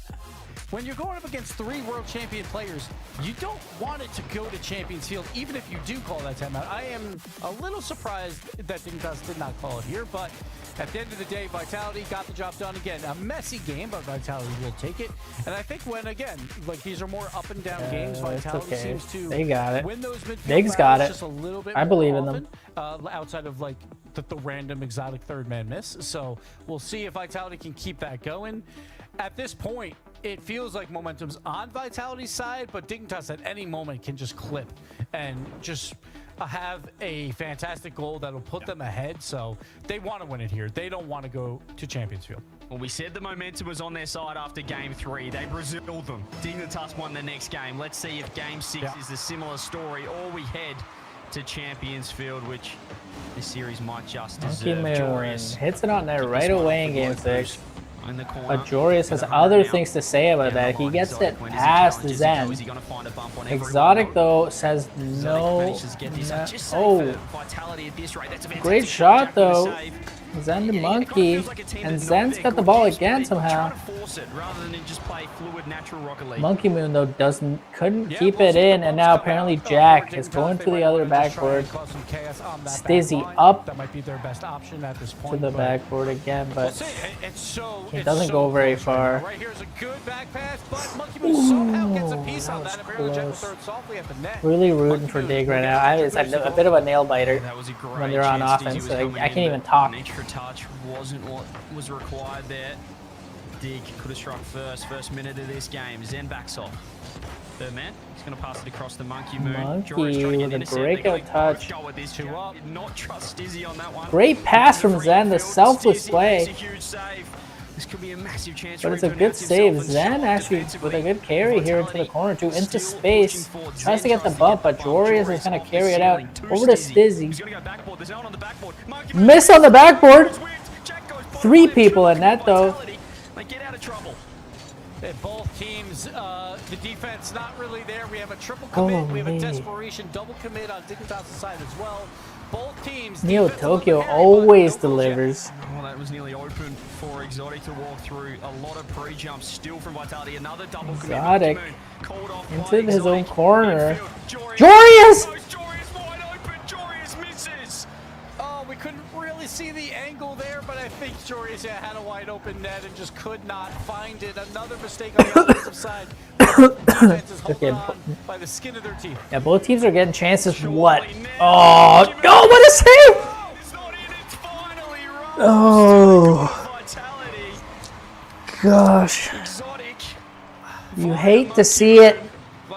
C: when you're going up against 3 world champion players, you don't want it to go to Champions Field, even if you do call that timeout. I am a little surprised that Dignitas did not call it here, but at the end of the day, Vitality got the job done. Again, a messy game, but Vitality will take it. And I think when, again, like these are more up and down games, Vitality
A: okay.
C: seems to
A: They got it.
C: win those midfield
A: Diggs got
C: battles
A: it.
C: just a little bit
A: I
C: more
A: believe in
C: often,
A: them.
C: outside of like the random exotic third man miss. So we'll see if Vitality can keep that going. At this point, it feels like momentum's on Vitality's side, but Dignitas at any moment can just clip and just have a fantastic goal that'll put them ahead. So they want to win it here. They don't want to go to Champions Field.
I: Well, we said the momentum was on their side after Game 3. They Braziled them. Dignitas won the next game. Let's see if Game 6 is a similar story, or we head to Champions Field, which this series might just deserve. Jorius
A: hits it on there right away in game 6.
I: in the corner.
A: But Jorius has other things to say about that. He gets it past Zen. Exotic, though, says no. Oh, great shot, though. Zen the monkey. And Zen's got the ball again somehow. Monkey Moon, though, couldn't keep it in. And now apparently Jack is going to the other backboard. Stizzy up
C: that might be their best option at this
A: to
C: point.
A: the backboard again, but He doesn't go very far.
C: Right here's a good back pass, but Monkey Moo somehow gets a piece on that. Apparently Jack will throw it softly at the net.
A: Really rooting for Dig right now. It's a bit of a nail biter
I: That was a great
A: when they're on
I: chance.
A: offense.
I: Stizzy
A: So
I: was coming
A: I
I: in,
A: can't even
I: but
A: talk.
I: an extra touch wasn't what was required there. Dig could have struck first minute of this game. Zen backs off. Third man, he's going to pass it across the Monkey Moon.
A: Monkey
I: Jory's trying to get
A: with a
I: intercept. They
A: breakout
I: both
A: touch.
I: go with this two up. Did not trust Stizzy on that one.
A: Great pass from Zen, the selfless
I: Stizzy
A: play.
I: makes a huge save. This could be a massive chance
A: But
I: for
A: it's
I: him
A: a
I: to
A: good
I: announce himself
A: save.
I: and
A: Zen
I: show
A: actually
I: defensively.
A: with a good carry here into the
I: Vitality
A: corner too, into
I: still
A: space.
I: pushing forward.
A: Tries to
I: Zen
A: get the
I: tries
A: bump, but
I: the
A: Jorius
I: Jory's
A: is going to
I: off
A: carry
I: the
A: it out
I: ceiling to
A: over to
I: He's
A: Stizzy.
I: going to go backboard. There's no one on the backboard. Monkey Moon
A: Miss on the backboard.
I: Jack goes bottom
A: 3
I: line,
A: people in
I: true
A: net though.
I: Vitality. They get out of trouble.
C: Both teams, the defense not really there. We have a triple commit. We have a
A: Holy.
C: desperation double commit on Dignitas' side as well. Both teams.
A: Neo
C: defense a little
A: Tokyo
C: hairy, but
A: always
C: no goal yet.
A: delivers.
I: Well, that was nearly open for Exotic to walk through. A lot of pre-jumps still from Vitality. Another double commit.
A: Exotic
I: Moon called off
A: into
I: by
A: his own
I: Exotic.
A: corner.
I: Infield.
A: Jorius!
I: Jorius wide open. Jorius misses.
C: Oh, we couldn't really see the angle there, but I think Jorius had a wide open net and just could not find it. Another mistake on the offensive side. Defense is holding on by the skin of their teeth.
A: Yeah, both teams are getting chances. What? Oh, oh, what a save!
I: It's not in. It's finally run.
A: Oh,
I: Vitality.
A: gosh.
I: Exotic.
A: You hate to see it.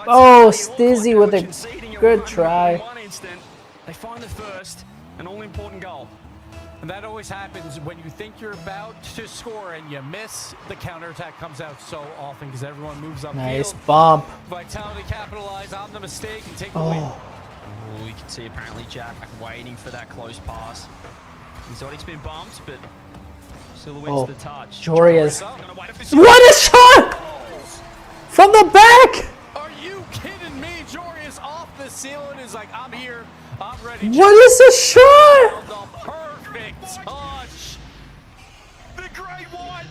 A: Oh, Stizzy with a good try.
I: In one instant, they find the first, an all-important goal.
C: And that always happens when you think you're about to score and you miss. The counterattack comes out so often because everyone moves upfield.
A: Nice bump.
C: Vitality capitalize on the mistake and take the win.
A: Oh,
I: Oh, we can see apparently Jack waiting for that close pass. Exotic's been bumped, but still wins
A: oh,
I: the touch.
A: Jorius.
I: Gonna wait for this-
A: What a shot! From the back!
C: Are you kidding me? Jorius off the ceiling is like, I'm here, I'm ready.
A: What is this shot?
C: The perfect touch.
I: The great one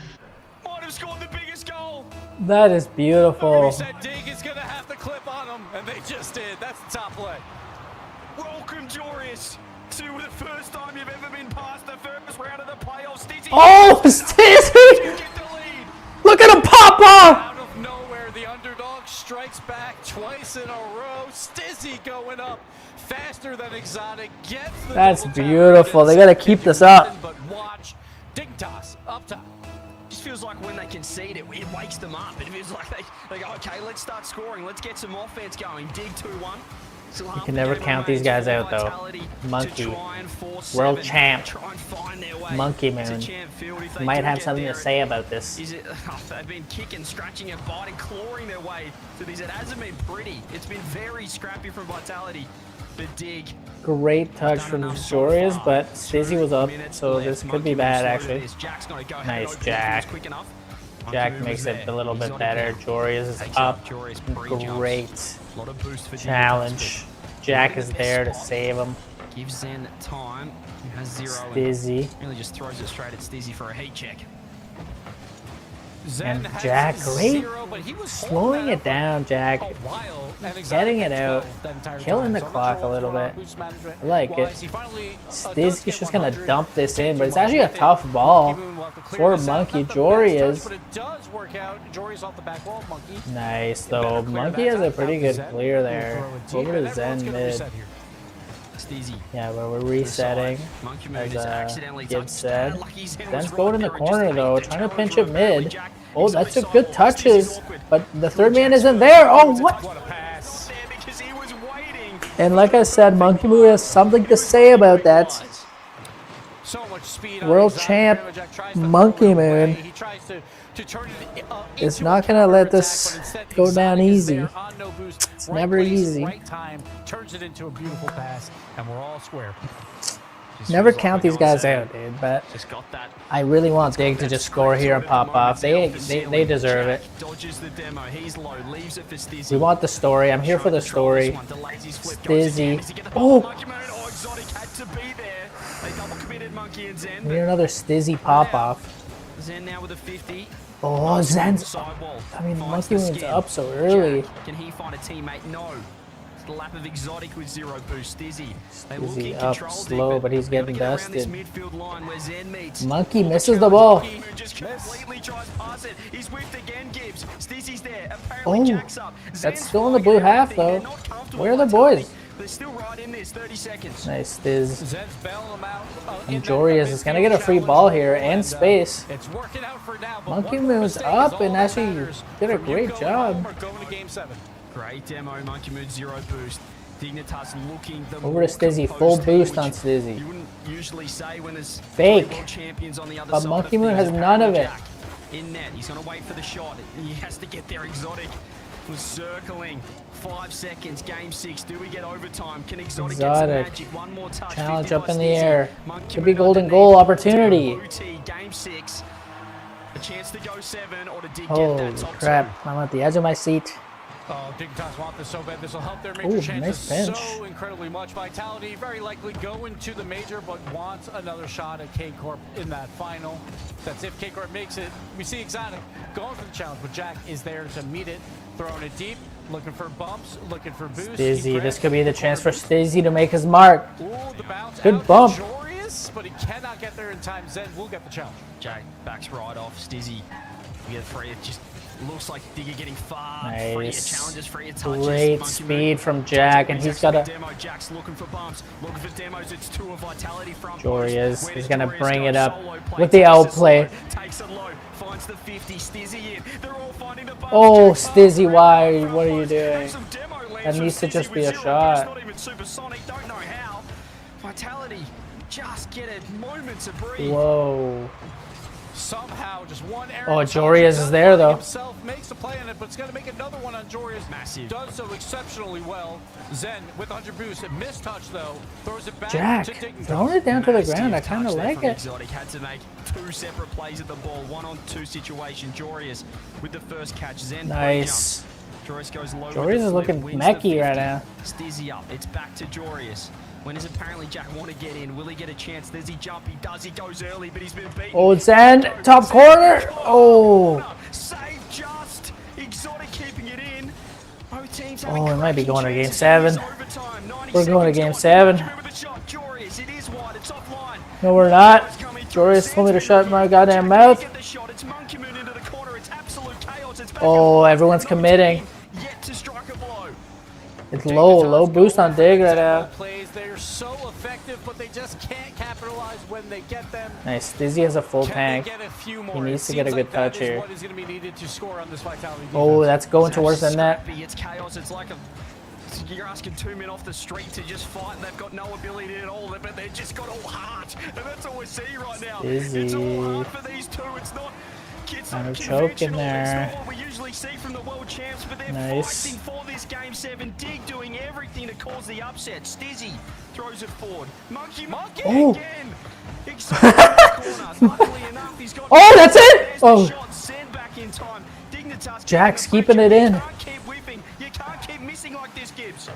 I: might have scored the biggest goal.
A: That is beautiful.
C: He said Dig is gonna have to clip on him, and they just did. That's the top play.
I: Welcome, Jorius, to the first time you've ever been past the first round of the playoffs. Stizzy,
A: Oh, Stizzy!
I: you get the lead.
A: Look at him pop off!
C: Out of nowhere, the underdog strikes back twice in a row. Stizzy going up faster than Exotic. Gets the
A: That's
C: double tap.
A: beautiful. They gotta keep this up.
C: But watch, Dignitas up top.
I: Just feels like when they concede it wakes them up. It feels like they go, okay, let's start scoring. Let's get some offense going. Dig 2-1.
A: You can never count these guys out, though. Monkey, world champ, Monkey Moon. Might have something to say about this.
I: Is it? Oh, they've been kicking, scratching, and biting, clawing their way to these. It hasn't been pretty. It's been very scrappy from Vitality. But Dig.
A: Great touch from Jorius, but Stizzy was up, so this could be bad, actually. Nice, Jack. Jack makes it a little bit better. Jorius is up. Great challenge. Jack is there to save him.
I: Gives Zen time. He has 0.
A: Stizzy.
I: Really just throws it straight at Stizzy for a heat check.
C: Zen
A: And
C: has
A: Jack, great.
C: 0, but he was
A: Slowing
C: holding
A: it down, Jack.
C: a while, and Exotic
A: Getting it
C: had
A: out.
C: 12 that entire
A: Killing
C: time.
A: the
C: So I'm not
A: clock
C: sure
A: a little
C: what's
A: bit.
C: going on boost management
A: I like it.
C: wise. He finally, does
A: Stizzy's
C: get
A: just gonna
C: 100.
A: dump this in, but it's actually a tough ball
C: Moon will have to clear
A: for
C: this out.
A: Monkey.
C: Not the best touch,
A: Jorius.
C: but it does work out. Jorius off the back wall. Monkey.
A: Nice, though. Monkey has a pretty good clear there. Over to Zen mid.
I: Stizzy.
A: Yeah, but we're resetting,
I: Monkey Moon
A: as
I: is accidentally
A: Gibbs
I: touched.
A: said.
I: Lucky Zen
A: Zen's
I: was
A: going in
I: right
A: the
I: there and
A: corner,
I: just
A: though,
I: ate the
A: trying to
I: challenge
A: pinch it
I: apparently.
A: mid.
I: Jack,
A: Oh, that's a
I: Exotic
A: good
I: sideball.
A: touches,
I: Stizzy's awkward.
A: but the third man isn't there. Oh, what?
C: What a pass.
I: There because he was waiting.
A: And like I said, Monkey Moo has something to say about that.
C: So much speed on
A: World
C: Exotic.
A: champ,
C: Jack tries to
A: Monkey
C: throw it away.
A: Moon.
C: He tries to turn it
A: Is
C: into
A: not
C: a
A: gonna let
C: counterattack,
A: this
C: but instead
A: go down
C: Exotic is
A: easy.
C: there on no boost.
A: It's
C: Right
A: never
C: place,
A: easy.
C: Right time, turns it into a beautiful pass, and we're all square.
I: Just
A: Never
I: feels like
A: count
I: we
A: these
I: got
A: guys
I: Zen.
A: out, dude, but
I: Just got that.
A: I really want Dig to just score here and pop off. They deserve it.
I: Dodges the demo. He's low. Leaves it for Stizzy.
A: We want the story. I'm here for the story. Stizzy. Oh,
I: Exotic had to be there. They double committed Monkey and Zen.
A: we need another Stizzy pop off.
I: Zen now with a 50.
A: Oh, Zen's.
I: Sidewall.
A: I mean,
I: Finds
A: Monkey
I: the
A: Moon's
I: skin.
A: up so early.
I: Jack, can he find a teammate? No. first lap of Exotic with 0 boost. Stizzy. They look
A: Stizzy
I: in
A: up
I: control,
A: slow,
I: Dig,
A: but he's
I: gotta
A: getting
I: get around this
A: dusted.
I: midfield line where Zen meets.
A: Monkey misses the ball.
I: Monkey who just completely drives past it. He's whipped again, Gibbs. Stizzy's there. Apparently Jack's up.
A: That's
I: Zen's
A: still in the
I: flying
A: blue half,
I: everything.
A: though.
I: They're not comfortable
A: Where are the
I: with Vitality.
A: boys?
I: They're still right in this. 30 seconds.
A: Nice, Stiz.
C: Zen's bailing them out.
A: And Jorius is going to get a free ball here and space.
C: It's working out for now. But
A: Monkey
C: one more
A: Moon's
C: mistake is
A: up
C: all
A: and
C: that
A: actually
C: matters.
A: did a
C: From you
A: great
C: going
A: job.
C: home or going to game 7.
I: Great demo, Monkey Moon 0 boost. Dignitas looking the
A: Over
I: more
A: to Stizzy,
I: composed
A: full
I: team,
A: boost
I: which
A: on Stizzy.
I: You wouldn't usually say when there's
A: Fake.
I: world champions on the other
A: But
I: side
A: Monkey
I: of
A: Moon
I: things.
A: has none of it.
I: Jack in net, he's gonna wait for the shot. He has to get there. Exotic was circling. 5 seconds, game 6. Do we get overtime? Can Exotic get some magic? One more touch.
A: Challenge
I: 50
A: up
I: by
A: in the
I: Stizzy.
A: air.
I: Monkey
A: Could be
I: Moon
A: golden
I: underneath.
A: goal opportunity.
I: Booty, game 6. A chance to go 7 or to dig get
A: Holy
I: that top
A: crap, I'm at the edge of my seat.
C: Oh, Dignitas want this so bad. This will help their
A: Ooh,
C: major
A: nice
C: chances
A: bench.
C: so incredibly much. Vitality very likely going to the major, but wants another shot at K-Corp in that final. That's if K-Corp makes it. We see Exotic going for the challenge, but Jack is there to meet it, throwing it deep, looking for bumps, looking for boosts.
A: Stizzy, this could be the chance for Stizzy to make his mark.
C: Ooh, the bounce
A: Good
C: out
A: bump.
C: to Jorius, but he cannot get there in time. Zen will get the challenge.
I: Jack backs right off. Stizzy. We get free. It just looks like Digger getting far.
A: Nice.
I: Free of challenges, free of touches.
A: Great
I: Monkey
A: speed
I: Moon.
A: from Jack, and he's got a...
I: demo. Jack's looking for bumps, looking for demos. It's 2 of Vitality front.
A: Jorius is going to
I: Jorius
A: bring
I: go?
A: it up
I: Solo play,
A: with the
I: takes
A: L
I: it
A: play.
I: slow, takes it low, finds the 50. Stizzy in. They're all finding the bumps.
A: Oh,
I: Jack
A: Stizzy,
I: Barker
A: why?
I: in
A: What are you
I: front
A: doing?
I: post. Some demo lands
A: That
I: from
A: needs to
I: Stizzy
A: just be
I: with
A: a
I: 0
A: shot.
I: boost, not even supersonic. Don't know how. Vitality just get it. Moments to breathe.
A: Whoa.
C: Somehow, just one error.
A: Oh, Jorius is there, though.
C: Himself makes a play on it, but it's going to make another one on Jorius.
I: Massive.
C: Does so exceptionally well. Zen with 100 boost. A missed touch, though. Throws it back
A: Jack,
C: to Dignitas.
A: throwing it down to the
I: Massive
A: ground. I kind of
I: touch there
A: like
I: from
A: it.
I: Exotic. Had to make 2 separate plays at the ball. 1-on-2 situation. Jorius with the first catch. Zen
A: Nice.
I: Jorius goes low.
A: Jorius
I: with
A: is
I: the flip,
A: looking
I: wins the
A: mechy
I: 50.
A: right now.
I: Stizzy up. It's back to Jorius. When does apparently Jack want to get in? Will he get a chance? Does he jump? He does. He goes early, but he's been beaten.
A: Oh, Zen, top corner. Oh.
I: Save just. Exotic keeping it in. Both teams
A: Oh, we might be going to game
I: chances.
A: 7.
I: Overtime. 90
A: We're going to
I: seconds
A: game
I: gone.
A: 7.
I: Monkey Moon with the shot. Jorius, it is wide. It's offline.
A: No, we're not. Jorius told me to shut my goddamn mouth.
I: Get the shot. It's Monkey Moon into the corner. It's absolute chaos. It's back
A: Oh,
I: and
A: everyone's
I: forth.
A: committing.
I: Yet to strike a blow.
A: It's low boost on Dig right now.
C: Plays, they're so effective, but they just can't capitalize when they get them.
A: Nice, Stizzy has a full
C: Can
A: tank.
C: they get a few more?
A: He needs
C: It
A: to get a
C: seems
A: good
C: like that
A: touch
C: is
A: here.
C: What is going to be needed to score on this Vitality defense.
A: Oh, that's going towards the net.
I: Scrappy, it's chaos. It's like you're asking 2 men off the street to just fight. They've got no ability at all, but they've just got all heart. And that's all we're seeing right now. It's all heart for these two. It's not
A: Kind of choke in
I: conventional. It's
A: there.
I: not what we usually see from the world champs, but they're
A: Nice.
I: fighting for this game 7. Dig doing everything to cause the upset. Stizzy throws it forward. Monkey
A: Oh.
I: again. Excited in the corner. Luckily enough, he's got
A: Oh, that's it!
I: There's the
A: Oh.
I: shot. Send back in time. Dignitas
A: Jack's
I: keeping
A: keeping it in.
I: You can't keep whipping. You can't keep missing like this, Gibbs.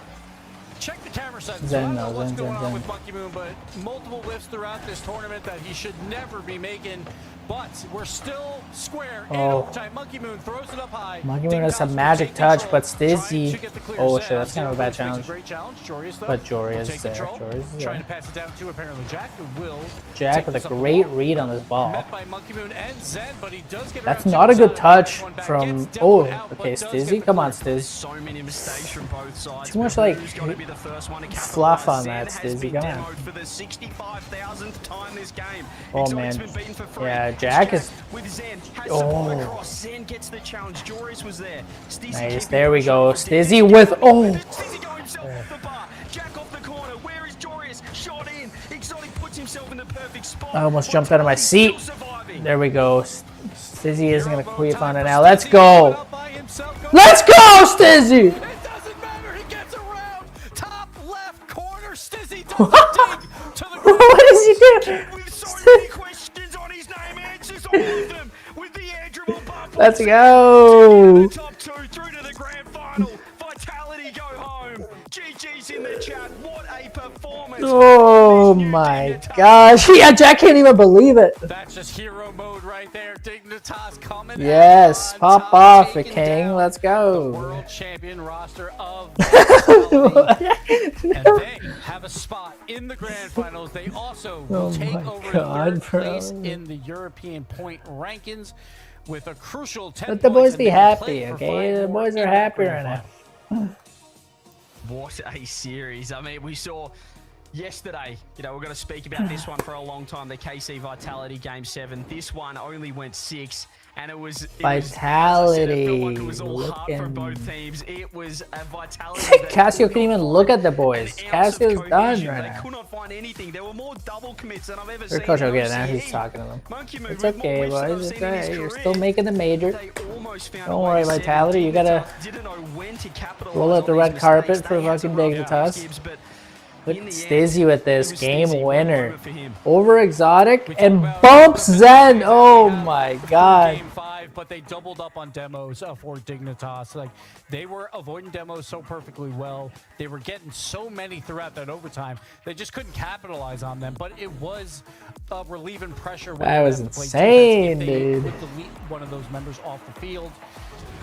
C: Check the camera settings.
A: Zen,
C: I don't
A: no,
C: know what's
A: Zen,
C: going
A: Zen,
C: on
A: Zen.
C: with Monkey Moon, but multiple whiffs throughout this tournament that he should never be making. But we're still square in
A: Oh.
C: overtime. Monkey Moon throws it up high.
A: Monkey Moon has
C: Dignitas
A: some
C: will
A: magic
C: take
A: touch,
C: control,
A: but
C: trying
A: Stizzy.
C: to get the clear.
A: Oh
C: Zen
A: shit, that's kind of a bad
C: makes
A: challenge.
C: great challenge. Jorius, though,
A: But Jorius
C: will
A: is
C: take
A: there.
C: control,
A: Jorius is
C: trying
A: there.
C: to pass it down to apparently Jack, who will.
A: Jack
C: take
A: with
C: this
A: a
C: up the
A: great
C: ball.
A: read on this ball.
C: Met by Monkey Moon and Zen, but he does get
A: That's
C: around
A: not a
C: to
A: good
C: Zen,
A: touch
C: one back,
A: from.
C: gets
A: Oh,
C: dealt out, but
A: okay,
C: does get
A: Stizzy.
C: the
A: Come on,
C: clear.
A: Stiz.
I: So many mistakes from both sides.
A: Too much
I: but
A: like
I: who's gonna be the first one to
A: fluff
I: capitalize?
A: on that,
I: Zen has
A: Stizzy.
I: been
A: Come on.
I: demoed for the 65,000th time this game.
A: Oh,
I: Exotic's
A: man.
I: been beaten for free.
A: Yeah,
I: It's
A: Jack is-
I: with Zen. Has
A: Oh.
I: support across. Zen gets the challenge. Joris was there. Stizzy
A: Nice,
I: keeping
A: there we
I: pressure
A: go.
I: on Zen.
A: Stizzy with. Oh!
I: Stizzy go himself off the bar. Jack off the corner. Where is Joris? Shot in. Exotic puts himself in the perfect spot.
A: I almost jumped out of my seat.
I: Still surviving.
A: There we go. Stizzy isn't going to queef on it now. Let's go! Let's go, Stizzy!
C: It doesn't matter. He gets around. Top left corner. Stizzy does a dig to the ground.
A: What is he doing?
I: With so many questions on his name, answers all of them with the air dribble bump.
A: Let's go!
I: Top 2 through to the grand final. Vitality go home. GG. emojis in the chat. What a performance.
A: Oh my gosh. Yeah, Jack can't even believe it.
C: That's just hero mode right there. Dignitas coming
A: Yes,
C: out
A: pop
C: on top,
A: off,
C: taking
A: King.
C: down
A: Let's
C: the
A: go.
C: world champion roster of Vitality. And they have a spot in the grand finals. They also will
A: Oh
C: take
A: my
C: over
A: God,
C: third place
A: bro.
C: in the European point rankings with a crucial 10
A: Let the
C: points,
A: boys
C: and
A: be
C: they will play
A: happy,
C: for
A: okay?
C: 5
A: The
C: more
A: boys
C: in
A: are
C: that
A: happy
C: grand
A: right
C: final.
A: now.
I: What a series. I mean, we saw yesterday, you know, we're going to speak about this one for a long time, the KC Vitality Game 7. This one only went 6, and it was
A: Vitality.
I: it felt like it was all hard for
A: looking-
I: both teams. It was a Vitality that
A: Cassio
I: could
A: can't
I: not
A: even
I: find
A: look at the
I: an
A: boys.
I: ounce of
A: Cassio's done
I: cohesion.
A: right
I: They
A: now.
I: could not find anything. There were more double commits than I've ever
A: Their
I: seen
A: coach will
I: in
A: get it now.
I: OCE.
A: He's talking to them.
I: Monkey move
A: It's
I: with more
A: okay,
I: whiffs than I've
A: boys.
I: seen
A: It's
I: in his
A: alright. You're
I: career.
A: still making the major.
I: They almost found
A: Don't
I: a way
A: worry,
I: to send
A: Vitality. You gotta
I: Dignitas didn't know when to capitalize
A: roll out
I: on
A: the
I: these
A: red carpet
I: mistakes.
A: for
I: They had to
A: fucking
I: run past
A: Dignitas.
I: Gibbs, but
A: Look
I: in
A: at
I: the
A: Stizzy
I: end,
A: with this
I: it was
A: game
I: Stizzy. What a
A: winner
I: moment for him.
A: over Exotic
C: We talk
A: and
C: about
A: bumps
C: the
A: Zen.
C: Philippines
A: Oh
C: that we
A: my
C: have
A: god.
C: Game 5, but they doubled up on demos for Dignitas. Like they were avoiding demos so perfectly well. They were getting so many throughout that overtime. They just couldn't capitalize on them. But it was relieving pressure. When
A: That
C: they
A: was
C: have to play
A: insane,
C: defense. If they
A: dude.
C: would delete one of those members off the field.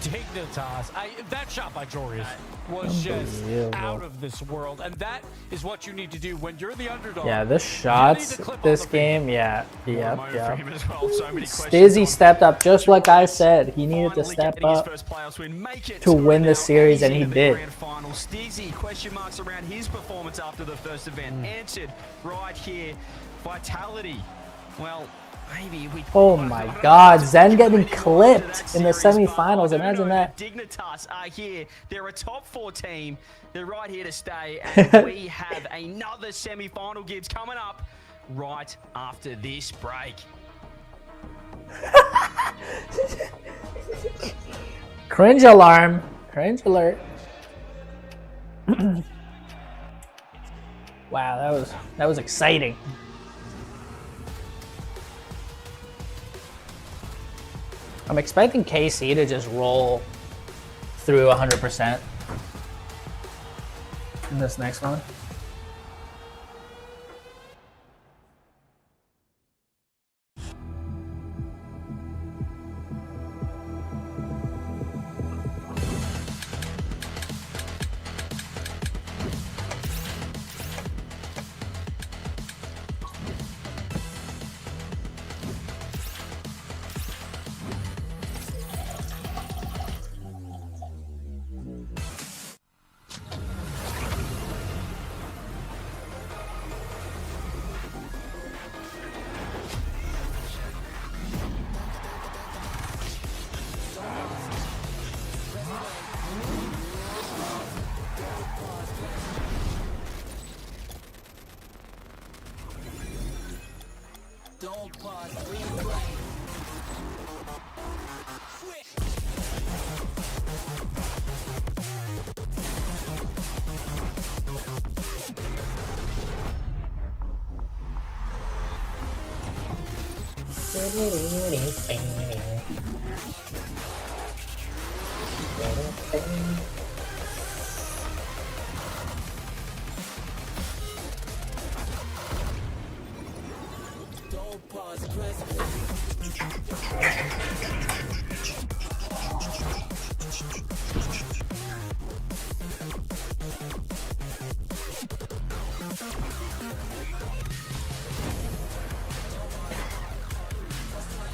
C: Dignitas, that shot by Jorius was just
A: Unbelievable.
C: out of this world, and that is what you need to do when you're the underdog.
A: Yeah, the
C: You
A: shots
C: need to clip
A: this
C: on the field.
A: game, yeah.
I: What a
A: Yep,
I: moment for
A: yep.
I: him as well. So many questions
A: Stizzy
I: on
A: stepped up just like I
I: Jorius
A: said. He needed to
I: finally
A: step
I: getting his
A: up
I: first playoffs win, make it
A: to win
I: it
A: the
I: now,
A: series, and
I: he's
A: he
I: into the
A: did.
I: grand final. Stizzy, question marks around his performance after the first event. Answered right here. Vitality. Well, maybe we.
A: Oh my god, Zen getting clipped in the semifinals. Imagine that.
I: Dignitas are here. They're a top 4 team. They're right here to stay, and we have another semi-final, Gibbs, coming up right after this break.
A: Cringe alarm. Cringe alert. Wow, that was exciting. I'm expecting KC to just roll through 100% in this next one.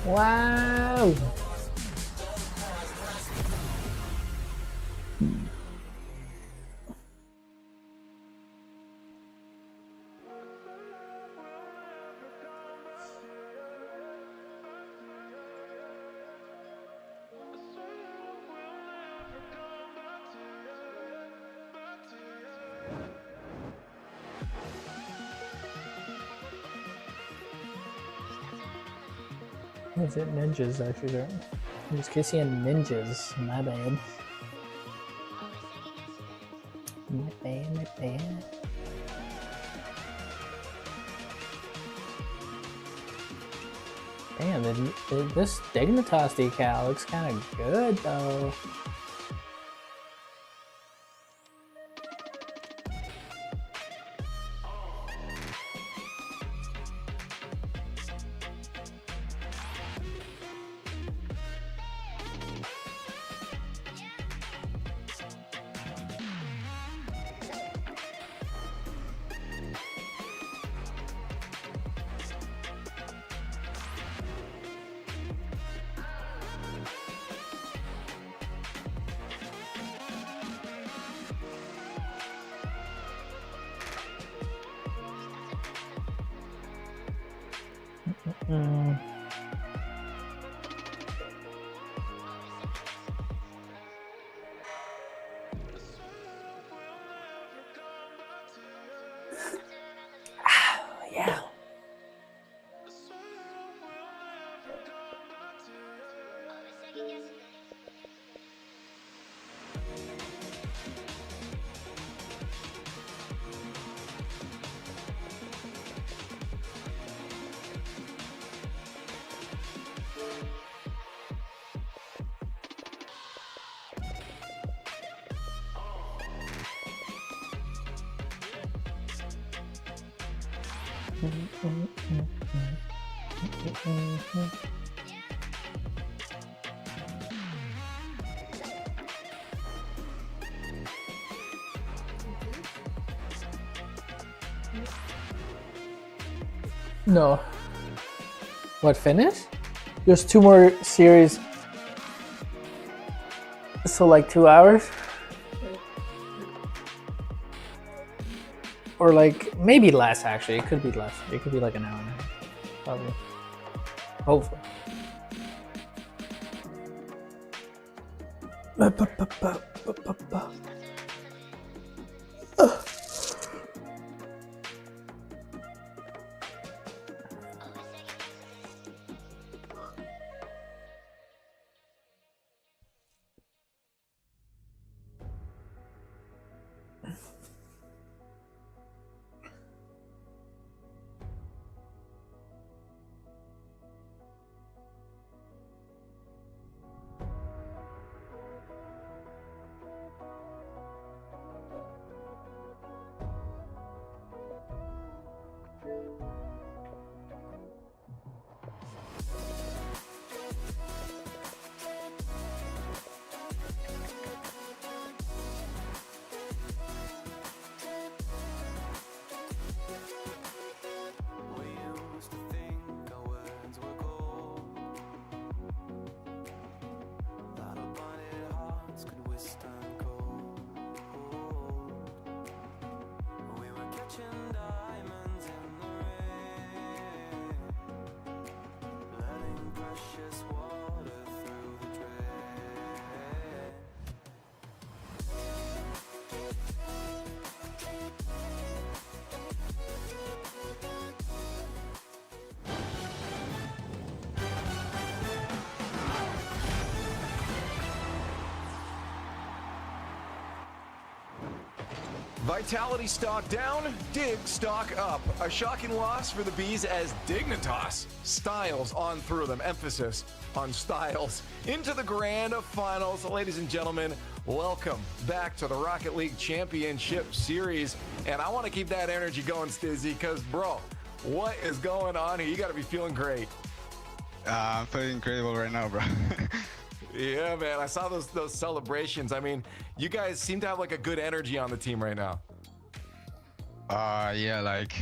A: Wow. Is it ninjas actually? Right? I'm just kissing ninjas. My bad. My bad, my bad. Damn, this Dignitas decal looks kind of good though. Mm. Yeah. No. What, finish? There's 2 more series. So like 2 hours? Or like, maybe less actually. It could be less. It could be like an hour and a half. Probably. Hopefully.
B: Vitality stock down, Dig stock up. A shocking loss for the Bees as Dignitas styles on through them. Emphasis on styles. Into the grand finals. Ladies and gentlemen, welcome back to the Rocket League Championship Series. And I want to keep that energy going, Stizzy, because, bro, what is going on here? You got to be feeling great.
N: I'm feeling incredible right now, bro.
B: Yeah, man. I saw those celebrations. I mean, you guys seem to have like a good energy on the team right now.
N: Yeah, like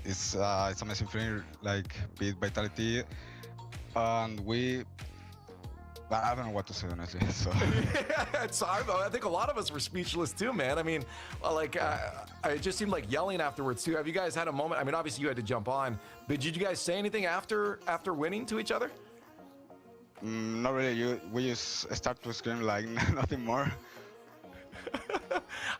N: it's amazing feeling, like beat Vitality, and I don't know what to say honestly. So
B: I think a lot of us were speechless too, man. I mean, like it just seemed like yelling afterwards too. Have you guys had a moment? I mean, obviously you had to jump on, but did you guys say anything after winning to each other?
N: Not really. We just start to scream like nothing more.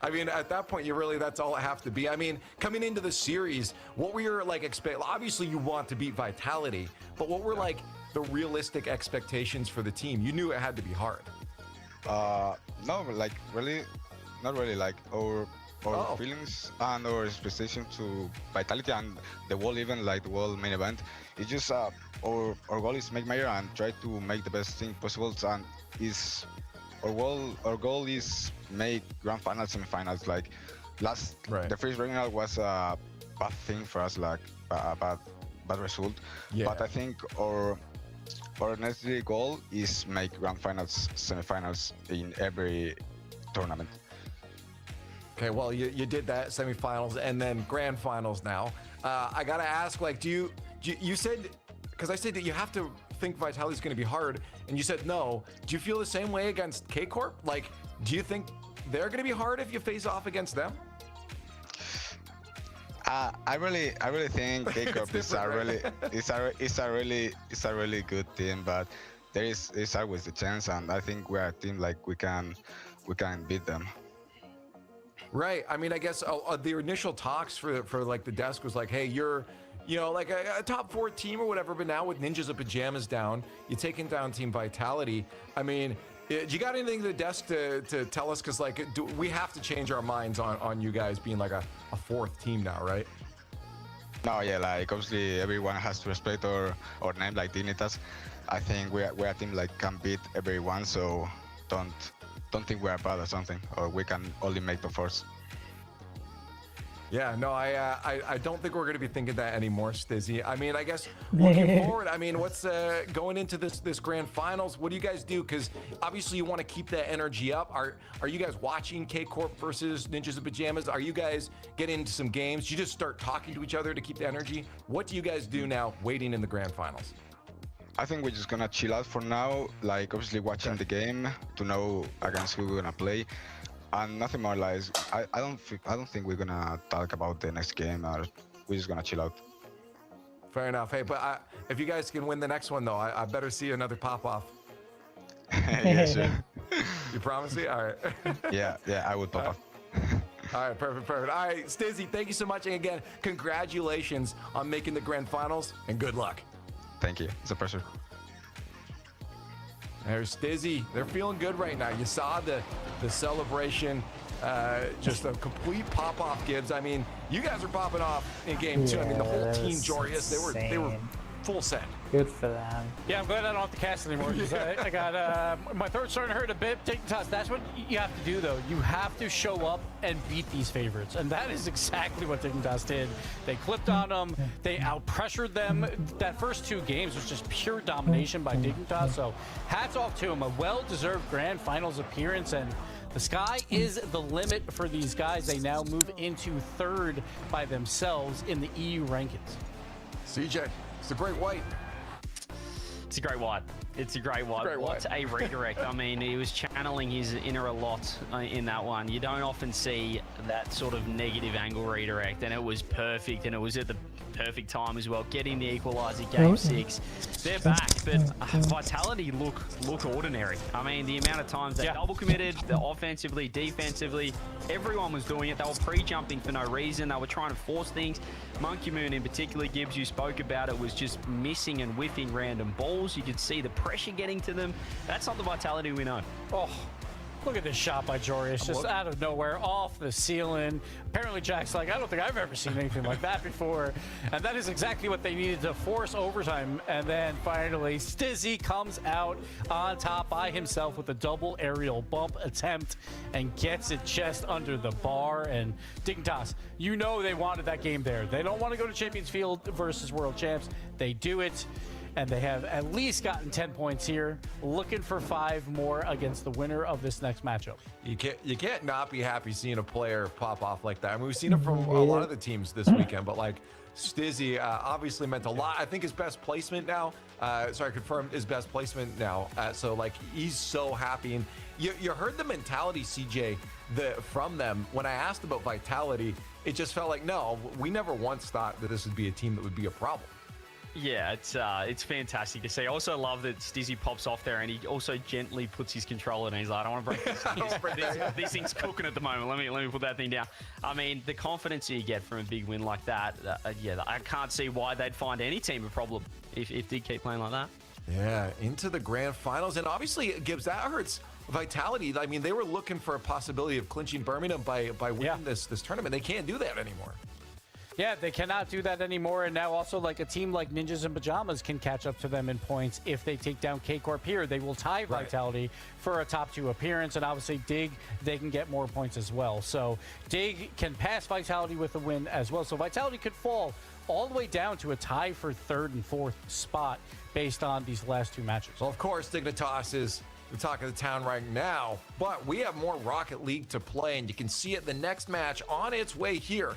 B: I mean, at that point, that's all it have to be. I mean, coming into the series, what were your like obviously you want to beat Vitality, but what were like the realistic expectations for the team? You knew it had to be hard.
N: No, like really, not really. Like our feelings and our expectation to Vitality and the world, even like the world main event. It's just our goal is make major and try to make the best thing possible. And our goal is make grand finals, semifinals. Like the first regional was a bad thing for us, like a bad result. Yeah. But I think our next goal is make grand finals, semifinals in every tournament.
B: Okay, well, you did that, semifinals, and then grand finals now. I gotta ask, like, you said, because I said that you have to think Vitality is going to be hard, and you said no. Do you feel the same way against K-Corp? Like, do you think they're going to be hard if you face off against them?
N: I really think K-Corp is a really good team, but there's always a chance, and I think we're a team like we can beat them.
H: Right. I mean, I guess the initial talks for like the desk was like, hey, you're, you know, like a top 4 team or whatever, but now with Ninjas of Pajamas down, you're taking down Team Vitality. I mean, do you got anything to the desk to tell us? Because like, we have to change our minds on you guys being like a 4th team now, right?
N: No, yeah, like obviously everyone has to respect our name like Dignitas. I think we're a team like can beat everyone, so don't think we're bad or something, or we can only make the first.
H: Yeah, no, I don't think we're going to be thinking that anymore, Stizzy. I mean, I guess looking forward, I mean, what's going into this grand finals? What do you guys do? Because obviously you want to keep that energy up. Are you guys watching K-Corp versus Ninjas of Pajamas? Are you guys getting into some games? You just start talking to each other to keep the energy? What do you guys do now waiting in the grand finals?
N: I think we're just gonna chill out for now, like obviously watching the game to know against who we're gonna play. And nothing more. Like I don't think we're gonna talk about the next game, or we're just gonna chill out.
H: Fair enough. Hey, but if you guys can win the next one, though, I better see another pop off.
N: Yeah, sure.
H: You promise me? All right.
N: Yeah, I would pop off.
H: All right, perfect. All right, Stizzy, thank you so much, and again, congratulations on making the grand finals, and good luck.
N: Thank you. It's a pleasure.
H: There's Stizzy. They're feeling good right now. You saw the celebration, just a complete pop-off, Gibbs. I mean, you guys are popping off in game 2. I mean, the whole team, Jorius, they were full send.
A: Good for them.
C: Yeah, I'm glad I don't have to cast anymore. I got my throat's starting to hurt a bit. Take the toss. That's what you have to do, though. You have to show up and beat these favorites, and that is exactly what Dignitas did. They clipped on them. They out-pressured them. That first 2 games was just pure domination by Dignitas. So hats off to them. A well-deserved grand finals appearance, and the sky is the limit for these guys. They now move into 3rd by themselves in the EU rankings.
H: CJ, it's the Great White.
I: It's a great white. It's a great white. What a redirect. I mean, he was channeling his inner a lot in that one. You don't often see that sort of negative angle redirect, and it was perfect, and it was at the perfect time as well, getting the equalizer game 6. They're back, but Vitality look ordinary. I mean, the amount of times they double committed, the offensively, defensively, everyone was doing it. They were pre-jumping for no reason. They were trying to force things. Monkey Moon in particular, Gibbs, you spoke about it, was just missing and whiffing random balls. You could see the pressure getting to them. That's not the Vitality we know.
C: Oh, look at this shot by Jorius, just out of nowhere, off the ceiling. Apparently Jack's like, I don't think I've ever seen anything like that before. And that is exactly what they needed to force overtime. And then finally, Stizzy comes out on top by himself with a double aerial bump attempt and gets it just under the bar. And Dignitas, you know they wanted that game there. They don't want to go to Champions Field versus World Champs. They do it. And they have at least gotten 10 points here, looking for 5 more against the winner of this next matchup.
H: You can't not be happy seeing a player pop off like that. I mean, we've seen it from a lot of the teams this weekend, but like Stizzy obviously meant a lot. I think his best placement now, confirmed his best placement now. So like he's so happy. And you heard the mentality, CJ, from them. When I asked about Vitality, it just felt like, no, we never once thought that this would be a team that would be a problem.
I: Yeah, it's fantastic to see. I also love that Stizzy pops off there and he also gently puts his controller and he's like, I don't want to break this. This thing's cooking at the moment. Let me put that thing down. I mean, the confidence you get from a big win like that, I can't see why they'd find any team a problem if they keep playing like that.
H: Yeah, into the grand finals. And obviously, Gibbs, that hurts Vitality. I mean, they were looking for a possibility of clinching Birmingham by winning this tournament. They can't do that anymore.
C: Yeah, they cannot do that anymore, and now also like a team like Ninjas in Pajamas can catch up to them in points if they take down K-Corp here. They will tie Vitality for a top 2 appearance, and obviously Dig, they can get more points as well. So Dig can pass Vitality with a win as well. So Vitality could fall all the way down to a tie for 3rd and 4th spot based on these last 2 matches.
H: Well, of course, Dignitas is the talk of the town right now, but we have more Rocket League to play, and you can see it the next match on its way here.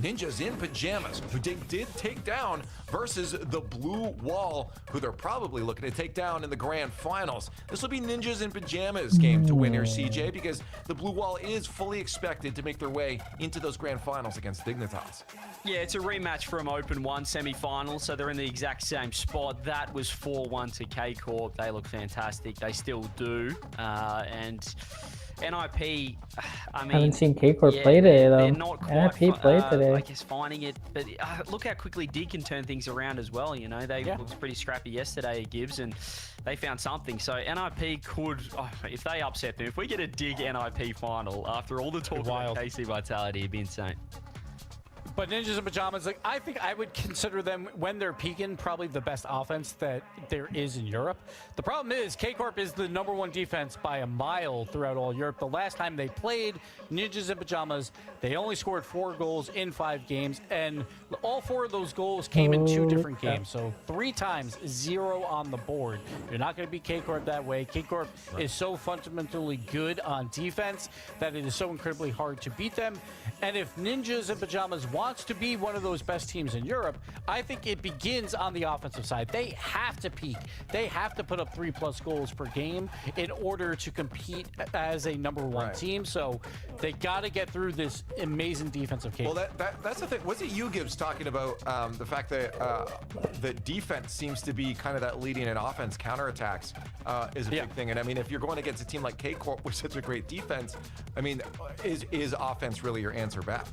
H: Ninjas in Pajamas, who did take down, versus the Blue Wall, who they're probably looking to take down in the grand finals. This will be Ninjas in Pajamas game to win here, CJ, because the Blue Wall is fully expected to make their way into those grand finals against Dignitas.
I: Yeah, it's a rematch from Open 1 semi-final, so they're in the exact same spot. That was 4-1 to K-Corp. They look fantastic. They still do. And NIP, I mean...
A: Haven't seen K-Corp play today, though.
I: They're not quite,
A: NIP played today.
I: I guess, finding it. But look how quickly Dig can turn things around as well, you know. They looked pretty scrappy yesterday at Gibbs, and they found something. So NIP could, if they upset them, if we get a Dig NIP final, after all the talk about KC Vitality, it'd be insane.
C: But Ninjas in Pajamas, like, I think I would consider them, when they're peaking, probably the best offense that there is in Europe. The problem is K-Corp is the #1 defense by a mile throughout all Europe. The last time they played Ninjas in Pajamas, they only scored 4 goals in 5 games, and all 4 of those goals came in 2 different games. So 3 times 0 on the board. You're not going to beat K-Corp that way. K-Corp is so fundamentally good on defense that it is so incredibly hard to beat them. And if Ninjas in Pajamas wants to be one of those best teams in Europe, I think it begins on the offensive side. They have to peak. They have to put up 3+ goals per game in order to compete as a #1 team. So they got to get through this amazing defensive game.
H: Well, that's the thing. Was it you, Gibbs, talking about the fact that the defense seems to be kind of that leading in offense? Counterattacks is a big thing. And I mean, if you're going against a team like K-Corp with such a great defense, I mean, is offense really your answer back?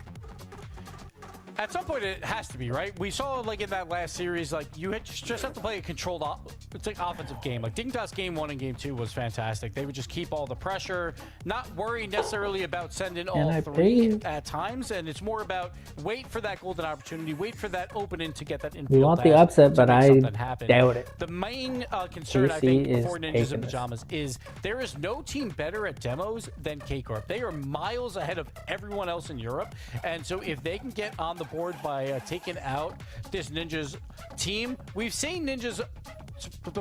C: At some point, it has to be, right? We saw, like, in that last series, like, you just have to play a controlled offensive game. Like, Dignitas game 1 and game 2 was fantastic. They would just keep all the pressure, not worry necessarily about sending all 3 at times, and it's more about wait for that golden opportunity, wait for that opening to get that infield.
A: We want the upset, but I doubt it.
C: The main concern, I think, for Ninjas in Pajamas is there is no team better at demos than K-Corp. They are miles ahead of everyone else in Europe, and so if they can get on the board by taking out this Ninjas team, we've seen Ninjas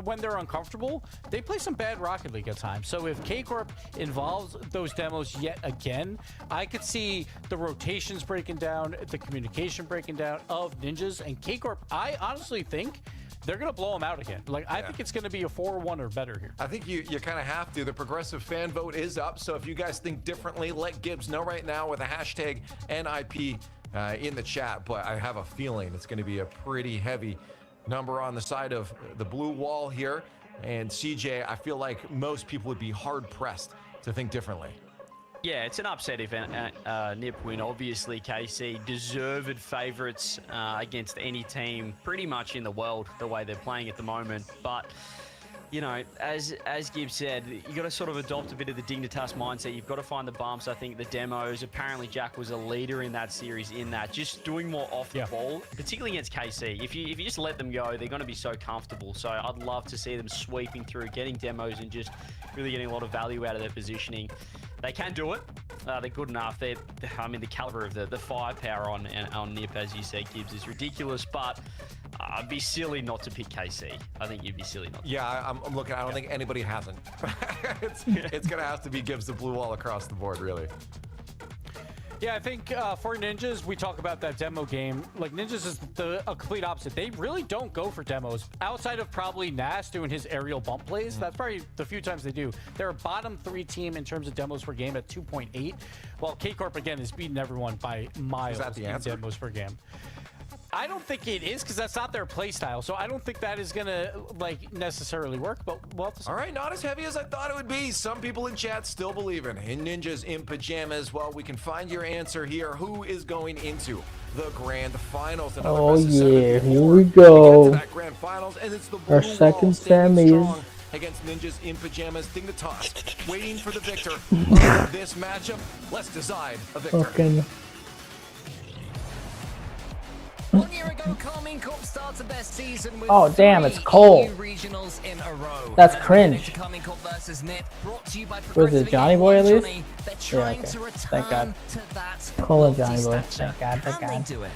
C: when they're uncomfortable, they play some bad Rocket League at times. So if K-Corp involves those demos yet again, I could see the rotations breaking down, the communication breaking down of Ninjas, and K-Corp, I honestly think they're going to blow them out again. Like, I think it's going to be a 4-1 or better here.
H: I think you kind of have to. The progressive fan vote is up, so if you guys think differently, let Gibbs know right now with a hashtag NIP in the chat. But I have a feeling it's going to be a pretty heavy number on the side of the Blue Wall here. And CJ, I feel like most people would be hard-pressed to think differently.
I: Yeah, it's an upset if NIP win. Obviously, KC deserved favourites against any team pretty much in the world, the way they're playing at the moment. But, you know, as Gibbs said, you got to sort of adopt a bit of the Dignitas mindset. You've got to find the bumps. I think the demos, apparently Jack was a leader in that series in that. Just doing more off the ball, particularly against KC. If you just let them go, they're going to be so comfortable. So I'd love to see them sweeping through, getting demos and just really getting a lot of value out of their positioning. They can do it. They're good enough. I mean, the caliber of the firepower on NIP, as you said, Gibbs, is ridiculous. But I'd be silly not to pick KC. I think you'd be silly not to.
H: Yeah, I'm looking. I don't think anybody hasn't. It's going to have to be Gibbs the Blue Wall across the board, really.
C: Yeah, I think for Ninjas, we talk about that demo game. Like, Ninjas is a complete opposite. They really don't go for demos. Outside of probably Nas doing his aerial bump plays, that's probably the few times they do. They're a bottom 3 team in terms of demos per game at 2.8, while K-Corp, again, is beating everyone by miles in demos per game. I don't think it is, because that's not their play style. So I don't think that is going to, like, necessarily work, but we'll have to see.
H: All right, not as heavy as I thought it would be. Some people in chat still believing in Ninjas in Pajamas. Well, we can find your answer here. Who is going into the grand finals?
A: Oh, yeah, here we go.
H: That grand finals, and it's the Blue
A: Our second
H: Wall standing
A: semis.
H: strong against Ninjas in Pajamas. Dignitas waiting for the victor of this matchup. Let's decide a victor.
A: Fucking
D: 1 year ago, Carmine Corp started their season with
A: it's Cole.
D: regionals in a row.
A: That's cringe.
D: Carmine Corp versus NIP, brought to you by
A: Was it Johnny Boy at least?
D: They're trying to
A: Thank God.
D: return to that
A: Cole and Johnny Boy.
D: stature.
A: Thank God, thank
D: Can
A: God.
D: they do it?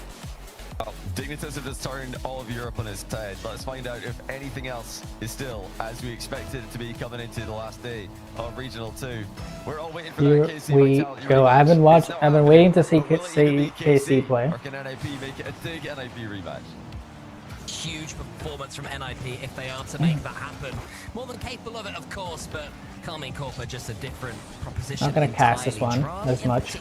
E: Well, Dignitas have just turned all of Europe on its head. Let's find out if anything else is still as we expected it to be coming into the last day of Regional 2. We're all waiting for
A: Here
E: that KC
A: we
E: Vitality
A: go.
E: rematch.
A: I haven't watched.
E: It's not
A: I've been
E: happening,
A: waiting to see
E: but will it either be
A: KC play.
E: Or can NIP make it a big NIP rematch?
D: Huge performance from NIP if they are to make that happen. More than capable of it, of course, but Carmine Corp are just a different proposition.
A: Not gonna cast this one as much.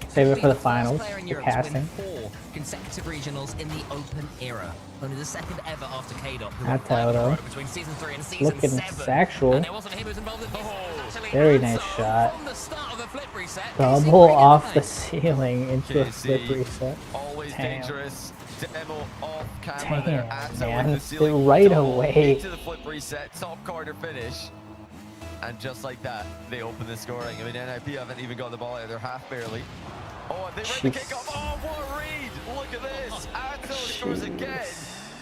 A: Save it for the finals. The casting.
D: 4 consecutive regionals in the open era. Only the second ever after K-Dot.
A: Atauro.
D: Between season 3 and season
A: Looking
D: 7.
A: sexual.
D: And it wasn't him who was involved in this.
A: Very nice shot.
D: From the start of the flip reset,
A: Double off the ceiling into a flip reset.
E: Always
A: Damn.
E: dangerous. Demo off camera there.
A: Damn, man.
E: The ceiling,
A: Right
E: double
A: away.
E: into the flip reset, top corner finish. And just like that, they open the scoring. I mean, NIP haven't even got the ball out of their half barely. Oh, and they ready to kick off. Oh, what a read! Look at this. Ato scores again.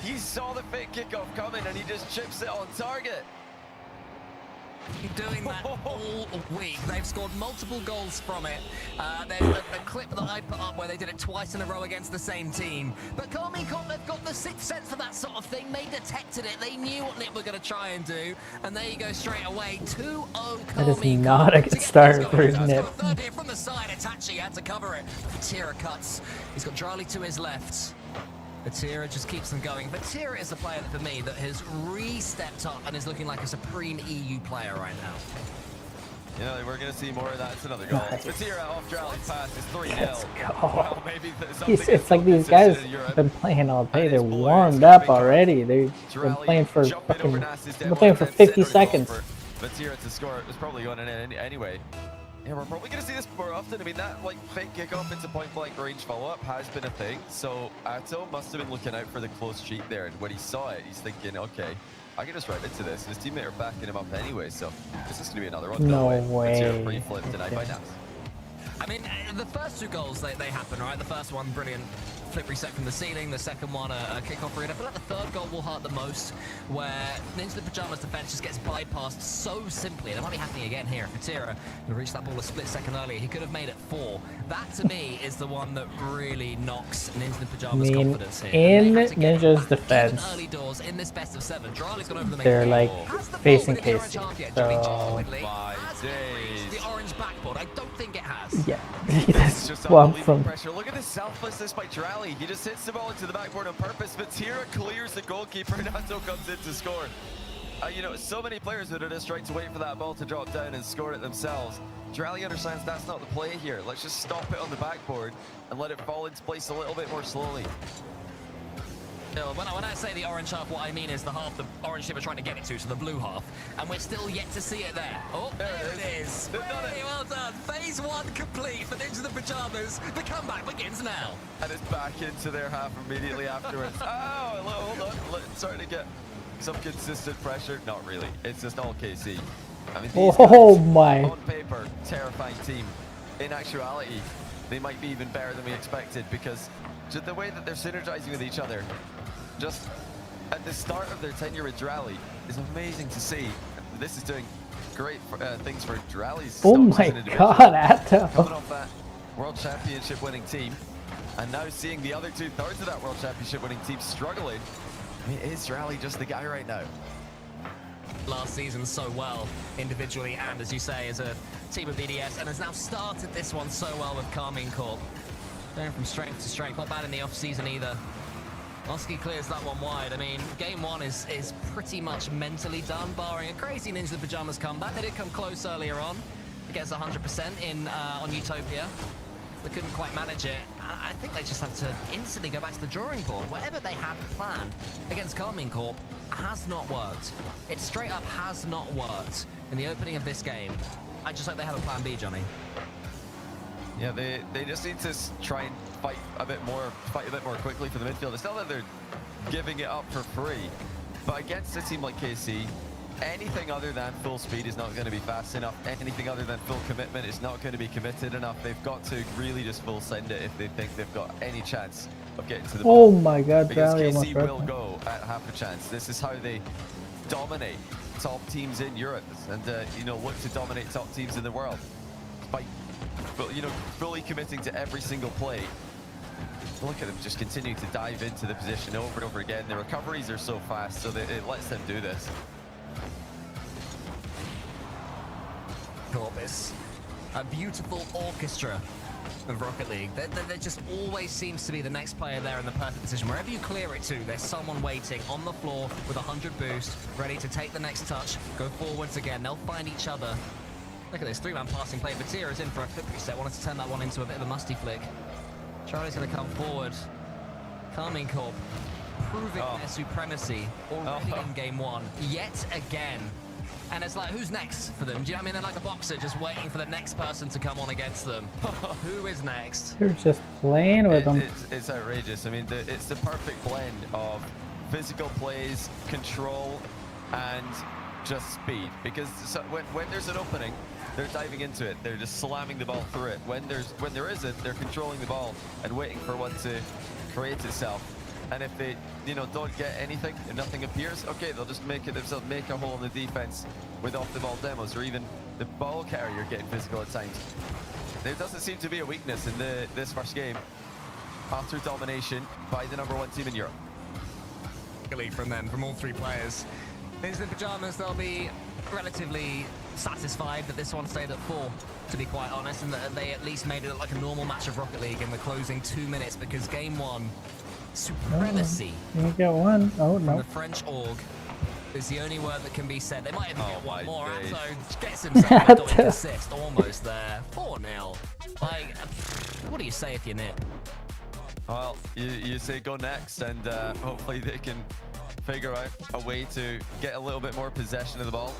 E: He saw the fake kickoff coming and he just chips it on target.
D: Doing that all week. They've scored multiple goals from it. There's a clip that I put up where they did it twice in a row against the same team. But Carmine Corp, they've got the sixth sense for that sort of thing. They detected it. They knew what Nip were going to try and do. And there you go straight away. 2-0
A: That is
D: Carmine
A: not a
D: Corp.
A: good start for Nip.
D: Third here from the side. Itachi had to cover it. Vatira cuts. He's got Drali to his left. Vatira just keeps them going. Vatira is the player for me that has re-stepped up and is looking like a supreme EU player right now.
E: You know, we're going to see more of that. It's another goal.
A: Nice.
E: Vatira off Drali's pass is 3-0.
A: Let's go.
E: Well, maybe something
A: It's like these guys have been playing all day. They're warmed up already. They've been playing for fucking. They've been playing for 50 seconds.
E: Vatira to score. It was probably going in anyway. Yeah, we're probably going to see this more often. I mean, that like fake kickoff into point-blank range follow-up has been a thing. So Ato must have been looking out for the close cheat there. And when he saw it, he's thinking, okay, I can just run into this. And his teammate are backing him up anyway. So this is going to be another one.
A: No way.
E: Vatira pre-flip tonight by Nas.
D: I mean, the first two goals, they happen, right? The first one, brilliant flip reset from the ceiling. The second one, a kickoff read. I feel like the third goal will hurt the most, where Ninja the Pyjamas defense just gets bypassed so simply. And it might be happening again here. Fatira, who reached that ball a split second earlier, he could have made it 4. That, to me, is the one that really knocks Ninja the Pyjamas' confidence here.
A: In Ninja's defense,
D: early doors in this best of 7. Drali's gone over the main
A: they're
D: goal.
A: like
D: Has the ball,
A: facing
D: but it's the
A: KC.
D: orange half yet.
A: So
D: Has it reached the orange backboard? I don't think it has.
A: yeah,
E: It's
A: that's
E: just
A: one
E: unbelievable
A: from.
E: pressure. Look at the selflessness by Drali. He just hits the ball into the backboard on purpose. Vatira clears the goalkeeper and Ato comes in to score. You know, so many players would have just tried to wait for that ball to drop down and score it themselves. Drali understands that's not the play here. Let's just stop it on the backboard and let it fall into place a little bit more slowly.
D: When I say the orange half, what I mean is the half the orange team are trying to get it to, so the blue half. And we're still yet to see it there. Oh, there it is. Very well done. Phase 1 complete for Ninja the Pyjamas. The comeback begins now.
E: And it's back into their half immediately afterwards. Oh, hold on. Starting to get some consistent pressure. Not really. It's just all KC. I mean, these guys,
A: my.
E: on paper, terrifying team. In actuality, they might be even better than we expected because just the way that they're synergizing with each other, just at the start of their tenure with Drali, is amazing to see. This is doing great things for Drali's.
A: Oh my god, Ato.
E: Coming off that World Championship winning team, and now seeing the other 2/3 of that World Championship winning team struggling. I mean, is Drali just the guy right now?
D: Last season so well, individually and, as you say, as a team of BDS, and has now started this one so well with Carmine Corp. Going from strength to strength, not bad in the off-season either. Oski clears that one wide. I mean, game 1 is pretty much mentally done, barring a crazy Ninja the Pyjamas comeback. They did come close earlier on against 100% on Utopia. They couldn't quite manage it. I think they just have to instantly go back to the drawing board. Whatever they had planned against Carmine Corp has not worked. It straight up has not worked in the opening of this game. I just hope they have a plan B, Johnny.
E: Yeah, they just need to try and fight a bit more quickly for the midfield. It's not that they're giving it up for free, but against a team like KC, anything other than full speed is not going to be fast enough. Anything other than full commitment is not going to be committed enough. They've got to really just full send it if they think they've got any chance of getting to the ball.
A: Oh my god,
E: because
A: Drali
E: KC will
A: almost
E: go at half a chance. This is how they dominate top teams in Europe and you know, look to dominate top teams in the world by, you know, fully committing to every single play Look at them just continuing to dive into the position over and over again. The recoveries are so fast, so that it lets them do this.
D: Corpus, a beautiful orchestra of Rocket League. There just always seems to be the next player there in the perfect position. Wherever you clear it to, there's someone waiting on the floor with 100 boost, ready to take the next touch, go forwards again. They'll find each other. Look at this, 3-man passing play. Vatira is in for a flip reset. Wanted to turn that one into a bit of a musty flick. Charlie's going to come forward. Carmine Corp proving their supremacy already in game 1, yet again. And it's like, who's next for them? Do you know what I mean? They're like a boxer just waiting for the next person to come on against them. Who is next?
A: You're just playing with them.
E: It's outrageous. I mean, it's the perfect blend of physical plays, control, and just speed. Because when there's an opening, they're diving into it. They're just slamming the ball through it. When there isn't, they're controlling the ball and waiting for one to create itself. And if they, don't get anything, if nothing appears, okay, they'll just make a hole in the defense with off-the-ball demos, or even the ball carrier getting physical at times. There doesn't seem to be a weakness in this first game after domination by the #1 team in Europe.
D: From them, from all 3 players. Into the pajamas, they'll be relatively satisfied that this one stayed at 4, to be quite honest, and that they at least made it like a normal match of Rocket League in the closing 2 minutes, because game 1, supremacy.
A: You get one. Oh, no.
D: From the French org is the only word that can be said. They might even get one more. Atto gets himself a doink assist, almost there. 4-0. Like, what do you say if you nip?
E: Well, you say go next, and hopefully they can figure out a way to get a little bit more possession of the ball.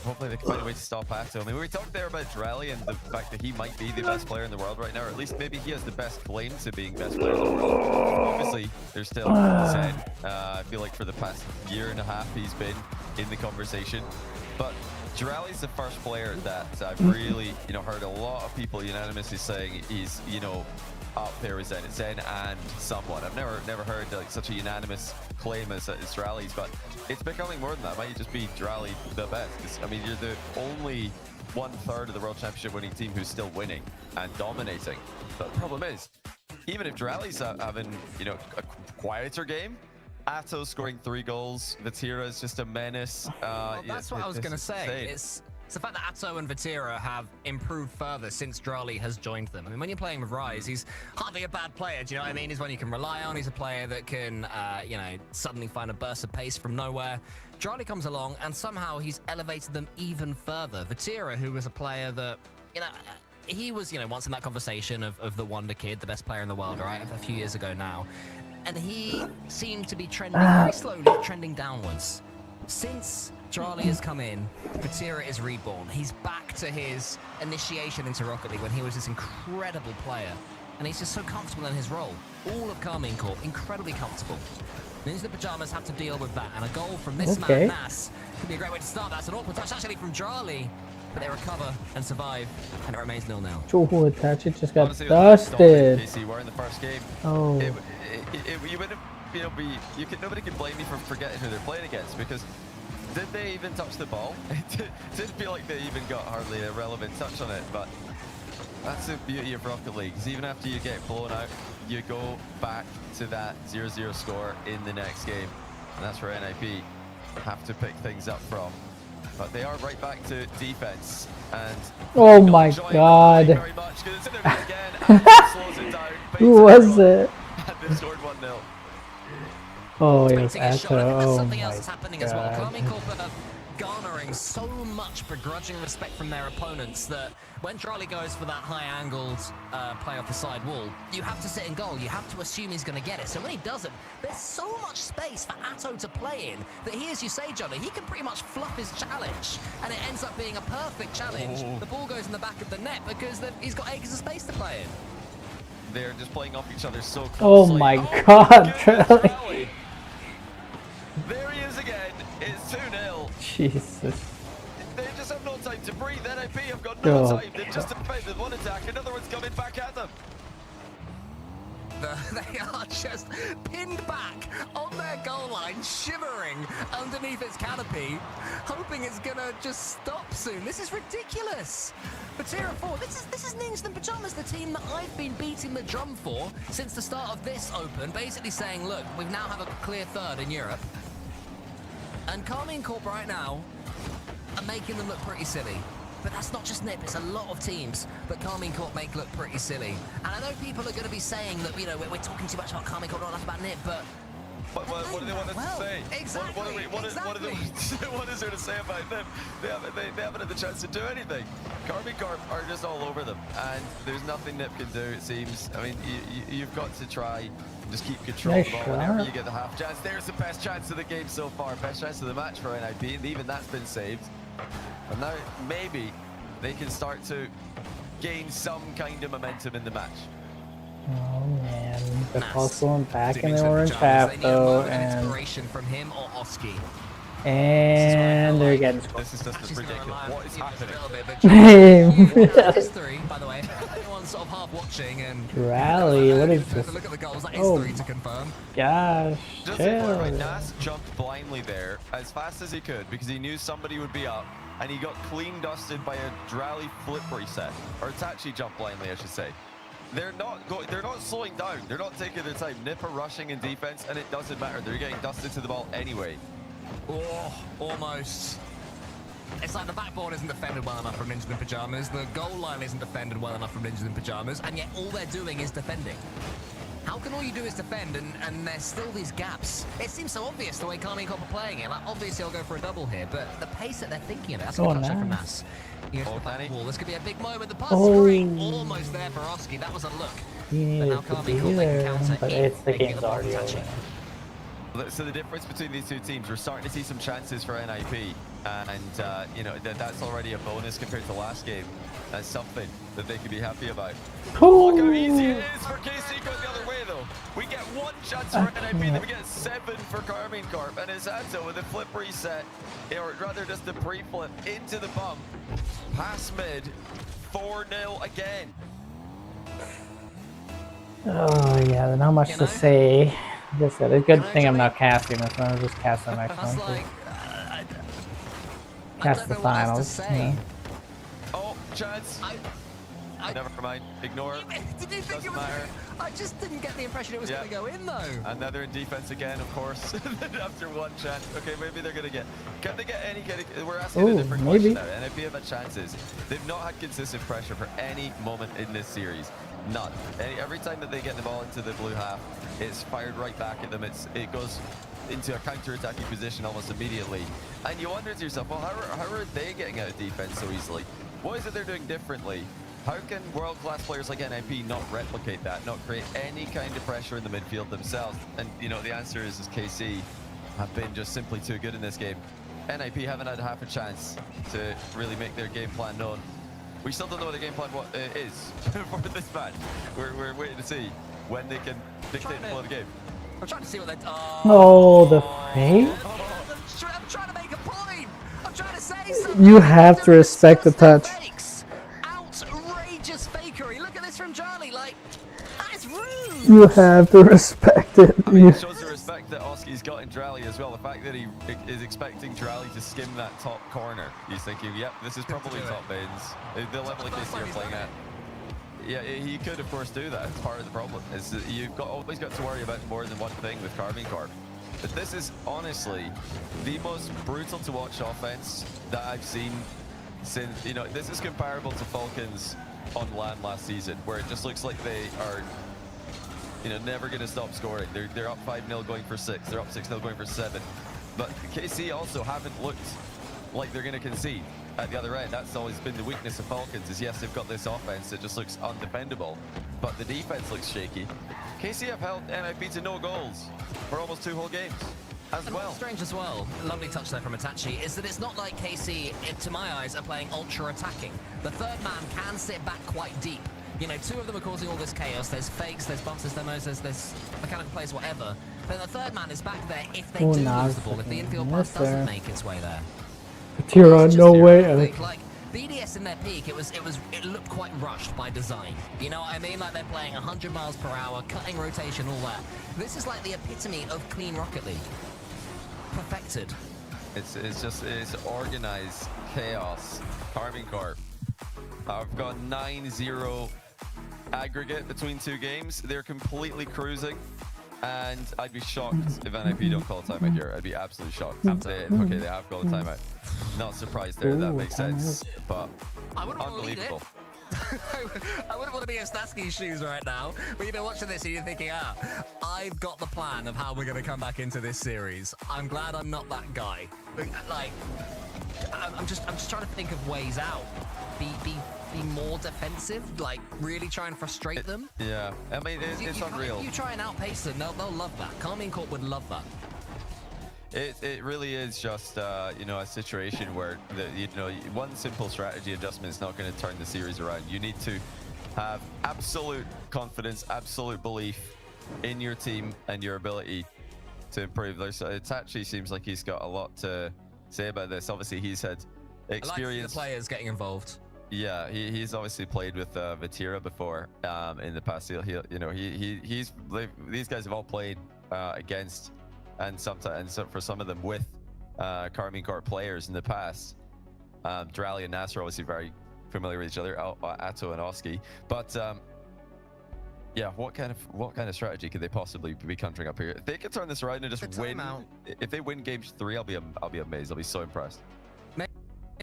E: Hopefully they can find a way to stop Atto. I mean, we talked there about Drelly and the fact that he might be the best player in the world right now, or at least maybe he has the best claim to being best player in the world. Obviously, there's still Zen. I feel like for the past year and a half, he's been in the conversation. But Drelly's the first player that I've really, heard a lot of people unanimously saying he's, up there with Zen and someone. I've never heard like such a unanimous claim as Drelly's, but it's becoming more than that. It might just be Drelly the best, because I mean, you're the only 1/3 of the World Championship winning team who's still winning and dominating. But the problem is, even if Drelly's having a quieter game, Atto scoring 3 goals, Vatira is just a menace.
D: Well, that's what I was going to say. It's the fact that Atto and Vatira have improved further since Drali has joined them. I mean, when you're playing with Rise, he's hardly a bad player, do you know what I mean? He's one you can rely on. He's a player that can, suddenly find a burst of pace from nowhere. Drali comes along, and somehow he's elevated them even further. Vatira, who was a player that, he was, once in that conversation of the Wonder Kid, the best player in the world, right? A few years ago now. And he seemed to be trending very slowly, trending downwards. Since Drali has come in, Vatira is reborn. He's back to his initiation into Rocket League when he was this incredible player. And he's just so comfortable in his role. All of Carmine Corp, incredibly comfortable. Means the Pajamas have to deal with that. And a goal from this man, Nas, could be a great way to start. That's an awkward touch actually from Drali. But they recover and survive, and it remains 0-0.
A: Oh, Attach just got dusted.
E: KC were in the first game.
A: Oh.
E: You would have, nobody can blame me for forgetting who they're playing against, because did they even touch the ball? It didn't feel like they even got hardly a relevant touch on it, but that's the beauty of Rocket League. Because even after you get blown out, you go back to that 0-0 score in the next game, and that's where NIP have to pick things up from. But they are right back to defense, and
A: oh my god.
E: Very much, because it's in there again, and slows it down.
A: Who was it?
E: And they scored 1-0.
A: Oh, it was Atto. Oh
D: something
A: my
D: else is happening as well.
A: god.
D: Carmine Corp are garnering so much begrudging respect from their opponents that when Drali goes for that high-angled play off the side wall, you have to sit in goal. You have to assume he's going to get it. So when he doesn't, there's so much space for Atto to play in that he, as you say, Johnny, he can pretty much fluff his challenge, and it ends up being a perfect challenge. The ball goes in the back of the net because he's got acres of space to play in.
E: They're just playing off each other so closely.
A: Oh my god, Drali.
E: There he is again. It's 2-0.
A: Jesus.
E: They just have no time to breathe. NIP have got no
A: Oh,
E: time. They've just defended one attack. Another one's coming back at them.
D: They are just pinned back on their goal line, shivering underneath its canopy, hoping it's gonna just stop soon. This is ridiculous. But Tier 4, this is Ninjas in Pajamas, the team that I've been beating the drum for since the start of this Open, basically saying, look, we now have a clear third in Europe. And Carmine Corp right now are making them look pretty silly. But that's not just NIP, it's a lot of teams that Carmine Corp make look pretty silly. And I know people are going to be saying that, you know, we're talking too much about Carmine Corp, not enough about NIP, but...
E: What do they want us to say?
D: Exactly,
E: What is there to say about them? They haven't had the chance to do anything. Carmine Corp are just all over them, and there's nothing NIP can do, it seems. I mean, you've got to try and just keep control of the ball whenever you get the half chance. There's the best chance of the game so far, best chance of the match for NIP, and even that's been saved. And now maybe they can start to gain some kind of momentum in the match.
A: Oh man, the hustling back in the orange half though, and
D: from him or Oski.
A: And they're getting scored.
E: This is just ridiculous. What is happening?
D: History, by the way. Everyone's sort of half watching and
A: Rally, what is this?
D: look at the goals. That is
A: Oh
D: 3 to confirm.
A: gosh,
E: Just right, Nas jumped blindly there as fast as he could because he knew somebody would be up, and he got clean dusted by a Drally flip reset, or Itachi jumped blindly, I should say. They're not slowing down. They're not taking their time. NIP are rushing in defense, and it doesn't matter. They're getting dusted to the ball anyway.
D: Oh, almost. It's like the backboard isn't defended well enough from Ninjas in Pajamas, the goal line isn't defended well enough from Ninjas in Pajamas, and yet all they're doing is defending. How can all you do is defend and there's still these gaps? It seems so obvious the way Carmine Corp are playing it. Like, obviously I'll go for a double here, but the pace that they're thinking of it, that's a good touch from Nas. This could be a big moment. The pass screen almost there for Oski. That was a look.
A: He needed to be there, but it's the game's already over.
E: So the difference between these two teams, we're starting to see some chances for NIP, and you know that's already a bonus compared to last game. That's something that they could be happy about. Look how easy it is for KC going the other way though. We get 1 chance for NIP, then we get 7 for Carmine Corp, and Izato with a flip reset, or rather just the pre-flip into the bump, past mid, 4-0 again.
A: Oh yeah, there's not much to say. Like I said, it's a good thing I'm not casting this one. I'm just casting the next one. Cast the finals.
E: Oh, chance. Never mind. Ignore it.
D: Did you think it was? I just didn't get the impression it was going to go in though.
E: And now they're in defense again, of course. After 1 chance. Okay, maybe they're going to get. Can they get any kind of? We're asking a different question now. NIP have had chances. They've not had consistent pressure for any moment in this series. None. Every time that they get the ball into the blue half, it's fired right back at them. It goes into a counter-attacking position almost immediately. And you wonder to yourself, well, how are they getting out of defense so easily? What is it they're doing differently? How can world-class players like NIP not replicate that, not create any kind of pressure in the midfield themselves? And, you know, the answer is KC have been just simply too good in this game. NIP haven't had half a chance to really make their game plan known. We still don't know what the game plan is for this match. We're waiting to see when they can dictate the flow of the game.
D: I'm trying to see what they...
A: Oh, the fake?
D: I'm trying to make a point. I'm trying to say something.
A: You have to respect the touch.
D: Outrageous fakery. Look at this from Charlie. Like, that is rude.
A: You have to respect it.
E: I mean, it shows the respect that Oski's got in Drally as well. The fact that he is expecting Drally to skim that top corner. He's thinking, yep, this is probably top bins. The level of KC are playing at. Yeah, he could, of course, do that. It's part of the problem. Is that you've always got to worry about more than one thing with Carmine Corp. But this is honestly the most brutal to watch offense that I've seen since, you know, this is comparable to Falcons on LAN last season, where it just looks like they are, you know, never going to stop scoring. They're up 5-0 going for 6. They're up 6-0 going for 7. But KC also haven't looked like they're going to concede at the other end. That's always been the weakness of Falcons, is yes, they've got this offense that just looks undefendable, but the defense looks shaky. KC have held NIP to no goals for almost 2 whole games as
D: and
E: well.
D: What's strange as well, lovely touch there from Itachi, is that it's not like KC, to my eyes, are playing ultra attacking. The third man can sit back quite deep. You know, 2 of them are causing all this chaos. There's fakes, there's bumps, there's demos, there's mechanical plays, whatever. But the third man is back there if they do lose the ball, if the infield pass doesn't make its way there.
A: Tira, no way.
D: Like, BDS in their peak, it looked quite rushed by design. You know what I mean? Like they're playing 100 miles per hour, cutting rotation, all that. This is like the epitome of clean Rocket League. Perfected.
E: It's organized chaos. Carmine Corp. I've got 9-0 aggregate between two games. They're completely cruising. And I'd be shocked if NIP don't call a timeout here. I'd be absolutely shocked. Okay, they have called a timeout. Not surprised there. That makes sense. But unbelievable.
D: I wouldn't want to be in Statsky's shoes right now, but you've been watching this and you're thinking, I've got the plan of how we're going to come back into this series. I'm glad I'm not that guy. Like, I'm just trying to think of ways out. Be more defensive, like really try and frustrate them.
E: Yeah, I mean, it's unreal.
D: If you try and outpace them, they'll love that. Carmine Corp would love that.
E: It really is just you know, a situation where one simple strategy adjustment is not going to turn the series around. You need to have absolute confidence, absolute belief in your team and your ability to improve. Itachi seems like he's got a lot to say about this. Obviously, he's had experience.
D: I like to see the players getting involved.
E: Yeah, he's obviously played with Vatira before in the past. These guys have all played against and sometimes for some of them with Carmine Corp players in the past. Drally and Nas are obviously very familiar with each other, Atto and Oski. But yeah, what kind of strategy could they possibly be conjuring up here? If they could turn this around and just win, if they win game 3, I'll be amazed. I'll be so impressed.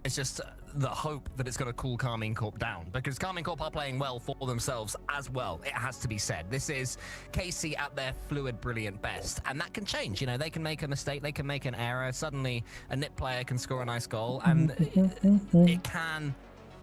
D: It's just the hope that it's going to cool Carmine Corp down, because Carmine Corp are playing well for themselves as well. It has to be said. This is KC at their fluid, brilliant best, and that can change. You know, they can make a mistake, they can make an error. Suddenly, a NIP player can score a nice goal, and it can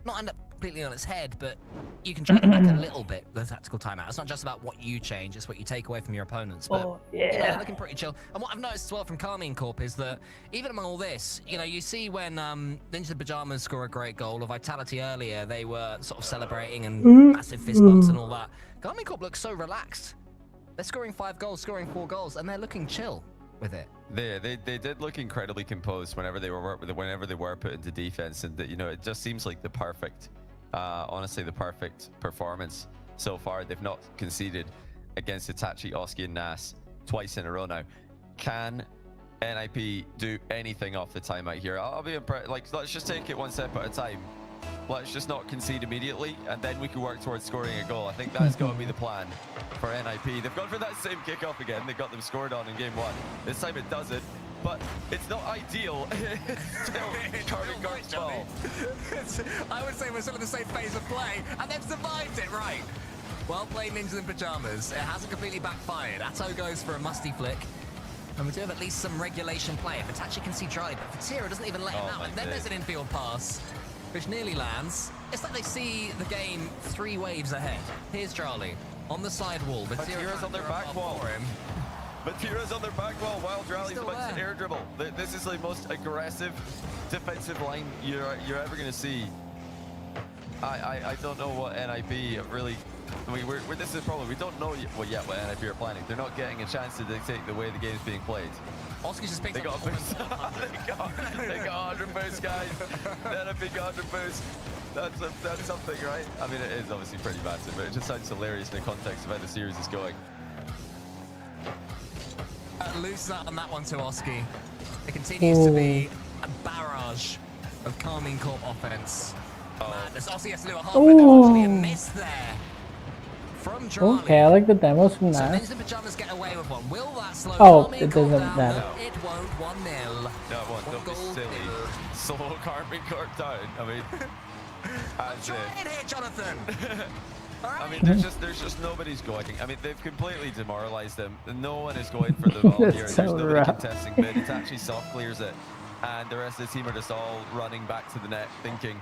D: not end up completely on its head, but you can drag it back a little bit, the tactical timeout. It's not just about what you change, it's what you take away from your opponents. But yeah, looking pretty chill. And what I've noticed as well from Carmine Corp is that even among all this, you know, you see when Ninjas in Pajamas score a great goal, or Vitality earlier, they were sort of celebrating and massive fist bumps and all that. Carmine Corp looks so relaxed. They're scoring 5 goals, scoring 4 goals, and they're looking chill with it.
E: They did look incredibly composed whenever they were put into defense, and you know, it just seems like the perfect honestly, the perfect performance so far. They've not conceded against Itachi, Oski, and Nas twice in a row now. Can NIP do anything off the timeout here? I'll be impressed. Like, let's just take it one step at a time. Let's just not concede immediately, and then we can work towards scoring a goal. I think that's got to be the plan for NIP. They've gone for that same kickoff again. They got them scored on in game 1. This time it doesn't, but it's not ideal. Carmine Corp's ball.
D: I would say we're still in the same phase of play, and they've survived it, right? Well played, Ninjas in Pajamas. It hasn't completely backfired. Atto goes for a musty flick. And we do have at least some regulation play. If Itachi can see Charlie, but Vatira doesn't even let him out. And then there's an infield pass, which nearly lands. It's like they see the game 3 waves ahead. Here's Charlie on the side wall.
E: Vatira's on their back wall. Vatira's on their back wall while Drally's about to air dribble. This is the most aggressive defensive line you're ever going to see. I don't know what NIP really... I mean, this is the problem. We don't know what NIP are planning. They're not getting a chance to dictate the way the game's being played.
D: Oski's just picked
E: up a boost. They got 100 boost, guys. NIP got 100 boost. That's something, right? I mean, it is obviously pretty massive, but it just sounds hilarious in the context of how the series is going.
D: Loose that on that one to Oski. It continues to be a barrage of Carmine Corp offense. Madness. Oski has to do a half, but there was actually a miss there from Charlie.
A: Okay, I like the demos from
D: So
A: that.
D: Ninjas in Pajamas get away with one. Will that slow
A: It doesn't matter.
D: No, it won't. 1-0.
E: No, don't be silly. Slow Carmine Corp down. I mean,
D: try it here, Jonathan.
E: I mean, there's just nobody's going. I mean, they've completely demoralized them. No one is going for the ball here. There's nobody contesting mid. It's actually soft clears it, and the rest of the team are just all running back to the net, thinking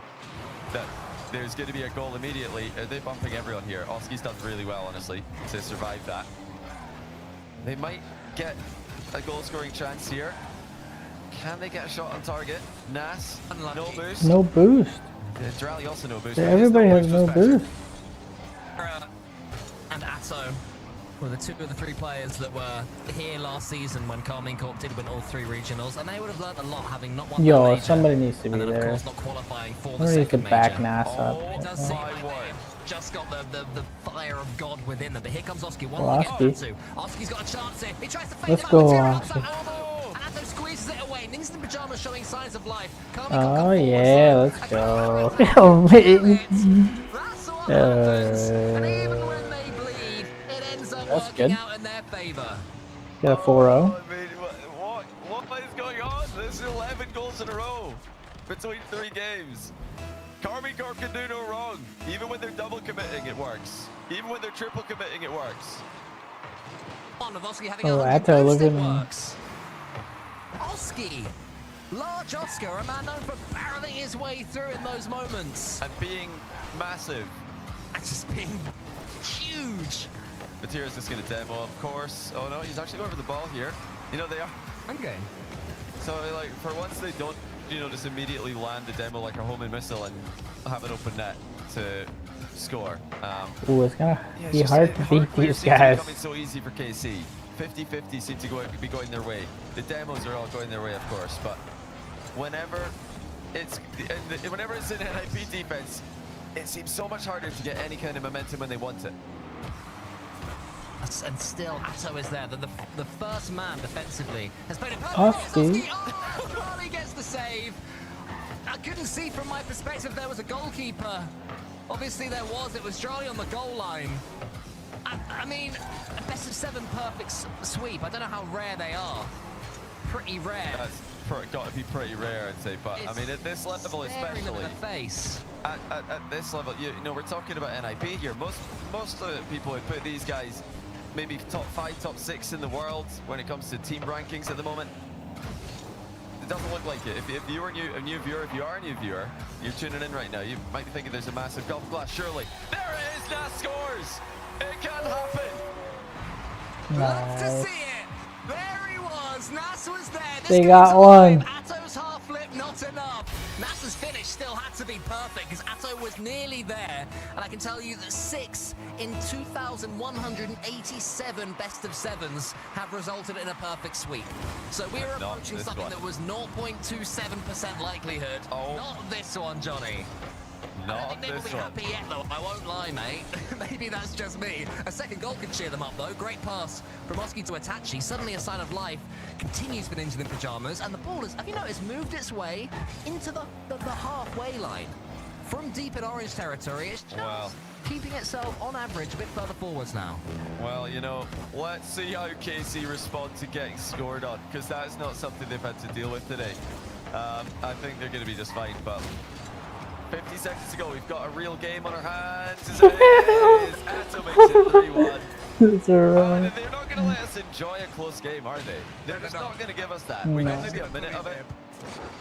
E: that there's going to be a goal immediately. They're bumping everyone here. Oski's done really well, honestly, to survive that. They might get a goal-scoring chance here. Can they get a shot on target? Nas, no boost.
A: No boost.
E: Drally also no boost.
A: Everybody has no boost.
D: And Atto were the 2 of the 3 players that were here last season when Carmine Corp did win all 3 regionals, and they would have learned a lot having not won
A: Yo,
D: the major,
A: somebody needs to be
D: and then,
A: there.
D: of course, not qualifying for the
A: Somebody needs to
D: second
A: back
D: major.
A: Nas up.
D: It does seem like they've just got the fire of God within them. But here comes Oski. One
A: Well,
D: more
A: Oski.
D: to. Oski's got a chance here. He tries to fake
A: Let's
D: him
A: go,
D: out.
A: Oski.
D: Atto squeezes it away. Ninjas in pajamas showing signs of life.
A: Oh yeah, let's go. Oh, man. That's good.
D: Out in their favor.
A: Got a 4-0.
F: I mean, what is going on? There's 11 goals in a row between 3 games. Carmine Corp can do no wrong. Even when they're double committing, it works. Even when they're triple committing, it works.
A: Oh, Atto, look at me.
D: Oski! Large Oscar, a man known for barreling his way through in those moments.
F: And being massive.
D: And just being huge.
F: Matira's just going to demo, of course. Oh no, he's actually going for the ball here. You know, they are.
D: Okay.
F: So, like, for once they don't, you know, just immediately land the demo like a homing missile and have an open net to score.
A: Ooh, it's gonna
F: Yeah,
A: be
F: just
A: hard to beat
F: players
A: these
F: seem to be
A: guys.
F: coming so easy for KC. 50-50 seem to be going their way. The demos are all going their way, of course, but whenever it's in NIP defense, it seems so much harder to get any kind of momentum when they want it.
D: And still, Atto is there. The first man defensively has played it
A: Oski.
D: Oh, Charlie gets the save. I couldn't see from my perspective there was a goalkeeper. Obviously there was. It was Charlie on the goal line. I mean, a best of 7 perfect sweep. I don't know how rare they are. Pretty rare.
F: That's got to be pretty rare, I'd say. But I mean, at this level, especially
D: them in the face.
F: At this level, you know, we're talking about NIP here. Most people would put these guys maybe top 5, top 6 in the world when it comes to team rankings at the moment. It doesn't look like it. If you are a new viewer, you're tuning in right now, you might be thinking there's a massive golf glass. Surely, there it is. Nas scores. It can happen.
D: Love to see it. There he was. Nas was there. This
A: They
D: goes
A: got
D: alive.
A: one.
D: Atto's half flip, not enough. Nas's finish still had to be perfect because Atto was nearly there. And I can tell you that 6 in 2,187 best of 7s have resulted in a perfect sweep. So we're approaching something that was 0.27% likelihood.
F: Oh.
D: Not this one, Johnny. I don't think they will be happy yet, though. I won't lie, mate. Maybe that's just me. A second goal could cheer them up, though. Great pass from Oski to Itachi. Suddenly a sign of life. Continues with Ninja in pajamas. And the ball has, have you noticed, moved its way into the halfway line. From deep in orange territory, it's just keeping itself, on average, a bit further forwards now.
F: Well, you know, let's see how KC respond to getting scored on, because that's not something they've had to deal with today. I think they're going to be just fine, but 50 seconds to go. We've got a real game on our hands. Atto makes it 3-1.
A: It's alright.
F: They're not going to let us enjoy a close game, are they? They're just not going to give us that. We got maybe a minute of it.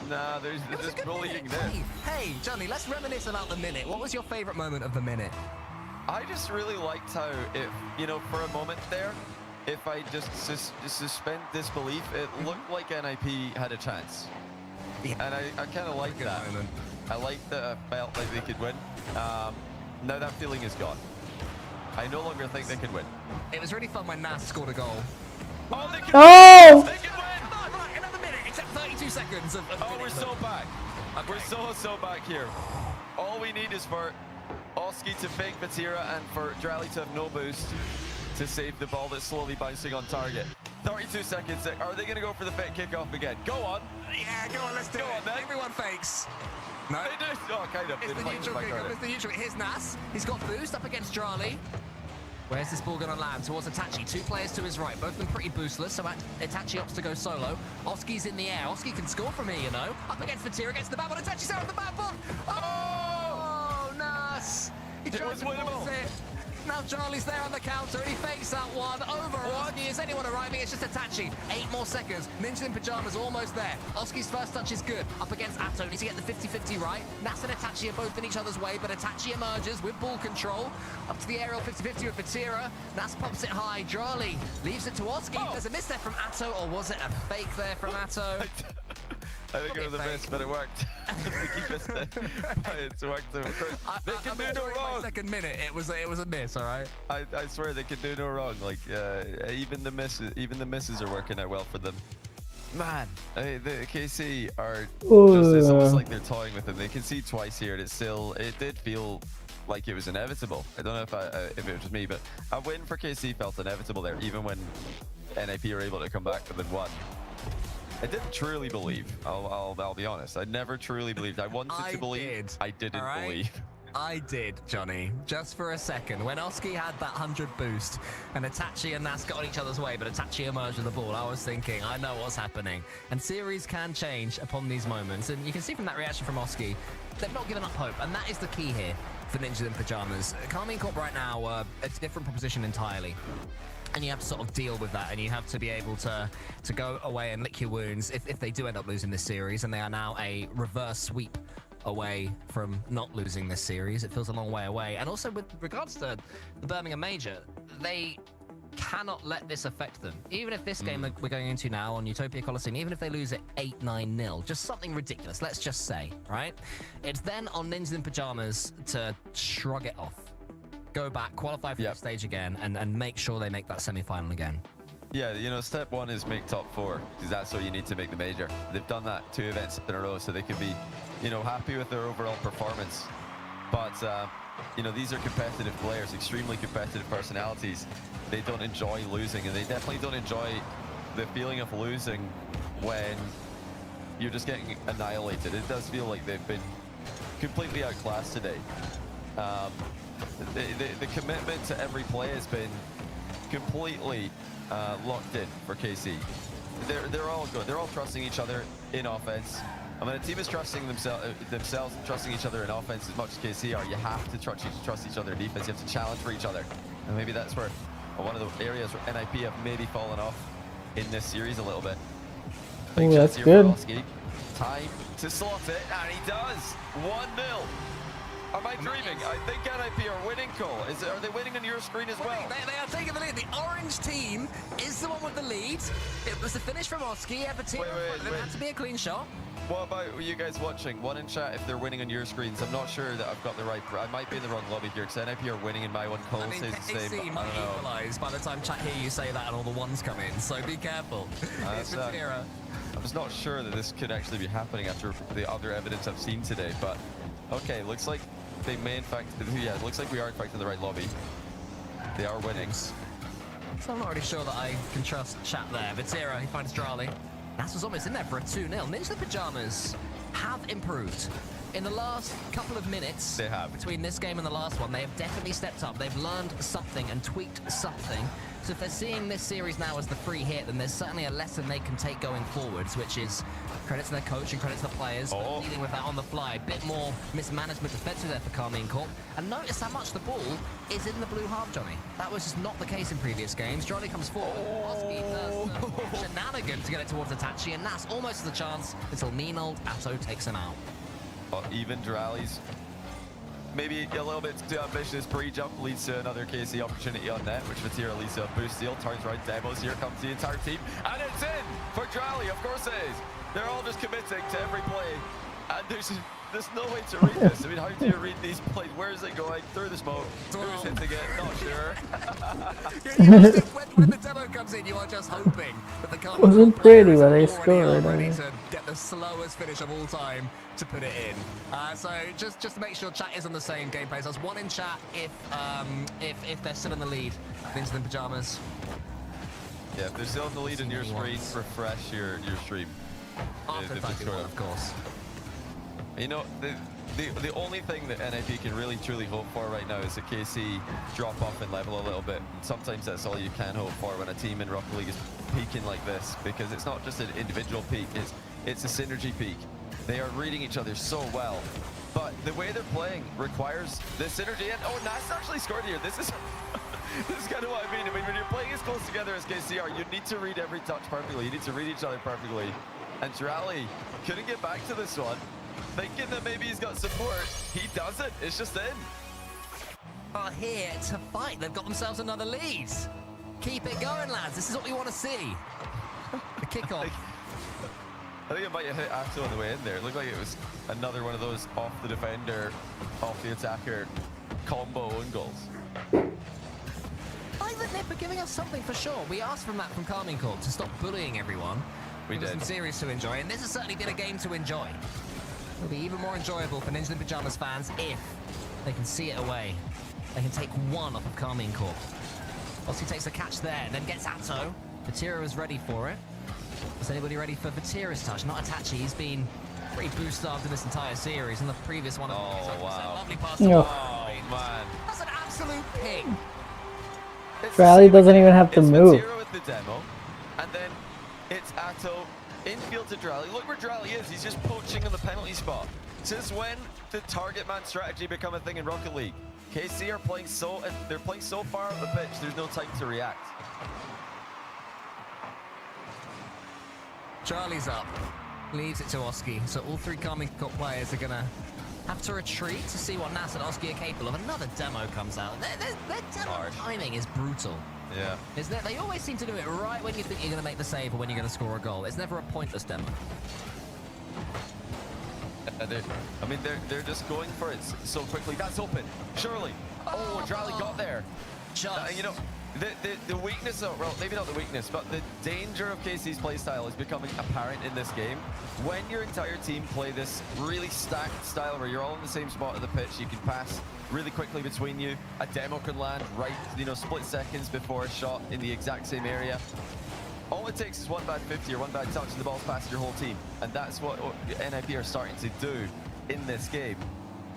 F: Nah, there's just bullying there.
D: Hey, Johnny, let's reminisce about the minute. What was your favorite moment of the minute?
F: I just really liked how, you know, for a moment there, if I just suspend disbelief, it looked like NIP had a chance. Yeah. And I kind of like that. I like that I felt like they could win. Now that feeling is gone. I no longer think they can win.
D: It was really fun when Nas scored a goal.
F: Oh, they can
A: Oh!
F: win! They can win!
D: Come on, right, another minute, except 32 seconds of
F: Oh, we're so back. Okay. We're so back here. All we need is for Oski to fake Vatira and for Drally to have no boost to save the ball that's slowly bouncing on target. 32 seconds. Are they going to go for the fake kickoff again? Go on.
D: Yeah, go on, let's do it.
F: Man.
D: Everyone fakes. No.
F: They do. Oh, kind of.
D: It's the neutral kickoff. It's the neutral. Here's Nas. He's got boost up against Charlie. Where's this ball going to land? Towards Itachi. 2 players to his right. Both of them pretty boostless, so Itachi opts to go solo. Oski's in the air. Oski can score from here, you know. Up against Vatira, against the back, but Itachi's there on the back foot. Oh, Nas. He tried to force it. Now Charlie's there on the counter and he fakes that one over Oski. Is anyone arriving? It's just Itachi. 8 more seconds. Ninja in pajamas almost there. Oski's first touch is good. Up against Atto. Needs to get the 50-50 right. Nas and Itachi are both in each other's way, but Itachi emerges with ball control. Up to the aerial 50-50 with Vatira. Nas pops it high. Charlie leaves it to Oski. There's a miss there from Atto, or was it a fake there from Atto?
E: I think it was a miss, but it worked. I think he missed it, but it's worked. They can do no wrong.
D: Second minute, it was a miss. All right.
E: I swear they can do no wrong. Like even the misses are working out well for them. Man, the KC are just, it's almost like they're toying with them. They concede twice here, and it did feel like it was inevitable. I don't know if it was just me, but a win for KC felt inevitable there, even when NIP were able to come back within one. I didn't truly believe. I'll be honest. I never truly believed. I wanted to believe. I didn't believe.
D: I did, Johnny. Just for a second. When Oski had that 100 boost and Itachi and Nas got on each other's way, but Itachi emerged with the ball, I was thinking, I know what's happening. And series can change upon these moments. And you can see from that reaction from Oski, they've not given up hope. And that is the key here for Ninjas in Pajamas. Karmine Corp right now, it's a different proposition entirely. And you have to sort of deal with that, and you have to be able to go away and lick your wounds if they do end up losing this series, and they are now a reverse sweep away from not losing this series. It feels a long way away. And also with regards to the Birmingham Major, they cannot let this affect them. Even if this game that we're going into now on Utopia Coliseum, even if they lose it 8-9-0, just something ridiculous, let's just say, right? It's then on Ninjas in Pajamas to shrug it off. Go back, qualify for the stage again, and make sure they make that semi-final again.
E: Yeah, you know, step one is make top 4, because that's what you need to make the major. They've done that 2 events in a row, so they can be, you know, happy with their overall performance. But, you know, these are competitive players, extremely competitive personalities. They don't enjoy losing, and they definitely don't enjoy the feeling of losing when you're just getting annihilated. It does feel like they've been completely outclassed today. The commitment to every play has been completely locked in for KC. They're all good. They're all trusting each other in offense. I mean, a team is trusting themselves and trusting each other in offense as much as KC are. You have to trust each other in defense. You have to challenge for each other. And maybe that's where one of the areas where NIP have maybe fallen off in this series a little bit.
A: Oh, that's good.
E: Time to slot it, and he does. 1-0. Am I dreaming? I think NIP are winning, Cole. Are they winning on your screen as well?
D: They are taking the lead. The orange team is the one with the lead. It was the finish from Oski. Everton had to be a clean shot.
E: What about you guys watching? One in chat if they're winning on your screens. I'm not sure that I've got the right... I might be in the wrong lobby here, because NIP are winning in my one. Cole says the same.
D: KC might equalise by the time chat hear you say that and all the ones come in, so be careful.
E: I'm just not sure that this could actually be happening after the other evidence I've seen today, but okay, looks like they may in fact... Yeah, it looks like we are in fact in the right lobby. They are winning.
D: So I'm not really sure that I can trust chat there. Vatira, he finds Drali. Nas was almost in there for a 2-0. Ninja Pajamas have improved. In the last couple of minutes,
E: they have.
D: Between this game and the last one, they have definitely stepped up. They've learned something and tweaked something. So if they're seeing this series now as the free hit, then there's certainly a lesson they can take going forwards, which is credit to their coach and credit to the players for dealing with that on the fly. A bit more mismanagement defensively there for Karmine Corp. And notice how much the ball is in the blue half, Johnny. That was just not the case in previous games. Johnny comes forward. Oski does shenanigans to get it towards Itachi, and Nas almost has a chance until Ninold Atto takes him out.
E: Even Drali's maybe a little bit too ambitious pre-jump leads to another KC opportunity on net, which Vatira leads to a boost steal, turns around demos, here comes the entire team, and it's in for Drali, of course it is. They're all just committing to every play, and there's no way to read this. I mean, how do you read these plays? Where is it going? Through the smoke. Who's hitting it? Not sure.
D: When the demo comes in, you are just hoping that the Karmine
A: wasn't pretty when they scored.
D: Ready to get the slowest finish of all time to put it in. So just to make sure chat is on the same gameplay. So that's one in chat if they're still in the lead. Ninjas in Pajamas.
E: Yeah, if they're still in the lead in your screen, refresh your stream.
D: After 31, of course.
E: You know, the only thing that NIP can really truly hope for right now is a KC drop off in level a little bit. And sometimes that's all you can hope for when a team in Rocket League is peaking like this, because it's not just an individual peak, it's a synergy peak. They are reading each other so well, but the way they're playing requires this synergy. And Nas actually scored here. This is this is kind of what I mean. When you're playing as close together as KC are, you need to read every touch perfectly. You need to read each other perfectly. And Drali couldn't get back to this one, thinking that maybe he's got support. He doesn't. It's just in.
D: Are here to fight. They've got themselves another lead. Keep it going, lads. This is what we want to see. The kickoff.
E: I think it might have hit Atto on the way in there. It looked like it was another one of those off the defender, off the attacker combo own goals.
D: I think they're giving us something for sure. We asked from that from Carmine Corp to stop bullying everyone.
E: We
D: Give us
E: did.
D: some series to enjoy, and this has certainly been a game to enjoy. It'll be even more enjoyable for Ninja in Pyjamas fans if they can see it away. They can take one off of Carmine Corp. Ossie takes a catch there, then gets Atto. Vatira is ready for it. Was anybody ready for Vatira's touch? Not Itachi. He's been pretty boost-starved in this entire series, and the previous one.
E: Oh, wow.
D: Lovely pass.
A: No.
E: Oh, man.
D: That's an absolute ping.
A: Rally doesn't even have to move.
E: Vatira with the demo, and then it's Atto infield to Drally. Look where Drally is. He's just poaching in the penalty spot. Since when did target man strategy become a thing in Rocket League? KC are playing they're playing so far up the pitch, there's no time to react.
D: Charlie's up, leaves it to Oski. So all three Carmine Corp players are gonna have to retreat to see what Nas and Oski are capable of. Another demo comes out. Their demo timing is brutal.
E: Yeah.
D: Isn't it? They always seem to do it right when you think you're gonna make the save or when you're gonna score a goal. It's never a pointless demo.
E: I mean, they're just going for it so quickly. That's open. Surely. Oh, Drally got there. You know, the weakness of, well, maybe not the weakness, but the danger of KC's playstyle is becoming apparent in this game. When your entire team play this really stacked style where you're all in the same spot of the pitch, you can pass really quickly between you. A demo can land right, split seconds before a shot in the exact same area. All it takes is one bad 50 or one bad touch and the ball's past your whole team. And that's what NIP are starting to do in this game.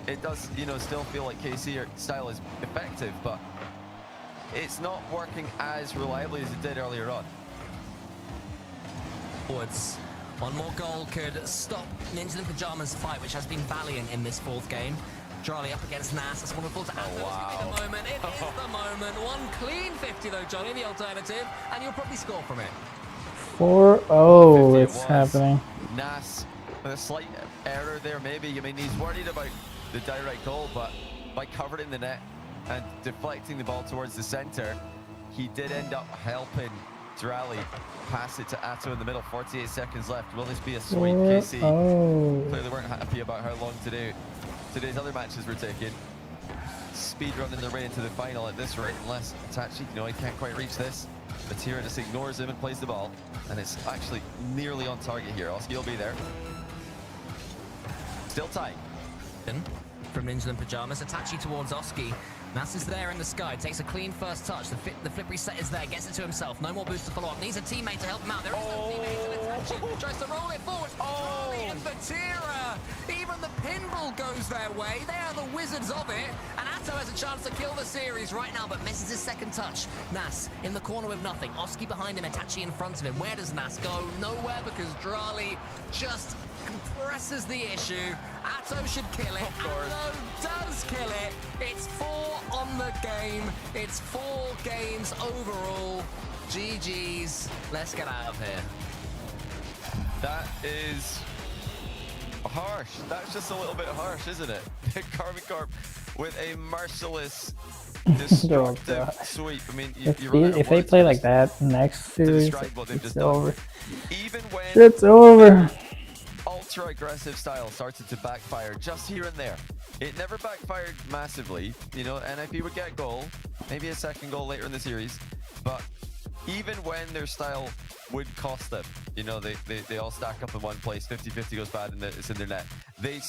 E: It does, still feel like KC style is effective, but it's not working as reliably as it did earlier on.
D: Forwards. One more goal could stop Ninja in Pyjamas' fight, which has been valiant in this fourth game. Johnny up against Nas. That's wonderful to Atto. It's going to be the moment. It is the moment. One clean 50 though, Johnny, the alternative, and you'll probably score from it.
A: 4-0, it's happening.
E: Nas with a slight error there, maybe. I mean, he's worried about the direct goal, but by covering the net and deflecting the ball towards the center, he did end up helping Drally pass it to Atto in the middle. 48 seconds left. Will this be a sweep? KC clearly weren't happy about how long today's other matches were taking. Speed running their way into the final at this rate, unless Tachi, he can't quite reach this. Vatira just ignores him and plays the ball, and it's actually nearly on target here. Oski will be there. Still tight.
D: From Ninja in Pyjamas, Itachi towards Oski. Nas is there in the sky, takes a clean first touch. The flip reset is there, gets it to himself. No more boost to follow up. Needs a teammate to help him out. There is no teammate, and Itachi tries to roll it forward. Charlie and Vatira. Even the pinball goes their way. They are the wizards of it. And Atto has a chance to kill the series right now, but misses his second touch. Nas in the corner with nothing. Oski behind him, Itachi in front of him. Where does Nas go? Nowhere, because Drali just compresses the issue. Atto should kill it. Atto does kill it. It's 4 on the game. It's 4 games overall. GG's. Let's get out of here.
E: That is harsh. That's just a little bit harsh, isn't it? Carmine Corp with a merciless, destructive sweep. I mean,
A: if they play like that next series, it's over.
E: Even when
A: it's over.
E: Ultra aggressive style started to backfire just here and there. It never backfired massively. NIP would get a goal, maybe a second goal later in the series, but even when their style would cost them, they all stack up in one place, 50-50 goes bad and it's in their net. They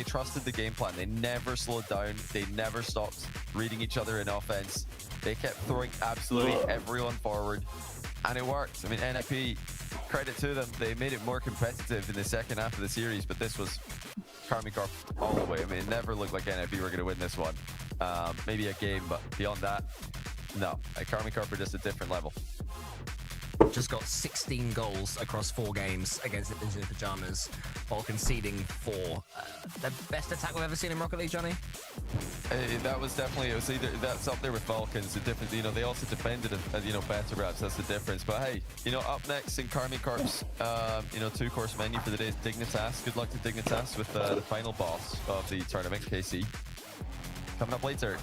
E: trusted the game plan. They never slowed down. They never stopped reading each other in offense. They kept throwing absolutely everyone forward, and it worked. I mean, NIP, credit to them, they made it more competitive in the second half of the series, but this was Carmine Corp all the way. I mean, it never looked like NIP were going to win this one. Maybe a game, but beyond that, no. Carmine Corp are just a different level.
D: Just got 16 goals across 4 games against the Ninja in Pyjamas, while conceding 4. The best attack we've ever seen in Rocket League, Johnny?
E: That was definitely, that's up there with Falcons. The difference, they also defended better perhaps. That's the difference. But hey, up next in Carmine Corp's, 2-course menu for the day is Dignitas. Good luck to Dignitas with the final boss of the tournament, KC. Coming up later.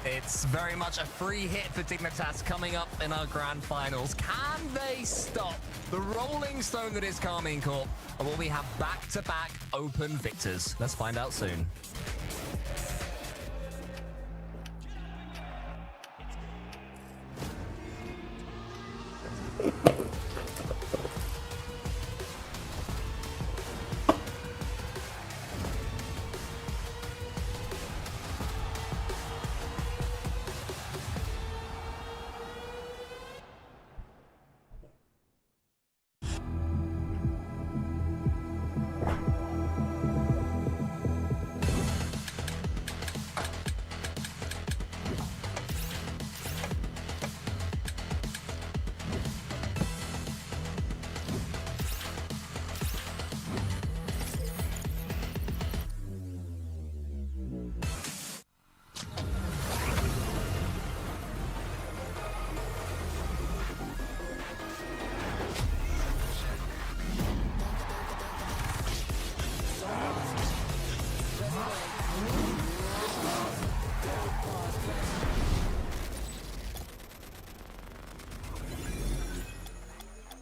D: It's very much a free hit for Dignitas coming up in our grand finals. Can they stop the rolling stone that is Carmine Corp? Or will we have back-to-back open victors? Let's find out soon.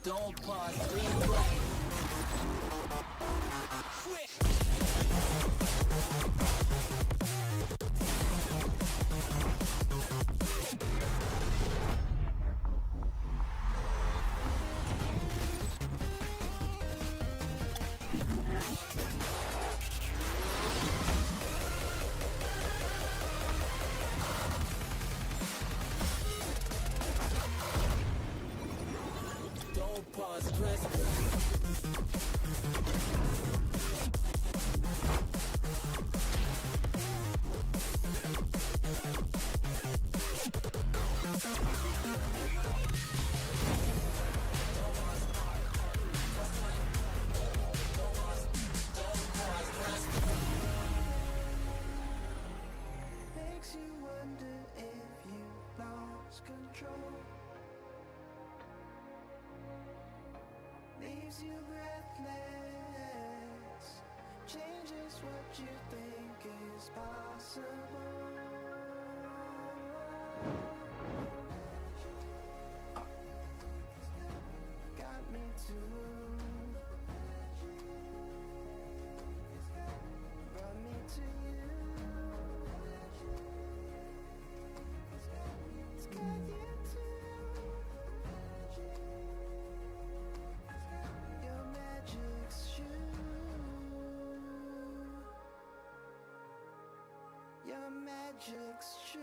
K: Don't pause, replay. Don't pause, press makes you wonder if you lost control. Leaves you breathless, changes what you think is possible. Got me to brought me to you. It's got you your magic's true. Your magic's true.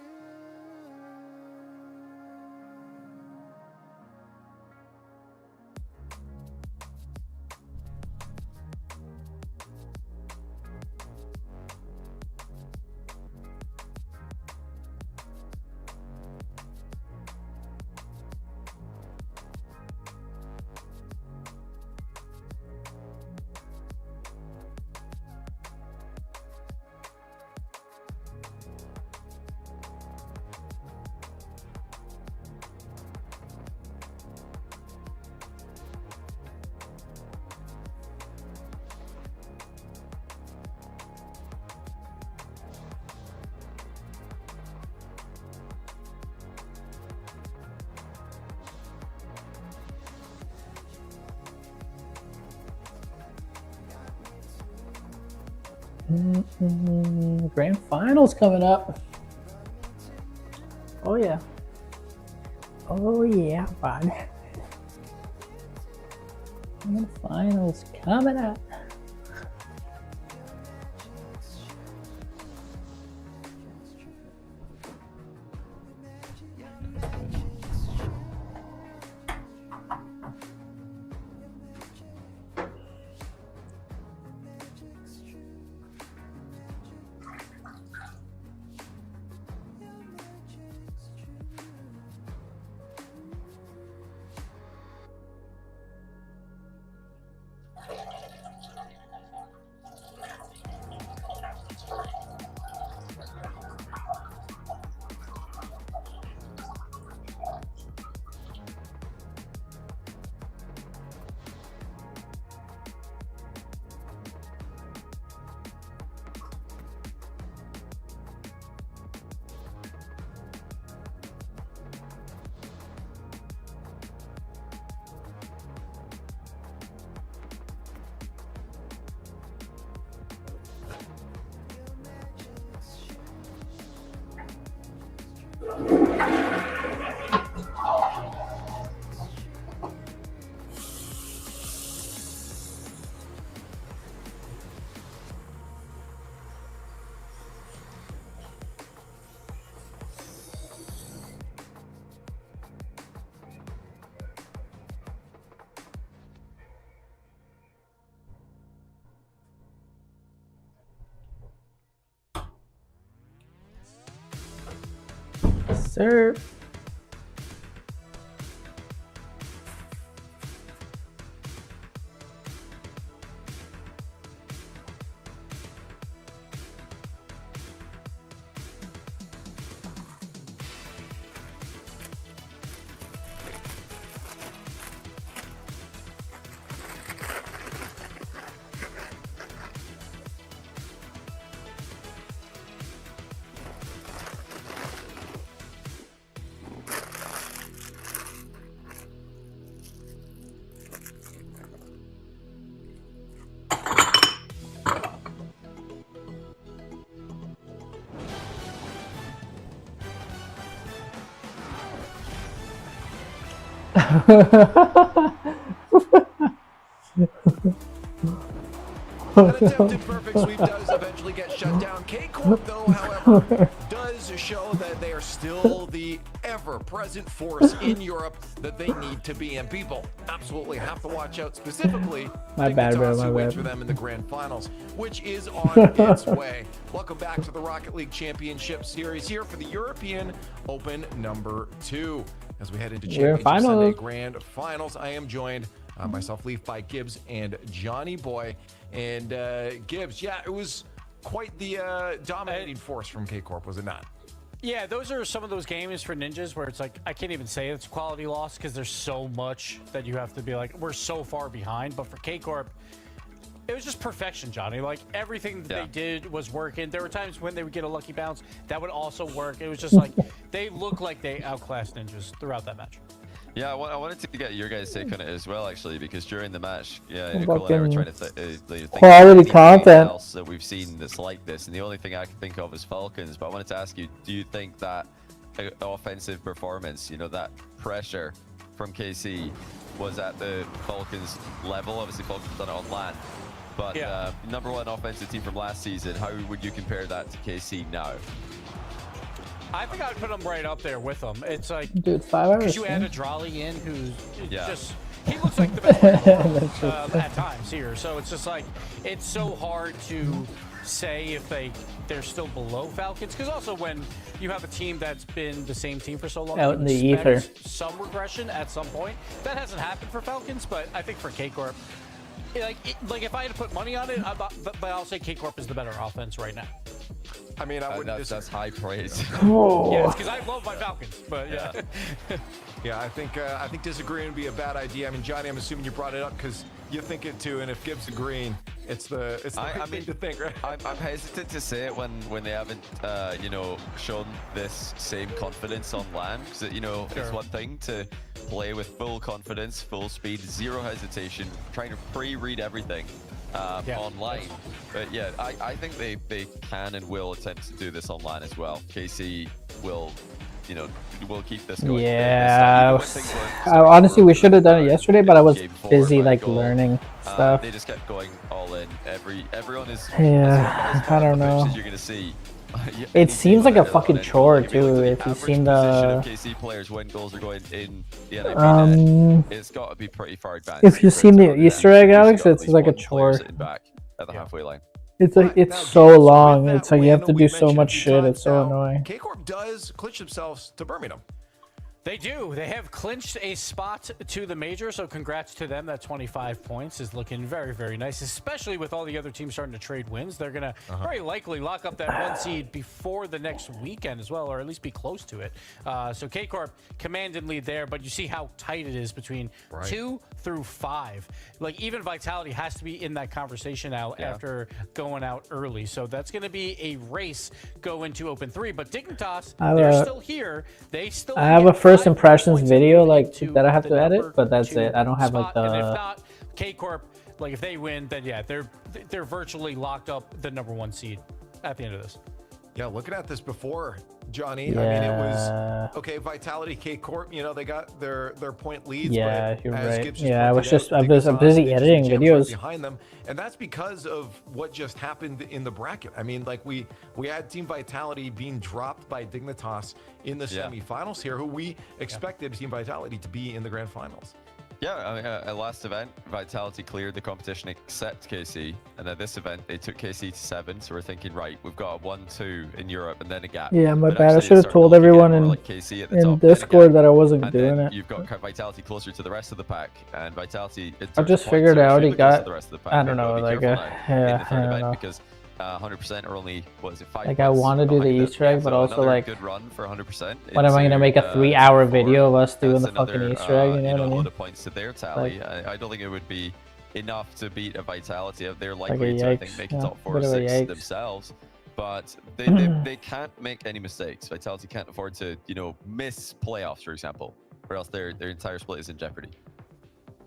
A: Grand finals coming up. Oh yeah. Oh yeah, bud. Grand finals coming up. sir.
B: An attempted perfect sweep does eventually get shut down. K-Corp, though, however, does show that they are still the ever-present force in Europe that they need to be. And people absolutely have to watch out specifically.
A: My bad, bro.
B: Who
A: My
B: waits
A: bad.
B: for them in the grand finals, which is on its way. Welcome back to the Rocket League Championship Series here for the European Open number 2. As we head into Championship Sunday Grand Finals, I am joined, myself, Leaf, by Gibbs and Johnny Boy. And Gibbs, yeah, it was quite the dominating force from K-Corp, was it not?
C: Yeah, those are some of those games for Ninjas where it's like, I can't even say it's quality loss because there's so much that you have to be like, we're so far behind. But for K-Corp, it was just perfection, Johnny. Like, everything that they did was working. There were times when they would get a lucky bounce that would also work. It was just like, they looked like they outclassed Ninjas throughout that match.
E: Yeah, I wanted to get your guys' take on it as well, actually, because during the match, Nicole and I were trying to think
A: quality
E: of
A: content
E: else that we've seen that's like this, and the only thing I can think of is Falcons. But I wanted to ask you, do you think that offensive performance, that pressure from KC was at the Falcons level? Obviously, Falcons done it on land, but number one offensive team from last season, how would you compare that to KC now?
C: I think I'd put him right up there with them. It's like,
A: dude, 5 hours.
C: Because you add a Drawley in who's just, he looks like the best player at times here. So it's just like, it's so hard to say if they're still below Falcons. Because also when you have a team that's been the same team for so long,
A: out in the ether,
C: some regression at some point. That hasn't happened for Falcons, but I think for K-Corp, like if I had to put money on it, but I'll say K-Corp is the better offense right now.
B: I mean, I wouldn't.
E: That's high praise.
C: Yeah, because I love my Falcons, but
B: yeah, I think disagreeing would be a bad idea. I mean, Johnny, I'm assuming you brought it up because you think it too, and if Gibbs agreeing, it's the right thing to think, right?
E: I'm hesitant to say it when they haven't shown this same confidence on land, because it's one thing to play with full confidence, full speed, zero hesitation, trying to pre-read everything online. But yeah, I think they can and will attempt to do this online as well. KC will keep this going.
A: Yeah, honestly, we should have done it yesterday, but I was busy learning stuff.
E: They just kept going all in. Everyone is.
A: Yeah, I don't know.
E: You're gonna see.
A: It seems like a fucking chore too. If you've seen the
E: KC players when goals are going in the NIP, it's got to be pretty far advanced.
A: If you've seen the Easter egg, Alex, it's like a chore.
E: Back at the halfway line.
A: It's like it's so long. It's like you have to do so much shit. It's so annoying.
B: K-Corp does clinch themselves to Birmingham.
C: They do. They have clinched a spot to the major, so congrats to them. That 25 points is looking very, very nice, especially with all the other teams starting to trade wins. They're going to very likely lock up that 1 seed before the next weekend as well, or at least be close to it. So K-Corp command and lead there, but you see how tight it is between 2 through 5. Like, even Vitality has to be in that conversation now after going out early. So that's going to be a race go into Open 3. But Dignitas, they're still here. They still
A: have a first impressions video that I have to edit, but that's it. I don't have like the.
C: And if not, K-Corp, if they win, then they're virtually locked up the number 1 seed at the end of this.
B: Yeah, looking at this before, Johnny, I mean, it was okay. Vitality, K-Corp, they got their point leads.
A: Yeah,
B: but
A: you're
B: as
A: right.
B: Gibbs
A: Yeah, I'm busy editing videos
B: behind them, and that's because of what just happened in the bracket. I mean, we had Team Vitality being dropped by Dignitas in the semifinals here, who we expected Team Vitality to be in the grand finals.
E: Yeah, I mean, last event, Vitality cleared the competition except KC, and at this event, they took KC to 7, so we're thinking, right, we've got a 1-2 in Europe, and then a gap.
A: Yeah, my
E: But
A: bad. I
E: actually,
A: should
E: it's
A: have
E: starting
A: told
E: to look
A: everyone
E: again
A: in,
E: more like KC at the top, then a
A: Discord
E: gap,
A: that I wasn't
E: and
A: doing
E: then
A: it.
E: you've got Vitality closer to the rest of the pack, and Vitality...
A: I just figured out he got,
E: the rest of the pack.
A: I don't
E: They've got
A: know,
E: to be
A: like
E: careful now in the
A: yeah,
E: third
A: I don't
E: event
A: know.
E: because 100% are only, what is it, 5
A: Like I
E: points
A: want to do the
E: behind them.
A: Easter egg, but
E: So
A: also
E: another
A: like,
E: good run for 100%
A: what am I gonna make a 3-hour video of us doing the fucking Easter egg? You know what I
E: a
A: mean?
E: load of points to their tally. I don't think it would be enough to beat a Vitality. They're
A: Like a
E: likely to, I think,
A: yikes,
E: make
A: yeah,
E: a top 4 or
A: bit of a
E: 6
A: yikes.
E: themselves. But they can't make any mistakes. Vitality can't afford to, you know, miss playoffs, for example, or else their entire split is in jeopardy.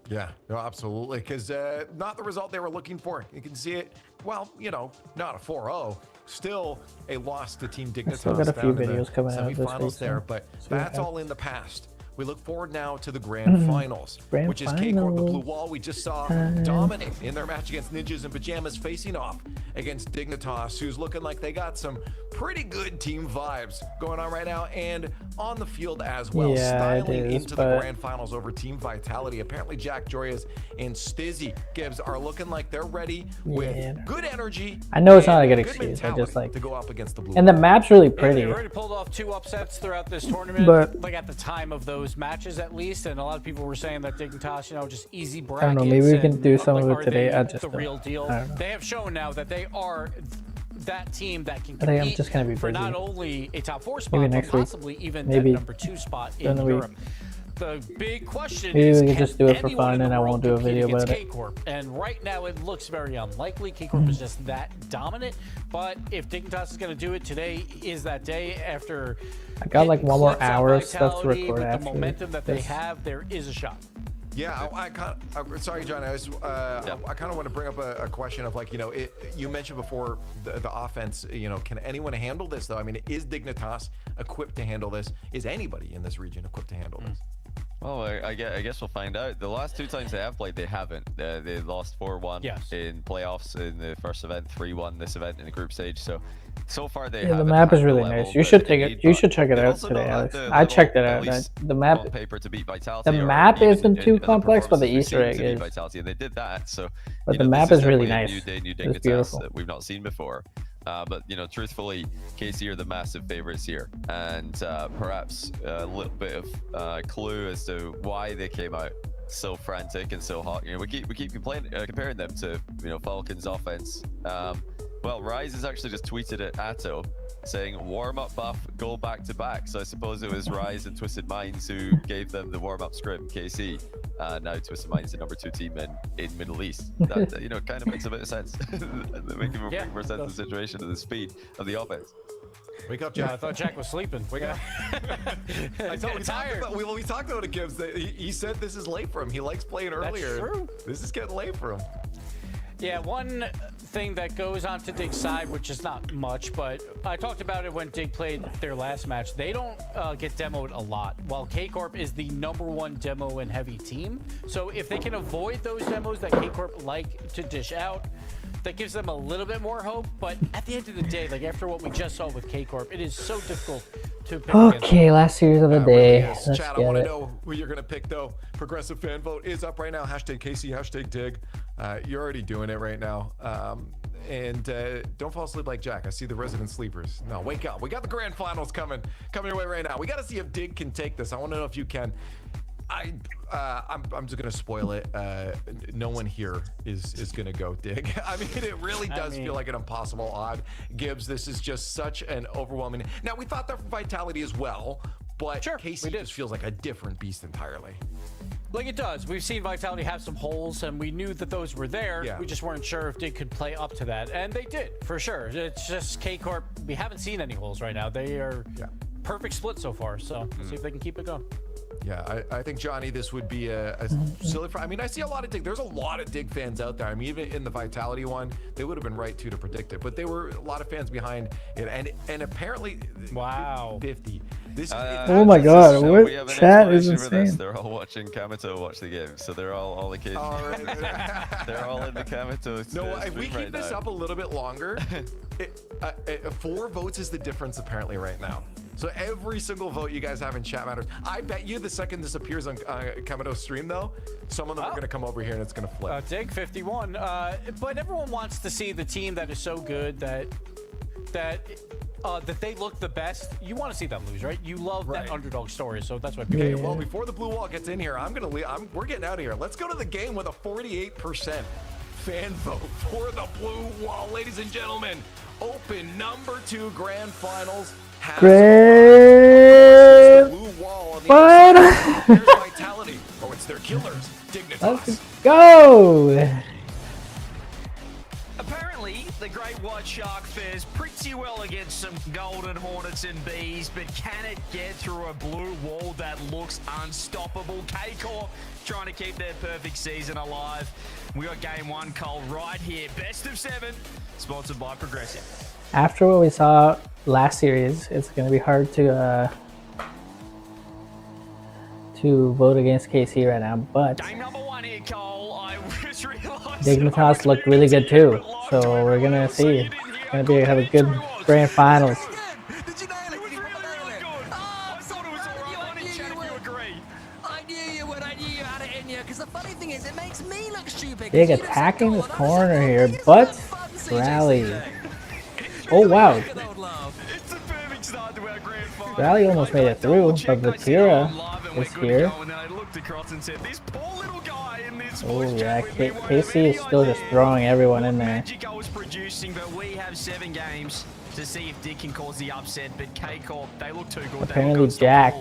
H: Yeah, no, absolutely, because not the result they were looking for. You can see it. Well, you know, not a 4-0. Still a loss to Team Dignitas.
A: Still got a few
H: down in the
A: videos coming out this week,
H: semifinals there,
A: so
H: but
A: see what
H: that's
A: happens.
H: all in the past. We look forward now to the grand finals,
A: Grand
H: which is K-Corp, the Blue
A: finals.
H: Wall. We just saw
A: Time.
H: dominate in their match against Ninjas in Pajamas, facing off against Dignitas, who's looking like they got some pretty good team vibes going on right now and on the field as well.
A: Yeah, it
H: Styling
A: is,
H: into the
A: but-
H: grand finals over Team Vitality. Apparently, Jack Joyas and Stizzy Gibbs are looking like they're ready with
A: Yeah.
H: good energy.
A: I know it's not a
H: and
A: good excuse. I
H: mentality
A: just like,
H: to go up against the Blue
A: and the
H: Wall.
A: map's really
C: They've
A: pretty.
C: already pulled off 2 upsets throughout this tournament,
A: But-
C: like at the time of those matches at least, and a lot of people were saying that Dignitas, you know, just easy brackets.
A: I don't know, maybe we can
C: and,
A: do some of
C: like,
A: it
C: are
A: today.
C: they
A: I just
C: the
A: don't-
C: real deal.
A: I don't know.
C: They have shown now that they are that team that can
A: I think I'm
C: compete
A: just gonna be
C: for
A: busy.
C: not only a top 4 spot,
A: Maybe
C: but
A: next week.
C: possibly even
A: Maybe
C: that number 2 spot in
A: during the week.
C: Europe. The big question
A: Maybe
C: is,
A: we can
C: can
A: just do it for
C: anyone
A: fun
C: in the
A: and I
C: world
A: won't do a
C: compete
A: video
C: against
A: about it.
C: K-Corp? And right now it looks very unlikely. K-Corp is just that dominant. But if Dignitas is going to do it, today is that day. After
A: I got like one more
C: clips of
A: hour of stuff to
C: Vitality
A: record
C: with
A: after
C: the momentum that they
A: this.
C: have, there is a shot.
H: Yeah, I kind of, sorry, John. I kind of want to bring up a question of like, you know, you mentioned before the offense. You know, can anyone handle this though? I mean, is Dignitas equipped to handle this? Is anybody in this region equipped to handle this?
E: Well, I guess we'll find out. The last 2 times they have played, they haven't. They lost 4-1
C: Yes.
E: in playoffs in the first event, 3-1 this event in the group stage. So far they
A: Yeah, the
E: haven't
A: map
E: had
A: is really
E: level
A: nice. You
E: that
A: should
E: they
A: take
E: need,
A: it. You
E: but
A: should check it
E: they've
A: out
E: also
A: today,
E: not had
A: Alex.
E: the
A: I
E: level,
A: checked it
E: at
A: out.
E: least
A: The map,
E: on paper to beat Vitality.
A: the
E: or
A: map
E: even
A: isn't too
E: in the
A: complex, but the
E: performances
A: Easter
E: we've
A: egg
E: seen to beat
A: is.
E: Vitality, and they did that. So,
A: But
E: you
A: the
E: know,
A: map
E: this
A: is really
E: definitely
A: nice.
E: a new day, new
A: It's
E: Dignitas
A: beautiful.
E: that we've not seen before. But you know, truthfully, KC are the massive favorites here, and perhaps a little bit of clue as to why they came out so frantic and so hot. You know, we keep comparing them to, you know, Falcons offense. Well, Rise has actually just tweeted at Atto saying warm-up buff, go back to back. So I suppose it was Rise and Twisted Minds who gave them the warm-up script, KC. Now Twisted Minds the number 2 team in Middle East. That, you know, kind of makes a bit of sense. That makes more sense of the situation and the speed of the offense.
H: Wake up,
C: Yeah,
H: Jack.
C: I thought Jack was sleeping. Wake up.
H: I thought we talked about it, Gibbs. He said this is late for him. He likes playing earlier.
C: true.
H: This is getting late for him.
C: Yeah, one thing that goes on to Dig's side, which is not much, but I talked about it when Dig played their last match. They don't get demoed a lot, while K-Corp is the #1 demo and heavy team. So if they can avoid those demos that K-Corp like to dish out, that gives them a little bit more hope. But at the end of the day, like after what we just saw with K-Corp, it is so difficult to pick against.
A: Okay, last series of the
H: Really
A: day.
H: is.
A: Let's
H: Chat, I
A: get
H: want to
A: it.
H: know who you're going to pick, though. Progressive fan vote is up right now. Hashtag Casey, hashtag Dig. You're already doing it right now. And don't fall asleep like Jack. I see the resident sleepers. No, wake up. We got the grand finals coming your way right now. We got to see if Dig can take this. I want to know if you can. I'm just gonna spoil it. No one here is gonna go Dig. I mean, it really does feel like an impossible odd. Gibbs, this is just such an overwhelming. Now we thought that for Vitality as well, but Casey just feels like a different beast entirely.
C: Like it does. We've seen Vitality have some holes, and we knew that those were there.
H: Yeah.
C: We just weren't sure if Dig could play up to that, and they did for sure. It's just K-Corp. We haven't seen any holes right now. They are perfect split so far. So let's see if they can keep it going.
H: Yeah, I think, Johnny, this would be a silly. I mean, I see a lot of Dig. There's a lot of Dig fans out there. I mean, even in the Vitality one, they would have been right to predict it, but there were a lot of fans behind it, and apparently, 50. This
A: Oh my God,
E: So
A: what
E: we have an
A: chat is
E: explanation for this.
A: insane.
E: They're all watching Kamito watch the game, so they're all the kids. They're all in the Kamito.
H: No, if we
E: stream
H: keep
E: right
H: this
E: now.
H: up a little bit longer, 4 votes is the difference apparently right now. So every single vote you guys have in chat matters. I bet you the second this appears on Kamato's stream, though, some of them are going to come over here and it's going to flip.
C: Dig 51. But everyone wants to see the team that is so good that they look the best. You want to see them lose, right? You love that underdog story, so that's what.
H: Okay, well, before the blue wall gets in here, we're getting out of here. Let's go to the game with a 48% fan vote for the blue wall, ladies and gentlemen. Open number 2 grand finals.
A: Grand
H: blue wall on the
A: final.
H: There's Vitality. Oh, it's their killers. Dignitas.
A: Let's go.
I: Apparently, the Great White Shark fares pretty well against some Golden Hornets and Bees, but can it get through a blue wall that looks unstoppable? K-Corp trying to keep their perfect season alive. We got game 1, Cole, right here. Best of 7, sponsored by Progressive.
A: After what we saw last series, it's going to be hard to vote against KC right now, but
I: Game number 1 here, Cole. I just realized
A: Dignitas looked really good too, so we're going to see. It's going to have a good grand finals. Big attacking this corner here, but rally. Oh wow. Rally almost made it through, but Vatira is here. Oh yeah, KC is still just throwing everyone in there.
I: But we have 7 games to see if Dick can cause the upset, but K-Corp, they look too good.
A: Apparently Jack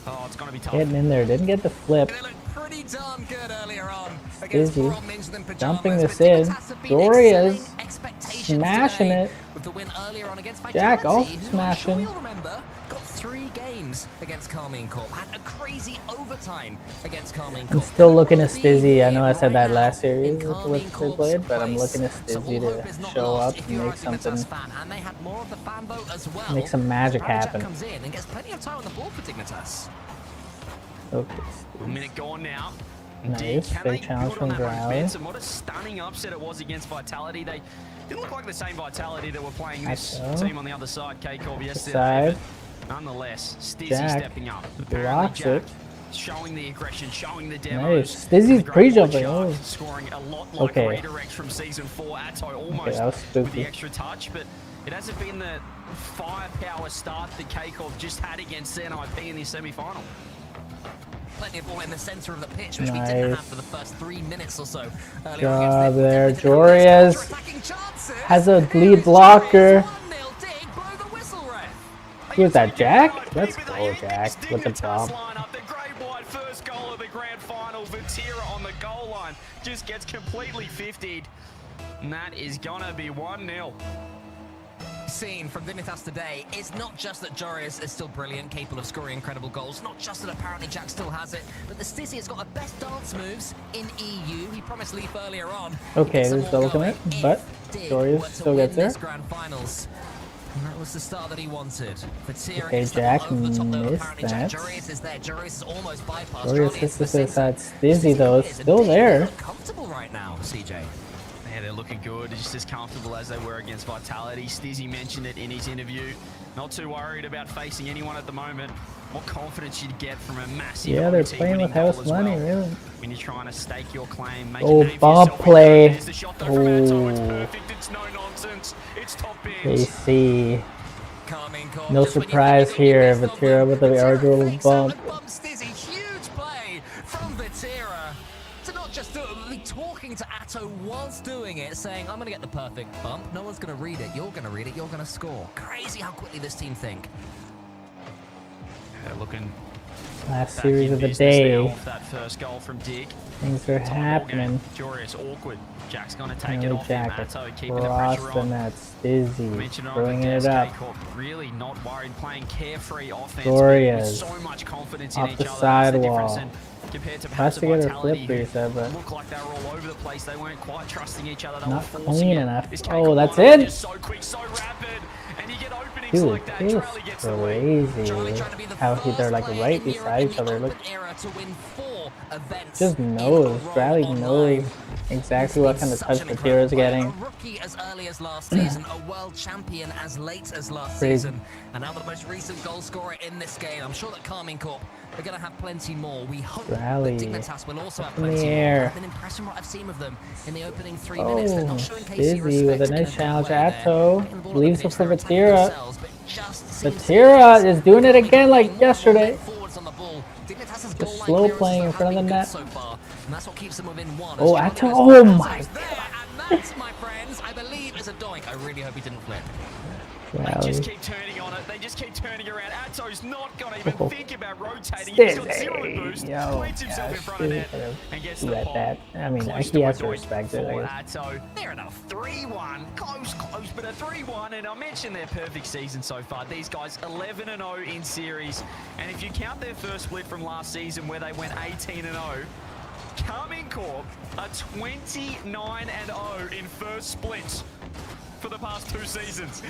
I: Oh, it's gonna be tough.
A: getting in there, didn't get the flip.
D: Pretty darn good earlier on.
A: Dizzy dumping this in. Doria's smashing it. Jack also smashing.
D: Got 3 games against Carmine Corp. Had a crazy overtime against Carmine
A: I'm
D: Corp.
A: still looking at Stizzy. I know I said that last series with they played, but I'm looking at Stizzy to show up and make something, make some magic happen.
D: Comes in and gets plenty of time on the board for Dignitas.
A: Okay,
I: A minute gone now.
A: nice. Big challenge from Growly.
I: What a stunning upset it was against Vitality. They didn't look like the same Vitality that were playing this team on the other side, K-Corp, yesterday.
A: Side.
I: Nonetheless, Stizzy
A: Jack
I: stepping up.
A: blocks
I: Jack
A: it.
I: showing the aggression, showing the demos.
A: Nice. Stizzy's pre-jumping. Oh.
I: Scoring a lot like
A: Okay.
I: redirects from season 4. Atto almost
A: Okay, that was
I: with the
A: spooky.
I: extra touch, but it hasn't been the firepower start that K-Corp just had against CNIP in the semi-final.
D: Plenty of ball in the center of the pitch, which we didn't
A: Nice.
D: have for the first 3 minutes or so.
A: Job there. Jorias has a lead blocker. Who is that, Jack? Let's go, Jack, with the bomb.
I: The Great White first goal of the grand final. Vatira on the goal line just gets completely 50'd. And that is gonna be 1-0.
D: Seen from Dignitas today, it's not just that Jorius is still brilliant, capable of scoring incredible goals, not just that apparently Jack still has it, but the Stizzy has got the best dance moves in EU. He promised Leaf earlier on.
A: Okay, there's double commit, but Jorius still gets there.
D: Grand finals. And that was the start that he wanted.
A: Okay, Jack missed that.
D: Jorius is there. Jorius is almost bypassed.
A: Jorius hits the suicide. Stizzy though, is still there.
D: Comfortable right now, CJ.
I: Yeah, they're looking good, just as comfortable as they were against Vitality. Stizzy mentioned it in his interview. Not too worried about facing anyone at the moment. What confidence you'd get from a massive
A: Yeah, they're
I: OT
A: playing with
I: winning goal
A: house
I: as
A: money,
I: well.
A: really.
I: When you're trying to stake your claim, make a
A: Oh,
I: name for
A: bump
I: yourself.
A: play.
I: There's the shot though from Atto. It's
A: Oh,
I: perfect, it's no nonsense. It's top bins.
A: KC. No surprise here. Vatira with the arguable bump.
D: Stizzy, huge play from Vatira. To not just do it, but be talking to Atto whilst doing it, saying, I'm going to get the perfect bump. No one's going to read it. You're going to read it. You're going to score. Crazy how quickly this team think.
I: They're looking
A: Last
I: back
A: series
I: in
A: of the
I: business
A: day.
I: now off that first goal from Dig.
A: Things are happening.
I: Jorius awkward. Jack's going to take
A: Apparently
I: it off him.
A: Jack
I: Atto keeping the pressure
A: across the
I: on.
A: net. Stizzy
I: Mentioned on
A: throwing
I: the
A: it
I: desk,
A: up.
I: K-Corp really not worried, playing carefree offense
A: Dorias
I: with so much confidence in
A: off
I: each
A: the
I: other. That's the difference.
A: sidewall.
I: And compared to
A: Tries
I: perhaps
A: to get her
I: Vitality,
A: flip,
I: who
A: he said, but
I: looked like they were all over the place. They weren't quite trusting each other. They
A: not
I: were forcing
A: clean
I: it.
A: enough.
I: This
A: Oh,
I: K-Corp
A: that's
I: lineup
A: it.
I: is so quick, so rapid, and you get openings
A: Dude,
I: like that.
A: it was
I: Charlie gets the lead.
A: crazy how they're like right beside each other. Look.
D: Era to win 4 events.
A: Just knows. Riley knows exactly what kind of touch Vatira is getting.
D: A rookie as early as last season, a world champion as late as last
A: Crazy.
D: season, and now the most recent goal scorer in this game. I'm sure that Carmine Corp are going to have plenty more. We hope
A: Rally.
D: that Dignitas will also have
A: In the
D: plenty
A: air.
D: more. I've been impressed from what I've seen of them in the opening 3 minutes. They're not showing Casey
A: Busy with a
D: respect in
A: nice
D: good
A: challenge.
D: way there.
A: Atto
D: Getting the ball on the
A: leaves it
D: pitch,
A: for
D: they're attacking
A: Vatira.
D: themselves, but just seems to
A: Vatira is doing it again like yesterday.
D: forwards on the ball. Dignitas'
A: Just
D: goal line
A: slow
D: clearances
A: playing in
D: have
A: front of
D: been
A: the
D: good
A: net.
D: so far, and that's what keeps them within one.
A: Oh,
D: As
A: Atto.
D: Geronimo's
A: Oh
D: pass
A: my
D: is there, and that, my friends, I believe is a doink. I really hope he didn't flip.
I: They
A: Rally.
I: just keep turning on it. They just keep turning around. Atto's not going to even
A: Oh.
I: think about rotating. He's got zero boost.
A: Yo,
I: Plants himself in front of net and gets the
A: let
I: ball.
A: that. I mean,
I: Close
A: he
I: to
A: has
I: a
A: to
I: doink
A: respect it.
I: for
A: I guess.
I: Atto. Fair enough. 3-1. Close, but a 3-1. And I mentioned their perfect season so far. These guys 11-0 in series. And if you count their first split from last season where they went 18-0, Carmine Corp are 29-0 in first splits for the past 2 seasons.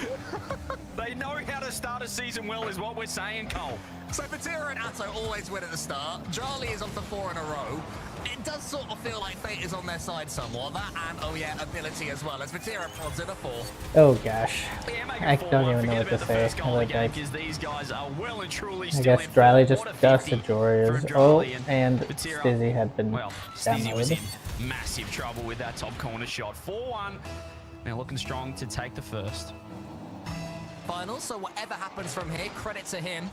I: They know how to start a season well is what we're saying, Cole.
D: So Vatira and Atto always win at the start. Charlie is on for 4 in a row. It does sort of feel like fate is on their side somewhat. That and, oh yeah, ability as well, as Vatira prods in a 4.
A: Oh gosh.
I: Yeah, make it
A: I
I: 4-1.
A: don't even know
I: Forget
A: what to
I: about the
A: say.
I: first goal of the
A: I
I: game, 'cause these guys are well and truly still
A: guess
I: in
A: Riley
I: form.
A: just
I: What a
A: dusted
I: 50
A: Jorius.
I: from
A: Oh,
I: Charlie
A: and
I: Vatira.
A: Stizzy had been
I: Well, Stizzy was
A: downloaded.
I: in massive trouble with that top corner shot. 4-1. Now looking strong to take the first.
D: Final, so whatever happens from here, credit to him,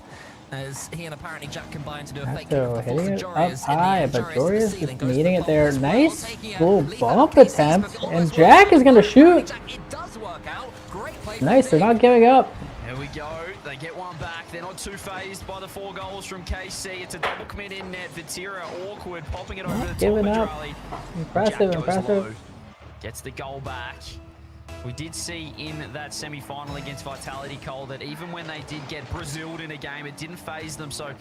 D: as he and apparently Jack combined to do a fake kick
A: Atto
D: off the
A: hitting
D: to
A: it up
D: Jorius.
A: high, but Jorius
D: ceiling,
A: is
D: goes to
A: meeting
D: the
A: it there.
D: pole as well,
A: Nice
D: taking a
A: little
D: lead
A: bump
D: out of
A: attempt,
D: Casey's, but
A: and
D: almost
A: Jack
D: works
A: is gonna
D: out.
A: shoot.
D: Jack, it does work out. Great play
A: Nice,
D: from
A: they're
D: Nick.
A: not giving up.
I: There we go. They get one back. They're not too phased by the 4 goals from KC. It's a double commit in net. Vatira awkward, popping it over the top
A: Giving
I: of
A: up.
I: Charlie.
A: Impressive,
I: Jack goes
A: impressive.
I: low, gets the goal back. We did see in that semi-final against Vitality, Cole, that even when they did get Braziled in a game, it didn't phase them. So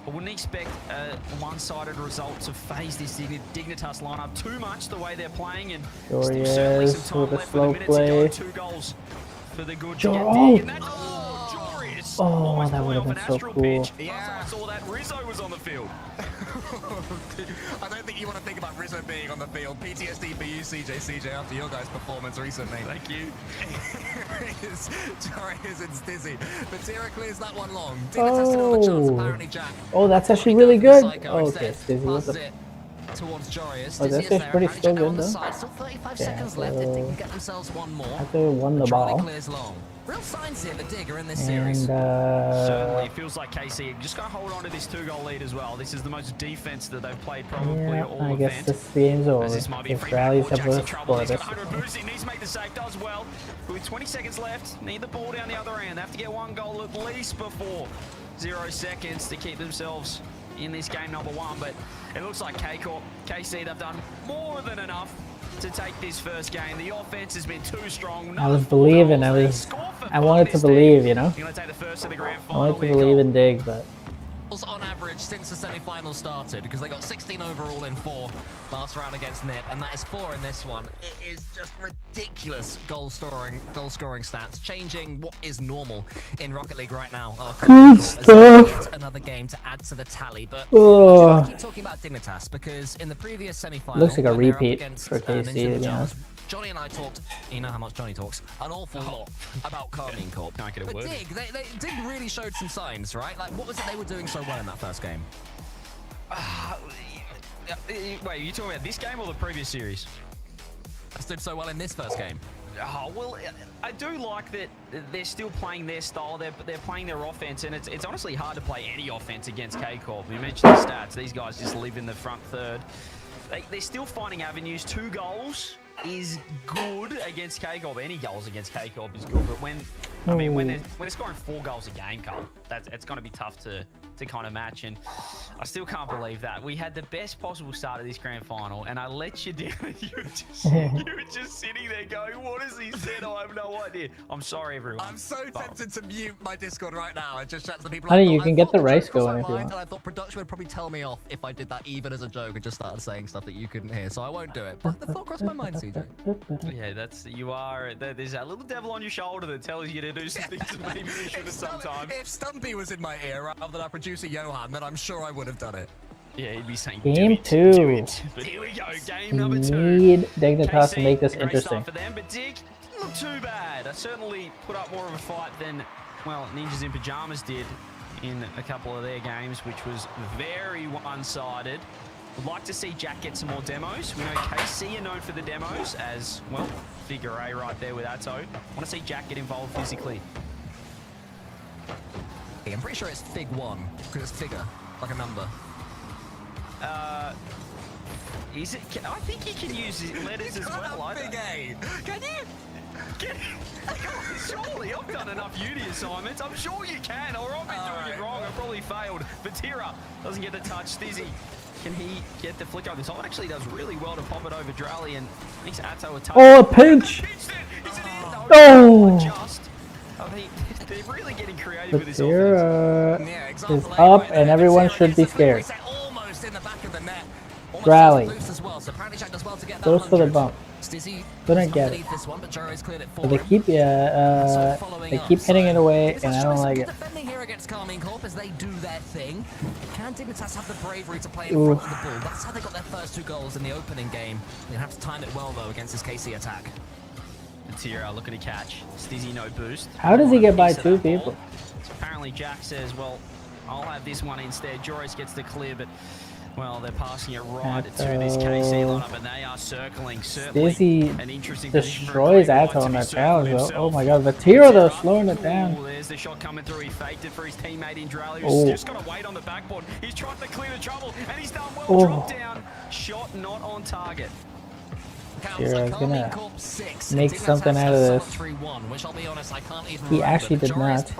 I: I wouldn't expect a one-sided result to phase this Dignitas lineup too much the way they're playing. And still certainly some
A: Jorius
I: time
A: with a
I: left
A: slow
I: with a minute to go.
A: play.
I: 2 goals for the good.
A: Oh.
I: And that's Jorius.
A: Oh,
I: Almost
A: that
I: pulling
A: would have
I: off
A: been
I: an
A: so
I: astral
A: cool.
I: pitch. Last time I saw that, Rizzo was on the field.
D: I don't think you want to think about Rizzo being on the field. PTSD for you, CJ, after your guys' performance recently.
I: Thank you.
D: Jorius and Stizzy. Vatira clears that one long. Dignitas still have a chance, apparently, Jack.
A: Oh, that's actually really good.
D: Psycho
A: Oh, okay,
D: instead.
A: Stizzy with
D: Passes
A: the.
D: it towards Jorius.
A: Oh,
D: Stizzy
A: that's
D: is
A: actually
D: there.
A: pretty
D: Apparently
A: still
D: Jack now
A: good
D: on the
A: though.
D: side. Still 35
A: Yeah,
D: seconds left if they can get themselves one more.
A: Atto won the
D: Charlie
A: ball.
D: clears long. Real signs here, the Digger in this series.
A: And
I: Certainly, it feels like KC just got to hold on to this 2-goal lead as well. This is the most defense that they've played probably
A: yeah,
I: all
A: I guess
I: event.
A: this game's over.
I: As this might be a
A: If
I: free
A: Rallies
I: back,
A: have
I: Jack's
A: to
I: in trouble.
A: score
I: He's
A: this.
I: got 100 boost. He needs to make the save. Does well. But with 20 seconds left, need the ball down the other end. They have to get 1 goal at least before 0 seconds to keep themselves in this game number 1. But it looks like KC, they've done more than enough to take this first game. The offense has been too strong.
A: I was believing. I wanted to believe, you know.
I: You're going to take the first to the grand
A: I
I: final.
A: wanted to believe in Dig, but
D: On average since the semi-final started, because they got 16 overall in 4 last round against Nip, and that is 4 in this one. It is just ridiculous goal scoring stats, changing what is normal in Rocket League right now.
A: Good stuff.
D: Another game to add to the tally, but
A: Oh.
D: I keep talking about Dignitas because in the previous semi-final,
A: Looks like a
D: when they were up
A: repeat
D: against,
A: for KC,
D: Ninja
A: to be
D: Pajamas,
A: honest.
D: Johnny and I talked, you know how much Johnny talks, an awful lot about Carmine Corp.
I: Can't get a
D: But
I: word.
D: Dig really showed some signs, right? Like, what was it they were doing so well in that first game?
I: Wait, are you talking about this game or the previous series?
D: They did so well in this first game.
I: Oh, well, I do like that they're still playing their style. They're playing their offense, and it's honestly hard to play any offense against K-Corp. You mentioned the stats. These guys just live in the front third. They're still finding avenues. 2 goals is good against K-Corp. Any goals against K-Corp is good, but when they're scoring 4 goals a game, Carl, it's going to be tough to kind of match. And I still can't believe that we had the best possible start of this grand final, and I let you down. You were just sitting there going, "What has he said? I have no idea." I'm sorry, everyone.
D: I'm so tempted to mute my Discord right now and just chat to the people.
A: Honey, you can get the rice going if you want.
D: And I thought production would probably tell me off if I did that even as a joke and just started saying stuff that you couldn't hear. So I won't do it. But the thought crossed my mind, CJ.
I: Yeah, there's that little devil on your shoulder that tells you to do some things that maybe you should have sometimes.
D: If Stumpy was in my ear rather than our producer Johan, then I'm sure I would have done it.
I: Yeah, he'd be saying
A: Game
I: do
A: 2.
I: it. But here we go, game
A: We
I: number 2.
A: need Dignitas to
I: KC,
A: make this
I: great
A: interesting.
I: start for them, but Dig, not too bad. I certainly put up more of a fight than, well, Ninjas in Pajamas did in a couple of their games, which was very one-sided. Would like to see Jack get some more demos. We know KC are known for the demos as, well, figure A right there with Atto. Want to see Jack get involved physically.
D: I'm pretty sure it's Fig 1, because it's figure, like a number.
I: Is it? I think you can use letters as well.
D: Big A. Can you?
I: Surely, I've done enough uni assignments. I'm sure you can, or I've been doing it wrong. I've probably failed. Vatira doesn't get the touch. Stizzy, can he get the flick over? This one actually does really well to pop it over Drally and makes Atto a touch.
A: Oh, a pinch! Oh!
I: They're really getting creative with this offense.
A: Vatira is up, and everyone should be scared. Rally. Goes for the bump. Couldn't get it. But they keep hitting it away, and I don't like it.
D: Defending here against Carmine Corp as they do their thing. Can Dignitas have the bravery to play in front of the ball? That's how they got their first 2 goals in the opening game. They have to time it well though against this KC attack.
I: Vatira looking to catch. Stizzy no boost.
A: How does he get by 2 people?
I: So apparently Jack says, well, I'll have this one instead. Joris gets the clear, but, well, they're passing it right to this KC lineup, and they are circling. Certainly an interesting
A: destroys Atto on that challenge, though. Oh my god, Vatira, though, slowing it down.
I: There's the shot coming through. He faked it for his teammate in Drally, who's just got to wait on the backboard. He's trying to clear the trouble, and he's done well. Drop down. Shot not on target.
A: Vatira is gonna make something out of this. He actually did not.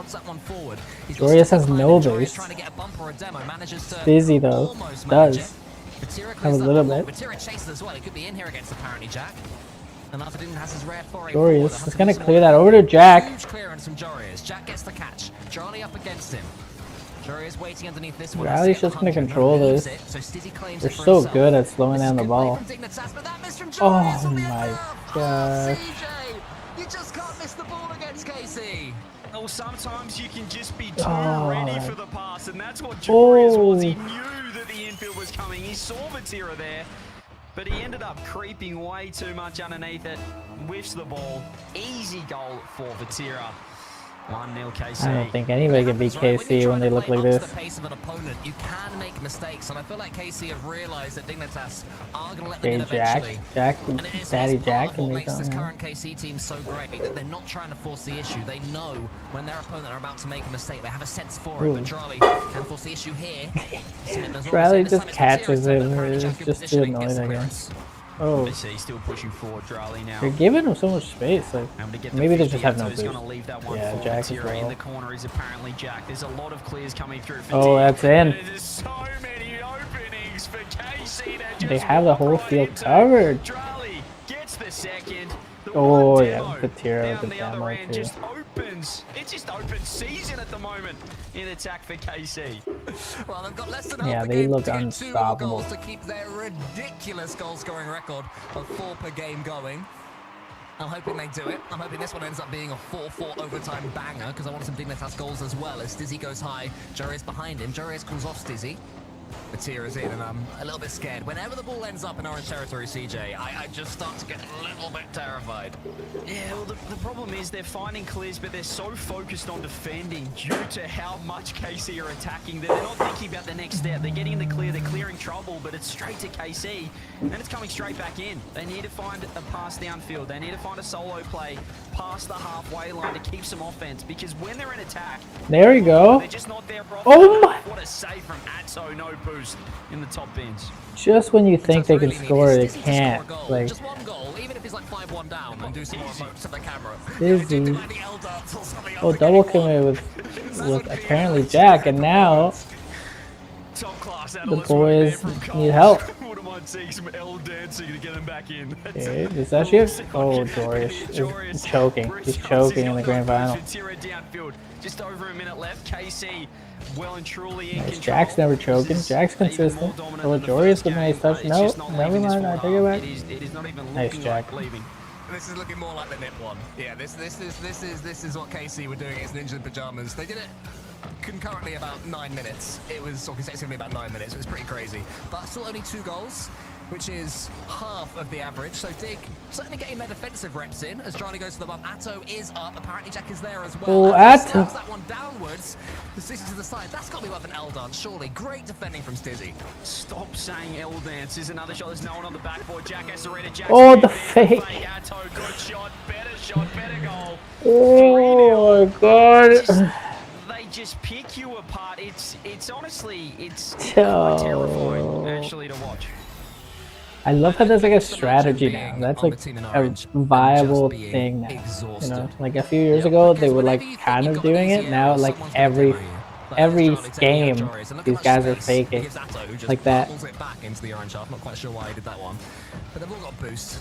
A: Joris has no boost. Busy though, does. Have a little bit. Joris is gonna clear that over to Jack.
D: Huge clearance from Joris. Jack gets the catch. Charlie up against him. Joris waiting underneath this one.
A: Rally's just gonna control this. They're so good at slowing down the ball. Oh my gosh.
D: You just can't miss the ball against KC.
I: Oh, sometimes you can just be too ready for the pass, and that's what Joris was. He knew that the infield was coming. He saw Vatira there, but he ended up creeping way too much underneath it. Whiffs the ball. Easy goal for Vatira. 1-0 KC.
A: I don't think anybody can beat KC when they look like this.
D: The pace of an opponent, you can make mistakes, and I feel like KC have realized that Dignitas are going to let them in eventually.
A: Daddy Jack can make
D: makes this current KC team so great that they're not trying to force the issue. They know when their opponent are about to make a mistake. They have a sense for it, but Charlie can force the issue here.
A: Charlie just catches it, it's just too annoying, I guess. Oh,
I: he's still pushing forward, Drally now.
A: They're giving him so much space. Like, maybe they just have no boost.
I: Yeah,
A: Jack as
I: in the
A: well.
I: corner is apparently Jack. There's a lot of clears coming through.
A: Oh, that's in.
I: There's so many openings for KC.
A: They have the whole field covered.
I: Drally gets the second.
A: Oh yeah, Vatira with the demo too.
I: Just opens. It's just open season at the moment in attack for KC.
D: Well, they've got less than
A: yeah, they look unstoppable.
D: To keep their ridiculous goal-scoring record of 4 per game going. I'm hoping they do it. I'm hoping this one ends up being a 4-4 overtime banger because I want some Dignitas goals as well as Stizzy goes high. Joris behind him. Joris calls off Stizzy. Vatira's in, and I'm a little bit scared. Whenever the ball ends up in orange territory, CJ, I just start to get a little bit terrified.
I: Yeah, well, the problem is they're finding clears, but they're so focused on defending due to how much KC are attacking that they're not thinking about the next step. They're getting the clear, they're clearing trouble, but it's straight to KC, and it's coming straight back in. They need to find a pass downfield. They need to find a solo play past the halfway line to keep some offense, because when they're in attack,
A: there you go.
I: They're just not there for
A: oh my!
I: What a save from Atto, no boost in the top bins.
A: Just when you think they can score, they can't. Like,
D: just one goal, even if it's like 5-1 down, and do some more votes to the camera.
A: Busy. Oh, double commit with apparently Jack, and now the boys need help.
I: Wouldn't mind seeing some L dancing to get him back in.
A: Okay, is that shit? Oh, Joris is choking. He's choking in the grand final.
I: Just over a minute left. KC well and truly in control.
A: Jack's never choking. Jack's consistent. Oh, Joris with a nice touch. No, never mind. I take it back.
I: It is not even
A: nice, Jack.
D: This is looking more like the nip one. Yeah, this is what KC were doing against Ninja in Pajamas. They did it concurrently about 9 minutes. It was, or consecutively about 9 minutes. It was pretty crazy. But still only 2 goals, which is half of the average. So Dig certainly getting their defensive reps in as Charlie goes to the bump. Atto is up. Apparently Jack is there as well.
A: Oh, Atto.
D: Snaps that one downwards. Stizzy to the side. That's got to be worth an L dance, surely. Great defending from Stizzy.
I: Stop saying L dance. There's another shot. There's no one on the backboard. Jack has to read it. Jack
A: Oh, the fake.
I: Atto, good shot. Better goal.
A: Oh my god.
I: They just pick you apart. It's honestly, it's quite terrifying actually to watch.
A: I love how there's like a strategy now. That's like a viable thing now. You know, like a few years ago they were like kind of doing it. Now like every game these guys are faking like that.
D: Pulls it back into the orange half. Not quite sure why he did that one, but they've all got boost.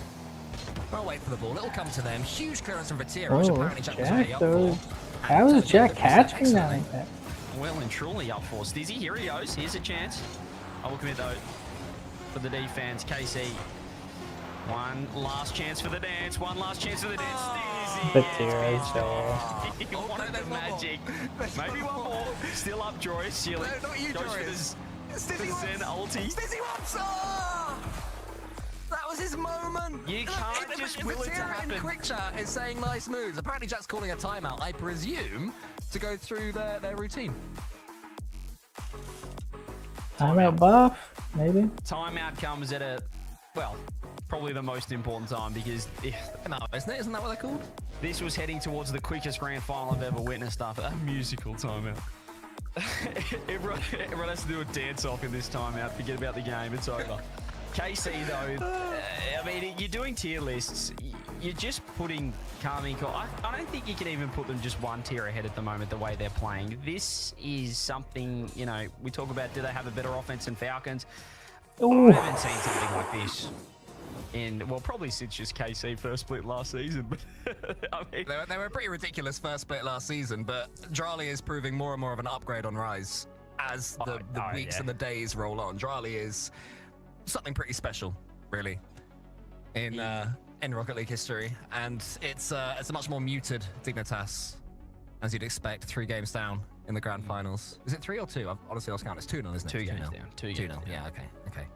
D: I'll wait for the ball. It'll come to them. Huge clearance from Vatira, which apparently Jack was already up for.
A: How is Jack catching that like that?
I: Well and truly up for Stizzy. Here he goes. Here's a chance. I will commit though. For the D fans, KC. One last chance for the dance. One last chance for the dance. Stizzy.
A: Vatira's there.
I: One of the magic. Maybe one more. Still up, Joyce.
D: No, not you, Joyce.
I: Stizzy Zen ulti.
D: Stizzy wants. That was his moment.
I: You can't just will it to happen.
D: In quick chat is saying nice moves. Apparently Jack's calling a timeout, I presume, to go through their routine.
A: Timeout buff, maybe?
I: Timeout comes at a, well, probably the most important time because...
D: No, isn't it? Isn't that what they're called?
I: This was heading towards the quickest grand final I've ever witnessed after a musical timeout. everyone has to do a dance-off in this timeout. Forget about the game. It's over. KC, though, I mean, you're doing tier lists. You're just putting Carmine... I don't think you can even put them just one tier ahead at the moment, the way they're playing. This is something, you know, we talk about, do they have a better offense than Falcons?
A: Ooh.
I: I haven't seen something like this in, well, probably since just KC first split last season. But I mean,
D: they were a pretty ridiculous first split last season, but Drali is proving more and more of an upgrade on Rise as the weeks and the days roll on. Drali is something pretty special, really, in Rocket League history, and it's a much more muted Dignitas, as you'd expect. 3 games down in the grand finals. Is it 3 or 2? I've honestly lost count. It's 2-0, isn't it?
I: 2 games down. 2 games down.
D: Yeah, okay.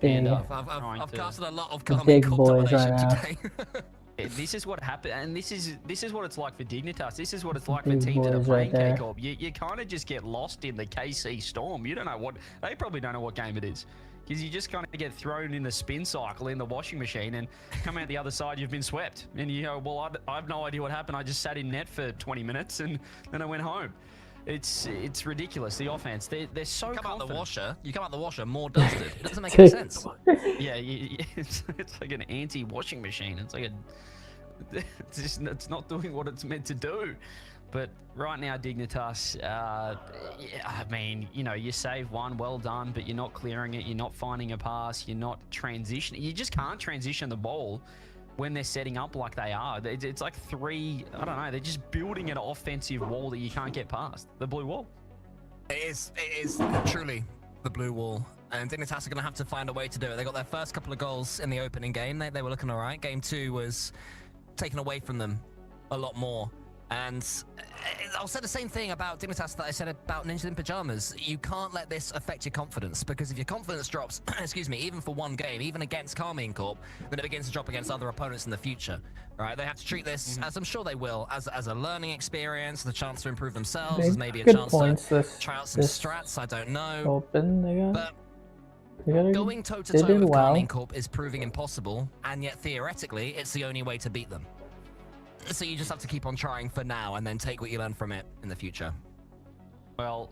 A: And
D: I've casted a lot of
A: big
D: Carmine
A: boys right
D: domination
A: now.
D: today.
I: This is what happened, and this is what it's like for Dignitas. This is what it's like
A: Big
I: for teams that are
A: boys
I: playing
A: right there.
I: K-Corp. You kind of just get lost in the KC storm. You don't know what, they probably don't know what game it is. Because you just kind of get thrown in the spin cycle in the washing machine and come out the other side, you've been swept. And you go, well, I have no idea what happened. I just sat in net for 20 minutes and then I went home. It's ridiculous, the offense. They're so
D: You come out the washer more dusted. It doesn't make
A: Dude.
D: any sense.
I: Yeah, it's like an anti-washing machine. It's like it's not doing what it's meant to do. But right now, Dignitas, yeah, I mean, you know, you save one, well done, but you're not clearing it, you're not finding a pass, you're not transitioning. You just can't transition the ball when they're setting up like they are. It's like 3, I don't know, they're just building an offensive wall that you can't get past, the blue wall.
D: It is truly the blue wall. And Dignitas are going to have to find a way to do it. They got their first couple of goals in the opening game. They were looking all right. Game 2 was taken away from them a lot more. And I'll say the same thing about Dignitas that I said about Ninjas in Pajamas. You can't let this affect your confidence, because if your confidence drops, excuse me, even for one game, even against Carmine Corp, then it begins to drop against other opponents in the future. Right? They have to treat this, as I'm sure they will, as a learning experience, the chance to improve themselves, as maybe a
A: Good
D: chance
A: points,
D: to
A: this-
D: try out some
A: this
D: strats. I don't know.
A: Open, they got.
D: But going toe-to-toe with Carmine Corp is proving impossible, and yet theoretically, it's the only way to beat them. So you just have to keep on trying for now, and then take what you learn from it in the future.
I: Well,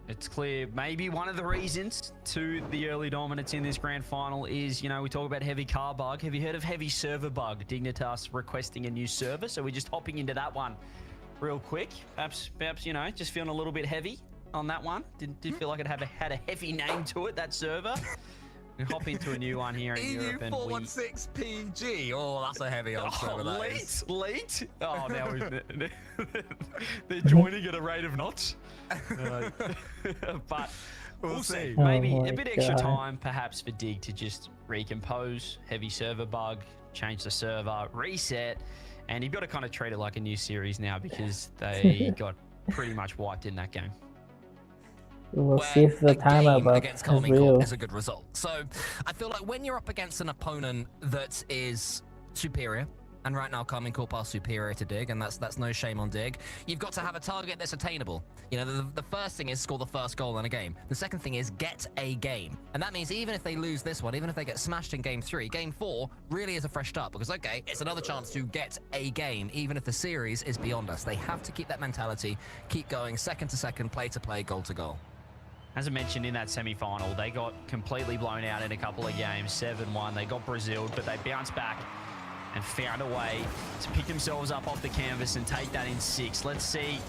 I: it's clear maybe one of the reasons to the early dominance in this grand final is, you know, we talk about heavy car bug. Have you heard of heavy server bug? Dignitas requesting a new server, so we're just hopping into that one real quick. Perhaps, you know, just feeling a little bit heavy on that one. Did feel like it had a heavy name to it, that server. We hop into a new one here in Europe, and we...
D: EU416PG. Oh, that's a heavy old server, that is.
I: Late? Oh, now they're joining at a rate of knots. But we'll see. Maybe a bit extra time, perhaps, for Dig to just recompose. Heavy server bug, change the server, reset, and you've got to kind of treat it like a new series now, because they got pretty much wiped in that game.
A: We'll see if the timeout buff
D: against
A: is
D: Carmine
A: real.
D: Corp is a good result. So I feel like when you're up against an opponent that is superior, and right now Carmine Corp are superior to Dig, and that's no shame on Dig, you've got to have a target that's attainable. You know, the first thing is score the first goal in a game. The second thing is get a game. And that means even if they lose this one, even if they get smashed in game 3, game 4 really is a fresh start, because okay, it's another chance to get a game, even if the series is beyond us. They have to keep that mentality, keep going second to second, play to play, goal to goal.
I: As I mentioned in that semi-final, they got completely blown out in a couple of games, 7-1. They got Braziled, but they bounced back and found a way to pick themselves up off the canvas and take that in 6. Let's see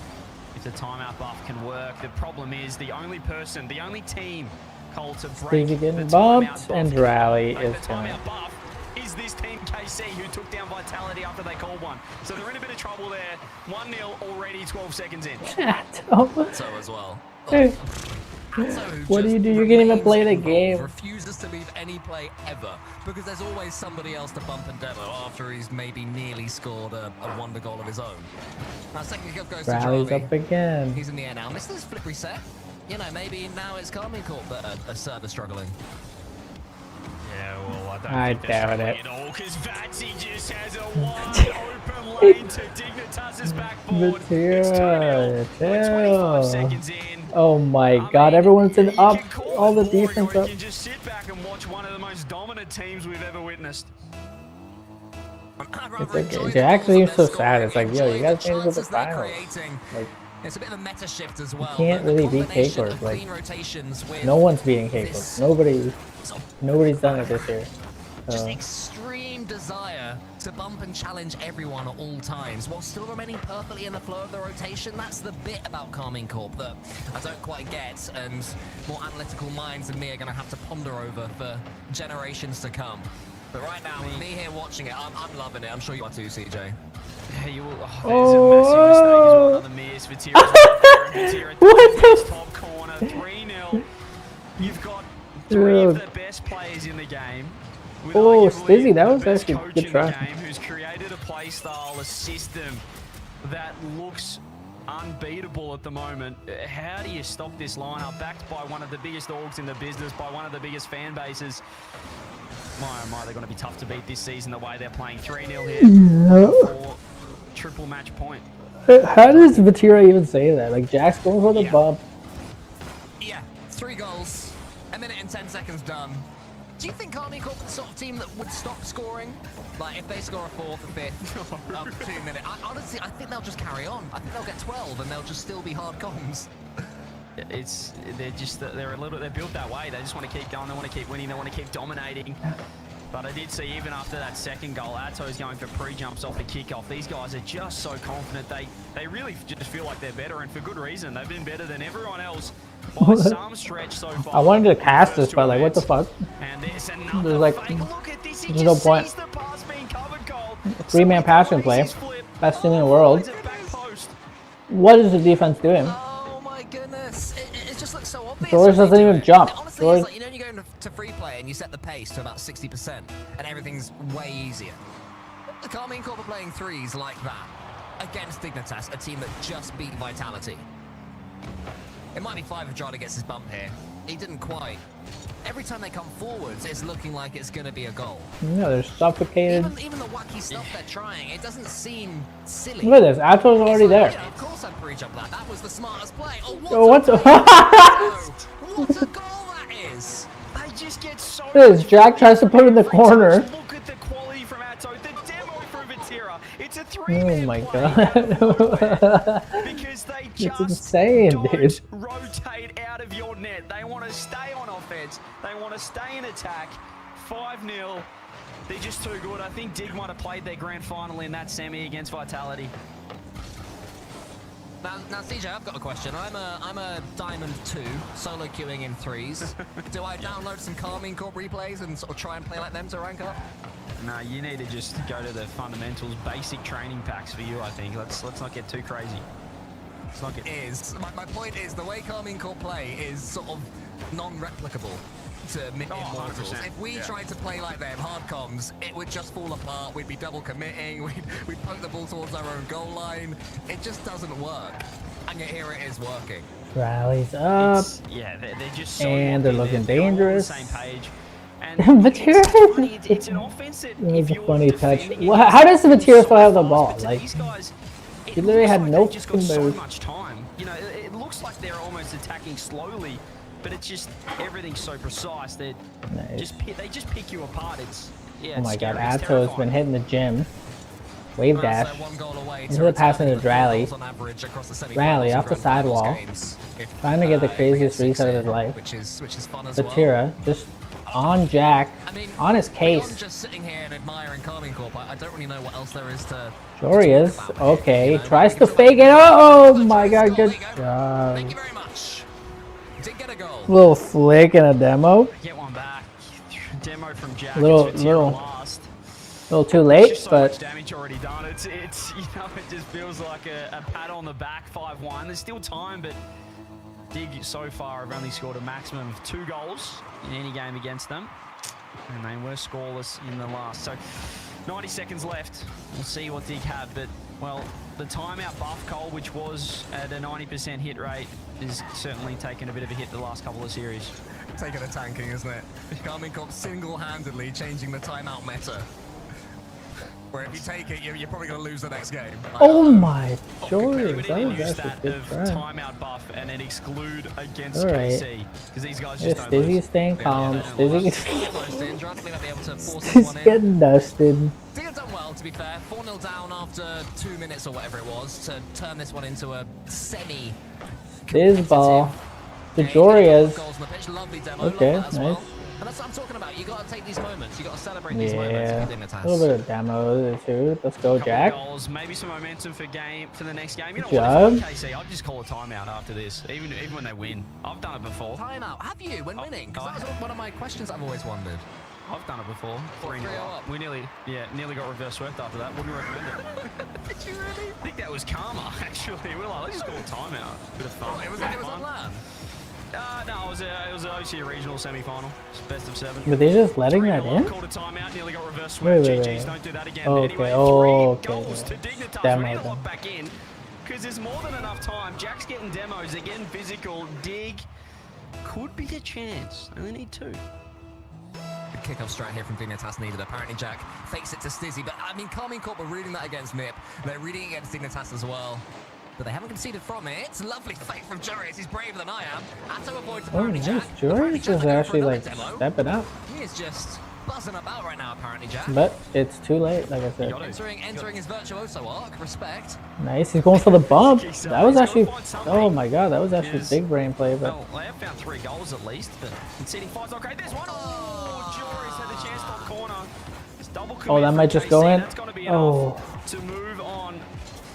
I: if the timeout buff can work. The problem is the only team, Cole, to break
A: Stevie
I: the
A: getting
I: timeout
A: bumped,
I: buff.
A: and Rally
I: Like,
A: is
I: the
A: going.
I: timeout buff is this team KC, who took down Vitality after they called one. So they're in a bit of trouble there. 1-0 already, 12 seconds in.
D: So as well.
A: Hey. What do you do? You can't even play the game.
D: Refuses to leave any play ever, because there's always somebody else to bump and demo after he's maybe nearly scored a wonder goal of his own. Now second kick goes
A: Rally's
D: to Jarvi.
A: up again.
D: He's in the air now. Missed this flip reset. You know, maybe now it's Carmine Corp that are server struggling.
I: Yeah, well, I don't
A: I
I: think they're
A: doubt
I: struggling
A: it.
I: at all, because Vatsy just has a wide open lane to Dignitas's backboard. It's 2-0. We're 25 seconds in.
A: Oh my god, everyone's in up. All the
I: Boring,
A: defense
I: or you
A: up.
I: can just sit back and watch one of the most dominant teams we've ever witnessed.
A: It's okay. Jack seems so sad. It's like, yo, you guys made it to the finals. Like,
D: it's a bit of a meta shift as well.
A: you can't really beat K-Corp. Like, no one's beating K-Corp. Nobody's done it this year.
D: Just extreme desire to bump and challenge everyone at all times, while still remaining perfectly in the flow of the rotation. That's the bit about Carmine Corp that I don't quite get, and more analytical minds than me are going to have to ponder over for generations to come. But right now, with me here watching it, I'm loving it. I'm sure you are too, CJ.
I: Yeah, you will. Oh, there's a massive mistake as well. Another miss. Vatira's
A: What the
I: top corner, 3-0. You've got 3 of the best players in the game. With
A: Oh,
I: arguably
A: Stizzy, that
I: the
A: was
I: best
A: actually a
I: coach
A: good
I: in
A: try.
I: the game, who's created a play style, a system that looks unbeatable at the moment. How do you stop this lineup, backed by one of the biggest orgs in the business, by one of the biggest fan bases? My oh my, they're going to be tough to beat this season the way they're playing. 3-0 here for triple match point.
A: How does Vatira even say that? Like, Jack's going for the bump.
D: Yeah, 3 goals, a minute and 10 seconds done. Do you think Carmine Corp is the sort of team that would stop scoring? Like, if they score a 4th, a 5th, up 2 minutes. Honestly, I think they'll just carry on. I think they'll get 12 and they'll just still be hard comms.
I: They're built that way. They just want to keep going. They want to keep winning. They want to keep dominating. But I did see even after that second goal, Ato's going for pre-jumps off the kickoff. These guys are just so confident. They really just feel like they're better, and for good reason. They've been better than everyone else by some stretch so far.
A: I wanted to cast this, but like, what the fuck?
I: And there's
A: There's like, there's no point. 3-man passing play, best team in the world. What is the defense doing?
D: Oh my goodness, it just looks so obvious.
A: George doesn't even jump.
D: Honestly, it's like, you know, you go into free play and you set the pace to about 60%, and everything's way easier. The Carmine Corp are playing 3s like that against Dignitas, a team that just beat Vitality. It might be 5 if Jada gets his bump here. He didn't quite. Every time they come forwards, it's looking like it's going to be a goal.
A: No, they're suffocated.
D: Even the wacky stuff they're trying, it doesn't seem silly.
A: Look at this, Ato's already there.
D: Yeah, of course I'd pre-jump that. That was the smartest play. Oh,
A: Oh, what the?
D: what a goal that is!
I: They just get so
A: This Jack tries to put it in the corner.
I: Look at the quality from Ato. The demo from Vatira. It's a 3-man
A: Oh my
I: play
A: god.
I: because they
A: It's
I: just
A: insane,
I: don't
A: dude.
I: rotate out of your net. They want to stay on offense. They want to stay in attack. 5-0. They're just too good. I think Dig might have played their grand final in that semi against Vitality.
D: Now, CJ, I've got a question. I'm a Diamond 2, solo queuing in 3s. Do I download some Carmine Corp replays and sort of try and play like them to rank up?
I: No, you need to just go to the fundamentals, basic training packs for you, I think. Let's not get too crazy. Let's not get...
D: My point is, the way Carmine Corp play is sort of non-replicable to Immortals.
I: 100%.
D: If we tried to play like them, hard comms, it would just fall apart. We'd be double committing. We'd poke the ball towards our own goal line. It just doesn't work. and yet here it is working.
A: Rallies up.
I: Yeah, they're just so
A: And they're
I: lucky.
A: looking
I: They're all on the
A: dangerous.
I: same page.
A: Vatira.
I: It's an offense that
A: It was
I: if
A: a
I: you're
A: funny touch.
I: defending
A: Well, how does the
I: against
A: Vatira
I: so
A: still have the
I: fast,
A: ball?
I: but to
A: Like,
I: these guys,
A: he literally had no
I: they've just got so
A: move.
I: much time. You know, it looks like they're almost attacking slowly, but it's just everything's so precise that they just pick you apart. It's
A: Oh my god, Atto's been hitting the gym. Wave dash. Into the pass into Rally. Rally off the sidewall. Trying to get the craziest reset of his life.
D: Which is fun as
A: Vatira just on Jack. On his case.
D: Just sitting here and admiring Carmine Corp. I don't really know what else there is to.
A: Glorious. Okay. Tries to fake it. Oh my god, good job.
D: Thank you very much. Did get a goal.
A: Little flick and a demo.
I: Get one back. Demo from Jack.
A: Little too late,
I: Just so
A: but
I: much damage already done. It's you know, it just feels like a pat on the back. 5-1. There's still time, but Dig so far have only scored a maximum of 2 goals in any game against them, and they were scoreless in the last. So 90 seconds left. We'll see what Dig have, but well, the timeout buff, Cole, which was at a 90% hit rate, is certainly taken a bit of a hit the last couple of series.
D: Taking a tanking, isn't it? Carmine Corp single-handedly changing the timeout meta. Where if you take it, you're probably going to lose the next game.
A: oh my George,
I: We
A: that
I: didn't
A: was
I: use
A: actually
I: that
A: good
I: of
A: try.
I: timeout buff and then exclude against
A: Alright.
I: KC, because these guys just
A: Yeah,
I: don't
A: Stizzy's
I: lose.
A: staying calm.
D: Almost in. Drastically might be able to force this
A: He's
D: one in.
A: getting dusted.
D: Dig have done well, to be fair. 4-0 down after 2 minutes or whatever it was to turn this one into a semi.
A: This ball. The Jorias.
D: Goals on the pitch. Lovely demo.
A: Okay,
D: Love that as
A: nice.
D: well. And that's what I'm talking about. You got to take these moments. You got to celebrate these moments.
A: Yeah,
D: If you're doing the
A: a little bit of demo too. Let's go, Jack.
I: Goals, maybe some momentum for the next game. You know
A: Good
I: what?
A: job.
I: If I'm KC, I'd just call a timeout after this, even when they win. I've done it before.
D: Timeout. Have you when winning? Because that was one of my questions I've always wondered.
I: I've done it before. 3-0 up. We nearly got reverse swept after that. Wouldn't recommend it.
D: Did you really?
I: I think that was karma, actually. We're like, let's just call a timeout. Bit of fun.
D: It was a LAN.
I: No, it was an OC regional semi-final. It's best of 7.
A: Were they just letting that in?
I: Called a timeout, nearly got reverse
A: Wait,
I: swept.
A: wait,
I: GG's,
A: wait.
I: don't do that again.
A: Okay,
I: Anyway, 3
A: okay.
I: goals to Dignitas.
A: That
I: We
A: might
I: need to
A: have
I: lock back in, because there's more than enough time. Jack's getting demos. They're getting physical. Dig could be a chance. Only need 2.
D: The kickoff strat here from Dignitas needed. Apparently Jack fakes it to Stizzy, but I mean Carmine Corp were reading that against Nip. They're reading it against Dignitas as well. But they haven't conceded from it. It's a lovely fake from Jorius. He's braver than I am. Atto avoids
A: Oh,
D: apparently
A: nice.
D: Jack.
A: George is actually like stepping up.
D: He is just buzzing about right now, apparently, Jack.
A: But it's too late, like I said.
D: Entering his virtuoso arc. Respect.
A: Nice, he's going for the bump. That was actually, oh my god, that was actually big brain play. But
I: Well, they have found 3 goals at least, but conceding 5's not great. There's one. Oh, Jorius had the chance top corner. It's double
A: oh, that
I: commit
A: might
I: from
A: just go
I: KC.
A: in.
I: That's gonna be
A: Oh,
I: enough to move on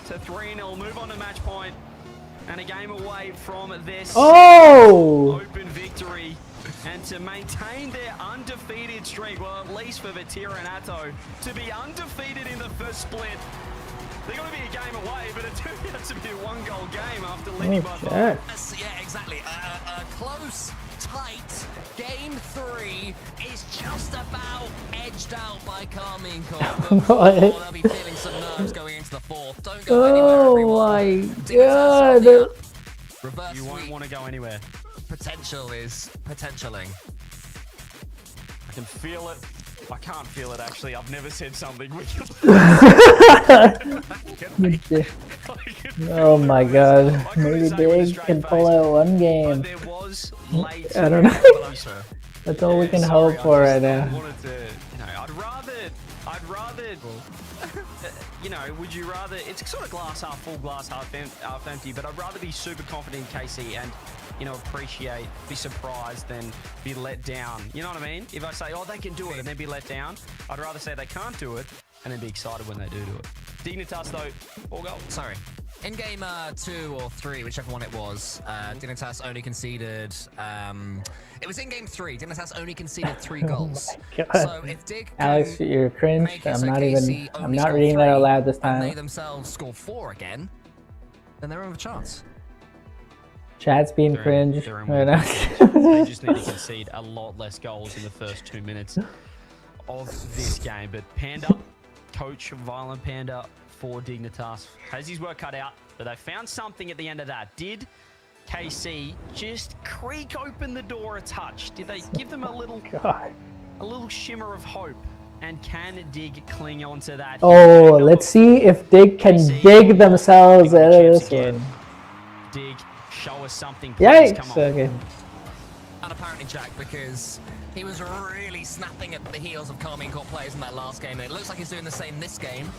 I: to 3-0, move on to match point, and a game away from this
A: Oh!
I: open victory, and to maintain their undefeated streak. Well, at least for Vatira and Atto, to be undefeated in the first split. They're going to be a game away, but it turned out to be a 1-goal game after leading by 5.
D: Yeah, exactly. A close, tight game 3 is just about edged out by Carmine Corp.
A: What?
D: They'll be feeling some nerves going into the 4th. Don't go anywhere,
A: oh
D: everyone.
A: my god.
D: Reverse
I: You won't
D: sweep.
I: want to go anywhere.
D: Potential is potentialing.
I: I can feel it. I can't feel it, actually. I've never said something.
A: Oh my god. Maybe Big can pull out one game.
I: There was late.
A: I don't know. That's all we can hope for right now.
I: I'd rather, you know, would you rather, it's sort of glass half full, glass half empty, but I'd rather be super confident in KC and, you know, appreciate, be surprised than be let down. You know what I mean? If I say, oh, they can do it and then be let down, I'd rather say they can't do it and then be excited when they do it. Dignitas, though, 4 goals.
D: Sorry. In game 2 or 3, whichever one it was, Dignitas only conceded. It was in game 3. Dignitas only conceded 3 goals.
A: God.
D: So if Dig
A: Alex, you're cringe.
D: make it
A: I'm
D: so
A: not
D: KC
A: even. I'm
D: only
A: not
D: score
A: reading that
D: 3,
A: out loud this
D: and they
A: time.
D: themselves score 4 again, then they're in with a chance.
A: Chat's being cringe
I: They're in
A: right
I: with
A: now.
I: They just need to concede a lot less goals in the first 2 minutes of this game. But Panda, coach Violent Panda for Dignitas, has his work cut out. But they found something at the end of that. Did KC just creak open the door a touch? Did they give them a little shimmer of hope? And can Dig cling on to that?
A: Oh, let's see if Dig can dig themselves out of this one.
I: Dig, show us something, please.
A: Yikes!
I: Come on.
A: Okay.
D: And apparently Jack, because he was really snapping at the heels of Carmine Court players in that last game. And it looks like he's doing the same this game.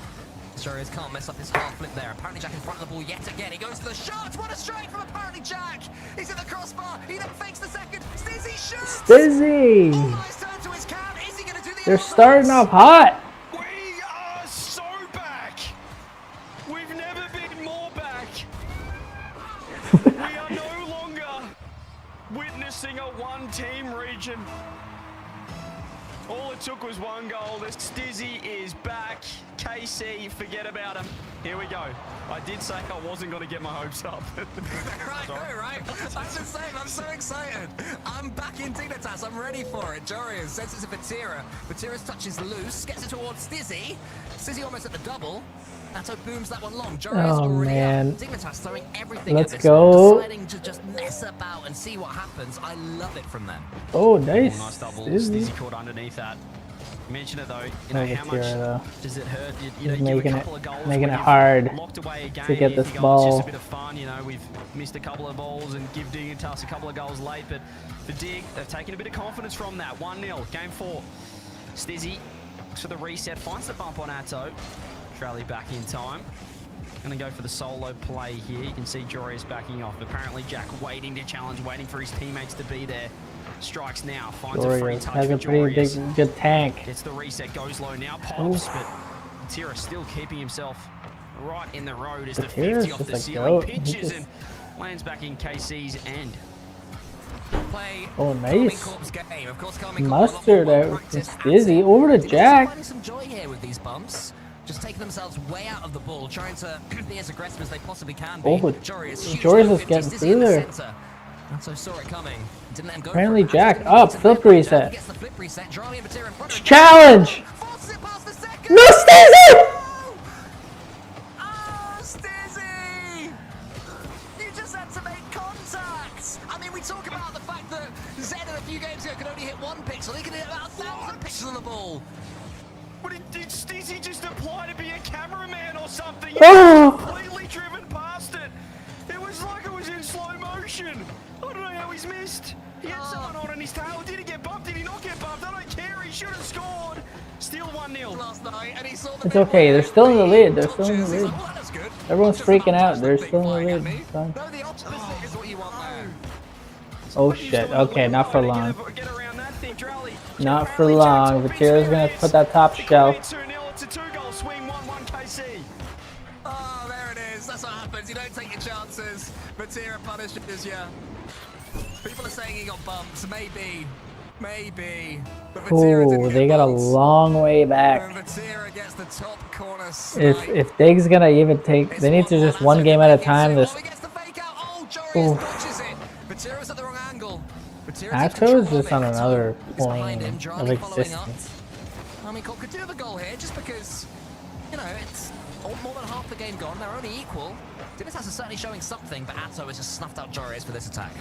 D: Joris can't mess up his half flip there. Apparently Jack in front of the ball yet again. He goes for the shot. What a strike from apparently Jack. He's in the crossbar. He then fakes the second. Stizzy shoots.
A: Stizzy!
D: Almost turned to his count. Is he going to do the
A: They're starting off hot.
I: We are so back. We've never been more back. We are no longer witnessing a one-team region. All it took was one goal. The Stizzy is back. KC, forget about him. Here we go. I did say I wasn't going to get my hopes up.
D: Right, right. I'm the same. I'm so excited. I'm back in Dignitas. I'm ready for it. Joris sends it to Vatira. Vatira's touch is loose. Gets it towards Stizzy. Stizzy almost at the double. Nato booms that one long. Joris already
A: man.
D: up. Dignitas throwing everything
A: Let's
D: at this
A: go.
D: one, deciding to just mess about and see what happens. I love it from them.
A: Oh, nice.
I: Nice double.
A: Stizzy.
I: Stizzy caught underneath that. Mention it though. You know, how much
A: though.
I: does it hurt? You
A: He's
I: know, you
A: making
I: a
A: it
I: couple of goals
A: making
I: when
A: it
I: you've
A: hard
I: locked away a game,
A: to get
I: you
A: this
I: think, oh,
A: ball.
I: it's just a bit of fun. You know, we've missed a couple of balls and give Dignitas a couple of goals late, but for Dig, they've taken a bit of confidence from that. 1-0, game 4. Stizzy looks for the reset, finds the bump on Atto. Trally back in time. Gonna go for the solo play here. You can see Joris backing off. Apparently Jack waiting to challenge, waiting for his teammates to be there. Strikes now, finds a free
A: Jorius
I: touch
A: has
I: for
A: a pretty
I: Joris.
A: good tank.
I: Gets the reset, goes low now, pops, but Tira still keeping himself right in the road as the
A: Vatira's
I: 50 off the
A: just a
I: ceiling,
A: goat. He
I: pitches
A: just-
I: and lands back in KC's end.
D: Play
A: Oh, nice.
D: Corp's game. Of course, Carmine Corp
A: Mustard
D: a lot more
A: out with
D: practice at
A: Stizzy
D: it.
A: over to
D: Dignitas are
A: Jack.
D: finding some joy here with these bumps. Just taking themselves way out of the ball, trying to be as aggressive as they possibly can be.
A: Oh, but
D: Joris
A: is getting through there.
D: So saw it coming. Didn't let him go
A: Apparently
D: for it.
A: Jack
D: Absolutely
A: up,
D: to
A: flip
D: the
A: reset.
D: Gets the flip reset. Drami and Vatira in front of him.
A: Challenge!
D: Forces it past the second.
A: No, Stizzy!
D: Oh, Stizzy! You just had to make contact. I mean, we talk about the fact that Zed in a few games ago could only hit 1 pixel. He can hit about 1,000 pixels on the ball.
I: But did Stizzy just apply to be a cameraman or something?
A: Oh.
I: Completely driven past it. It was like it was in slow motion. I don't know how he's missed. He had someone on his tail. Did he get bumped? Did he not get bumped? I don't care. He should have scored. Still 1-0.
D: Last night, and he saw the
A: It's okay. They're still in the lead. They're still in the
D: He's
A: lead.
D: like, well, that's good.
A: Everyone's
D: Just enough
A: freaking out.
D: touch
A: They're
D: that
A: still
D: thing
A: in the
D: flying at
A: lead.
D: me.
A: It's fine.
D: No, the opposite is what you want there.
A: Oh shit. Okay, not for long.
I: Get around that thing, Drally.
A: Not for long. Vatira's gonna put that top shelf.
I: 2-0. It's a 2-goal swing. 1-1 KC.
D: Oh, there it is. That's what happens. You don't take your chances. Vatira punishes you. People are saying he got bumps. Maybe. Maybe. But Vatira
A: Oh,
D: didn't
A: they
D: get
A: got a
D: bumps.
A: long way back.
D: And Vatira gets the top corner
A: If Dig's gonna even take, they need to just one game at a time. This.
D: Joris dodges it. Vatira's at the wrong angle. Vatira takes
A: Atto is
D: control of
A: just on
D: it.
A: another
D: Is behind him.
A: plane
D: Drali
A: of
D: following up.
A: existence.
D: I mean, could do the goal here just because, you know, it's more than half the game gone. They're only equal. Dignitas is certainly showing something, but Atto has just snuffed out Joris for this attack.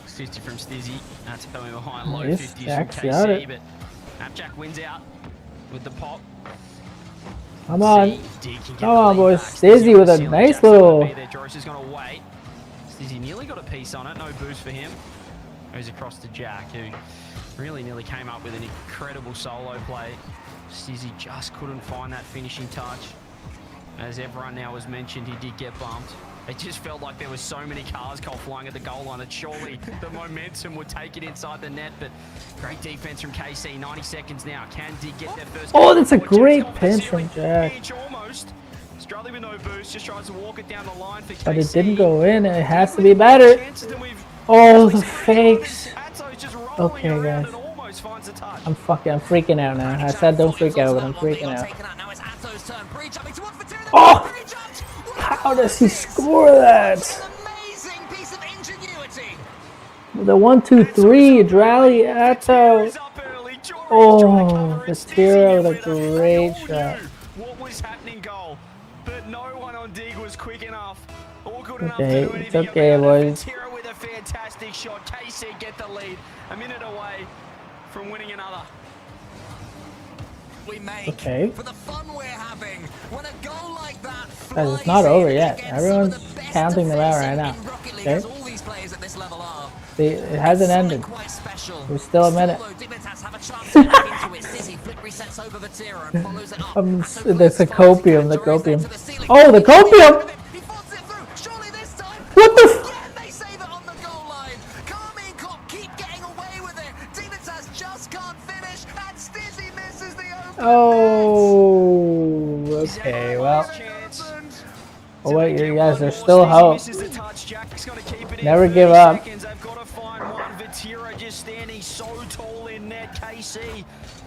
I: 50 from Stizzy. That's going behind low
A: Nice,
I: 50s
A: Jack's
I: from
A: got
I: KC,
A: it.
I: but Jack wins out with the pop.
A: Come on.
I: Dig can get
A: Come
I: the
A: on,
I: lead
A: boys.
I: back.
A: Stizzy with a
I: Ceiling.
A: nice
I: Jack's not gonna
A: little.
I: be there. Joris is going to wait. Stizzy nearly got a piece on it. No boost for him. Goes across to Jack, who really nearly came up with an incredible solo play. Stizzy just couldn't find that finishing touch. As everyone now has mentioned, he did get bumped. It just felt like there was so many cars flying at the goal line that surely the momentum would take it inside the net, but great defense from KC. 90 seconds now. Can Dig get their first?
A: Oh, that's a
I: goal?
A: great
I: Jack's
A: pinch
I: ceiling.
A: from Jack.
I: Inch almost. Strudley with no boost, just tries to walk it down the line for KC.
A: But it didn't go in. It has to be better. Oh, the fakes. Okay, guys. I'm freaking out now. I said don't freak out, but I'm freaking out. Oh! How does he score that? The 1-2-3, Drally, Atto. Oh, Vatira with a great shot.
I: What was happening, goal? but no one on Dig was quick enough or good enough
A: Okay,
I: to do
A: it's
I: anything
A: okay,
I: about it.
A: boys.
I: Vatira with a fantastic shot. KC get the lead, a minute away from winning another.
D: We make
A: Okay.
D: for the fun we're having when a goal like that
A: Guys, it's
D: flies
A: not over
D: in
A: yet.
D: against
A: Everyone's
D: some of the best
A: counting them out right
D: defenders
A: now.
D: in Rocket League,
A: Okay.
D: as all these players at this level are.
A: See, it hasn't ended.
D: Quite special.
A: There's still a minute.
D: Though, Dignitas have a chance to get back into it. Stizzy flick resets over Vatira and follows it up.
A: The copium, the copium. Oh, the copium! What the f-
D: They save it on the goal line. Carmine Corp keep getting away with it. Dignitas just can't finish, and Stizzy misses the open.
A: Oh, okay, well. Oh wait, you guys, there's still hope. Never give up.
I: They've got to find one. Vatira just standing so tall in net. KC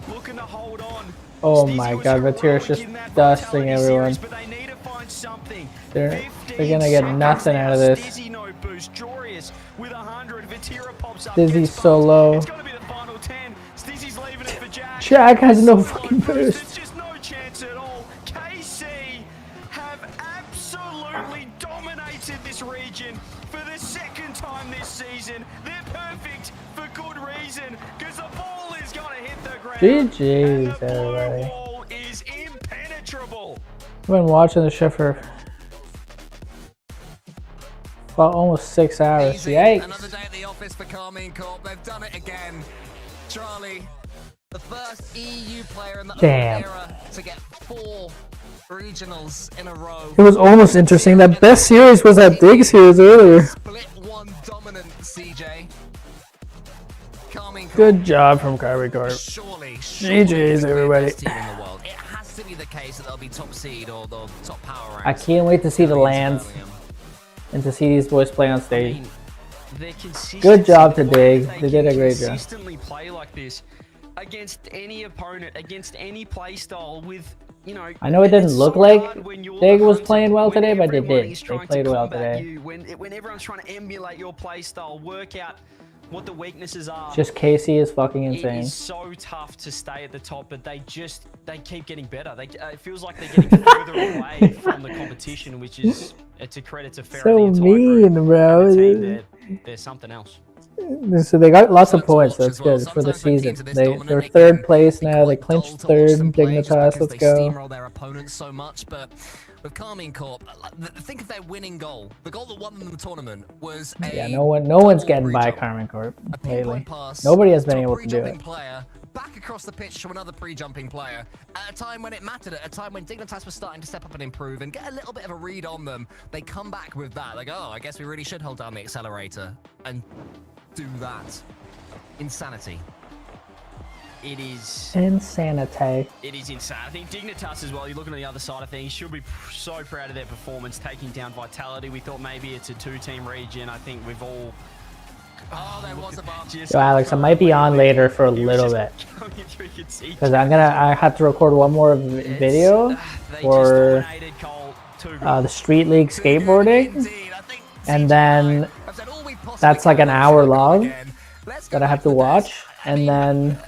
I: looking to hold on.
A: Oh my god, Vatira's just dusting everyone.
I: But they need to find something.
A: They're gonna get nothing out of this.
I: Stizzy no boost. Jorius with 100. Vatira pops up.
A: Stizzy's so low.
I: It's gonna be the final 10. Stizzy's leaving it for Jack.
A: Jack has no fucking boost.
I: There's just no chance at all. KC have absolutely dominated this region for the second time this season. They're perfect for good reason, because the ball is going to hit the ground.
A: GG's, everybody.
I: Wall is impenetrable.
A: I've been watching the show for about almost 6 hours.
D: Easy.
A: Yikes.
D: Another day at the office for Carmine Corp. They've done it again. Charlie, the first EU player in the
A: Damn.
D: Open era to get 4 regionals in a row.
A: It was almost interesting. That best series was that big series earlier.
D: Split 1 dominant CJ. Carmine Corp.
A: Good job from Kyrie Corp.
D: Surely,
A: GG's, everybody.
D: best team in the world. It has to be the case that they'll be top seed or the top power ranks.
A: I can't wait to see the lands and to see these boys play on stage. Good job to Dig. They did a great job.
I: Consistently play like this against any opponent, against any play style with, you know,
A: I know it didn't
I: it's
A: look
I: so
A: like
I: hard when you're
A: Dig
I: the
A: was
I: hunter,
A: playing well
I: when
A: today, but they
I: everyone
A: did.
I: is
A: They
I: trying to
A: played well
I: combat
A: today.
I: you, when everyone's trying to emulate your play style, work out what the weaknesses are.
A: Just Casey is fucking
I: It
A: insane.
I: is so tough to stay at the top, but they keep getting better. It feels like they're getting further away from the competition, which is, it's a credit to Farrah
A: So
I: and the entire group
A: mean, bro.
I: and the team. They're something else.
A: So they got lots of points. That's good for the season. They're third place now. They clinched third. Dignitas, let's
D: They
A: go.
D: steamroll their opponents so much, but with Carmine Corp, think of their winning goal. The goal that won them the tournament was a
A: Yeah, no one's getting by Carmine Corp lately. Nobody has been able to do it.
D: player back across the pitch to another pre-jumping player at a time when it mattered, at a time when Dignitas was starting to step up and improve and get a little bit of a read on them. They come back with that, like, oh, I guess we really should hold down the accelerator and do that. Insanity.
I: It is
A: Insanity.
I: It is insane. I think Dignitas as well, you're looking at the other side of things, should be so proud of their performance, taking down Vitality. We thought maybe it's a 2-team region. I think we've all...
D: Oh, there was a bomb.
A: Yo, Alex, I might be on later for a little bit. Because I have to record one more video for the Street League skateboarding. And then that's like an hour long that I have to watch. And then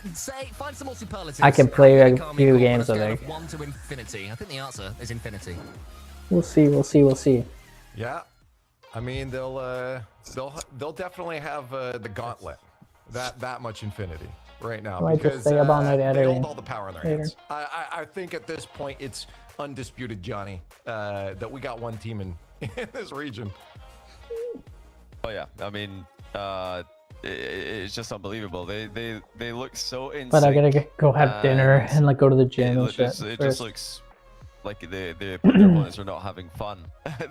A: I can play a few games, I think.
D: 1 to infinity. I think the answer is infinity.
A: We'll see, we'll see, we'll see.
H: Yeah, I mean they'll definitely have the gauntlet, that much infinity right now.
A: I might just stay up all night
H: they
A: editing
H: hold all the power in their
A: later.
H: hands. I think at this point it's undisputed, Johnny, that we got one team in this region.
E: Oh yeah, I mean, it's just unbeliopable. They look so insane.
A: But I gotta go have dinner and like go to the gym and shit.
E: It just looks like their opponents are not having fun.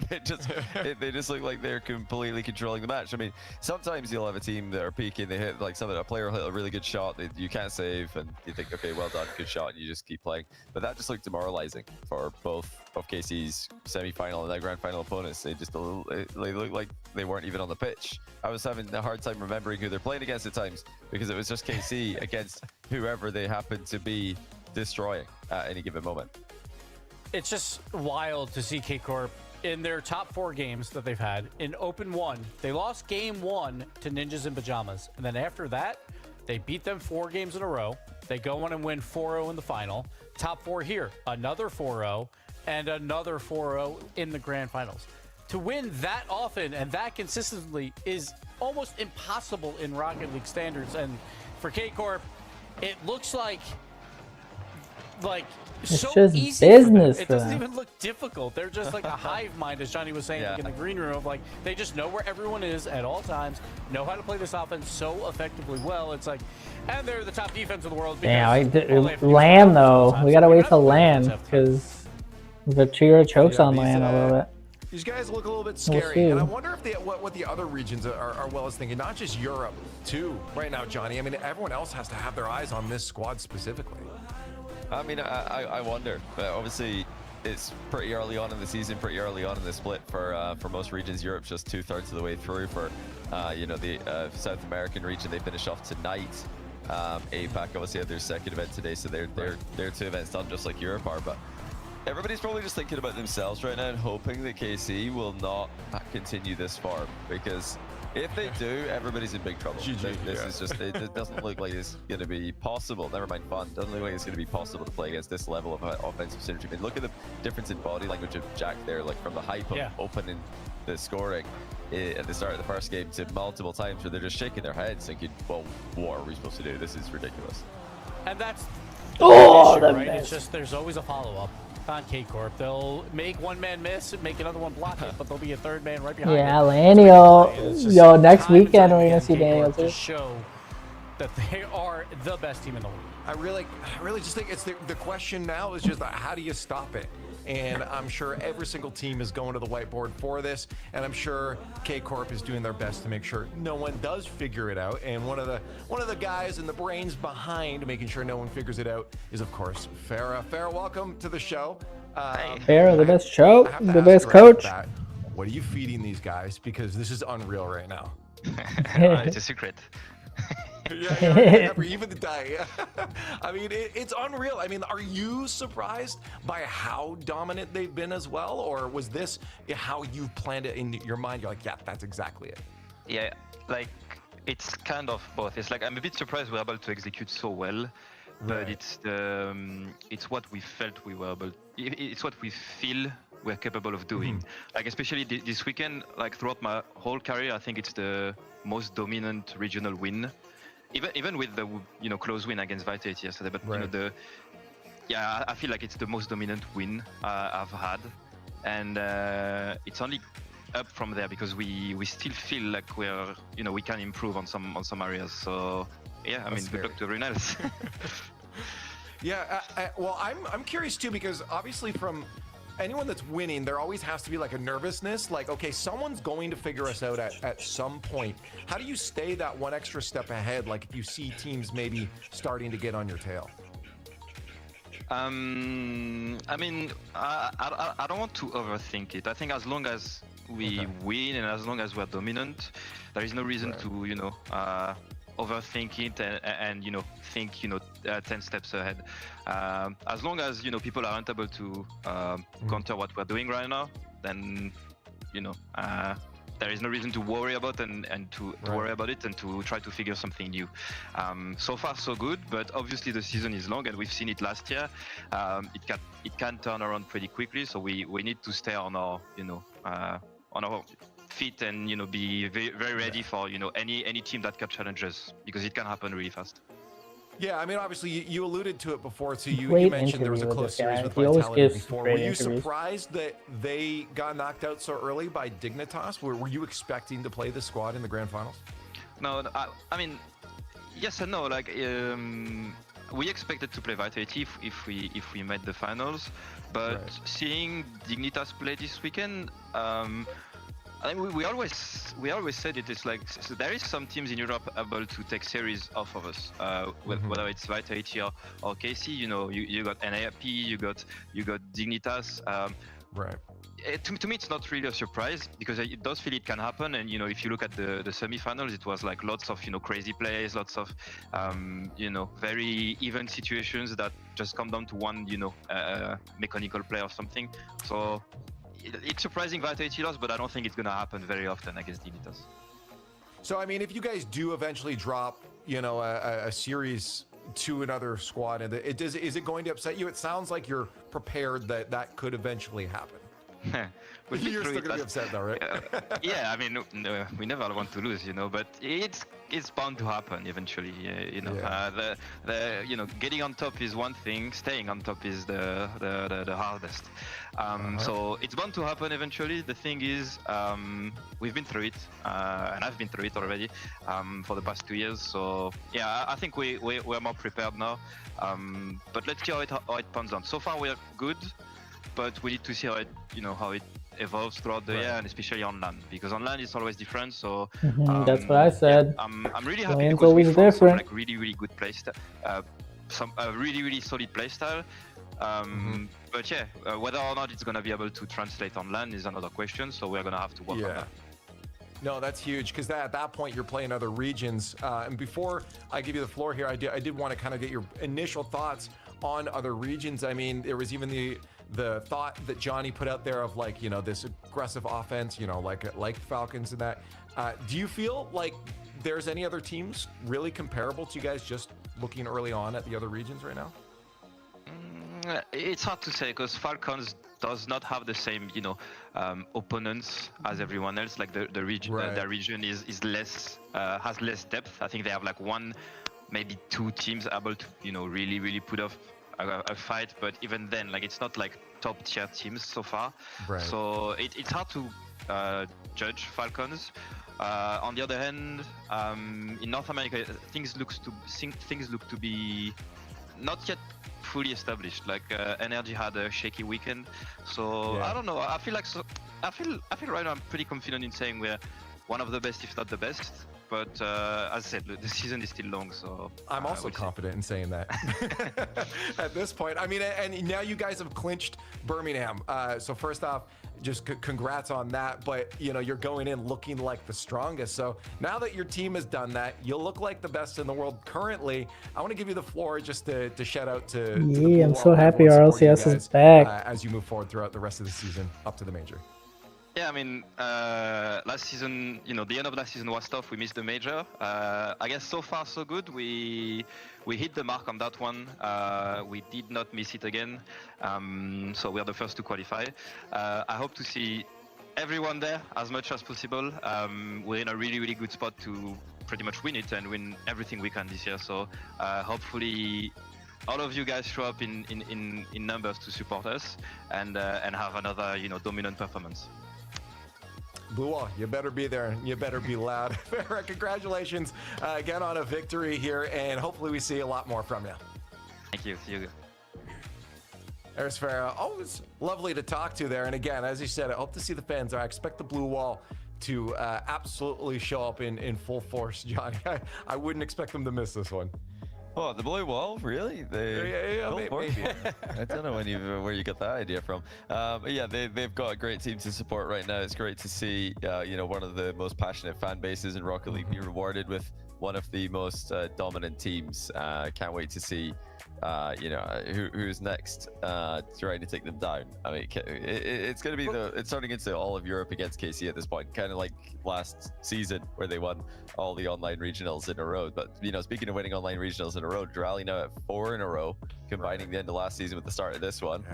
E: they just look like they're completely controlling the match. I mean, sometimes you'll have a team that are peaking, they hit like a player will hit a really good shot, you can't save, and you think, okay, well done, good shot, and you just keep playing. But that just looked demoralizing for both of KC's semi-final and their grand final opponents. They looked like they weren't even on the pitch. I was having a hard time remembering who they're playing against at times because it was just KC against whoever they happened to be destroying at any given moment.
C: It's just wild to see K-Corp in their top 4 games that they've had. In Open 1, they lost Game 1 to Ninjas in Pajamas. And then after that, they beat them 4 games in a row. They go on and win 4-0 in the final. Top 4 here, another 4-0, and another 4-0 in the grand finals. To win that often and that consistently is almost impossible in Rocket League standards. And for K-Corp, it looks like
A: it's
C: so
A: just
C: easy
A: business
C: for them. It
A: for
C: doesn't
A: them.
C: even look difficult. They're just like a hive mind, as Johnny was saying in the green room. Of like, they just know where everyone is at all times, know how to play this offense so effectively well. It's like, and they're the top defense in the world.
A: Damn, land though. We gotta wait till land because the Chiro chokes on land a little bit.
H: These guys look a little bit
A: We'll
H: scary,
A: see.
H: and I wonder if what the other regions are well as thinking. Not just Europe, too. Right now, Johnny. I mean, everyone else has to have their eyes on this squad specifically.
F: I mean, I wonder. But obviously, it's pretty early on in the season, pretty early on in the split for most regions. Europe's just 2/3 of the way through. For the South American region, they finish off tonight. APAC obviously had their second event today, so they're 2 events done, just like Europe are. But everybody's probably just thinking about themselves right now and hoping that KC will not continue this far, because if they do, everybody's in big trouble. This is just, it doesn't look like it's going to be possible. Never mind fun. Doesn't look like it's going to be possible to play against this level of offensive synergy. I mean, look at the difference in body language of Jack there, like from the hype of opening the scoring at the start of the first game to multiple times where they're just shaking their heads thinking, well, what are we supposed to do? This is ridiculous.
C: And that's the issue, right? It's just there's always a follow-up on K-Corp. They'll make one man miss and make another one block it, but there'll be a third man right behind
A: Yeah,
C: it.
A: Daniel. Yo, next weekend we're gonna see Daniel
C: To
A: too.
C: show that they are the best team in the world.
H: I really just think it's the question now is just how do you stop it? And I'm sure every single team is going to the whiteboard for this, and I'm sure K-Corp is doing their best to make sure no one does figure it out. And one of the guys and the brains behind making sure no one figures it out is, of course, Farah. Farah, welcome to the show.
A: Farah, the best show,
H: I have to
A: the
H: ask
A: best
H: you right off
A: coach.
H: the bat, what are you feeding these guys? Because this is unreal right now.
O: It's a secret.
H: Never even die. I mean, it's unreal. I mean, are you surprised by how dominant they've been as well, or was this how you planned it in your mind? You're like, yeah, that's exactly it.
O: Yeah, like it's kind of both. It's like I'm a bit surprised we're able to execute so well, but it's what we felt we were able. It's what we feel we're capable of doing. Like especially this weekend, like throughout my whole career, I think it's the most dominant regional win. Even with the close win against Vitality yesterday, but I feel like it's the most dominant win I've had, and it's only up from there because we still feel like we can improve on some areas. So yeah, I mean, good luck to everyone else.
H: Well, I'm curious too, because obviously from anyone that's winning, there always has to be like a nervousness, like, okay, someone's going to figure us out at some point. How do you stay that one extra step ahead, like if you see teams maybe starting to get on your tail?
O: I mean, I don't want to overthink it. I think as long as we win and as long as we're dominant, there is no reason to, overthink it and think 10 steps ahead. As long as people aren't able to counter what we're doing right now, then there is no reason to worry about and to worry about it and to try to figure something new. So far so good, but obviously the season is long and we've seen it last year. It can turn around pretty quickly, so we need to stay on our on our feet and be very, very ready for any team that can challenge us, because it can happen really fast.
H: Yeah, I mean, obviously you alluded to it before, so you
A: Great
H: mentioned there was a
A: interview
H: close
A: with this
H: series
A: guy.
H: with
A: He always
H: Vitality
A: gives
H: before.
A: great
H: Were you
A: interviews.
H: surprised that they got knocked out so early by Dignitas? Were you expecting to play the squad in the grand finals?
O: No, I mean, yes and no. Like we expected to play Vitality if we made the finals, but seeing Dignitas play this weekend, I mean, we always said it. It's like there is some teams in Europe able to take series off of us, whether it's Vitality or KC. You got NAP, you got Dignitas. To me, it's not really a surprise because it does feel it can happen. And if you look at the semi-finals, it was like lots of crazy plays, lots of very even situations that just come down to one mechanical play or something. So it's surprising Vitality lost, but I don't think it's gonna happen very often against Dignitas.
H: So I mean, if you guys do eventually drop, a series to another squad, and is it going to upset you? It sounds like you're prepared that could eventually happen. You're still gonna be upset though, right?
O: Yeah, I mean, we never want to lose, but it's bound to happen eventually. Getting on top is one thing, staying on top is the hardest. So it's bound to happen eventually. The thing is, we've been through it, and I've been through it already for the past 2 years. So yeah, I think we're more prepared now. But let's see how it pans out. So far we're good, but we need to see how it evolves throughout the year, and especially on LAN, because on LAN it's always different. So
A: that's what I said.
O: Yeah, I'm really happy because
A: always
O: we found some
A: different.
O: like really good playstyle, some really solid playstyle. But yeah, whether or not it's gonna be able to translate on LAN is another question. So we're gonna have to work on that.
H: No, that's huge, because at that point you're playing other regions. And before I give you the floor here, I did want to kind of get your initial thoughts on other regions. I mean, there was even the thought that Johnny put out there of like, this aggressive offense, like Falcons and that. Do you feel like there's any other teams really comparable to you guys, just looking early on at the other regions right now?
O: It's hard to say, because Falcons does not have the same, opponents as everyone else. Like the region, their region is less, has less depth. I think they have like one, maybe two teams able to, really put off a fight. But even then, like, it's not like top tier teams so far.
H: Right.
O: So it's hard to judge Falcons. On the other hand, in North America, things look to be not yet fully established. Like Energy had a shaky weekend, so I don't know. I feel right now I'm pretty confident in saying we're one of the best, if not the best. But as I said, the season is still long, so
H: I'm also confident in saying that at this point. I mean, and now you guys have clinched Birmingham. So first off, just congrats on that. But you're going in looking like the strongest. So now that your team has done that, you'll look like the best in the world currently. I want to give you the floor just to shout out to
A: Yeah, I'm so happy RLCS is back
H: as you move forward throughout the rest of the season up to the major.
O: Yeah, I mean, last season, the end of last season was tough. We missed the major. I guess so far so good. We hit the mark on that one. We did not miss it again. So we are the first to qualify. I hope to see everyone there as much as possible. We're in a really good spot to pretty much win it and win everything we can this year. So hopefully all of you guys show up in numbers to support us and have another dominant performance.
H: Blue Wall, you better be there. You better be loud. Congratulations again on a victory here, and hopefully we see a lot more from you.
O: Thank you. See you.
H: There's Farah. Always lovely to talk to there. And again, as you said, I hope to see the fans. I expect the Blue Wall to absolutely show up in full force, Johnny. I wouldn't expect them to miss this one.
P: Oh, the Blue Wall, really?
H: Maybe.
P: I don't know where you got that idea from. But yeah, they've got a great team to support right now. It's great to see one of the most passionate fan bases in Rocket League be rewarded with one of the most dominant teams. Can't wait to see who's next trying to take them down. I mean, it's going to be it's turning into all of Europe against KC at this point, kind of like last season where they won all the online regionals in a row. But speaking of winning online regionals in a row, Durali now at 4 in a row, combining the end of last season with the start of this one,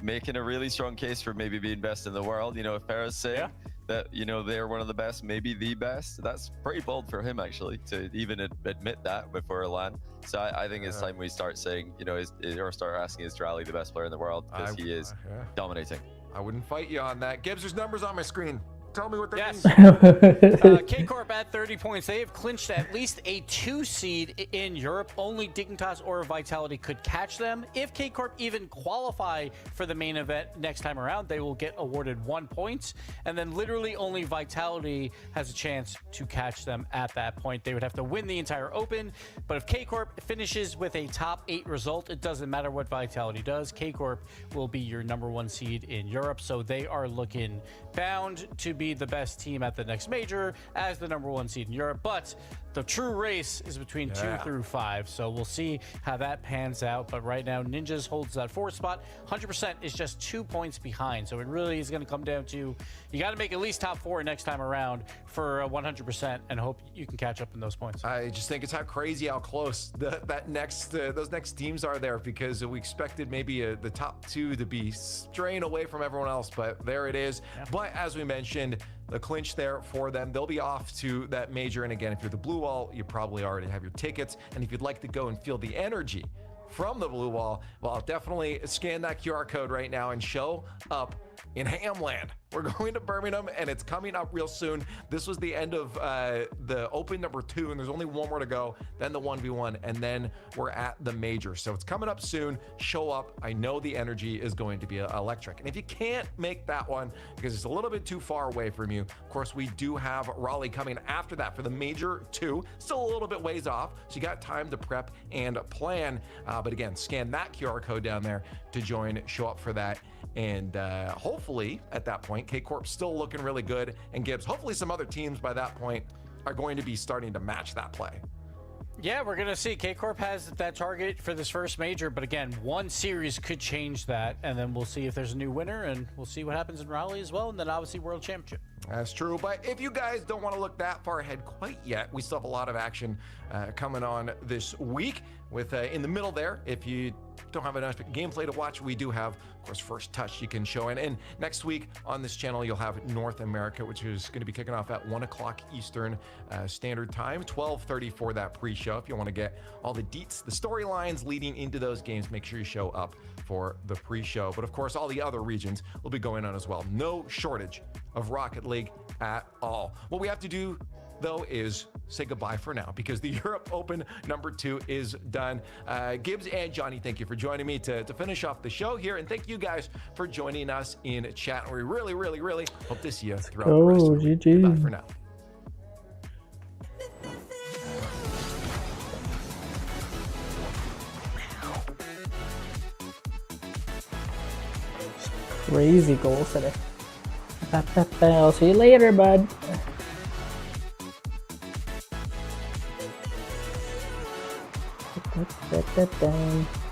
P: making a really strong case for maybe being best in the world. If Farah's saying that they're one of the best, maybe the best, that's pretty bold for him actually to even admit that before a LAN. So I think it's time we start saying, or start asking, is Durali the best player in the world? Because he is dominating.
H: I wouldn't fight you on that. Gibbs, there's numbers on my screen. Tell me what they mean.
C: K-Corp at 30 points. They have clinched at least a 2 seed in Europe. Only Dignitas or Vitality could catch them. If K-Corp even qualify for the main event next time around, they will get awarded 1 point. And then literally only Vitality has a chance to catch them at that point. They would have to win the entire Open. But if K-Corp finishes with a top 8 result, it doesn't matter what Vitality does. K-Corp will be your #1 seed in Europe. So they are looking bound to be be the best team at the next major as the #1 seed in Europe, but the true race is between 2 through 5, so we'll see how that pans out. But right now, Ninjas holds that 4th spot. 100% is just 2 points behind, so it really is going to come down to you got to make at least top 4 next time around for 100% and hope you can catch up in those points.
H: I just think it's how crazy how close those next teams are there, because we expected maybe the top 2 to be straying away from everyone else, but there it is. Yeah. But as we mentioned, the clinch there for them. They'll be off to that major. And again, if you're the Blue Wall, you probably already have your tickets. And if you'd like to go and feel the energy from the Blue Wall, well, definitely scan that QR code right now and show up in Hamland. We're going to Birmingham, and it's coming up real soon. This was the end of the Open #2, and there's only one more to go, then the 1v1, and then we're at the major. So it's coming up soon. Show up. I know the energy is going to be electric. And if you can't make that one because it's a little bit too far away from you, of course, we do have Raleigh coming after that for the Major 2. Still a little bit ways off, so you got time to prep and plan. But again, scan that QR code down there to join, show up for that. And hopefully at that point, K-Corp's still looking really good, and Gibbs, hopefully some other teams by that point are going to be starting to match that play.
C: Yeah, we're going to see. K-Corp has that target for this first major, but again, one series could change that, and then we'll see if there's a new winner, and we'll see what happens in Raleigh as well, and then obviously World Championship.
H: That's true, but if you guys don't want to look that far ahead quite yet, we still have a lot of action coming on this week. With in the middle there, if you don't have enough gameplay to watch, we do have, of course, First Touch you can show in. And next week on this channel, you'll have North America, which is going to be kicking off at 1 o'clock Eastern Standard Time, 12:30 for that pre-show. If you want to get all the deets, the storylines leading into those games, make sure you show up for the pre-show. But of course, all the other regions will be going on as well. No shortage of Rocket League at all. What we have to do, though, is say goodbye for now, because the Europe Open #2 is done. Gibbs and Johnny, thank you for joining me to finish off the show here, and thank you guys for joining us in chat. We really, really, really hope to see you throughout the rest of the week.
A: GG.
H: Goodbye for now.
A: Crazy goals today. I'll see you later, bud. Da, da, da, da.